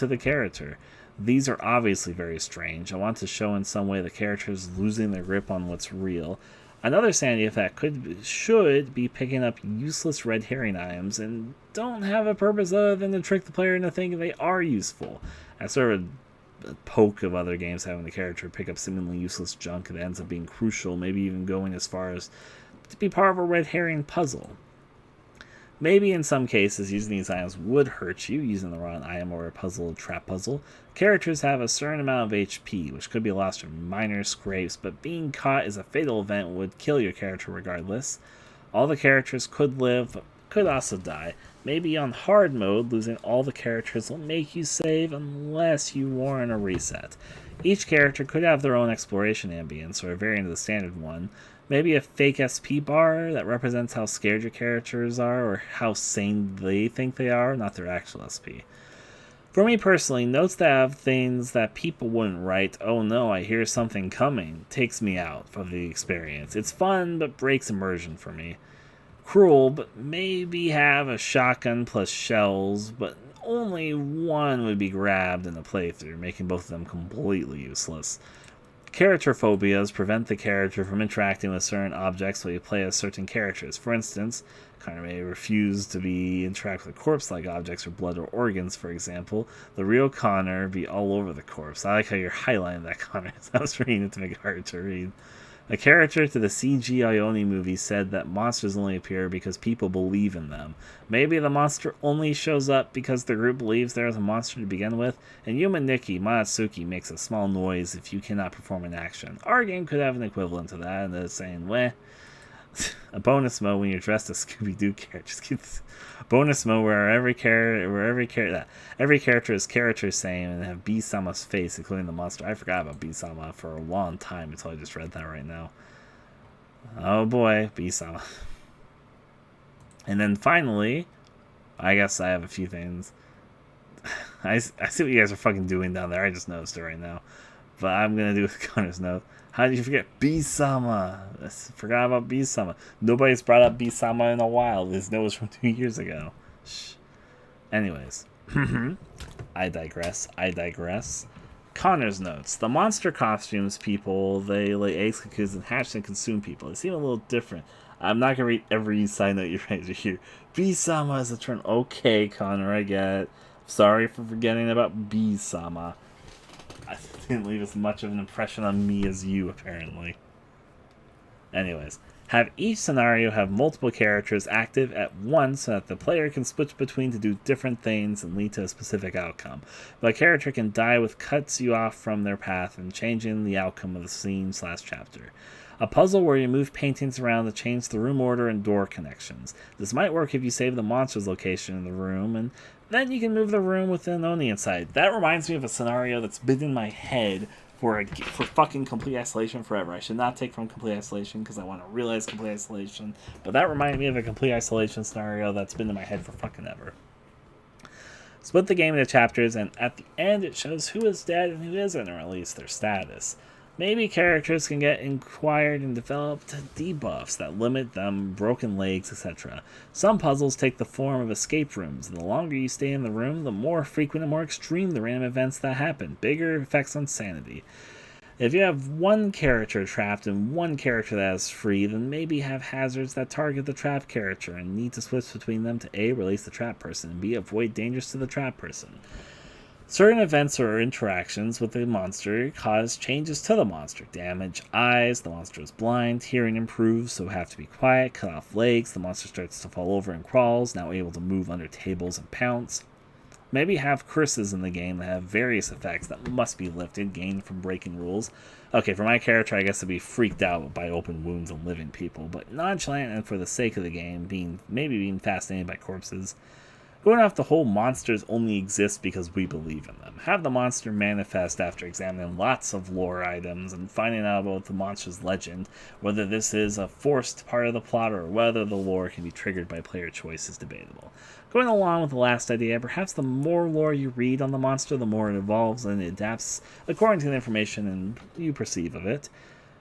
the character. These are obviously very strange. I want to show in some way the characters losing their grip on what's real. Another sanity effect should be picking up useless red herring items and don't have a purpose other than to trick the player into thinking they are useful. That's sort of a poke of other games having the character pick up seemingly useless junk that ends up being crucial, maybe even going as far as to be part of a red herring puzzle. Maybe in some cases using these items would hurt you, using the wrong item or a puzzle trap puzzle. Characters have a certain amount of HP, which could be lost from minor scrapes, but being caught as a fatal event would kill your character regardless. All the characters could live, but could also die. Maybe on hard mode, losing all the characters will make you save unless you warrant a reset. Each character could have their own exploration ambience, or a variant of the standard one. Maybe a fake SP bar that represents how scared your characters are, or how sane they think they are, not their actual SP. For me personally, notes that have things that people wouldn't write, "Oh no, I hear something coming," takes me out of the experience. It's fun, but breaks immersion for me. Cruel, but maybe have a shotgun plus shells, but only one would be grabbed in a playthrough, making both of them completely useless. Character phobias prevent the character from interacting with certain objects while you play as certain characters. For instance, Connor may refuse to interact with corpse-like objects or blood or organs, for example. The real Connor be all over the corpse. I like how you're highlighting that, Connor. I was reading it to make it hard to read. A character to the CG Ione movie said that monsters only appear because people believe in them. Maybe the monster only shows up because the group believes there is a monster to begin with, and Yuma Nikki Matsuki makes a small noise if you cannot perform an action. Our game could have an equivalent to that, and it's saying, weh. A bonus mode when you're dressed as Scooby-Doo characters. Bonus mode where every character is character same and have B-Sama's face, including the monster. I forgot about B-Sama for a long time until I just read that right now. Oh boy, B-Sama. And then finally, I guess I have a few things. I see what you guys are fucking doing down there. I just noticed it right now. But I'm gonna do with Connor's note. How did you forget B-Sama? I forgot about B-Sama. Nobody's brought up B-Sama in a while. This note was from 2 years ago. Shh. Anyways. I digress. Connor's notes. The monster costumes people, they lay eggs, cocoons, and hatch and consume people. They seem a little different. I'm not going to read every side note you write here. B-Sama is a term. Okay, Connor, I get it. Sorry for forgetting about B-Sama. I didn't leave as much of an impression on me as you, apparently. Anyways, have each scenario have multiple characters active at once so that the player can switch between to do different things and lead to a specific outcome. But a character can die with cuts you off from their path and changing the outcome of the scene/chapter. A puzzle where you move paintings around to change the room order and door connections. This might work if you save the monster's location in the room, and then you can move the room with an Oni inside. That reminds me of a scenario that's been in my head for fucking Complete Isolation forever. I should not take from Complete Isolation because I want to realize Complete Isolation, but that reminded me of a Complete Isolation scenario that's been in my head for fucking ever. Split the game into chapters, and at the end it shows who is dead and who isn't, or at least their status. Maybe characters can get acquired and developed debuffs that limit them, broken legs, etc. Some puzzles take the form of escape rooms, and the longer you stay in the room, the more frequent and more extreme the random events that happen. Bigger effects on sanity. If you have one character trapped and one character that is free, then maybe have hazards that target the trapped character and need to switch between them to A, release the trapped person, and B, avoid dangers to the trapped person. Certain events or interactions with the monster cause changes to the monster. Damage eyes, the monster is blind, hearing improves, so have to be quiet, cut off legs, the monster starts to fall over and crawls, now able to move under tables and pounce. Maybe have curses in the game that have various effects that must be lifted, gained from breaking rules. Okay, for my character, I guess it'd be freaked out by open wounds and living people, but nonchalant and for the sake of the game, being fascinated by corpses. Going off the whole monsters only exist because we believe in them. Have the monster manifest after examining lots of lore items and finding out about the monster's legend. Whether this is a forced part of the plot or whether the lore can be triggered by player choice is debatable. Going along with the last idea, perhaps the more lore you read on the monster, the more it evolves and it adapts according to the information and you perceive of it.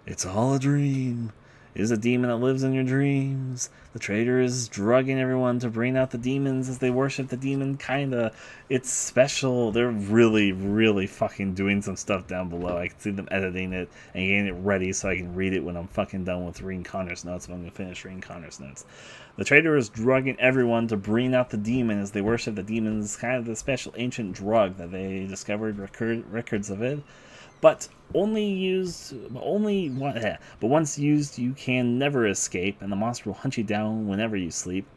It's all a dream. It is a demon that lives in your dreams. The trader is drugging everyone to bring out the demons as they worship the demon, kinda. It's special. They're really, really fucking doing some stuff down below. I can see them editing it and getting it ready so I can read it when I'm fucking done with reading Connor's notes, when I'm going to finish reading Connor's notes. The trader is drugging everyone to bring out the demon as they worship the demon. It's kind of the special ancient drug that they discovered records of it. But once used, you can never escape, and the monster will hunt you down whenever you sleep.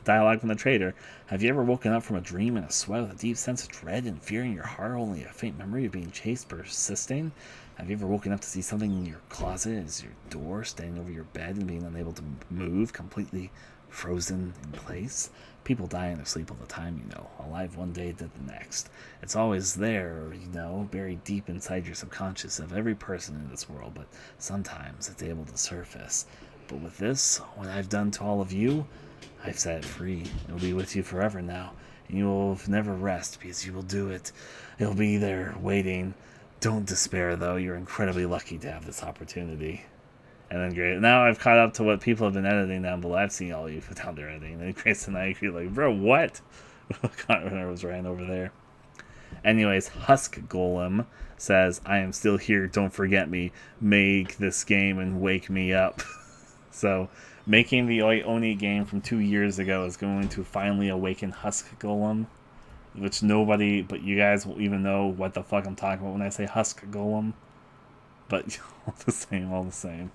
Dialogue from the trader. Have you ever woken up from a dream in a sweat with a deep sense of dread and fear in your heart, only a faint memory of being chased persisting? Have you ever woken up to see something in your closet as your door, standing over your bed and being unable to move, completely frozen in place? People die in their sleep all the time, you know. Alive one day, dead the next. It's always there, you know, buried deep inside your subconscious of every person in this world, but sometimes it's able to surface. But with this, what I've done to all of you, I've set it free. It'll be with you forever now, and you will never rest because you will do it. It'll be there waiting. Don't despair, though. You're incredibly lucky to have this opportunity. And then great. Now I've caught up to what people have been editing down below. I've seen all of you down there editing. And Grace and I agree, like, bro, what? Connor was right over there. Anyways, Husk Golem says, I am still here. Don't forget me. Make this game and wake me up. So, making the Oi Oni game from 2 years ago is going to finally awaken Husk Golem. Which nobody but you guys will even know what the fuck I'm talking about when I say Husk Golem. But all the same.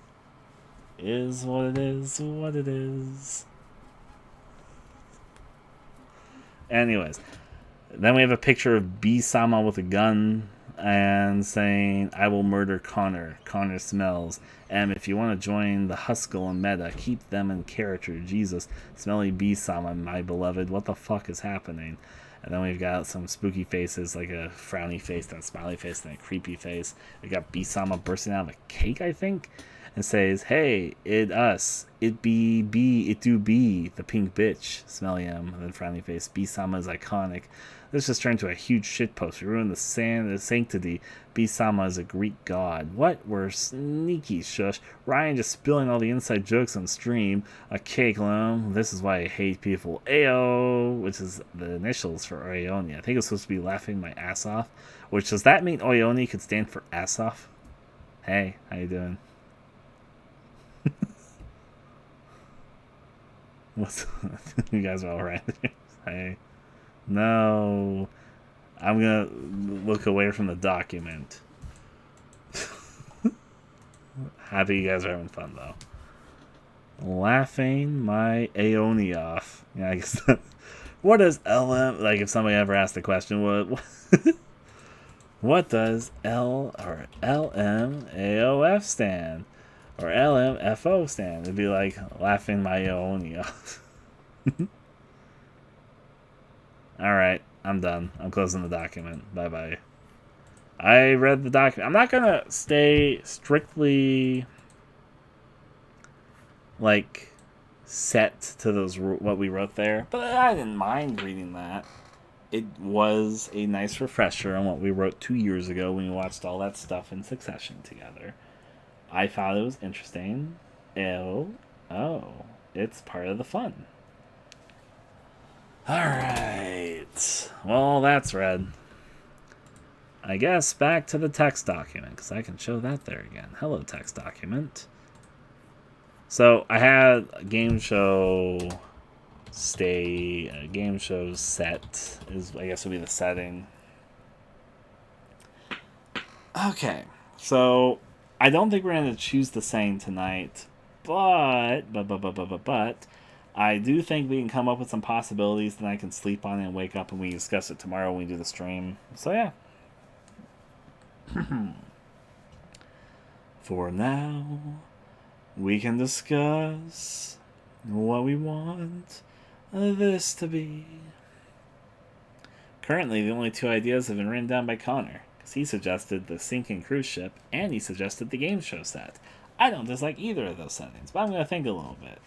Is what it is, what it is. Anyways, then we have a picture of B-sama with a gun and saying, I will murder Connor. Connor smells. If you want to join the Huskell and meta, keep them in character. Jesus, smelly B-sama, my beloved. What the fuck is happening? And then we've got some spooky faces, like a frowny face, then a smiley face, then a creepy face. We got B-sama bursting out of a cake, I think, and says, hey, it us. It be, it do be, the pink bitch. Smelly M, and then frowny face. B-sama is iconic. This just turned to a huge shitpost. We ruined the sanctity. B-sama is a Greek god. What? We're sneaky, shush. Ryan just spilling all the inside jokes on stream. A cake, this is why I hate people. Ayo, which is the initials for Oioni. I think it's supposed to be laughing my ass off. Which, does that mean Oioni could stand for ass off? Hey, how you doing? What's you guys are all right? Hey. No. I'm gonna look away from the document. Happy you guys are having fun, though. Laughing my Aoni off. Yeah, I guess that, what does LM... Like, if somebody ever asked the question, what does L or LMAOF stand? Or LMFO stand? It'd be like, laughing my Aoni off. Alright, I'm done. I'm closing the document. Bye-bye. I read the document. I'm not gonna stay strictly, like, set to those what we wrote there, but I didn't mind reading that. It was a nice refresher on what we wrote 2 years ago when we watched all that stuff in succession together. I thought it was interesting. Oh, it's part of the fun. Alright. Well, that's read. I guess back to the text document, because I can show that there again. Hello, text document. So, I had a game show game show set, I guess would be the setting. Okay. So, I don't think we're going to choose the saying tonight, but I do think we can come up with some possibilities that I can sleep on and wake up and we discuss it tomorrow when we do the stream. So yeah. For now, we can discuss what we want this to be. Currently, the only two ideas have been written down by Connor, because he suggested the sinking cruise ship, and he suggested the game show set. I don't dislike either of those settings, but I'm going to think a little bit.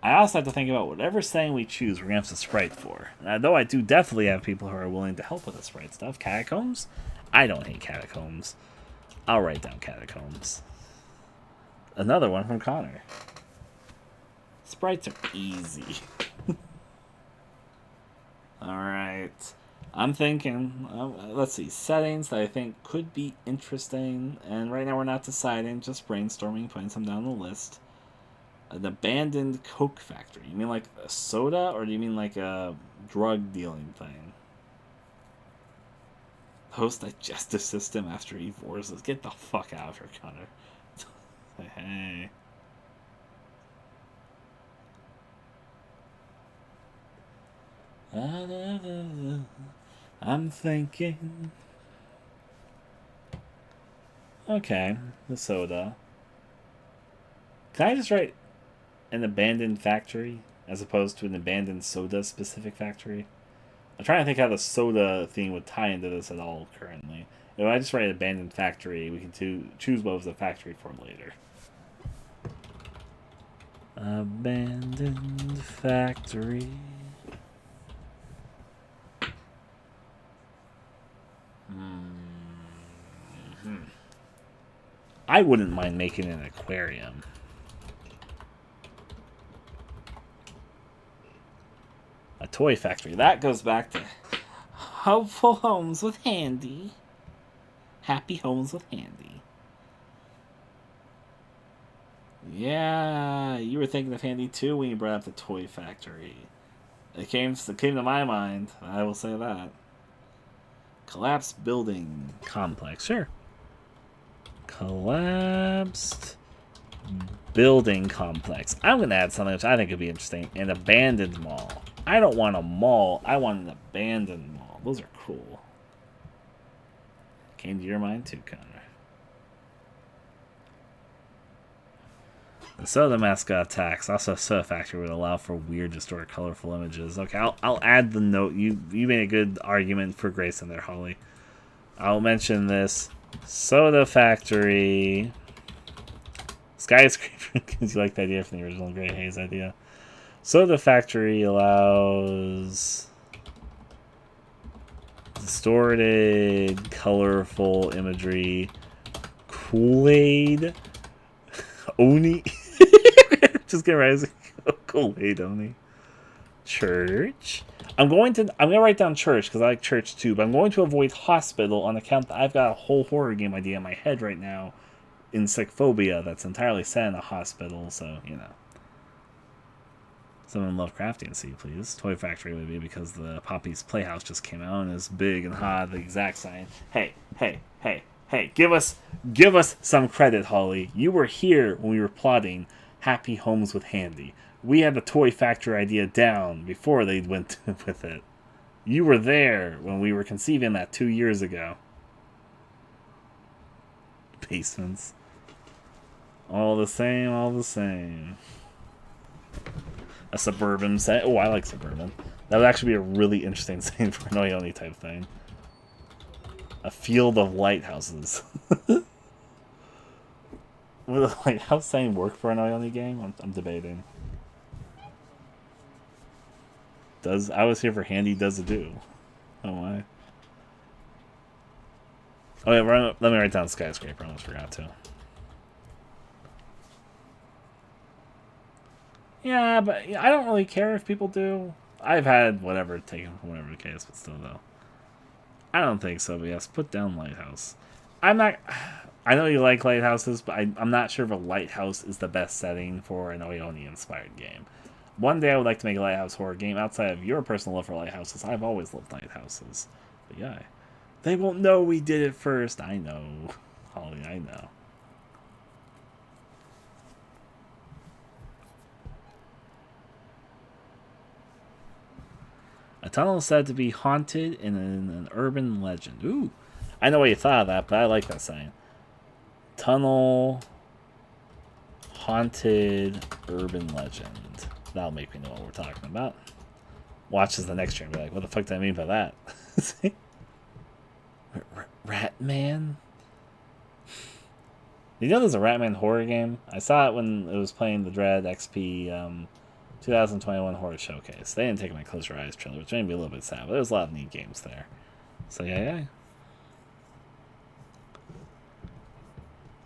I also have to think about whatever setting we choose, we're going to have to sprite for. Though I do definitely have people who are willing to help with the sprite stuff. Catacombs? I don't hate catacombs. I'll write down catacombs. Another one from Connor. Sprites are easy. Alright. I'm thinking, let's see, settings that I think could be interesting. And right now we're not deciding, just brainstorming, putting some down the list. An abandoned Coke factory. You mean like a soda, or do you mean like a drug dealing thing? Post digestive system after he divorces. Get the fuck out of here, Connor. Hey. I'm thinking. Okay, the soda. Can I just write an abandoned factory as opposed to an abandoned soda specific factory? I'm trying to think how the soda theme would tie into this at all currently. If I just write abandoned factory, we can choose what was the factory for later. Abandoned factory. I wouldn't mind making an aquarium. A toy factory. That goes back to Hopeful Homes with Handy. Happy Homes with Handy. Yeah, you were thinking of Handy too when you brought up the toy factory. It came to my mind, I will say that. Collapsed building complex, sure. Collapsed building complex. I'm going to add something which I think would be interesting. An abandoned mall. I don't want a mall. I want an abandoned mall. Those are cool. Came to your mind too, Connor. The soda mascot tax. Also, a soda factory would allow for weird, distorted, colorful images. Okay, I'll add the note. You made a good argument for Grace in there, Holly. I'll mention this. Soda factory. Skyscraper, because you like the idea from the original Grey Haze idea. Soda factory allows distorted, colorful imagery. Kool-Aid. Oni. Just get rising. Kool-Aid Oni. Church. I'm gonna write down church because I like church too, but I'm going to avoid hospital on account that I've got a whole horror game idea in my head right now in Psychophobia that's entirely set in a hospital, so you know. Someone Lovecraftian see, please. Toy Factory would be because the Poppy's Playhouse just came out and is big and hot, the exact sign. Hey, give us some credit, Holly. You were here when we were plotting Happy Homes with Handy. We had the Toy Factory idea down before they went with it. You were there when we were conceiving that 2 years ago. Basements. All the same. A suburban set. Oh, I like suburban. That would actually be a really interesting setting for an Oyoni type thing. A field of lighthouses. Would a lighthouse setting work for an Oyoni game? I'm debating. I was here for Handy does a do. Oh my. Oh yeah, let me write down skyscraper. I almost forgot to. Yeah, but I don't really care if people do. I've had whatever taken from whatever the case, but still though. I don't think so, but yes, put down lighthouse. I know you like lighthouses, but I'm not sure if a lighthouse is the best setting for an Oyoni-inspired game. One day I would like to make a lighthouse horror game outside of your personal love for lighthouses. I've always loved lighthouses. But yeah, they won't know we did it first. I know, Holly, I know. A tunnel is said to be haunted in an urban legend. Ooh, I know what you thought of that, but I like that saying. Tunnel, haunted, urban legend. That'll make me know what we're talking about. watches the next stream and be like, what the fuck do I mean by that? Ratman? You know there's a Ratman horror game? I saw it when it was playing the Dread XP 2021 Horror Showcase. They didn't take my Close Your Eyes trailer, which made me a little bit sad, but there's a lot of neat games there. So yeah.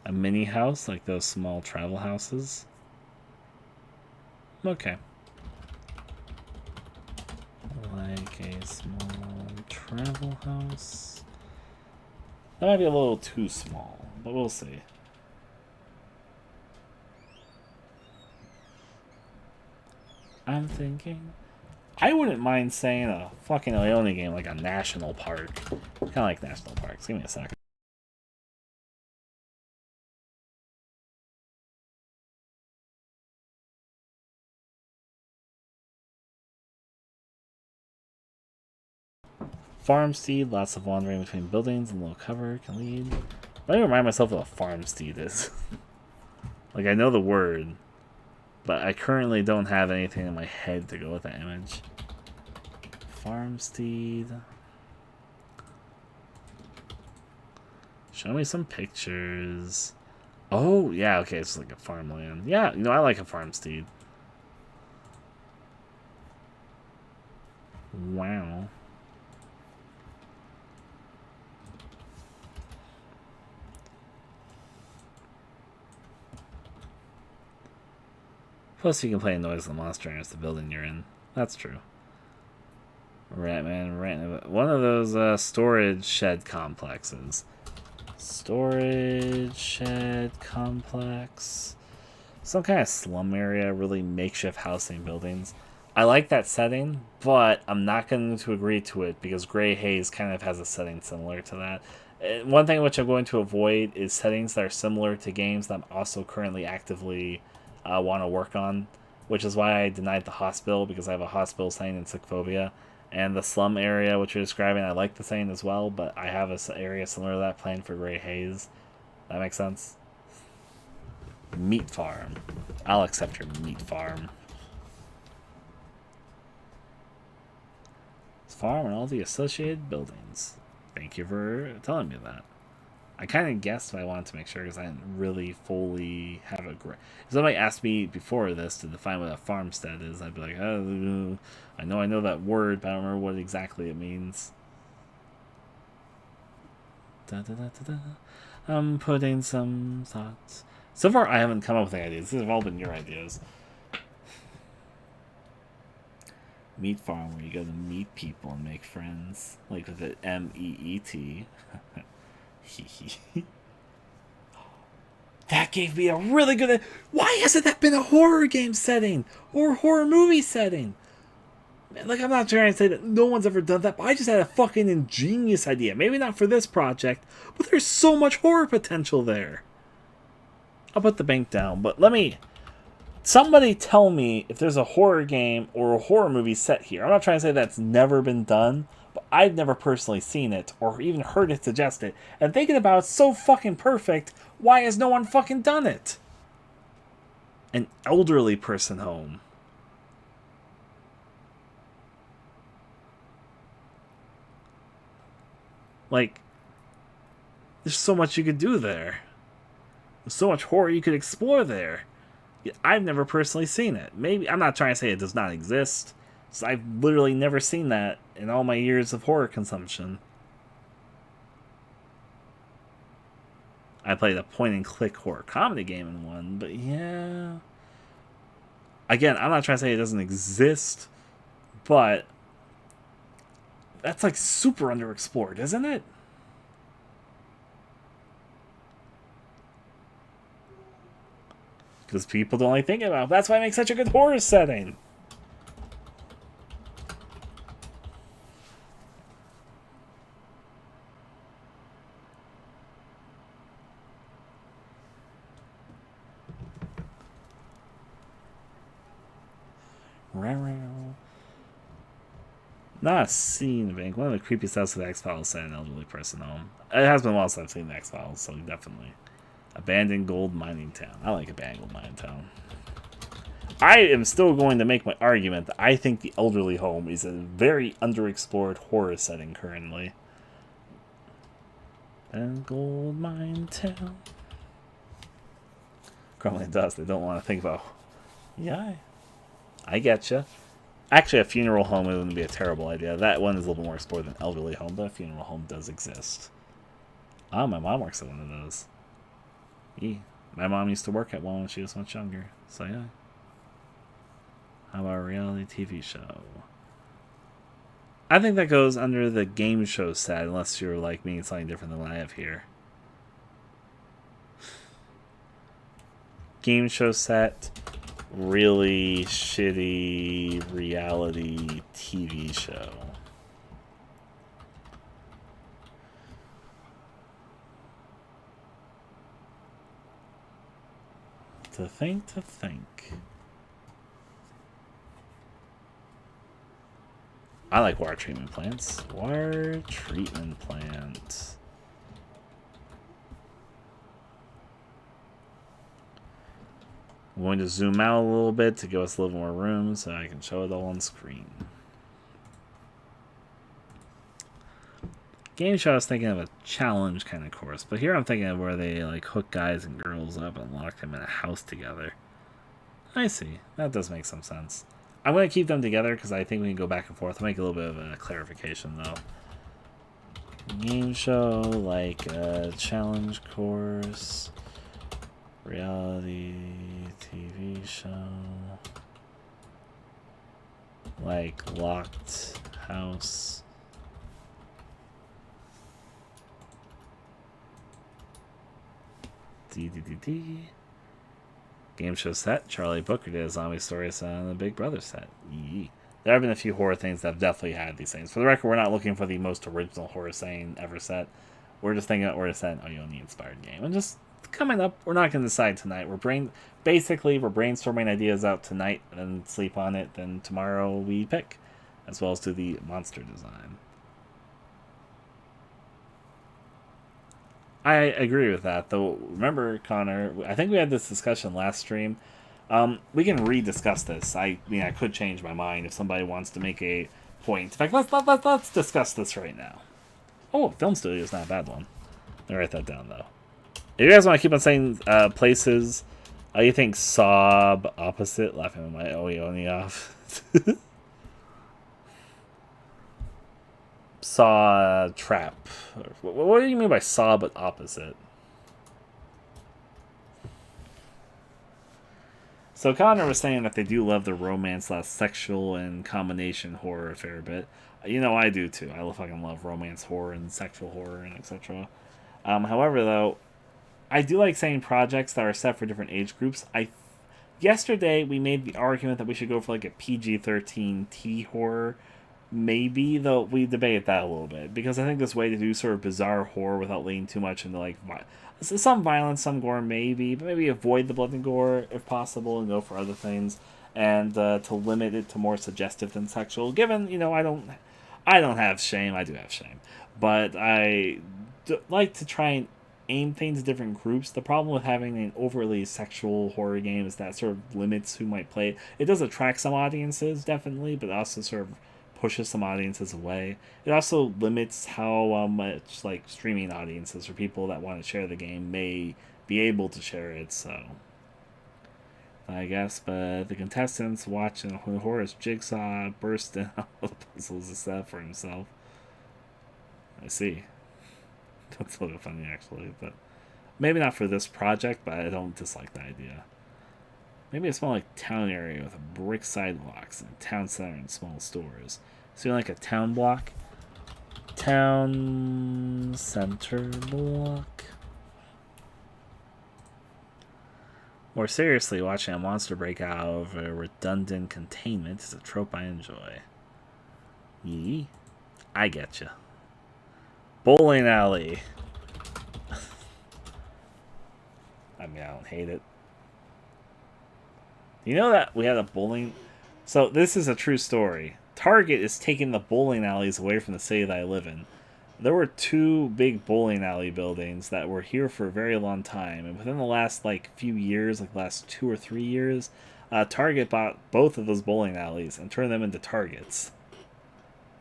A mini house, like those small travel houses. Okay. Like a small travel house. That might be a little too small, but we'll see. I'm thinking I wouldn't mind saying a fucking Ione game like a national park. Kind of like national parks. Give me a second. Farmstead, lots of wandering between buildings and low cover can lead. Let me remind myself what a farmstead is. Like, I know the word, but I currently don't have anything in my head to go with that image. Farmstead. Show me some pictures. Oh, yeah, okay, it's like a farmland. Yeah, you know, I like a farmstead. Wow. Plus, you can play Noise of the Monster as the building you're in. That's true. Ratman, one of those storage shed complexes. Storage shed complex. Some kind of slum area, really makeshift housing buildings. I like that setting, but I'm not going to agree to it because Grey Haze kind of has a setting similar to that. One thing which I'm going to avoid is settings that are similar to games that I'm also currently actively want to work on, which is why I denied the hospital, because I have a hospital setting in Sickphobia. And the slum area, which you're describing, I like the setting as well, but I have an area similar to that planned for Grey Haze. That makes sense? Meat farm. I'll accept your meat farm. Farm and all the associated buildings. Thank you for telling me that. I kind of guessed, but I wanted to make sure because I didn't really fully have a grip. If somebody asked me before this to define what a farmstead is, I'd be like, oh, I know that word, but I don't remember what exactly it means. I'm putting some thoughts. So far, I haven't come up with any ideas. These have all been your ideas. Meat farm, where you go to meet people and make friends, like with the M-E-E-T. That gave me a really good... Why hasn't that been a horror game setting? Or a horror movie setting? Like, I'm not trying to say that no one's ever done that, but I just had a fucking ingenious idea. Maybe not for this project, but there's so much horror potential there. I'll put the bank down, but let me... Somebody tell me if there's a horror game or a horror movie set here. I'm not trying to say that's never been done, but I've never personally seen it or even heard it suggested. And thinking about it's so fucking perfect, why has no one fucking done it? An elderly person home. Like, there's so much you could do there. There's so much horror you could explore there. I've never personally seen it. Maybe I'm not trying to say it does not exist. So I've literally never seen that in all my years of horror consumption. I played a point-and-click horror comedy game in one, but yeah. Again, I'm not trying to say it doesn't exist, but that's like super underexplored, isn't it? Because people don't like thinking about it. That's why it makes such a good horror setting. Not a scene bank. One of the creepiest houses of the X-Files set an elderly person home. It has been a while since I've seen the X-Files, so definitely. Abandoned gold mining town. I like abandoned gold mining town. I am still going to make my argument that I think the elderly home is a very underexplored horror setting currently. And Gold Mine Town. Crumbling Dust, they don't want to think about. Yeah, I getcha. Actually, a funeral home wouldn't be a terrible idea. That one is a little more explored than elderly home, but a funeral home does exist. Ah, my mom works at one of those. My mom used to work at one when she was much younger, so yeah. How about a reality TV show? I think that goes under the game show set, unless you're like me and something different than what I have here. Game show set, really shitty reality TV show. To think. I like water treatment plants. Water treatment plant. I'm going to zoom out a little bit to give us a little more room so I can show it all on screen. Game show I was thinking of a challenge kind of course, but here I'm thinking of where they like hook guys and girls up and lock them in a house together. I see. That does make some sense. I'm going to keep them together because I think we can go back and forth. I'll make a little bit of a clarification though. Game show, like a challenge course, reality TV show, like locked house. D. Game show set. Charlie Booker did a zombie story set on the Big Brother set. Yee. There have been a few horror things that have definitely had these things. For the record, we're not looking for the most original horror saying ever set. We're just thinking that we're set an Oni inspired game. And just coming up, we're not going to decide tonight. We're brainstorming ideas out tonight and sleep on it. Then tomorrow we pick, as well as do the monster design. I agree with that, though. Remember, Connor, I think we had this discussion last stream. We can rediscuss this. I mean, I could change my mind if somebody wants to make a point. In fact, let's discuss this right now. Oh, film studio is not a bad one. Let me write that down, though. If you guys want to keep on saying places, you think Sob opposite? Laughing with my Oni off. Saw trap. What do you mean by saw but opposite? So Connor was saying that they do love the romance / sexual and combination horror a fair bit. You know, I do too. I fucking love romance horror and sexual horror and etc. However, though, I do like saying projects that are set for different age groups. Yesterday we made the argument that we should go for like a PG-13 T horror. Maybe, though, we debate that a little bit, because I think this way to do sort of bizarre horror without leaning too much into, like, some violence, some gore, maybe, but maybe avoid the blood and gore, if possible, and go for other things, and to limit it to more suggestive than sexual, given, you know, I don't have shame, I do have shame, but I like to try and aim things at different groups. The problem with having an overly sexual horror game is that sort of limits who might play it. It does attract some audiences, definitely, but also sort of pushes some audiences away. It also limits how much like streaming audiences or people that want to share the game may be able to share it. So I guess, but the contestants watching Horace Jigsaw burst in all the puzzles and stuff for himself. I see. That's a little funny actually, but maybe not for this project. But I don't dislike the idea. Maybe a small like town area with a brick sidewalks and a town center and small stores. So like a town block. Town center block. More seriously, watching a monster break out of a redundant containment is a trope I enjoy. Yee. I getcha. Bowling alley. I mean, I don't hate it. You know that we had a bowling... So this is a true story. Target is taking the bowling alleys away from the city that I live in. there were two big bowling alley buildings that were here for a very long time, and within the last few years, last 2 or 3 years, Target bought both of those bowling alleys and turned them into Targets.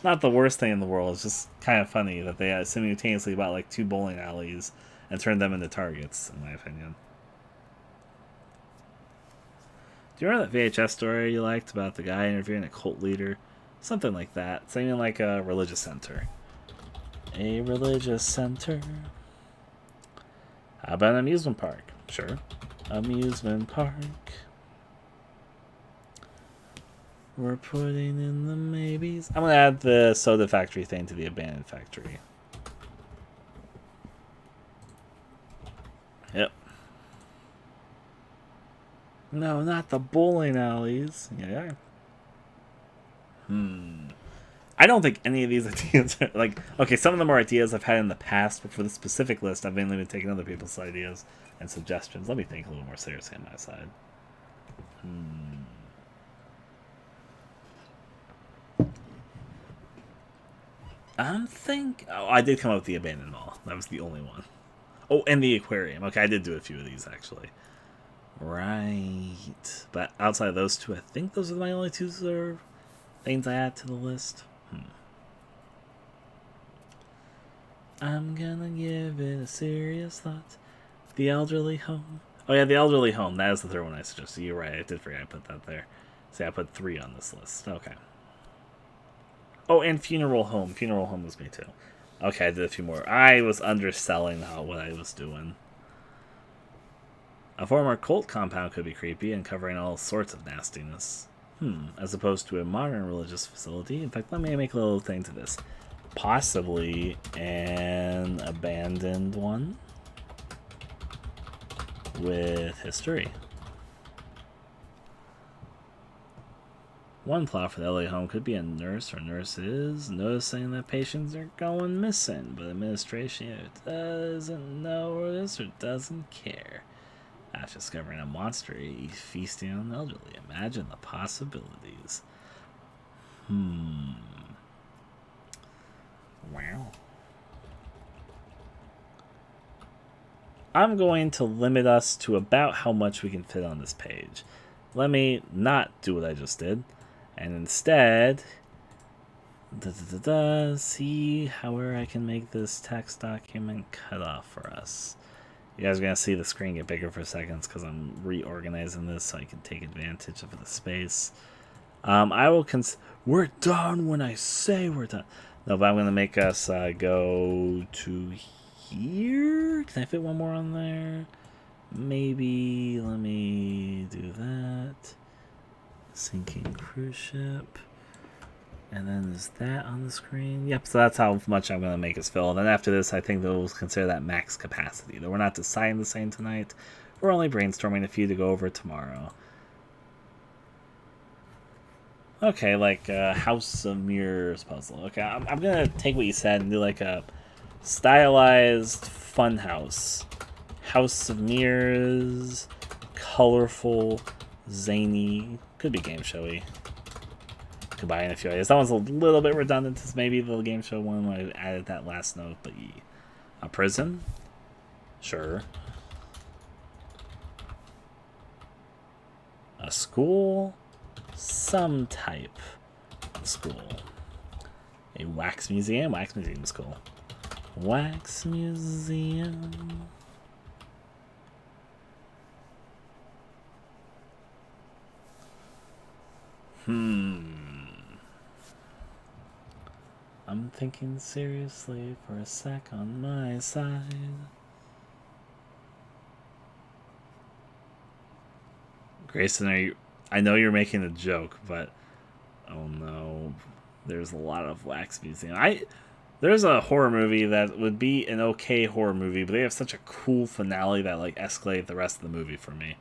Not the worst thing in the world. It's just kind of funny that they simultaneously bought two bowling alleys and turned them into Targets, in my opinion. Do you remember that VHS story you liked about the guy interviewing a cult leader? Something like that. Something like a religious center. A religious center. How about an amusement park? Sure. Amusement park. We're putting in the maybes. I'm going to add the soda factory thing to the abandoned factory. Yep. No, not the bowling alleys. Yeah. I don't think any of these ideas are okay, some of them are ideas I've had in the past, but for the specific list, I've mainly been taking other people's ideas and suggestions. Let me think a little more seriously on my side. Oh, I did come up with the abandoned mall. That was the only one. Oh, and the aquarium. Okay, I did do a few of these, actually. Right. But outside of those two, I think those are my only two things I add to the list. I'm gonna give it a serious thought. The elderly home. Oh yeah, the elderly home. That is the third one I suggested. You're right. I did forget I put that there. See, I put 3 on this list. Okay. Oh, and funeral home. Funeral home was me too. Okay, I did a few more. I was underselling what I was doing. A former cult compound could be creepy and covering all sorts of nastiness. As opposed to a modern religious facility. In fact, let me make a little thing to this. Possibly an abandoned one with history. One plot for the LA home could be a nurse or nurses noticing that patients are going missing, but administration either doesn't know this or doesn't care. After discovering a monster feasting on the elderly. Imagine the possibilities. Wow. I'm going to limit us to about how much we can fit on this page. Let me not do what I just did, and instead see where I can make this text document cut off for us. You guys are going to see the screen get bigger for seconds because I'm reorganizing this so I can take advantage of the space. I will we're done when I say we're done. No, but I'm going to make us go to here. Can I fit one more on there? Maybe. Let me do that. Sinking cruise ship. And then is that on the screen? Yep, so that's how much I'm going to make us fill. And then after this, I think they'll consider that max capacity. Though we're not deciding the same tonight. We're only brainstorming a few to go over tomorrow. Okay, like a House of Mirrors puzzle. Okay, I'm going to take what you said and do like a stylized fun house. House of Mirrors, colorful, zany, could be game showy. Combine a few ideas. That one's a little bit redundant as maybe the game show one when I added that last note, but yeah. A prison? Sure. A school? Some type of school. A wax museum? Wax museum is cool. Wax museum. I'm thinking seriously for a sec on my side. Grayson, I know you're making a joke, but oh no, there's a lot of wax museum. There's a horror movie that would be an okay horror movie, but they have such a cool finale that like escalate the rest of the movie for me.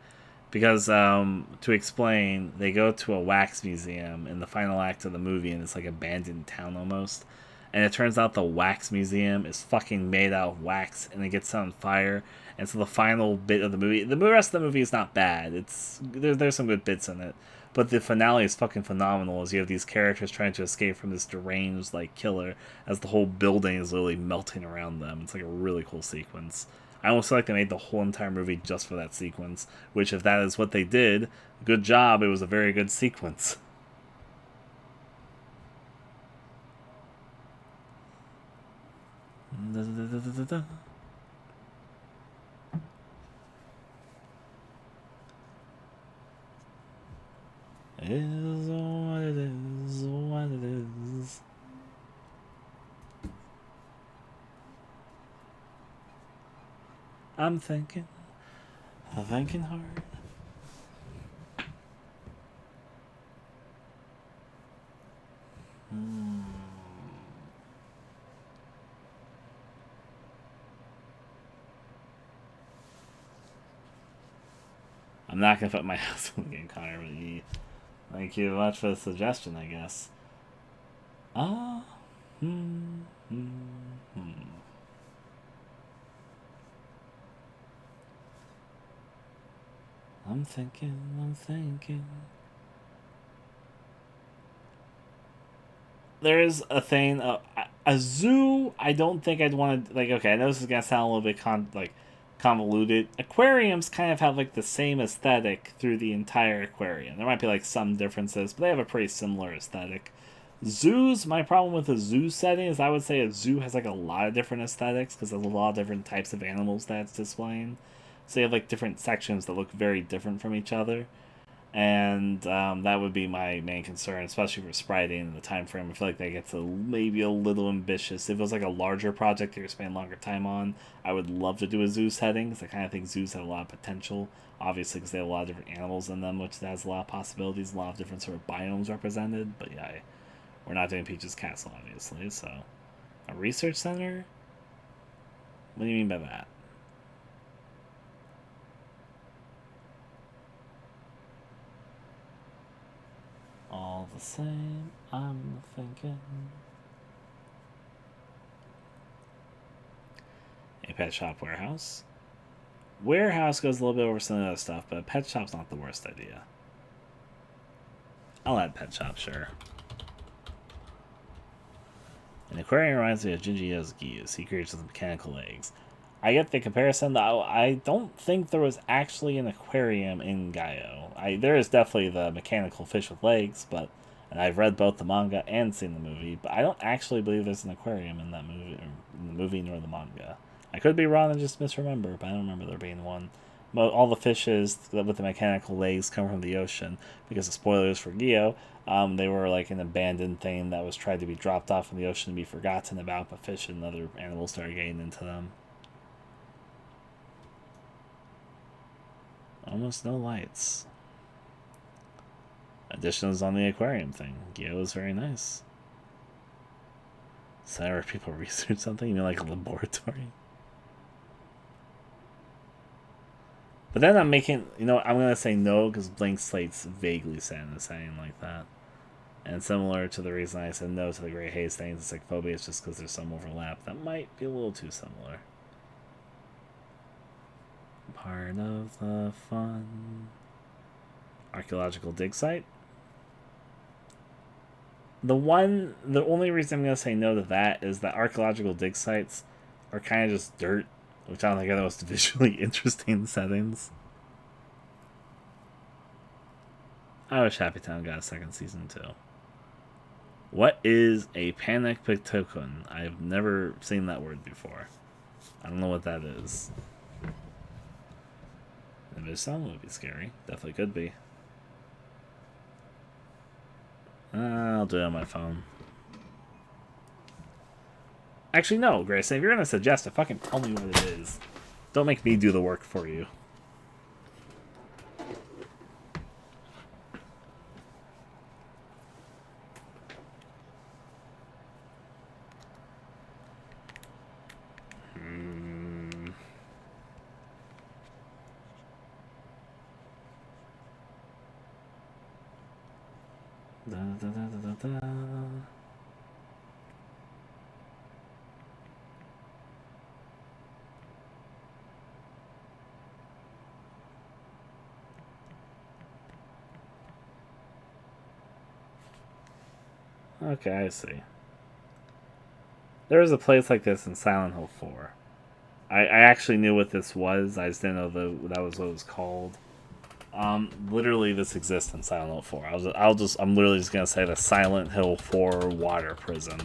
Because to explain, they go to a wax museum in the final act of the movie, and it's like abandoned town almost. and it turns out the wax museum is fucking made out of wax, and it gets on fire. And so the final bit of the movie, the rest of the movie is not bad. There's some good bits in it, but the finale is fucking phenomenal. As you have these characters trying to escape from this deranged like killer, as the whole building is literally melting around them. It's like a really cool sequence. I almost feel like they made the whole entire movie just for that sequence. Which, if that is what they did, good job. It was a very good sequence. It is what it is, what it is. I'm thinking hard. I'm not gonna put my house in the game, Connor, but thank you much for the suggestion, I guess. I'm thinking. There's a thing, a zoo. I don't think I'd want to, like, okay, I know this is gonna sound a little bit convoluted. Aquariums kind of have like the same aesthetic through the entire aquarium. There might be like some differences, but they have a pretty similar aesthetic. Zoos, my problem with a zoo setting is I would say a zoo has like a lot of different aesthetics because there's a lot of different types of animals that it's displaying. So you have like different sections that look very different from each other. And that would be my main concern, especially for spriting and the time frame. I feel like that gets maybe a little ambitious. If it was like a larger project that you're spending longer time on, I would love to do a zoo setting, because I kind of think zoos have a lot of potential, obviously because they have a lot of different animals in them, which has a lot of possibilities, a lot of different sort of biomes represented. But yeah, we're not doing Peach's Castle, obviously. So a research center? What do you mean by that? All the same, I'm thinking. A pet shop warehouse. Warehouse goes a little bit over some of the other stuff, but pet shop's not the worst idea. I'll add pet shop, sure. An aquarium reminds me of Jinji's geese. He creates with mechanical eggs. I get the comparison, though. I don't think there was actually an aquarium in Gaio. There is definitely the mechanical fish with legs, and I've read both the manga and seen the movie, but I don't actually believe there's an aquarium in that movie, in the movie nor the manga. I could be wrong and just misremember, but I don't remember there being one. But all the fishes with the mechanical legs come from the ocean, because of spoilers for Geo, they were like an abandoned thing that was tried to be dropped off in the ocean to be forgotten about, but fish and other animals started getting into them. Almost no lights. Additions on the aquarium thing. Geo is very nice. Center where people research something? You mean like a laboratory? But then I'm making, I'm going to say no because Blank Slate's vaguely saying like that. And similar to the reason I said no to the Grey Haze thing, it's like phobia, it's just because there's some overlap. That might be a little too similar. Part of the fun. Archaeological dig site. The only reason I'm going to say no to that is that archaeological dig sites are kind of just dirt, which I don't think are the most visually interesting settings. I wish Happy Town got a second season too. What is a panic pictocon? I've never seen that word before. I don't know what that is. If it sounds would be scary. Definitely could be. I'll do it on my phone. Actually, no, Grace. If you're going to suggest it, fucking tell me what it is. Don't make me do the work for you. Okay, I see. There was a place like this in Silent Hill 4. I actually knew what this was. I just didn't know that was what it was called. Literally, this exists in Silent Hill 4. I'm literally just gonna say the Silent Hill 4 water prison,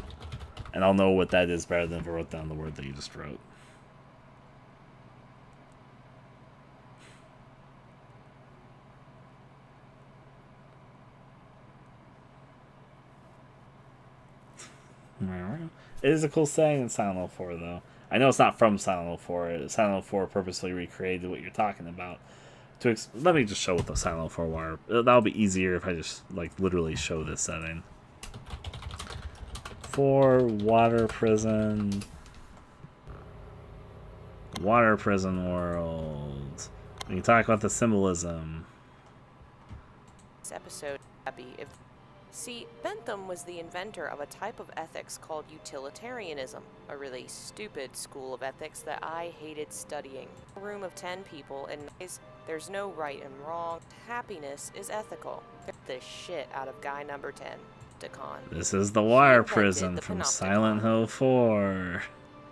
and I'll know what that is better than if I wrote down the word that you just wrote. It is a cool setting in Silent Hill 4, though. I know it's not from Silent Hill 4. Silent Hill 4 purposely recreated what you're talking about. Let me just show what the Silent Hill 4 water. That'll be easier if I just literally show this setting. 4 water prison. Water prison world. We can talk about the symbolism. This episode, Abby. See, Bentham was the inventor of a type of ethics called utilitarianism, a really stupid school of ethics that I hated studying. A room of 10 people, and there's no right and wrong. Happiness is ethical. Get the shit out of guy number 10, Decon. This is the water prison from Silent Hill 4.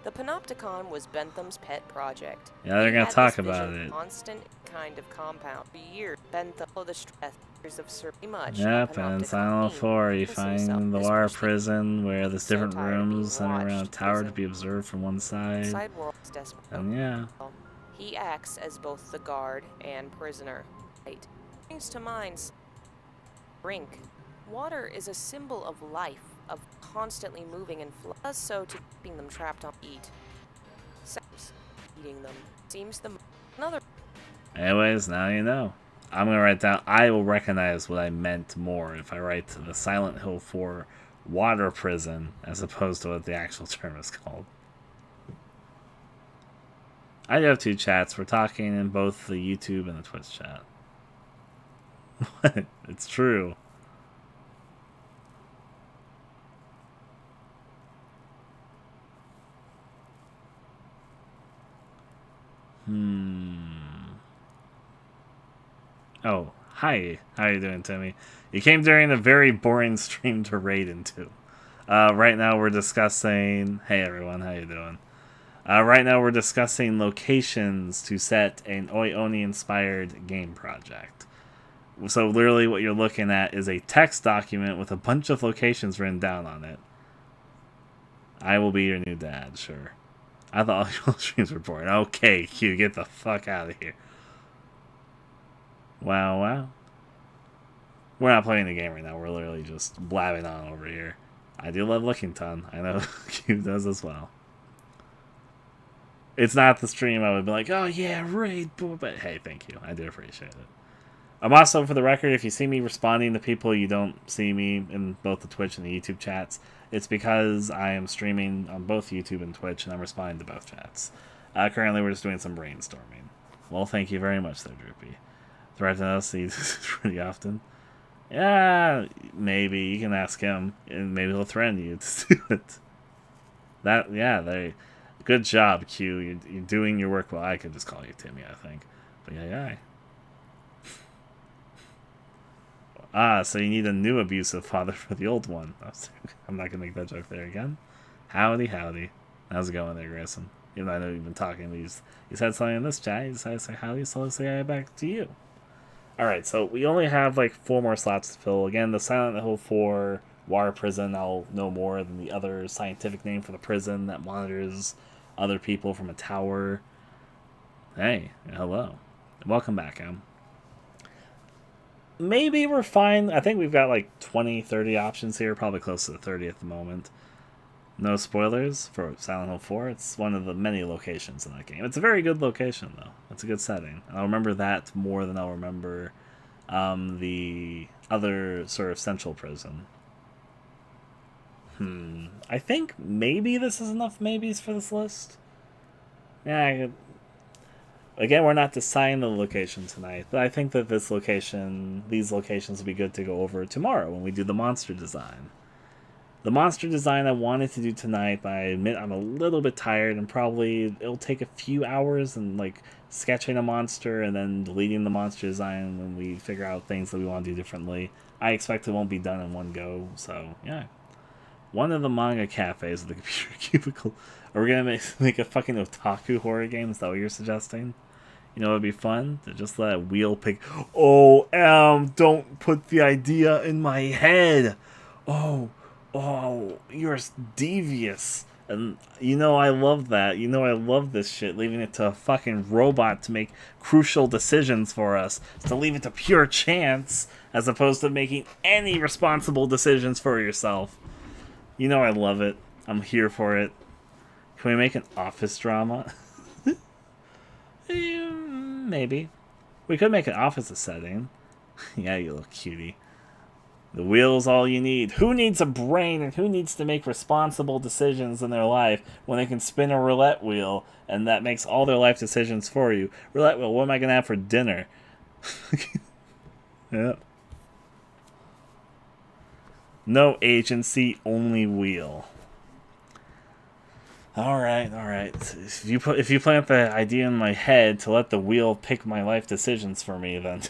The Panopticon was Bentham's pet project. Yeah, they're gonna talk about it. Constant kind of compound. For years, Bentham the stress of certainly much. Yep, and in Silent Hill 4, you find the water prison where there's different rooms centered around a tower to be observed from one side. And yeah. He acts as both the guard and prisoner. Right. Brings to mind drink. Water is a symbol of life, of constantly moving and does so to keeping them trapped on eat. Sex, eating them seems another. Anyways, now you know. I'm gonna write down. I will recognize what I meant more if I write to the Silent Hill 4 water prison as opposed to what the actual term is called. I do have 2 chats. We're talking in both the YouTube and the Twitch chat. It's true. Oh, hi. How are you doing, Timmy? You came during a very boring stream to raid into. Right now we're discussing... Hey, everyone. How you doing? Right now we're discussing locations to set an Oi Oni-inspired game project. So literally what you're looking at is a text document with a bunch of locations written down on it. I will be your new dad, sure. I thought all your streams were boring. Okay, Q, get the fuck out of here. Wow, wow. We're not playing the game right now. We're literally just blabbing on over here. I do love Lookington. I know Q does as well. It's not the stream I would be like, oh yeah, raid, but hey, thank you. I do appreciate it. I'm also, for the record, if you see me responding to people, you don't see me in both the Twitch and the YouTube chats. It's because I am streaming on both YouTube and Twitch, and I'm responding to both chats. Currently, we're just doing some brainstorming. Well, thank you very much there, Droopy. Threaten us, see this pretty often. Yeah, maybe. You can ask him, and maybe he'll threaten you to do it. Good job, Q. You're doing your work well. I could just call you Timmy, I think. But yeah. So you need a new abusive father for the old one. I'm not going to make that joke there again. Howdy, howdy. How's it going there, Grayson? Even though I know you've been talking, but you said something in this chat. You decided to say howdy, so let's say hi back to you. Alright, so we only have like 4 more slots to fill. Again, the Silent Hill 4 water prison, I'll know more than the other scientific name for the prison that monitors other people from a tower. Hey, hello. Welcome back, Em. Maybe we're fine. I think we've got like 20, 30 options here. Probably close to the 30 at the moment. No spoilers for Silent Hill 4. It's one of the many locations in that game. It's a very good location, though. It's a good setting. I'll remember that more than I'll remember the other sort of central prison. I think maybe this is enough maybes for this list. Yeah, again, we're not deciding the location tonight, but I think that these locations will be good to go over tomorrow when we do the monster design. The monster design I wanted to do tonight, but I admit I'm a little bit tired, and probably it'll take a few hours and like sketching a monster and then deleting the monster design when we figure out things that we want to do differently. I expect it won't be done in one go, so yeah. one of the manga cafes of the computer cubicle. Are we gonna make a fucking otaku horror game? Is that what you're suggesting? You know, it'd be fun to just let a wheel pick. Oh, don't put the idea in my head. Oh, you're devious. And you know I love that. You know I love this shit. Leaving it to a fucking robot to make crucial decisions for us. To leave it to pure chance as opposed to making any responsible decisions for yourself. You know I love it. I'm here for it. Can we make an office drama? Maybe. We could make an office a setting. Yeah, you little cutie. The wheel's all you need. Who needs a brain and who needs to make responsible decisions in their life when they can spin a roulette wheel and that makes all their life decisions for you? Roulette wheel, what am I going to have for dinner? Yep. No agency, only wheel. Alright. If you plant the idea in my head to let the wheel pick my life decisions for me, then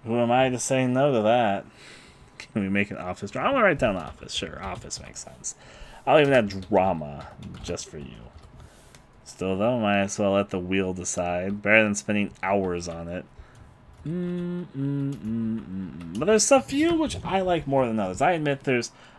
who am I to say no to that? Can we make an office drama? I'm gonna write down office. Sure, office makes sense. I'll even add drama just for you. Still though, might as well let the wheel decide. Better than spending hours on it. But there's a few which I like more than others. I admit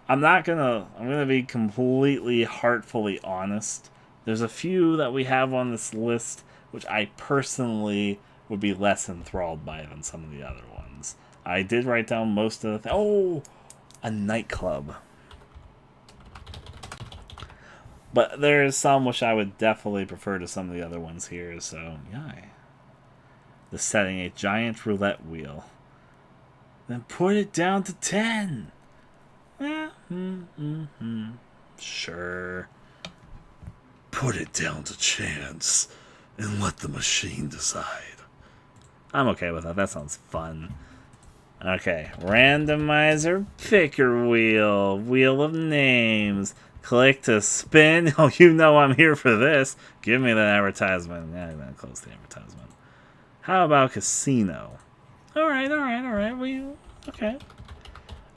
I'm gonna be completely heartfully honest. There's a few that we have on this list which I personally would be less enthralled by than some of the other ones. I did write down most of the a nightclub. But there's some which I would definitely prefer to some of the other ones here, so yeah. The setting, a giant roulette wheel. Then put it down to 10. Sure. Put it down to chance and let the machine decide. I'm okay with that. That sounds fun. Okay, randomizer, picker wheel, wheel of names. Click to spin. Oh, you know I'm here for this. Give me the advertisement. Yeah, I'm gonna close the advertisement. How about casino? Alright. Okay.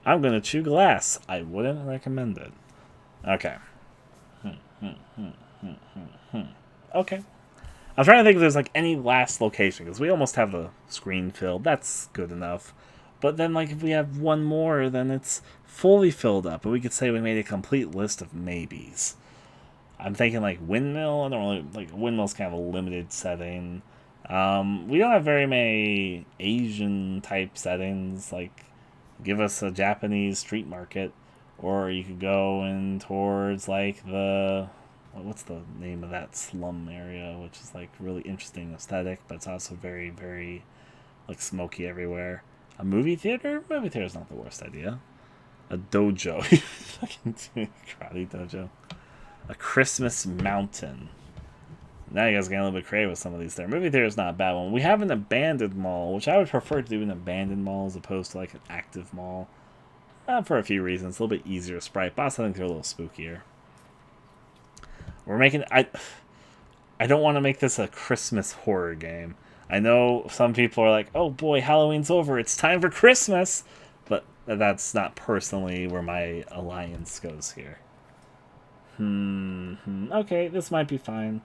I'm gonna chew glass. I wouldn't recommend it. Okay. Okay. I'm trying to think if there's like any last location, because we almost have the screen filled. That's good enough. But then like if we have one more, then it's fully filled up. But we could say we made a complete list of maybes. I'm thinking like windmill. I don't really like windmill's kind of a limited setting. We don't have very many Asian type settings. Like give us a Japanese street market, or you could go in towards like what's the name of that slum area, which is like really interesting aesthetic, but it's also very, very like smoky everywhere. A movie theater? Movie theater's not the worst idea. A dojo. Fucking karate dojo. A Christmas mountain. Now you guys are getting a little bit creative with some of these there. Movie theater's not a bad one. We have an abandoned mall, which I would prefer to do an abandoned mall as opposed to like an active mall. For a few reasons. A little bit easier to sprite, but I also think they're a little spookier. We're making... I don't want to make this a Christmas horror game. I know some people are like, oh boy, Halloween's over, it's time for Christmas! But that's not personally where my alliance goes here. Okay, this might be fine.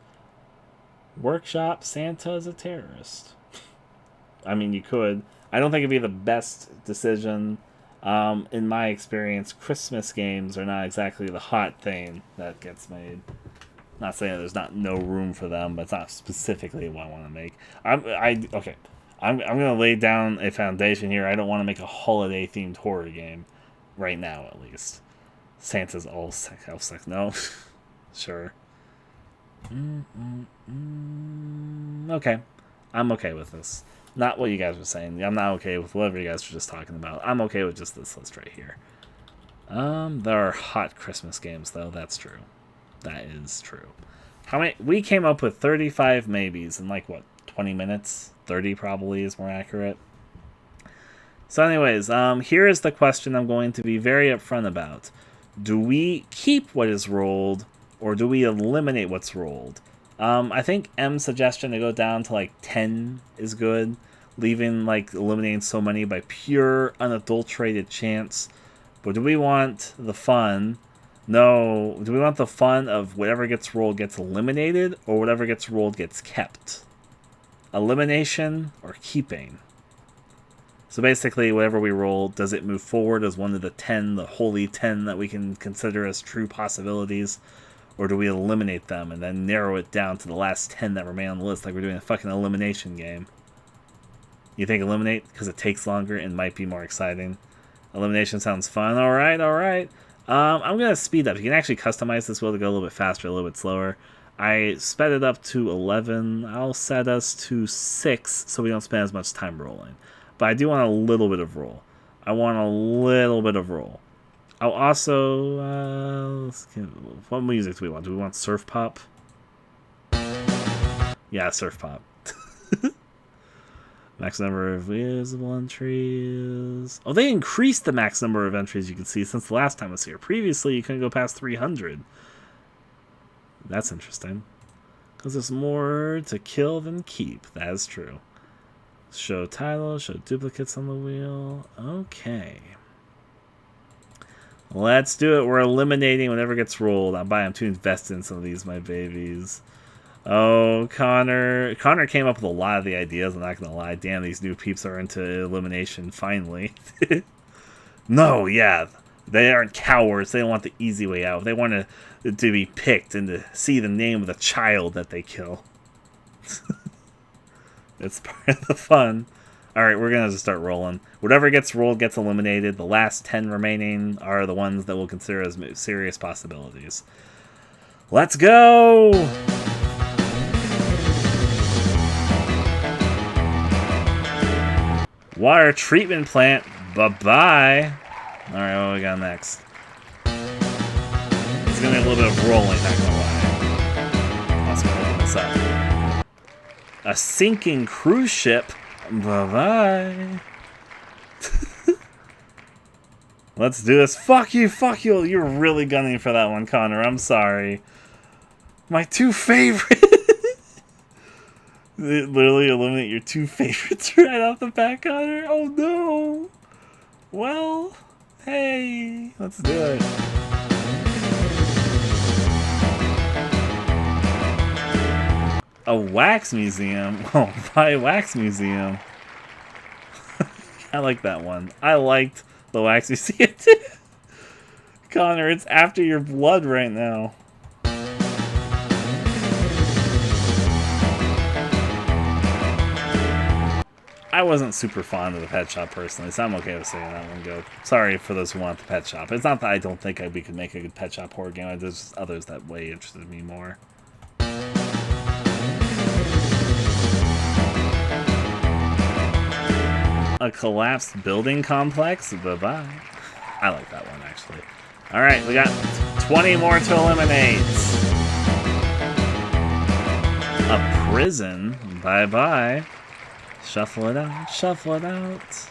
Workshop, Santa's a terrorist. I mean, you could. I don't think it'd be the best decision. In my experience, Christmas games are not exactly the hot thing that gets made. Not saying that there's no room for them, but it's not specifically what I want to make. Okay. I'm gonna lay down a foundation here. I don't want to make a holiday themed horror game, right now at least. Santa's all sick. No, sure. Okay, I'm okay with this. Not what you guys were saying. I'm not okay with whatever you guys were just talking about. I'm okay with just this list right here. There are hot Christmas games though. That's true. That is true. How many? We came up with 35 maybes in like what, 20 minutes? 30 probably is more accurate. So anyways, here is the question I'm going to be very upfront about. Do we keep what is rolled, or do we eliminate what's rolled? I think M's suggestion to go down to like 10 is good, leaving like eliminating so many by pure unadulterated chance. But do we want the fun No, do we want the fun of whatever gets rolled gets eliminated, or whatever gets rolled gets kept? Elimination or keeping? So basically, whatever we roll, does it move forward as one of the 10, the holy 10 that we can consider as true possibilities? Or do we eliminate them and then narrow it down to the last 10 that remain on the list, like we're doing a fucking elimination game? You think eliminate because it takes longer and might be more exciting? Elimination sounds fun. Alright, alright. I'm going to speed up. You can actually customize this wheel to go a little bit faster, a little bit slower. I sped it up to 11. I'll set us to 6 so we don't spend as much time rolling. But I do want a little bit of roll. I want a little bit of roll. I'll also... what music do we want? Do we want surf pop? Yeah, surf pop. Max number of visible entries. Oh, they increased the max number of entries you can see since the last time I was here. Previously, you couldn't go past 300. That's interesting. Because there's more to kill than keep. That is true. Show title, show duplicates on the wheel. Okay. Let's do it. We're eliminating whatever gets rolled. I'm too invested in some of these, my babies. Oh, Connor. Connor came up with a lot of the ideas, I'm not going to lie. Damn, these new peeps are into elimination, finally. No, yeah. They aren't cowards. They don't want the easy way out. They want to be picked and to see the name of the child that they kill. It's part of the fun. Alright, we're going to just start rolling. Whatever gets rolled gets eliminated. The last 10 remaining are the ones that we'll consider as serious possibilities. Let's go! Water treatment plant. Bye-bye. Alright, what do we got next? It's going to be a little bit of rolling, not going to lie. Let's go open this up. A sinking cruise ship. Bye-bye. Let's do this. Fuck you, fuck you. You're really gunning for that one, Connor. I'm sorry. My two favorites. Literally eliminate your two favorites right off the bat, Connor. Oh no. Well, hey, let's do it. A wax museum. Oh, buy a wax museum. I like that one. I liked the wax museum too. Connor, it's after your blood right now. I wasn't super fond of the pet shop personally, so I'm okay with saying that one go. Sorry for those who want the pet shop. It's not that I don't think we could make a good pet shop horror game. There's just others that way interested me more. A collapsed building complex? Bye-bye. I like that one, actually. Alright, we got 20 more to eliminate. A prison? Bye-bye. Shuffle it out, shuffle it out.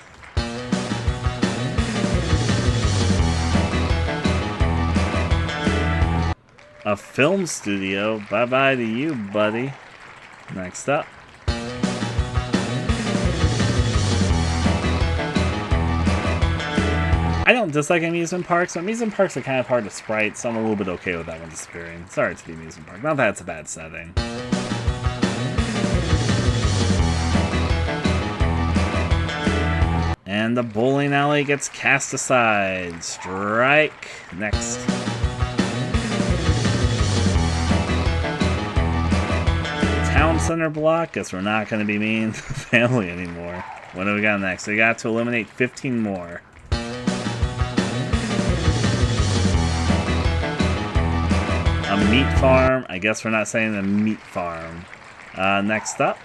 A film studio? Bye-bye to you, buddy. Next up. I don't dislike amusement parks, but amusement parks are kind of hard to sprite, so I'm a little bit okay with that one disappearing. Sorry to the amusement park. Not that it's a bad setting. And the bowling alley gets cast aside. Strike. Next. Town center block. Guess we're not going to be mean to the family anymore. What do we got next? We got to eliminate 15 more. A meat farm. I guess we're not saying a meat farm. Next up.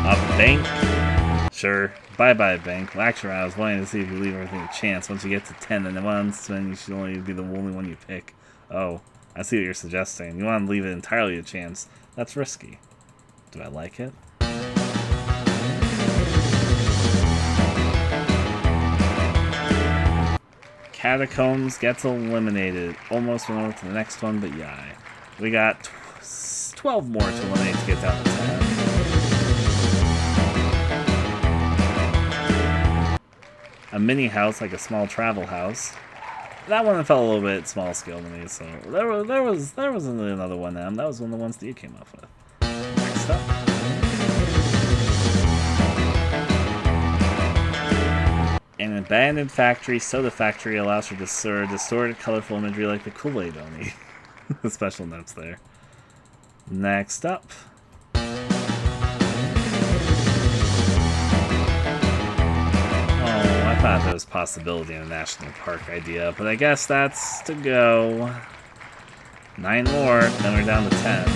A bank. Sure. Bye-bye, bank. Well, actually, I was wanting to see if you leave everything a chance. Once you get to 10 and once, then you should only be the only one you pick. Oh, I see what you're suggesting. You want to leave it entirely a chance. That's risky. Do I like it? Catacombs gets eliminated. Almost went over to the next one, but yeah. We got 12 more to eliminate to get down to 10. a mini house, like a small travel house. That one felt a little bit small scale to me, so there was another one. That was one of the ones that you came up with. Next up. An abandoned factory, soda factory, allows for distorted, colorful imagery like the Kool-Aid Oni. The special notes there. Next up. Oh, I thought there was possibility in a national park idea, but I guess that's to go. 9 more, then we're down to 10.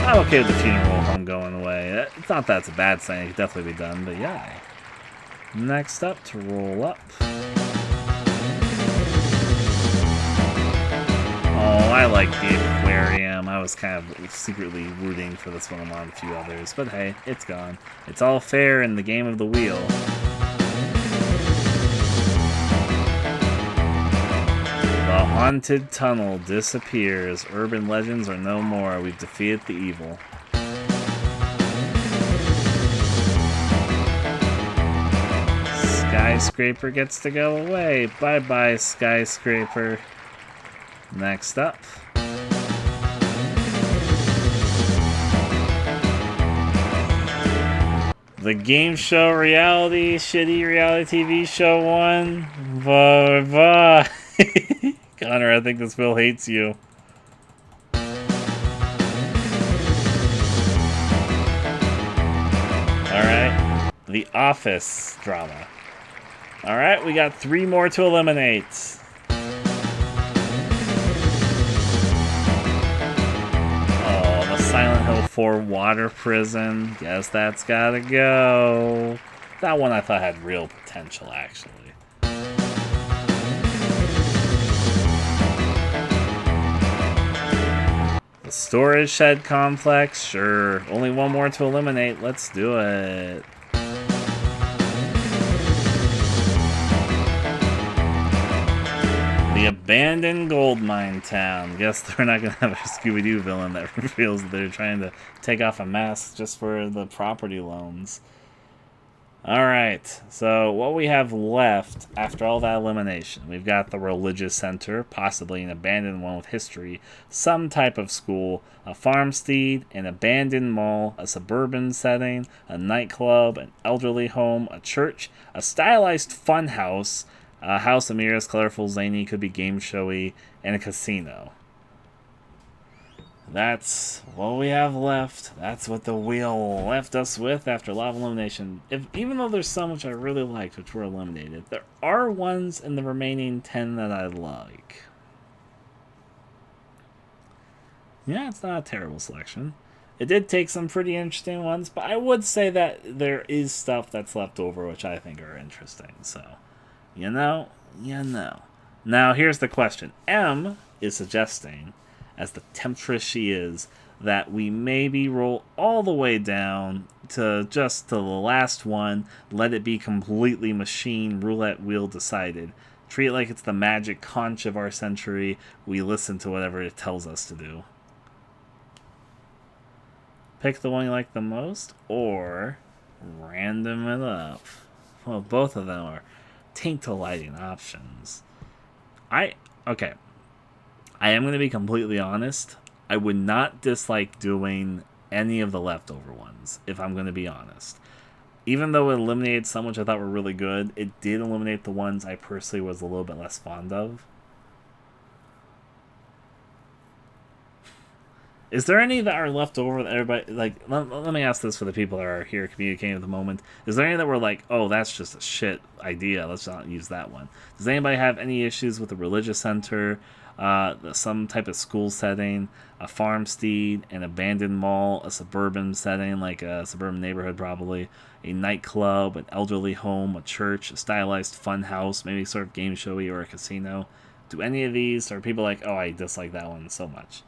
I'm okay with the funeral home going away. It's not that's a bad sign, it could definitely be done, but yeah. Next up, to roll up. Oh, I like the aquarium. I was kind of secretly rooting for this one among a few others, but hey, it's gone. It's all fair in the game of the wheel. The haunted tunnel disappears. Urban legends are no more. We've defeated the evil. Skyscraper gets to go away. Bye-bye, Skyscraper. Next up. The game show reality, shitty reality TV show one. Bye-bye. Connor, I think this Will hates you. Alright. The Office drama. Alright, we got 3 more to eliminate. Oh, the Silent Hill 4 water prison. Guess that's gotta go. That one I thought had real potential, actually. The storage shed complex, sure. Only 1 more to eliminate. Let's do it. The abandoned gold mine town. Guess they're not gonna have a Scooby-Doo villain that reveals that they're trying to take off a mask just for the property loans. Alright, so what we have left after all that elimination, we've got the religious center, possibly an abandoned one with history, some type of school, a farmstead, an abandoned mall, a suburban setting, a nightclub, an elderly home, a church, a stylized fun house, a house of mirrors, colorful, zany, could be game showy, and a casino. That's what we have left. That's what the wheel left us with after a lot of elimination. Even though there's some which I really liked, which were eliminated, there are ones in the remaining 10 that I like. Yeah, it's not a terrible selection. It did take some pretty interesting ones, but I would say that there is stuff that's left over which I think are interesting. So, you know. Now, here's the question. M is suggesting, as the temptress she is, that we maybe roll all the way down to just to the last one, let it be completely machine roulette wheel decided. Treat it like it's the magic conch of our century. We listen to whatever it tells us to do. Pick the one you like the most, or random it up. Well, both of them are tantalizing options. Okay. I am going to be completely honest. I would not dislike doing any of the leftover ones, if I'm going to be honest. Even though it eliminated some which I thought were really good, it did eliminate the ones I personally was a little bit less fond of. Is there any that are left over that everybody, like, let me ask this for the people that are here communicating at the moment. Is there any that were like, oh, that's just a shit idea, let's not use that one? Does anybody have any issues with the religious center, some type of school setting, a farmstead, an abandoned mall, a suburban setting, like a suburban neighborhood probably, a nightclub, an elderly home, a church, a stylized fun house, maybe sort of game showy, or a casino? Do any of these, or are people like, oh, I dislike that one so much?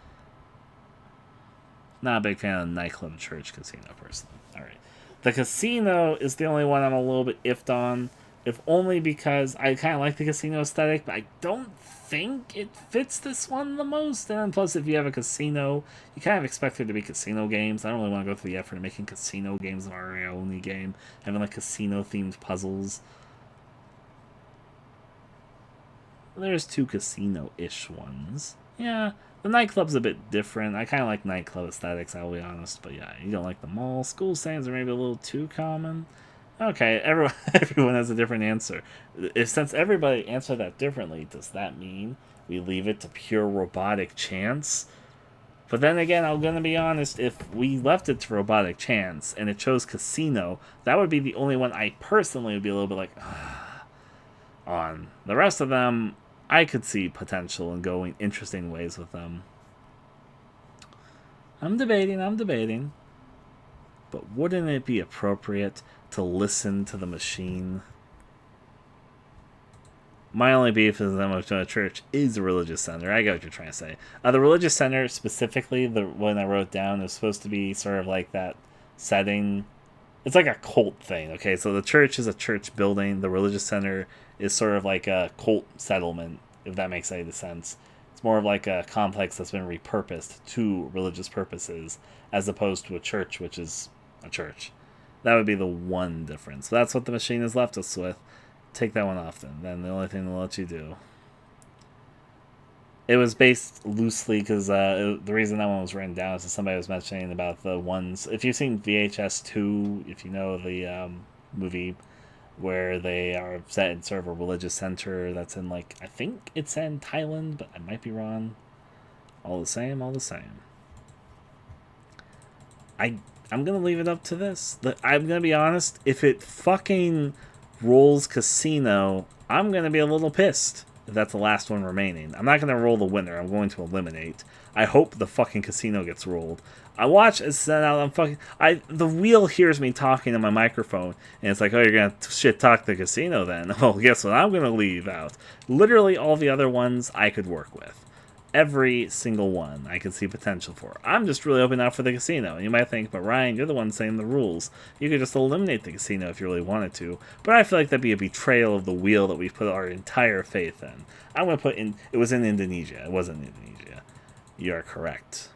Not a big fan of nightclub, church, casino, personally. Alright. The casino is the only one I'm a little bit iffed on. if only because I kind of like the casino aesthetic, but I don't think it fits this one the most. And plus, if you have a casino, you kind of expect there to be casino games. I don't really want to go through the effort of making casino games an Mario-only game, having like casino-themed puzzles. There's 2 casino-ish ones. Yeah, the nightclub's a bit different. I kind of like nightclub aesthetics, I'll be honest. But yeah, you don't like the mall. School stands are maybe a little too common. Okay, everyone has a different answer. Since everybody answered that differently, does that mean we leave it to pure robotic chance? But then again, I'm going to be honest, if we left it to robotic chance and it chose casino, that would be the only one I personally would be a little bit like, on. The rest of them, I could see potential in going interesting ways with them. I'm debating. But wouldn't it be appropriate to listen to the machine? My only beef is that a church is a religious center. I get what you're trying to say. The religious center, specifically, the one I wrote down, is supposed to be sort of like that setting. It's like a cult thing, okay? So the church is a church building. The religious center is sort of like a cult settlement, if that makes any sense. It's more of like a complex that's been repurposed to religious purposes, as opposed to a church, which is a church. That would be the one difference. So that's what the machine has left us with. Take that one off then. The only thing they'll let you do. It was based loosely because the reason that one was written down is that somebody was mentioning about the ones. If you've seen VHS 2, if you know the movie where they are set in sort of a religious center that's in, like, I think it's in Thailand, but I might be wrong. All the same. I'm going to leave it up to this. I'm going to be honest. If it fucking rolls casino, I'm going to be a little pissed if that's the last one remaining. I'm not going to roll the winner. I'm going to eliminate. I hope the fucking casino gets rolled. I watch and send out. The wheel hears me talking to my microphone, and it's like, oh, you're going to shit talk the casino then. Well, guess what? I'm going to leave out. Literally all the other ones I could work with. Every single one I could see potential for. I'm just really hoping out for the casino. And you might think, but Ryan, you're the one saying the rules. You could just eliminate the casino if you really wanted to. But I feel like that'd be a betrayal of the wheel that we've put our entire faith in. I'm going to put in... It was in Indonesia. It wasn't in Indonesia. You are correct.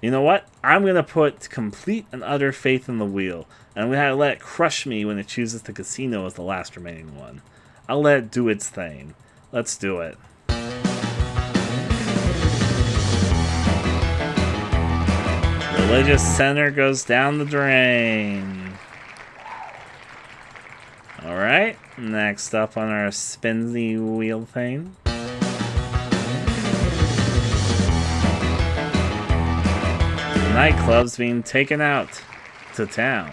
You know what? I'm going to put complete and utter faith in the wheel. And I'm going to let it crush me when it chooses the casino as the last remaining one. I'll let it do its thing. Let's do it. Religious center goes down the drain. Alright, next up on our spinny wheel thing. Nightclub's being taken out to town.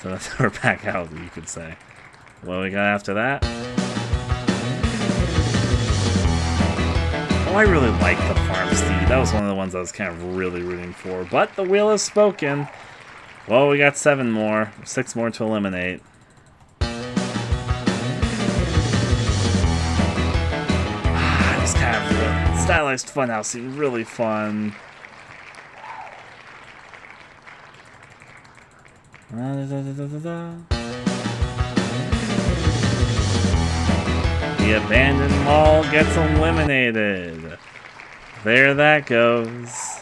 So that's we're back out, you could say. What we got after that? Oh, I really like the farm steed. That was one of the ones I was kind of really rooting for. But the wheel has spoken. Well, we got 6 more to eliminate. This kind of stylized funhouse seemed really fun. The abandoned mall gets eliminated. There that goes.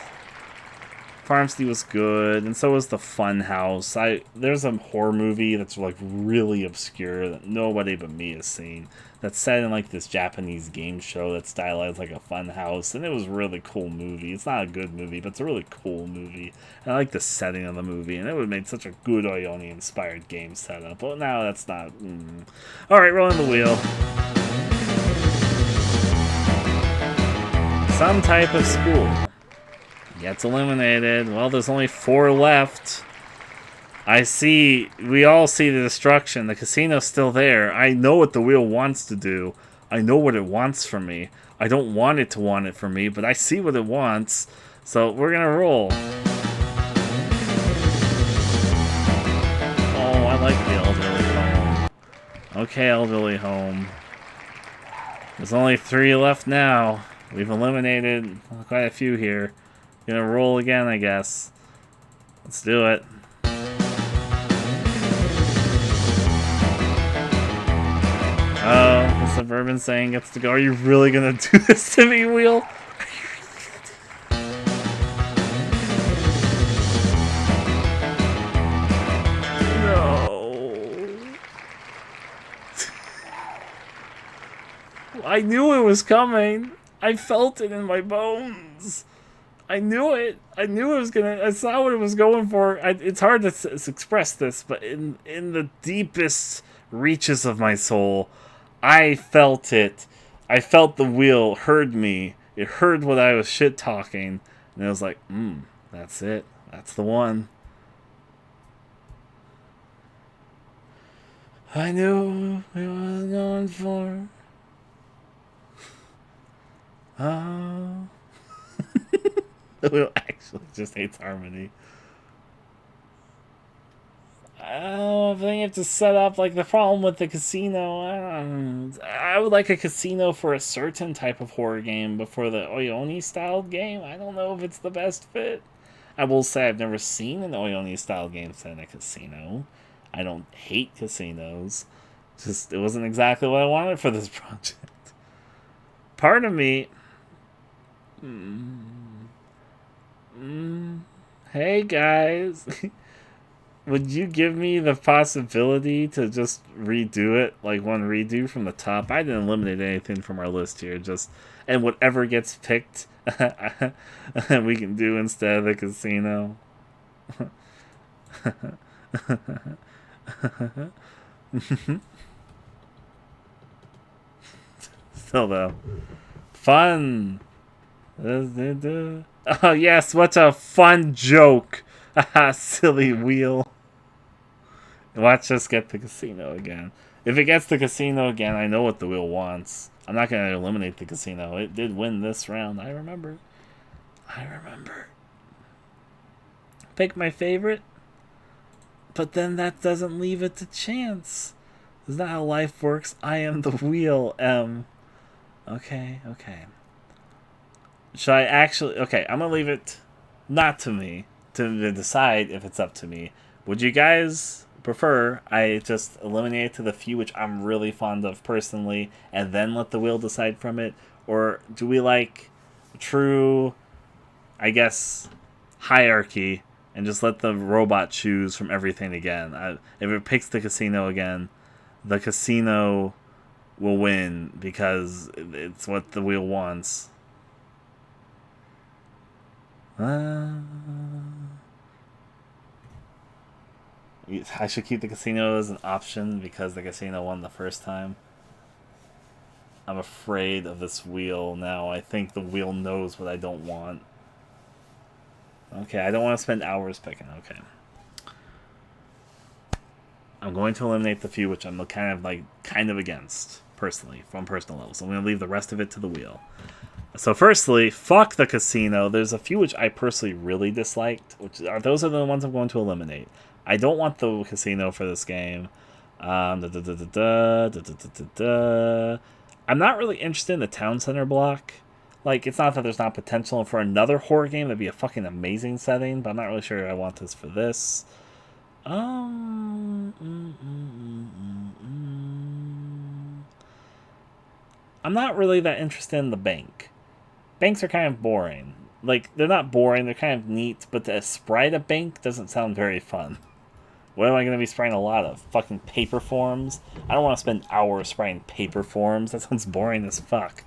Farmstead was good, and so was the Fun House. There's a horror movie that's like really obscure that nobody but me has seen. That's set in like this Japanese game show that's stylized like a fun house, and it was a really cool movie. It's not a good movie, but it's a really cool movie. And I like the setting of the movie, and it would have made such a good Oyoni-inspired game setup. But now that's not. Alright, rolling the wheel. Some type of school gets eliminated. Well, there's only 4 left. We all see the destruction. The casino's still there. I know what the wheel wants to do. I know what it wants from me. I don't want it to want it from me, but I see what it wants. So we're gonna roll. Oh, I like the elderly home. Okay, elderly home. There's only 3 left now. We've eliminated quite a few here. Gonna roll again, I guess. Let's do it. Oh, the Suburban saying gets to go. Are you really gonna do this to me, Wheel? No. I knew it was coming. I felt it in my bones. I knew it. I knew it was gonna. I saw what it was going for. It's hard to express this, but in the deepest reaches of my soul, I felt it. I felt the wheel heard me. It heard what I was shit talking, and it was like, that's it. That's the one. I knew we were going for. Oh. The wheel actually just hates harmony. I think you have to set up, like, the problem with the casino. I would like a casino for a certain type of horror game, but for the Oyoni-styled game, I don't know if it's the best fit. I will say I've never seen an Oyoni-style game set in a casino. I don't hate casinos. Just, it wasn't exactly what I wanted for this project. Part of me... Hey, guys. Would you give me the possibility to just redo it, like one redo from the top? I didn't eliminate anything from our list here, just, and whatever gets picked, we can do instead of the casino. Still though, fun. Oh yes, what a fun joke. Silly wheel. Watch us get the casino again. If it gets the casino again, I know what the wheel wants. I'm not going to eliminate the casino. It did win this round. I remember. Pick my favorite. But then that doesn't leave it to chance. Is that how life works? I am the wheel, M. Okay. Should I actually... Okay, I'm going to leave it not to me to decide if it's up to me. Would you guys prefer I just eliminate to the few which I'm really fond of personally and then let the wheel decide from it? Or do we like true, I guess, hierarchy and just let the robot choose from everything again? If it picks the casino again, the casino will win because it's what the wheel wants. I should keep the casino as an option because the casino won the first time. I'm afraid of this wheel now. I think the wheel knows what I don't want. Okay, I don't want to spend hours picking. Okay. I'm going to eliminate the few which I'm kind of against, personally, from personal level. So I'm going to leave the rest of it to the wheel. So firstly, fuck the casino. There's a few which I personally really disliked. Those are the ones I'm going to eliminate. I don't want the casino for this game. I'm not really interested in the town center block. Like, it's not that there's not potential for another horror game that'd be a fucking amazing setting, but I'm not really sure I want this for this. I'm not really that interested in the bank. Banks are kind of boring. Like, they're not boring, they're kind of neat, but to sprite a bank doesn't sound very fun. What am I going to be spraying a lot of? Fucking paper forms? I don't want to spend hours spraying paper forms. That sounds boring as fuck.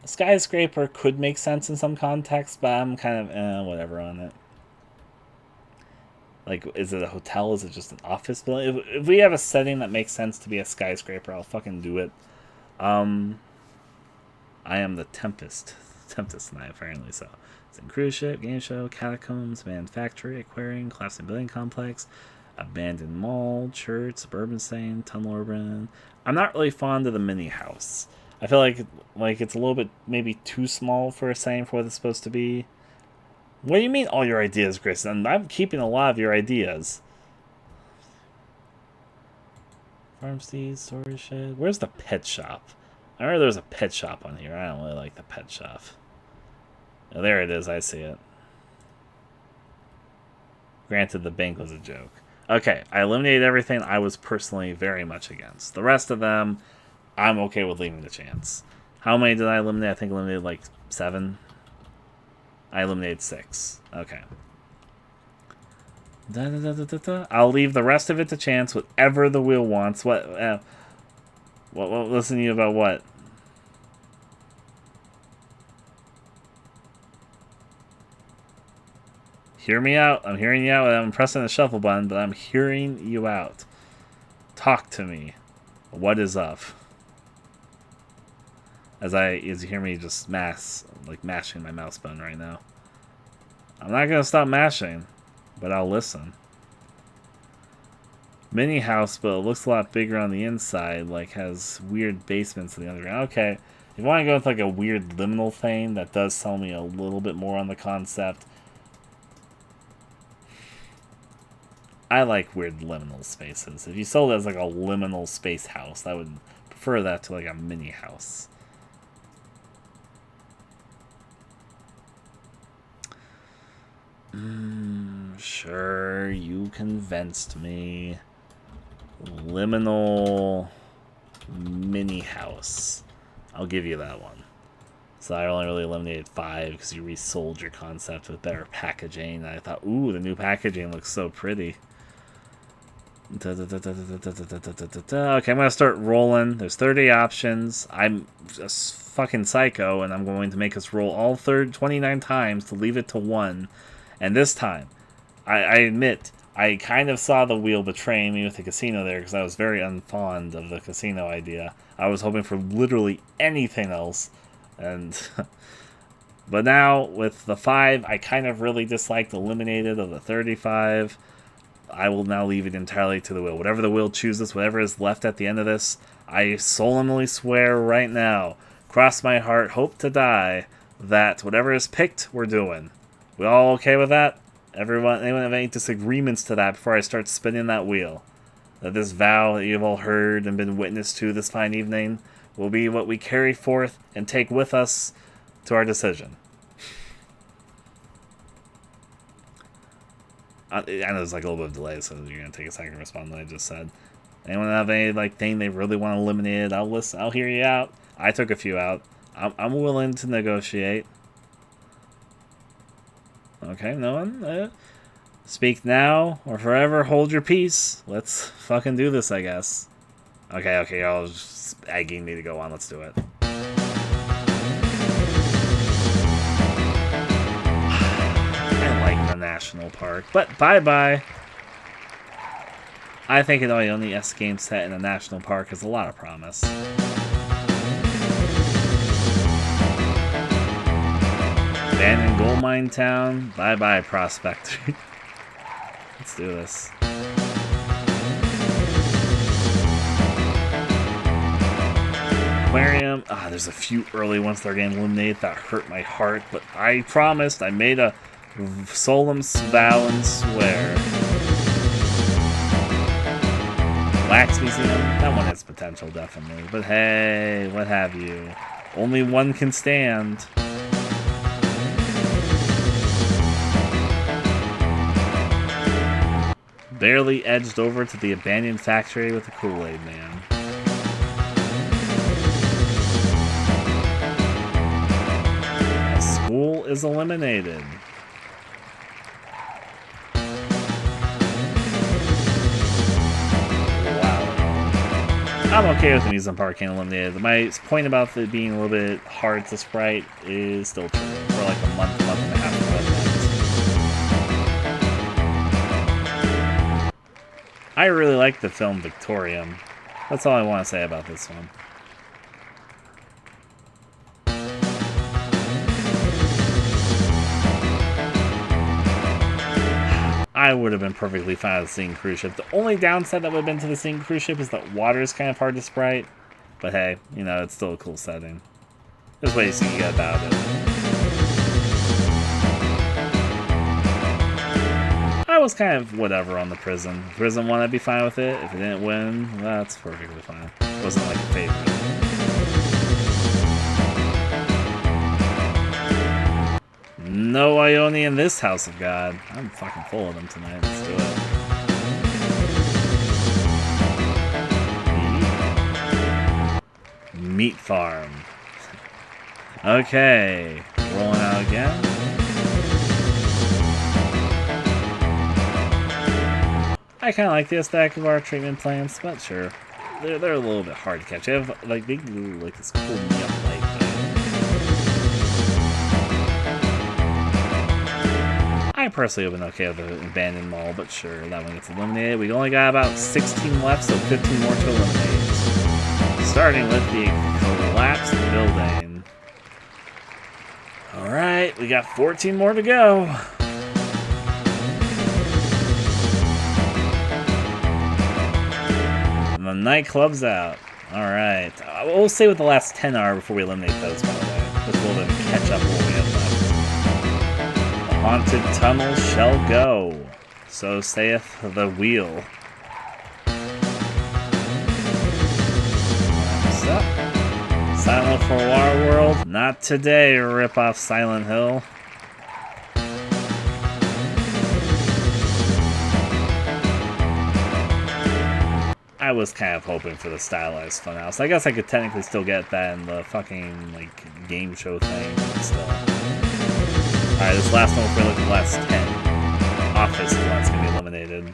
Skyscraper could make sense in some contexts, but I'm kind of whatever on it. Like, is it a hotel? Is it just an office building? If we have a setting that makes sense to be a skyscraper, I'll fucking do it. I am the Tempest tonight, apparently, so. It's in cruise ship, game show, catacombs, abandoned factory, aquarium, collapsing building complex, abandoned mall, church, suburban stain, tunnel urban. I'm not really fond of the mini house. I feel like it's a little bit maybe too small for a setting for what it's supposed to be. What do you mean all your ideas, Grayson? I'm keeping a lot of your ideas. Pharmacy, storage shed. Where's the pet shop? I remember there's a pet shop on here. I don't really like the pet shop. Oh, there it is. I see it. Granted, the bank was a joke. Okay, I eliminated everything I was personally very much against. The rest of them, I'm okay with leaving the chance. How many did I eliminate? I think I eliminated like 7. I eliminated 6. Okay. I'll leave the rest of it to chance, whatever the wheel wants. What listen to you about what? Hear me out. I'm hearing you out. I'm pressing the shuffle button, but I'm hearing you out. Talk to me. What is up? As you hear me just mashing my mouse button right now. I'm not gonna stop mashing, but I'll listen. Mini house, but it looks a lot bigger on the inside, like has weird basements in the underground. Okay, if you want to go with like a weird liminal thing, that does tell me a little bit more on the concept. I like weird liminal spaces. If you sold it as like a liminal space house, I would prefer that to like a mini house. Sure, you convinced me. Liminal mini house. I'll give you that one. So I only really eliminated 5 because you resold your concept with better packaging. I thought, ooh, the new packaging looks so pretty. Okay, I'm gonna start rolling. There's 30 options. I'm a fucking psycho, and I'm going to make us roll all 29 times to leave it to 1. And this time, I admit, I kind of saw the wheel betraying me with the casino there because I was very unfond of the casino idea. I was hoping for literally anything else. And but now, with the 5, I kind of really disliked eliminated of the 35. I will now leave it entirely to the wheel. Whatever the wheel chooses, whatever is left at the end of this, I solemnly swear right now, cross my heart, hope to die, that whatever is picked, we're doing. We all okay with that? Anyone have any disagreements to that before I start spinning that wheel? That this vow that you've all heard and been witness to this fine evening will be what we carry forth and take with us to our decision. I know there's like a little bit of delay, so you're gonna take a second to respond to what I just said. Anyone have any thing they really want to eliminate? I'll listen. I'll hear you out. I took a few out. I'm willing to negotiate. Okay, no one? Speak now or forever hold your peace. Let's fucking do this, I guess. Okay, y'all just egging me to go on. Let's do it. I like the national park, but bye-bye. I think an only S game set in a national park is a lot of promise. Abandoned gold mine town. Bye-bye, Prospector. Let's do this. Aquarium. There's a few early ones that are getting eliminated that hurt my heart, but I promised. I made a solemn vow and swear. Wax Museum. That one has potential, definitely. But hey, what have you? Only one can stand. Barely edged over to the abandoned factory with the Kool-Aid Man. A school is eliminated. Wow. I'm okay with the amusement park getting eliminated. My point about it being a little bit hard to sprite is still true for like a month and a half. I really like the film Victorium. That's all I want to say about this one. I would have been perfectly fine with seeing cruise ship. The only downside that would have been to the seeing cruise ship is that water is kind of hard to sprite. But hey, you know, it's still a cool setting. There's ways you can get about it. I was kind of whatever on the prison. If prison won, I'd be fine with it. If it didn't win, that's perfectly fine. It wasn't like a favorite. No Ione in this house of God. I'm fucking full of them tonight. Let's do it. Meat farm. Okay. Rolling out again. I kind of like the aesthetic of our treatment plants, but sure. They're a little bit hard to catch. They have, like, they do, like, this cool neon light thing. I personally have been okay with the abandoned mall, but sure, that one gets eliminated. We only got about 16 left, so 15 more to eliminate. Starting with the collapsed building. Alright, we got 14 more to go. And the nightclub's out. Alright. We'll say what the last 10 are before we eliminate those, by the way. Just a little bit of a catch up on what we have left. The haunted tunnel shall go. So saith the wheel. Next up. Silent for Waterworld. Not today, rip off Silent Hill. I was kind of hoping for the stylized funhouse. I guess I could technically still get that in the fucking, like, game show thing, but still. Alright, this last one, we're looking at the last 10. Office is the one that's going to be eliminated.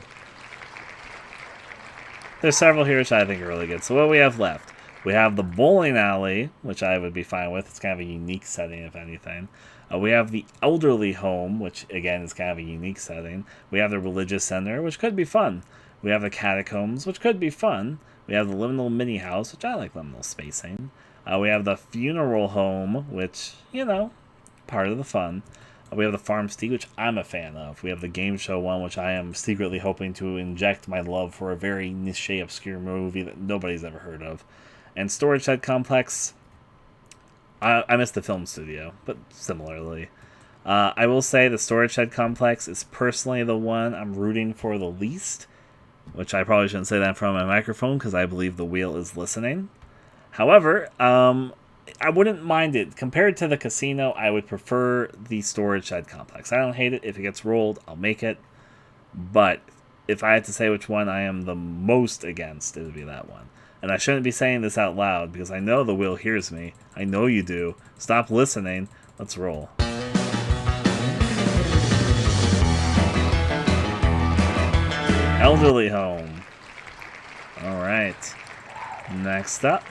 There's several here which I think are really good. So what do we have left? We have the bowling alley, which I would be fine with. It's kind of a unique setting, if anything. We have the elderly home, which, again, is kind of a unique setting. We have the religious center, which could be fun. We have the catacombs, which could be fun. We have the liminal mini house, which I like liminal spacing. We have the funeral home, which, you know, part of the fun. We have the farmstead, which I'm a fan of. We have the game show one, which I am secretly hoping to inject my love for a very niche, obscure movie that nobody's ever heard of. And Storage Shed Complex, I missed the film studio, but similarly. I will say the Storage Shed Complex is personally the one I'm rooting for the least, which I probably shouldn't say that in front of my microphone because I believe the wheel is listening. However, I wouldn't mind it. Compared to the casino, I would prefer the Storage Shed Complex. I don't hate it. If it gets rolled, I'll make it. But if I had to say which one I am the most against, it would be that one. And I shouldn't be saying this out loud because I know the wheel hears me. I know you do. Stop listening. Let's roll. Elderly home. Alright. Next up.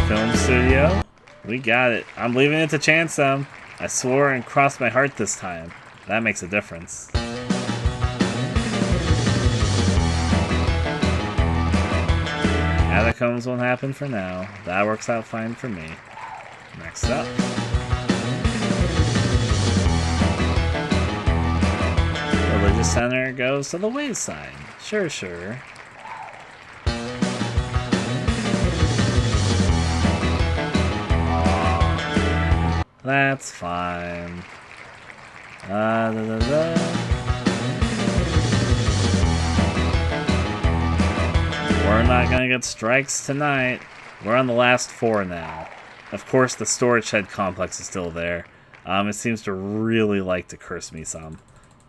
Film studio. We got it. I'm leaving it to chance them. I swore and crossed my heart this time. That makes a difference. Catacombs won't happen for now. That works out fine for me. Next up. Religious center goes to the wayside. Sure, sure. Aww. That's fine. We're not gonna get strikes tonight. We're on the last 4 now. Of course, the Storage Shed Complex is still there. It seems to really like to curse me some.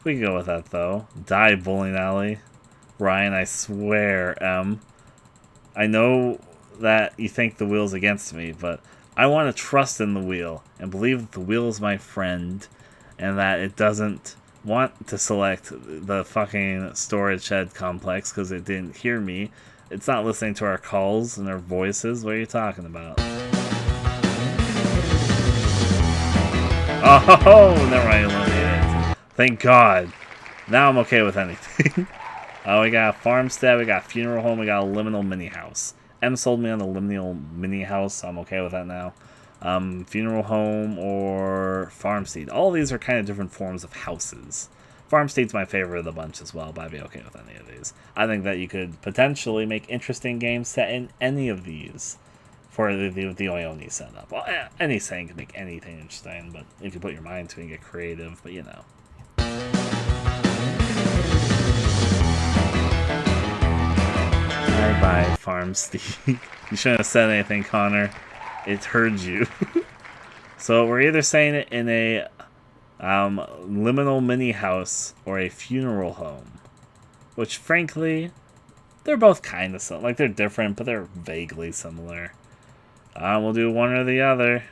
We can go with that, though. Die, bowling alley. Ryan, I swear, I know that you think the wheel's against me, but I want to trust in the wheel and believe that the wheel is my friend and that it doesn't want to select the fucking Storage Shed Complex because it didn't hear me. It's not listening to our calls and our voices. What are you talking about? Oh, never mind, eliminated. Thank God. Now I'm okay with anything. We got a farmstead, we got a funeral home, we got a liminal mini house. M sold me on the liminal mini house, so I'm okay with that now. Funeral home or farmstead. All of these are kind of different forms of houses. Farmstead's my favorite of the bunch as well, but I'd be okay with any of these. I think that you could potentially make interesting games set in any of these. for the Ione setup. Well, any setting can make anything interesting, but if you put your mind to it and get creative, but you know. Bye-bye, Farm Steve. You shouldn't have said anything, Connor. It heard you. So we're either saying it in a liminal mini house or a funeral home. Which, frankly, they're both kind of similar. Like, they're different, but they're vaguely similar. We'll do one or the other.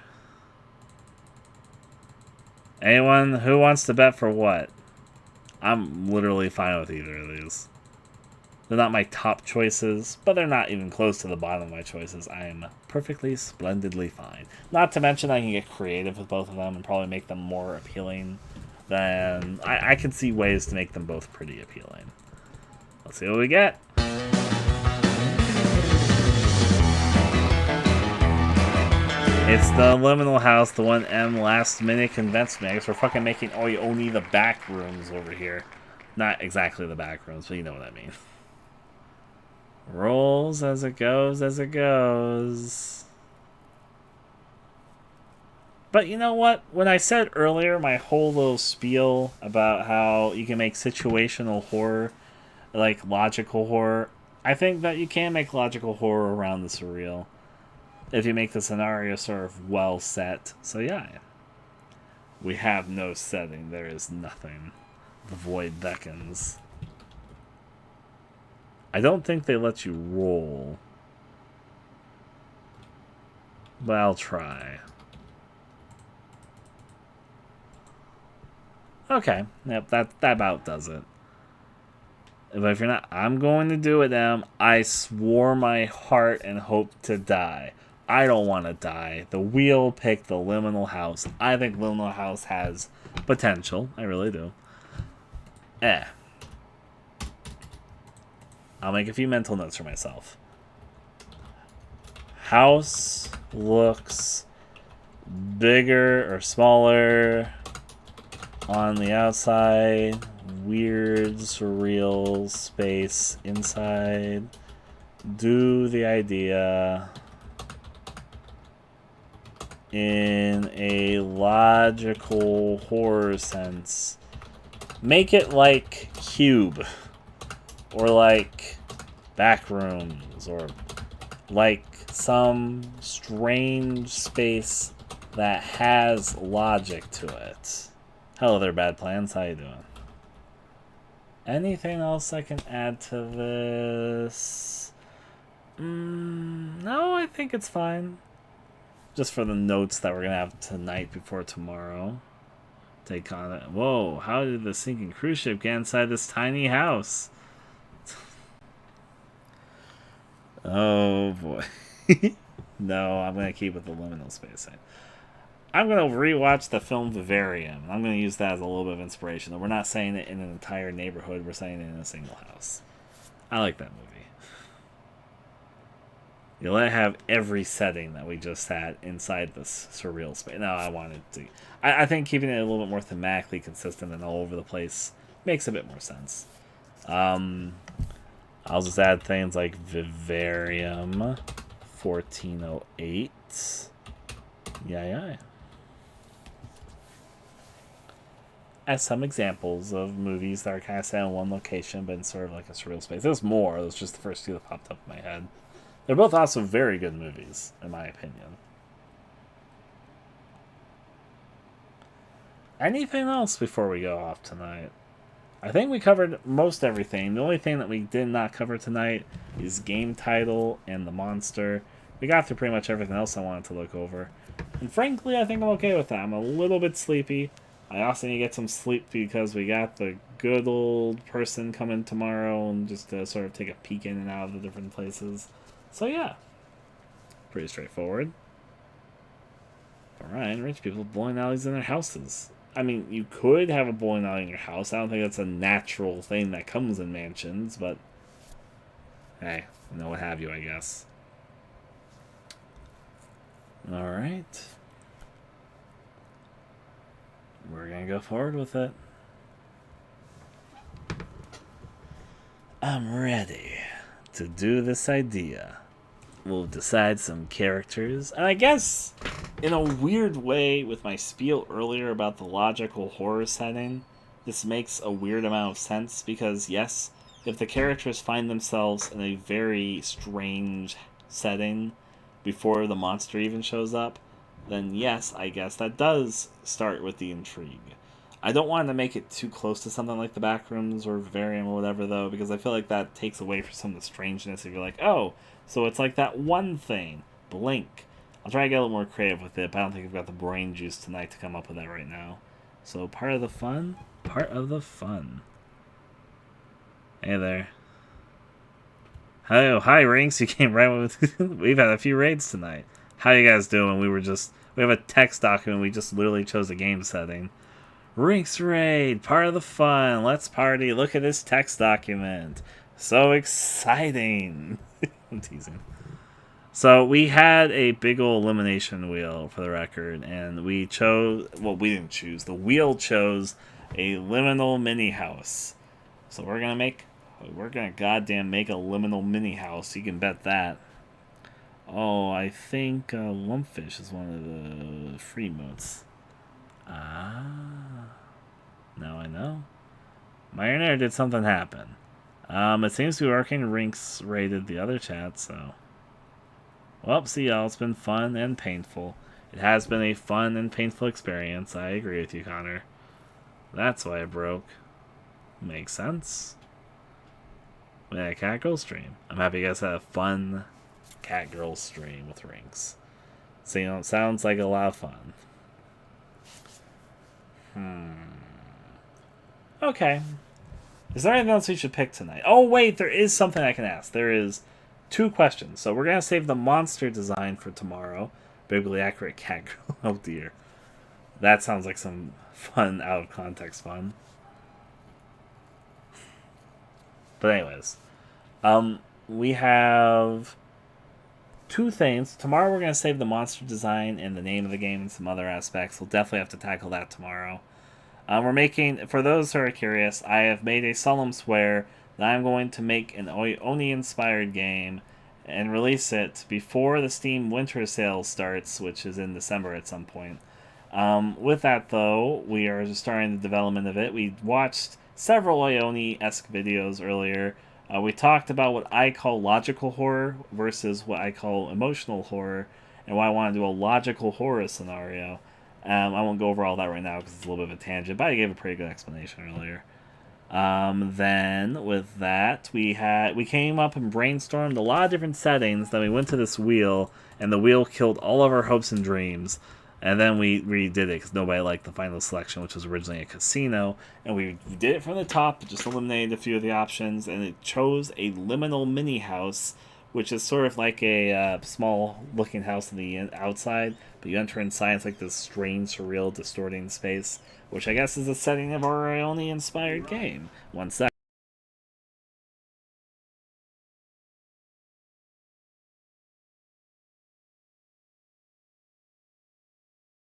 Anyone who wants to bet for what? I'm literally fine with either of these. They're not my top choices, but they're not even close to the bottom of my choices. I am perfectly, splendidly fine. Not to mention I can get creative with both of them and probably make them more appealing than... I can see ways to make them both pretty appealing. Let's see what we get. It's the liminal house, the one M last minute convinced me. I guess we're fucking making only the back rooms over here. Not exactly the back rooms, but you know what I mean. Rolls as it goes, as it goes. But you know what? When I said earlier my whole little spiel about how you can make situational horror, like logical horror, I think that you can make logical horror around the surreal if you make the scenario sort of well set. So yeah, we have no setting. There is nothing. The void beckons. I don't think they let you roll, but I'll try. Okay, yep, that about does it. But if you're not, I'm going to do it, Em. I swore my heart and hope to die. I don't want to die. The wheel picked the liminal house. I think liminal house has potential. I really do. I'll make a few mental notes for myself. House looks bigger or smaller on the outside. Weird, surreal space inside. Do the idea in a logical horror sense. Make it like Cube, or like Backrooms, or like some strange space that has logic to it. Hello there, Bad Plans. How you doing? Anything else I can add to this? No, I think it's fine. Just for the notes that we're gonna have tonight before tomorrow. Take on it. Whoa, how did the sinking cruise ship get inside this tiny house? Oh boy. No, I'm gonna keep with the liminal space. I'm gonna rewatch the film Vivarium. I'm gonna use that as a little bit of inspiration. We're not saying it in an entire neighborhood, we're saying it in a single house. I like that movie. You let it have every setting that we just had inside this surreal space. No, I wanted to. I think keeping it a little bit more thematically consistent and all over the place makes a bit more sense. I'll just add things like Vivarium 1408. Yeah. As some examples of movies that are kind of set in one location but in sort of like a surreal space. There's more. Those just the first two that popped up in my head. They're both also very good movies, in my opinion. Anything else before we go off tonight? I think we covered most everything. The only thing that we did not cover tonight is game title and the monster. We got through pretty much everything else I wanted to look over. And frankly, I think I'm okay with that. I'm a little bit sleepy. I also need to get some sleep because we got the good old person coming tomorrow and just to sort of take a peek in and out of the different places. So yeah, pretty straightforward. Alright, rich people bowling alleys in their houses. I mean, you could have a bowling alley in your house. I don't think that's a natural thing that comes in mansions, but hey, you know, what have you, I guess. Alright. We're gonna go forward with it. I'm ready to do this idea we'll decide some characters. And I guess, in a weird way, with my spiel earlier about the logical horror setting, this makes a weird amount of sense because, yes, if the characters find themselves in a very strange setting before the monster even shows up, then yes, I guess that does start with the intrigue. I don't want to make it too close to something like the Backrooms or Vivarium or whatever, though, because I feel like that takes away from some of the strangeness if you're like, oh, so it's like that one thing, Blink. I'll try to get a little more creative with it, but I don't think I've got the brain juice tonight to come up with that right now. So part of the fun, Hey there. Oh, hi, Rinks. You came right with... We've had a few raids tonight. How you guys doing? We have a text document. We just literally chose a game setting. Rinks raid, part of the fun. Let's party. Look at this text document. So exciting. I'm teasing. So we had a big old elimination wheel, for the record, and we chose... Well, we didn't choose. The wheel chose a liminal mini house. So we're gonna goddamn make a liminal mini house. You can bet that. Oh, I think Lumpfish is one of the free modes. Ah. Now I know. My internet did something happen. It seems to be working. Rinks raided the other chat, so... Well, see y'all. It's been fun and painful. It has been a fun and painful experience. I agree with you, Connor. That's why it broke. Makes sense. We had a cat girl stream. I'm happy you guys had a fun cat girl stream with Rinks. So, you know, it sounds like a lot of fun. Okay. Is there anything else we should pick tonight? Oh, wait, there is something I can ask. There is 2 questions. So we're going to save the monster design for tomorrow. Biblically accurate cat girl. Oh, dear. That sounds like some fun, out-of-context fun. But anyways. We have 2 things. Tomorrow we're going to save the monster design and the name of the game and some other aspects. We'll definitely have to tackle that tomorrow. We're making, for those who are curious, I have made a solemn swear that I'm going to make an Oni-inspired game and release it before the Steam Winter Sale starts, which is in December at some point. With that, though, we are just starting the development of it. We watched several Ioni-esque videos earlier. We talked about what I call logical horror versus what I call emotional horror, and why I want to do a logical horror scenario. I won't go over all that right now because it's a little bit of a tangent, but I gave a pretty good explanation earlier. Then, with that, we came up and brainstormed a lot of different settings. Then we went to this wheel, and the wheel killed all of our hopes and dreams. And then we redid it because nobody liked the final selection, which was originally a casino. And we did it from the top, just eliminated a few of the options, and it chose a liminal mini house, which is sort of like a small-looking house on the outside, but you enter inside, it's like this strange, surreal, distorting space, which I guess is the setting of our Ioni-inspired game. One sec.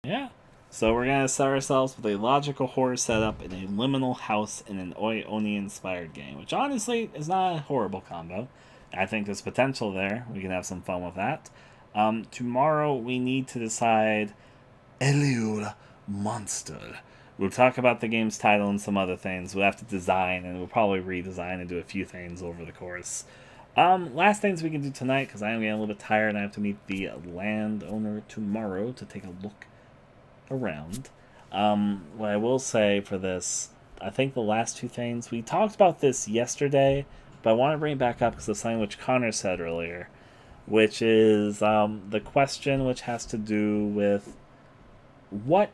Yeah. So we're going to set ourselves with a logical horror setup in a liminal house in an Oni-inspired game, which honestly is not a horrible combo. I think there's potential there. We can have some fun with that. Tomorrow we need to decide Eliul Monster. We'll talk about the game's title and some other things. We'll have to design, and we'll probably redesign and do a few things over the course. Last things we can do tonight, because I am getting a little bit tired and I have to meet the landowner tomorrow to take a look around. What I will say for this, I think the last 2 things, we talked about this yesterday, but I want to bring it back up because of something which Connor said earlier, which is the question which has to do with what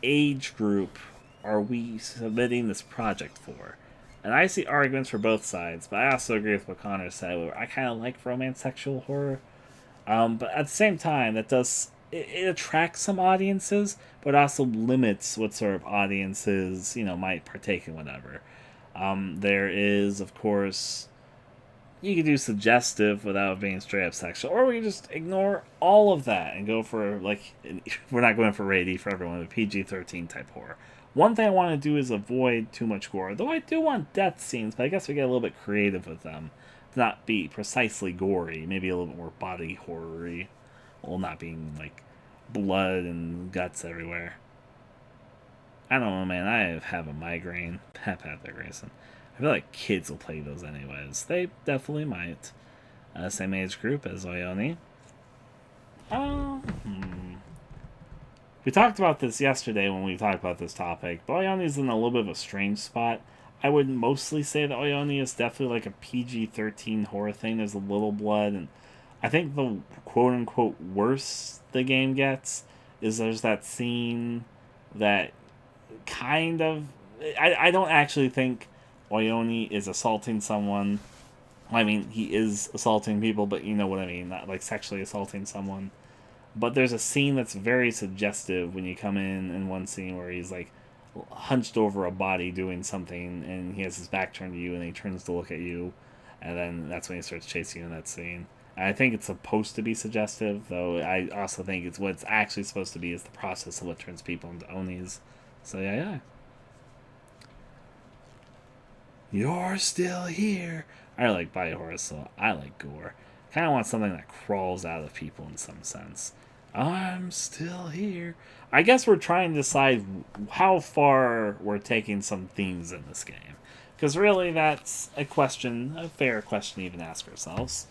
age group are we submitting this project for? And I see arguments for both sides, but I also agree with what Connor said, where I kind of like romance sexual horror. But at the same time, that does... It attracts some audiences, but also limits what sort of audiences, might partake in whatever. There is, of course... You can do suggestive without being straight up sexual, or we can just ignore all of that and go for, we're not going for rated for everyone, but PG-13 type horror. One thing I want to do is avoid too much gore, though I do want death scenes, but I guess we get a little bit creative with them. not be precisely gory, maybe a little bit more body horror-y, while not being like blood and guts everywhere. I don't know, man. I have a migraine. Patrick Grayson. I feel like kids will play those anyways. They definitely might. Same age group as Oyoni. We talked about this yesterday when we talked about this topic, but Oyoni's in a little bit of a strange spot. I would mostly say that Oyoni is definitely like a PG-13 horror thing. There's a little blood, and I think the quote-unquote worse the game gets is there's that scene that kind of... I don't actually think Oyoni is assaulting someone. I mean, he is assaulting people, but you know what I mean. Not like sexually assaulting someone. But there's a scene that's very suggestive when you come in one scene where he's like hunched over a body doing something, and he has his back turned to you, and he turns to look at you, and then that's when he starts chasing you in that scene. And I think it's supposed to be suggestive, though I also think it's what it's actually supposed to be is the process of what turns people into Onis. So yeah. You're still here. I like body horror, so I like gore. Kind of want something that crawls out of people in some sense. I'm still here. I guess we're trying to decide how far we're taking some themes in this game. Because really, that's a fair question to even ask ourselves.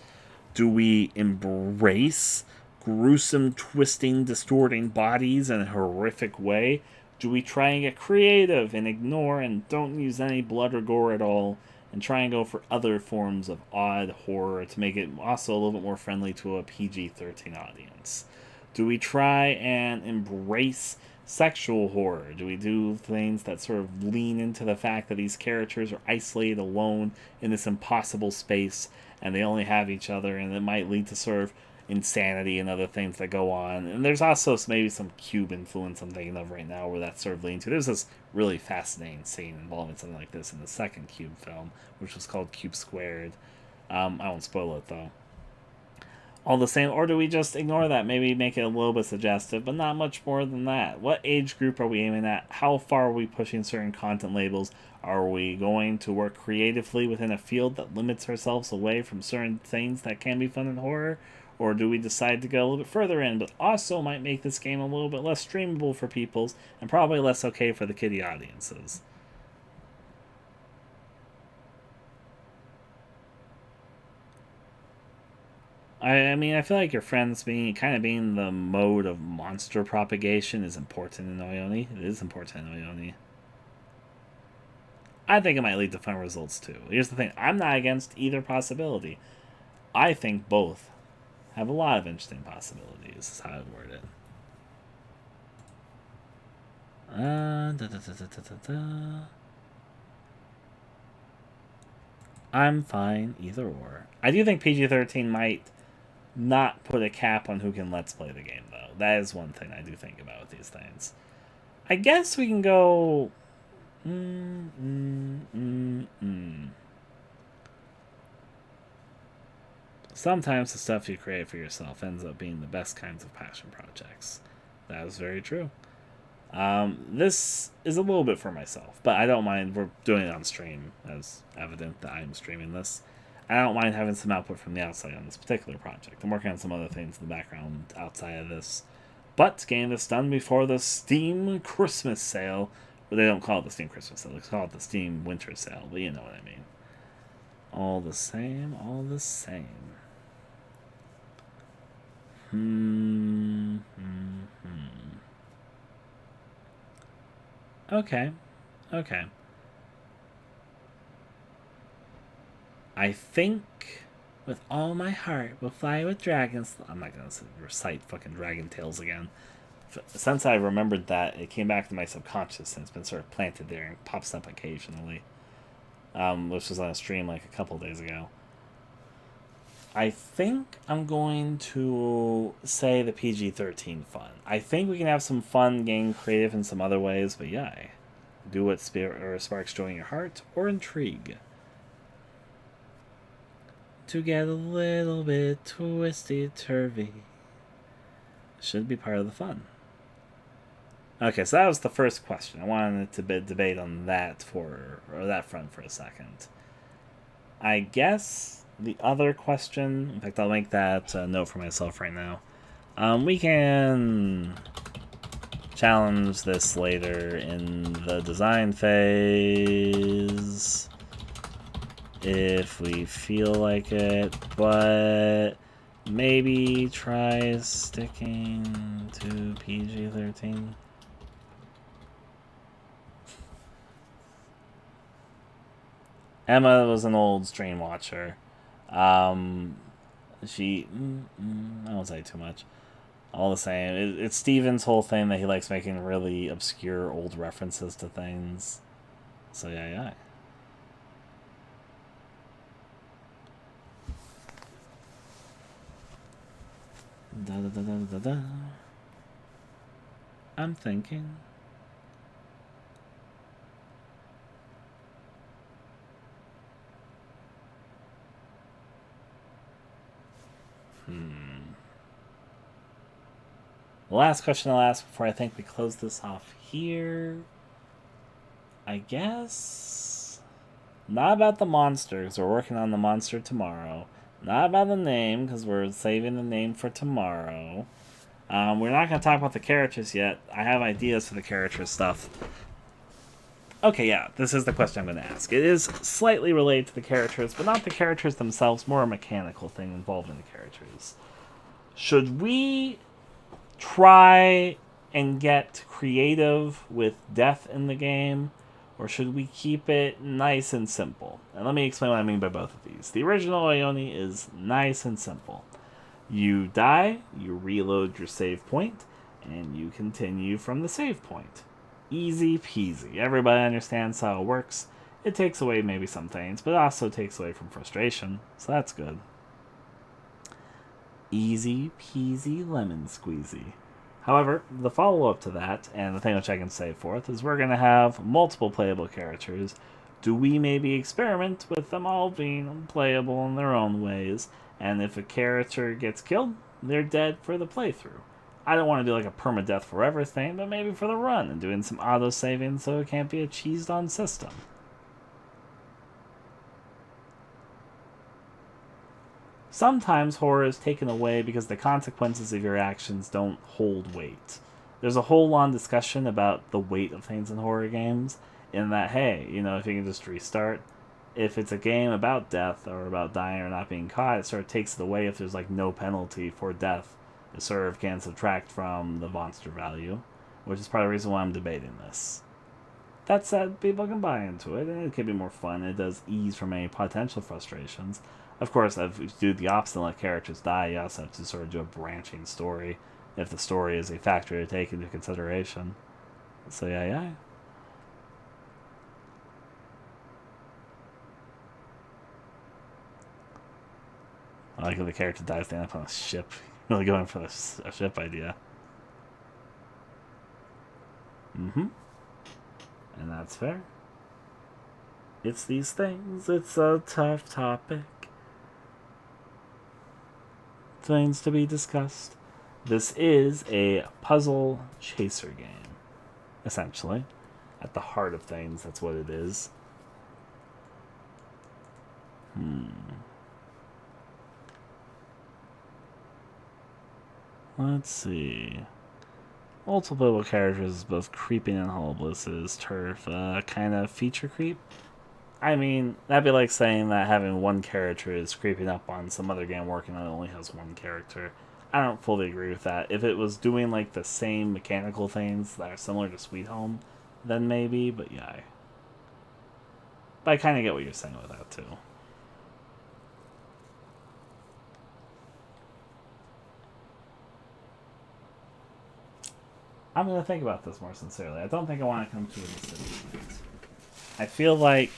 Do we embrace gruesome, twisting, distorting bodies in a horrific way? Do we try and get creative and ignore and don't use any blood or gore at all, and try and go for other forms of odd horror to make it also a little bit more friendly to a PG-13 audience? Do we try and embrace sexual horror? Do we do things that sort of lean into the fact that these characters are isolated alone in this impossible space and they only have each other, and it might lead to sort of insanity and other things that go on? And there's also maybe some Cube influence I'm thinking of right now where that's sort of leaning to. There's this really fascinating scene involving something like this in the second Cube film, which was called Cube Squared. I won't spoil it though. All the same, or do we just ignore that? Maybe make it a little bit suggestive, but not much more than that. What age group are we aiming at? How far are we pushing certain content labels? Are we going to work creatively within a field that limits ourselves away from certain things that can be fun in horror? Or do we decide to go a little bit further in, but also might make this game a little bit less streamable for peoples, and probably less okay for the kiddie audiences? I mean, I feel like your friends being the mode of monster propagation is important in Oyoni. It is important in Oyoni. I think it might lead to fun results too. Here's the thing, I'm not against either possibility. I think both have a lot of interesting possibilities, is how I'd word it. I'm fine either or. I do think PG-13 might not put a cap on who can Let's Play the game, though. That is one thing I do think about with these things. I guess we can go... Sometimes the stuff you create for yourself ends up being the best kinds of passion projects. That is very true. This is a little bit for myself, but I don't mind. We're doing it on stream, as evident that I'm streaming this. I don't mind having some output from the outside on this particular project. I'm working on some other things in the background outside of this. But getting this done before the Steam Christmas sale. Well, they don't call it the Steam Christmas sale. They call it the Steam Winter sale, but you know what I mean. All the same, all the same. Okay. I think with all my heart will fly with dragons. I'm not going to recite fucking Dragon Tales again. Since I remembered that, it came back to my subconscious and it's been sort of planted there and pops up occasionally. Which was on a stream like a couple days ago. I think I'm going to say the PG-13 fun. I think we can have some fun, getting creative in some other ways, but yeah. Do what sparks joy in your heart or intrigue. To get a little bit twisty-turvy. Should be part of the fun. Okay, so that was the first question. I wanted to debate on that that front for a second. I guess the other question, in fact, I'll make that note for myself right now. We can challenge this later in the design phase if we feel like it, but maybe try sticking to PG-13. Emma was an old stream watcher. She, I won't say too much. All the same, it's Steven's whole thing that he likes making really obscure old references to things. So yeah. Da. I'm thinking. The last question I'll ask before I think we close this off here, I guess, not about the monster, because we're working on the monster tomorrow. Not about the name, because we're saving the name for tomorrow. We're not going to talk about the characters yet. I have ideas for the character stuff. Okay, yeah, this is the question I'm going to ask. It is slightly related to the characters, but not the characters themselves, more a mechanical thing involving the characters. Should we try and get creative with death in the game, or should we keep it nice and simple? And let me explain what I mean by both of these. The original Ione is nice and simple. You die, you reload your save point, and you continue from the save point. Easy peasy. Everybody understands how it works. It takes away maybe some things, but it also takes away from frustration, so that's good. Easy peasy lemon squeezy. However, the follow-up to that, and the thing which I can say forth, is we're going to have multiple playable characters. Do we maybe experiment with them all being playable in their own ways, and if a character gets killed, they're dead for the playthrough? I don't want to do like a permadeath forever thing, but maybe for the run, and doing some auto-saving so it can't be a cheesed-on system. Sometimes horror is taken away because the consequences of your actions don't hold weight. There's a whole long discussion about the weight of things in horror games, in that, hey, you know, if you can just restart, if it's a game about death or about dying or not being caught, it sort of takes it away if there's like no penalty for death. It sort of can subtract from the monster value, which is part of the reason why I'm debating this. That said, people can buy into it, and it can be more fun. It does ease from any potential frustrations. Of course, if you do the opposite and let characters die, you also have to sort of do a branching story, if the story is a factor to take into consideration. So yeah. I like if the character dies standing up on a ship. Really going for a ship idea. And that's fair. It's these things. It's a tough topic. Things to be discussed. This is a puzzle chaser game, essentially. At the heart of things, that's what it is. Let's see. Multiple playable characters, both creeping and Hollow Bliss's turf, kind of feature creep. I mean, that'd be like saying that having one character is creeping up on some other game working on it only has one character. I don't fully agree with that. If it was doing like the same mechanical things that are similar to Sweet Home, then maybe, but yeah. But I kind of get what you're saying with that too. I'm going to think about this more sincerely. I don't think I want to come to a decision tonight. I feel like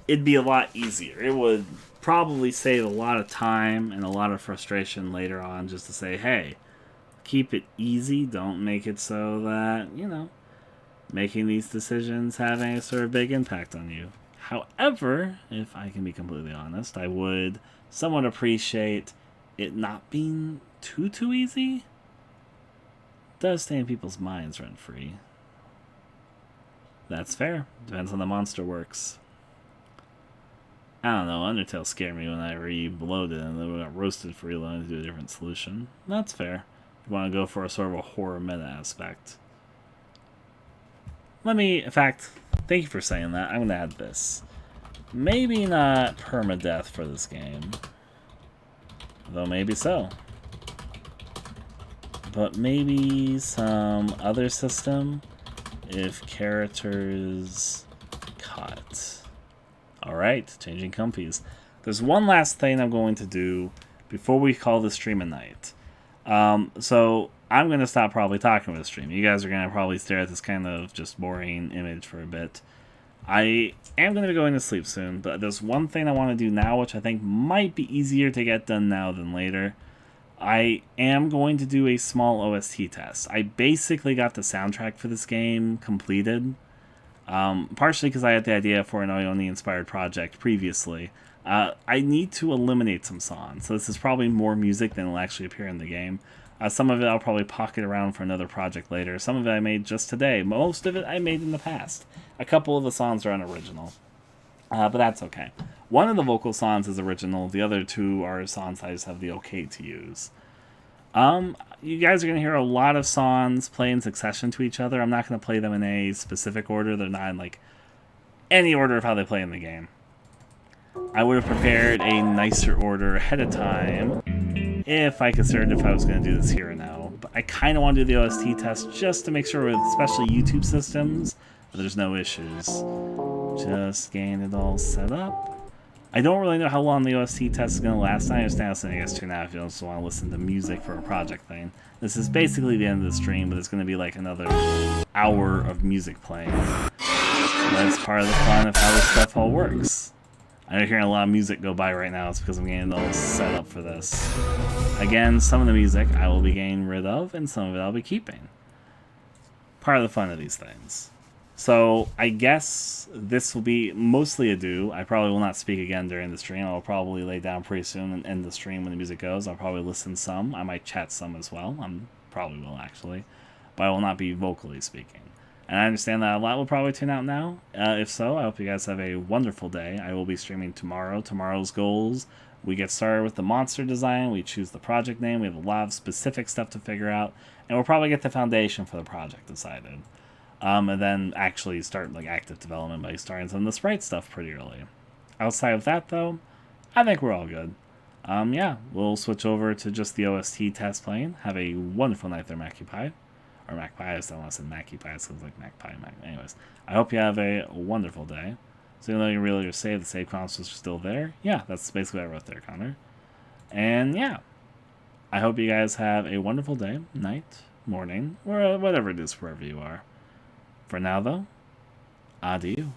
it'd be a lot easier. It would probably save a lot of time and a lot of frustration later on just to say, hey, keep it easy. Don't make it so that, you know, making these decisions have any sort of big impact on you. However, if I can be completely honest, I would somewhat appreciate it not being too easy. It does stay in people's minds rent-free. That's fair. Depends on the monster works. I don't know, Undertale scared me when I reloaded and then we got roasted for reloading to do a different solution. That's fair. You want to go for a sort of a horror meta aspect. In fact, thank you for saying that. I'm going to add this. Maybe not permadeath for this game. Though maybe so. But maybe some other system if characters cut. Alright, changing comfies. There's one last thing I'm going to do before we call the stream a night. So I'm going to stop probably talking with the stream. You guys are going to probably stare at this kind of just boring image for a bit. I am going to be going to sleep soon, but there's one thing I want to do now, which I think might be easier to get done now than later. I am going to do a small OST test. I basically got the soundtrack for this game completed, partially because I had the idea for an Ione-inspired project previously. I need to eliminate some songs, so this is probably more music than will actually appear in the game. Some of it I'll probably pocket around for another project later. Some of it I made just today. Most of it I made in the past. A couple of the songs are unoriginal, but that's okay. One of the vocal songs is original. The other two are songs I just have the okay to use. You guys are going to hear a lot of songs play in succession to each other. I'm not going to play them in a specific order. They're not in like any order of how they play in the game. I would have prepared a nicer order ahead of time if I considered if I was going to do this here and now. But I kind of want to do the OST test just to make sure with especially YouTube systems that there's no issues. Just getting it all set up. I don't really know how long the OST test is going to last. I understand it's I guess 2.5 if you just want to listen to music for a project thing. This is basically the end of the stream, but it's going to be like another hour of music playing. That's part of the fun of how this stuff all works. I know you're hearing a lot of music go by right now. It's because I'm getting it all set up for this. Again, some of the music I will be getting rid of, and some of it I'll be keeping. Part of the fun of these things. So, I guess this will be mostly a do. I probably will not speak again during the stream. I'll probably lay down pretty soon and end the stream when the music goes. I'll probably listen some. I might chat some as well. I probably will, actually. But I will not be vocally speaking. And I understand that a lot will probably tune out now. If so, I hope you guys have a wonderful day. I will be streaming tomorrow. Tomorrow's goals. We get started with the monster design. We choose the project name. We have a lot of specific stuff to figure out. And we'll probably get the foundation for the project decided. And then actually start like active development by starting some of the sprite stuff pretty early. Outside of that, though, I think we're all good. Yeah, we'll switch over to just the OST test playing. Have a wonderful night there, Mackie Pie. Or Mac Pie, I just don't want to say Mackie Pie, it sounds like Mac Pie. Anyways, I hope you have a wonderful day. So even though you really save, the save consoles are still there. Yeah, that's basically what I wrote there, Connor. And yeah, I hope you guys have a wonderful day, night, morning, or whatever it is wherever you are. For now, though, adieu.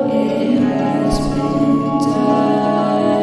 It has been done.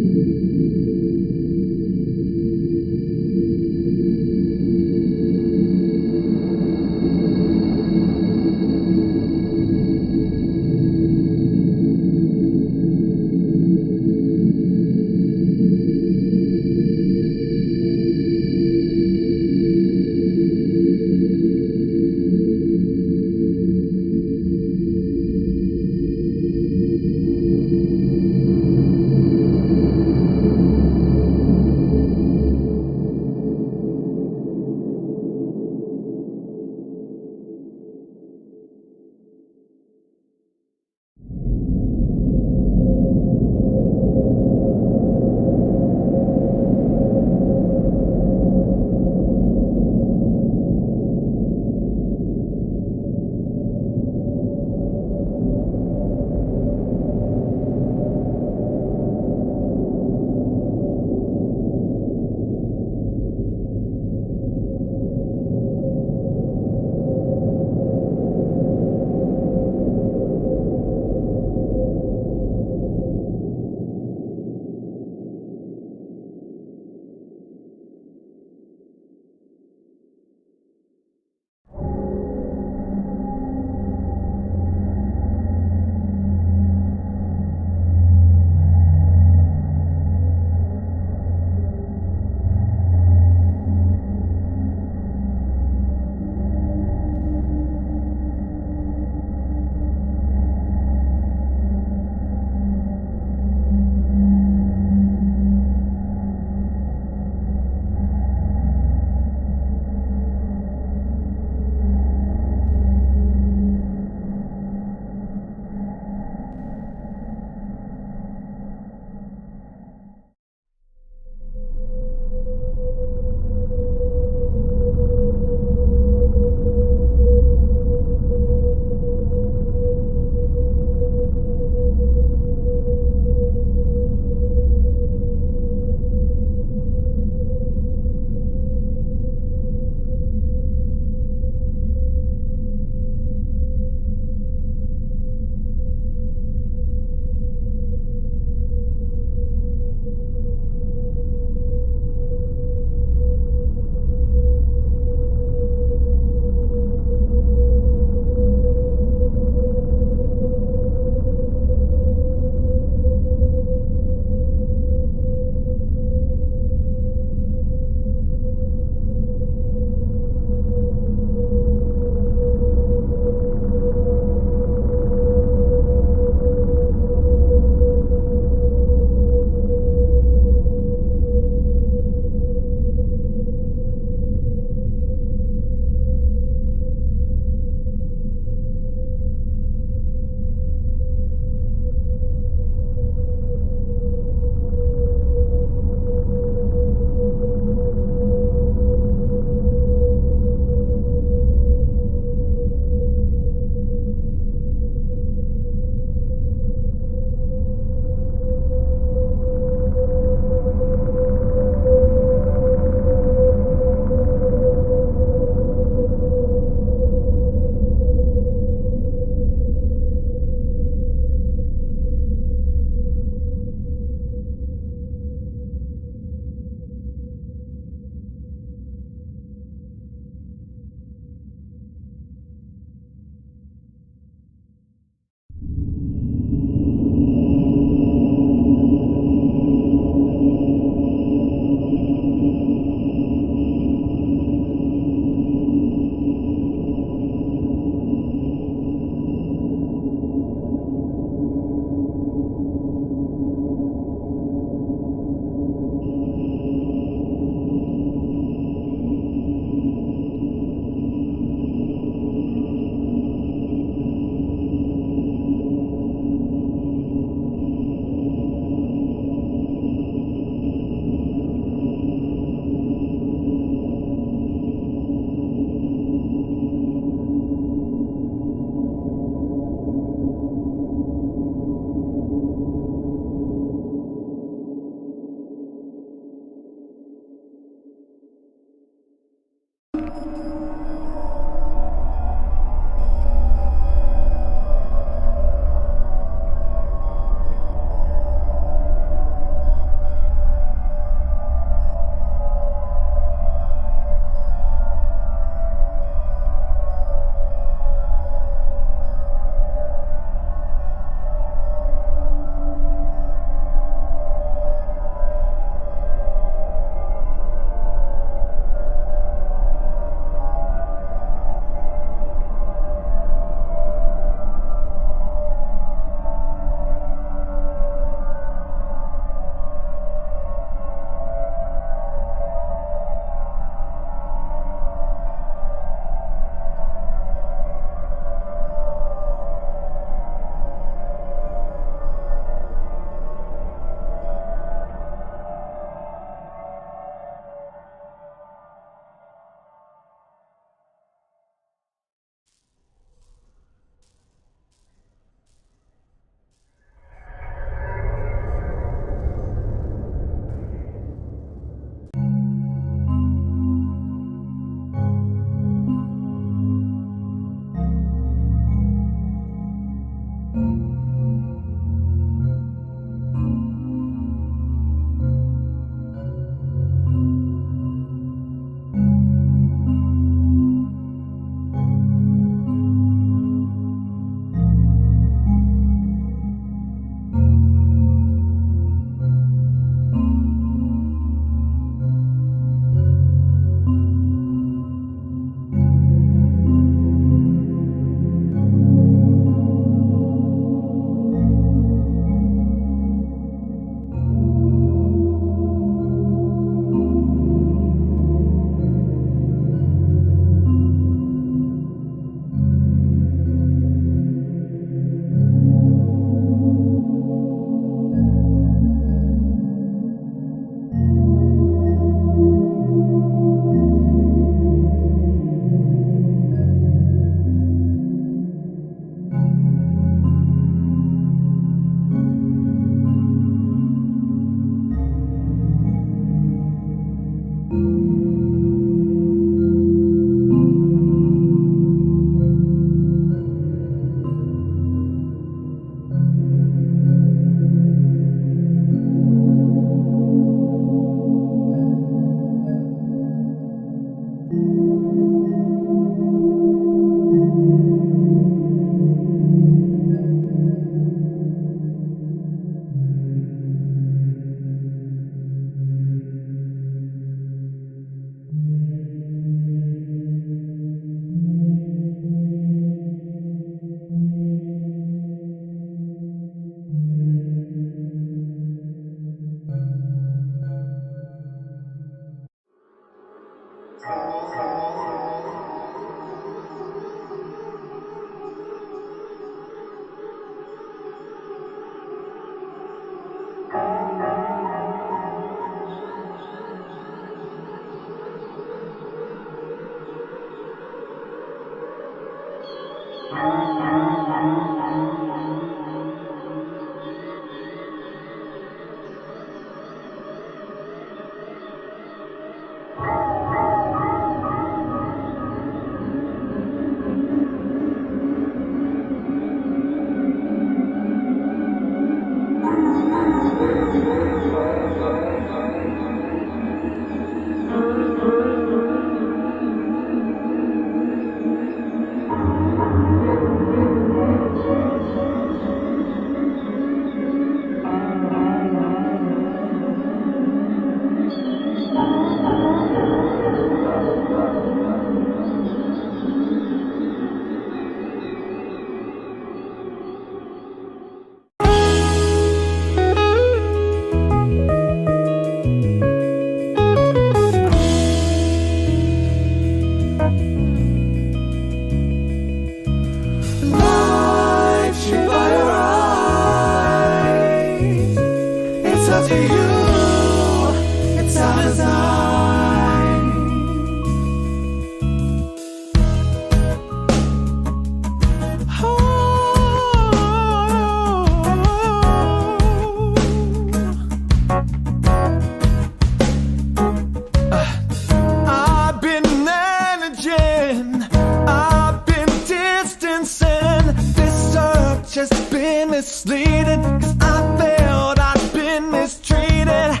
Misleading, 'cause I felt I'd been mistreated.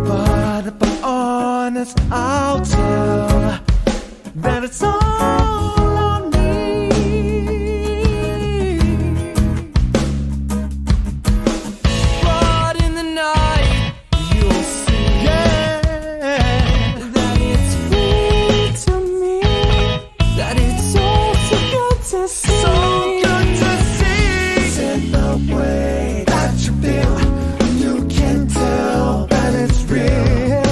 But if I'm honest, I'll tell that it's all on me. But in the night, you'll see, yeah, that it's real to me, that it's all so good to see. So good to see. In the way that you feel, you can tell that it's real.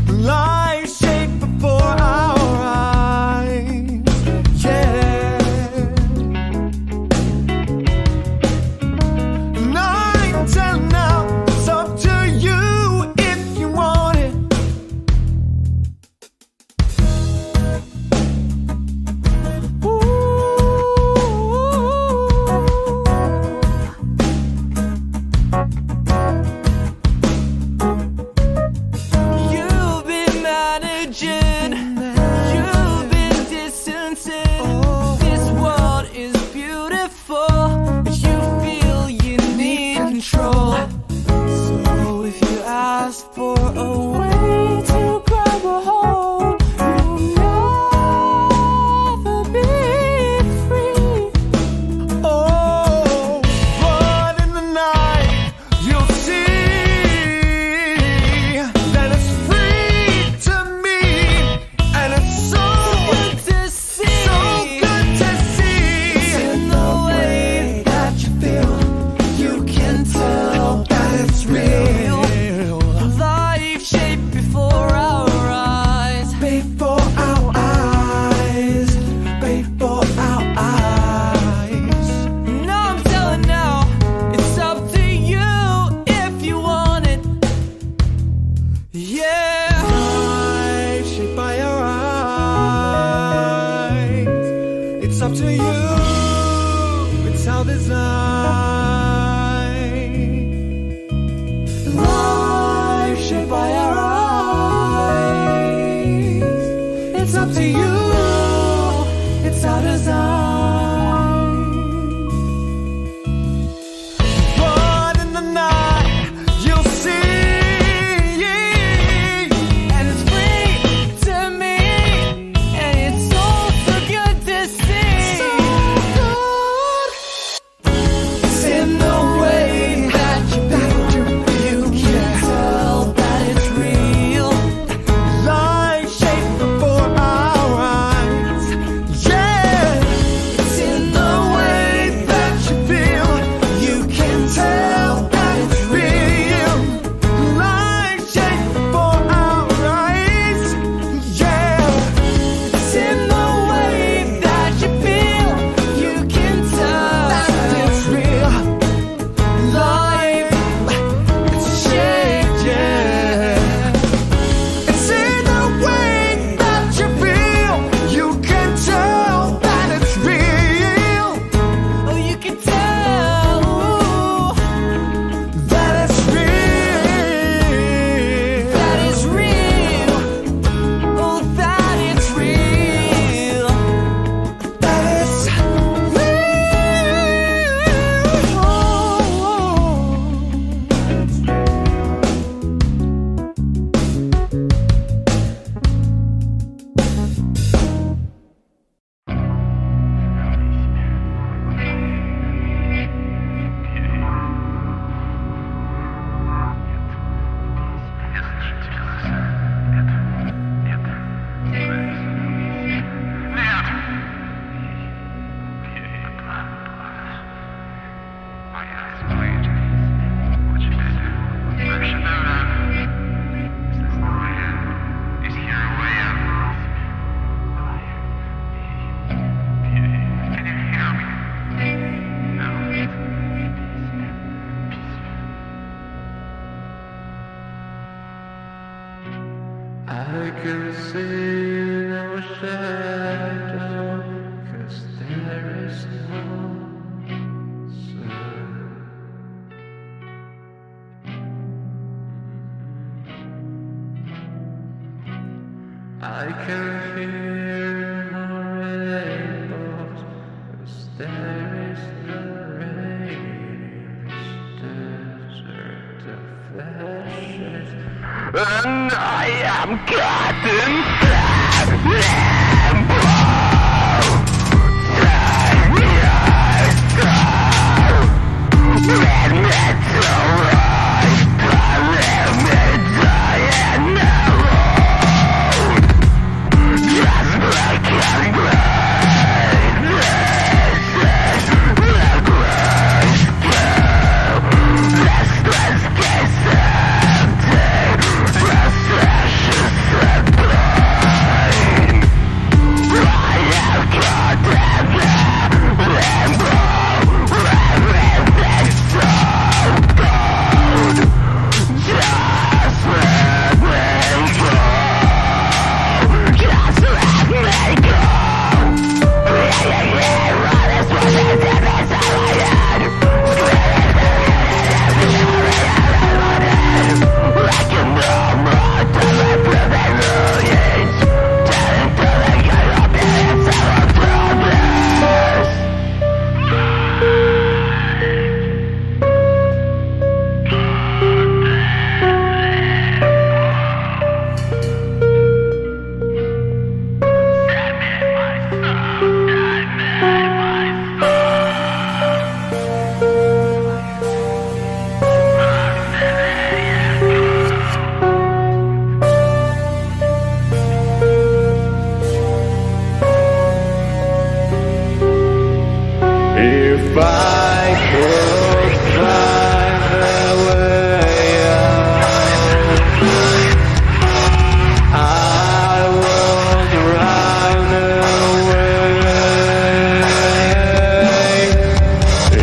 Life shaped before our eyes. I can see no shadow, 'cause there is no sun. I can hear no rainbows, 'cause there is no rain in this desert of ashes. And I am cutting if I could find a way out, I would run away.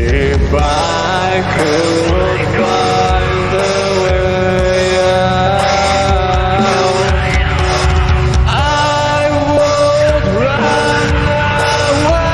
If I could find a way out, I would run away.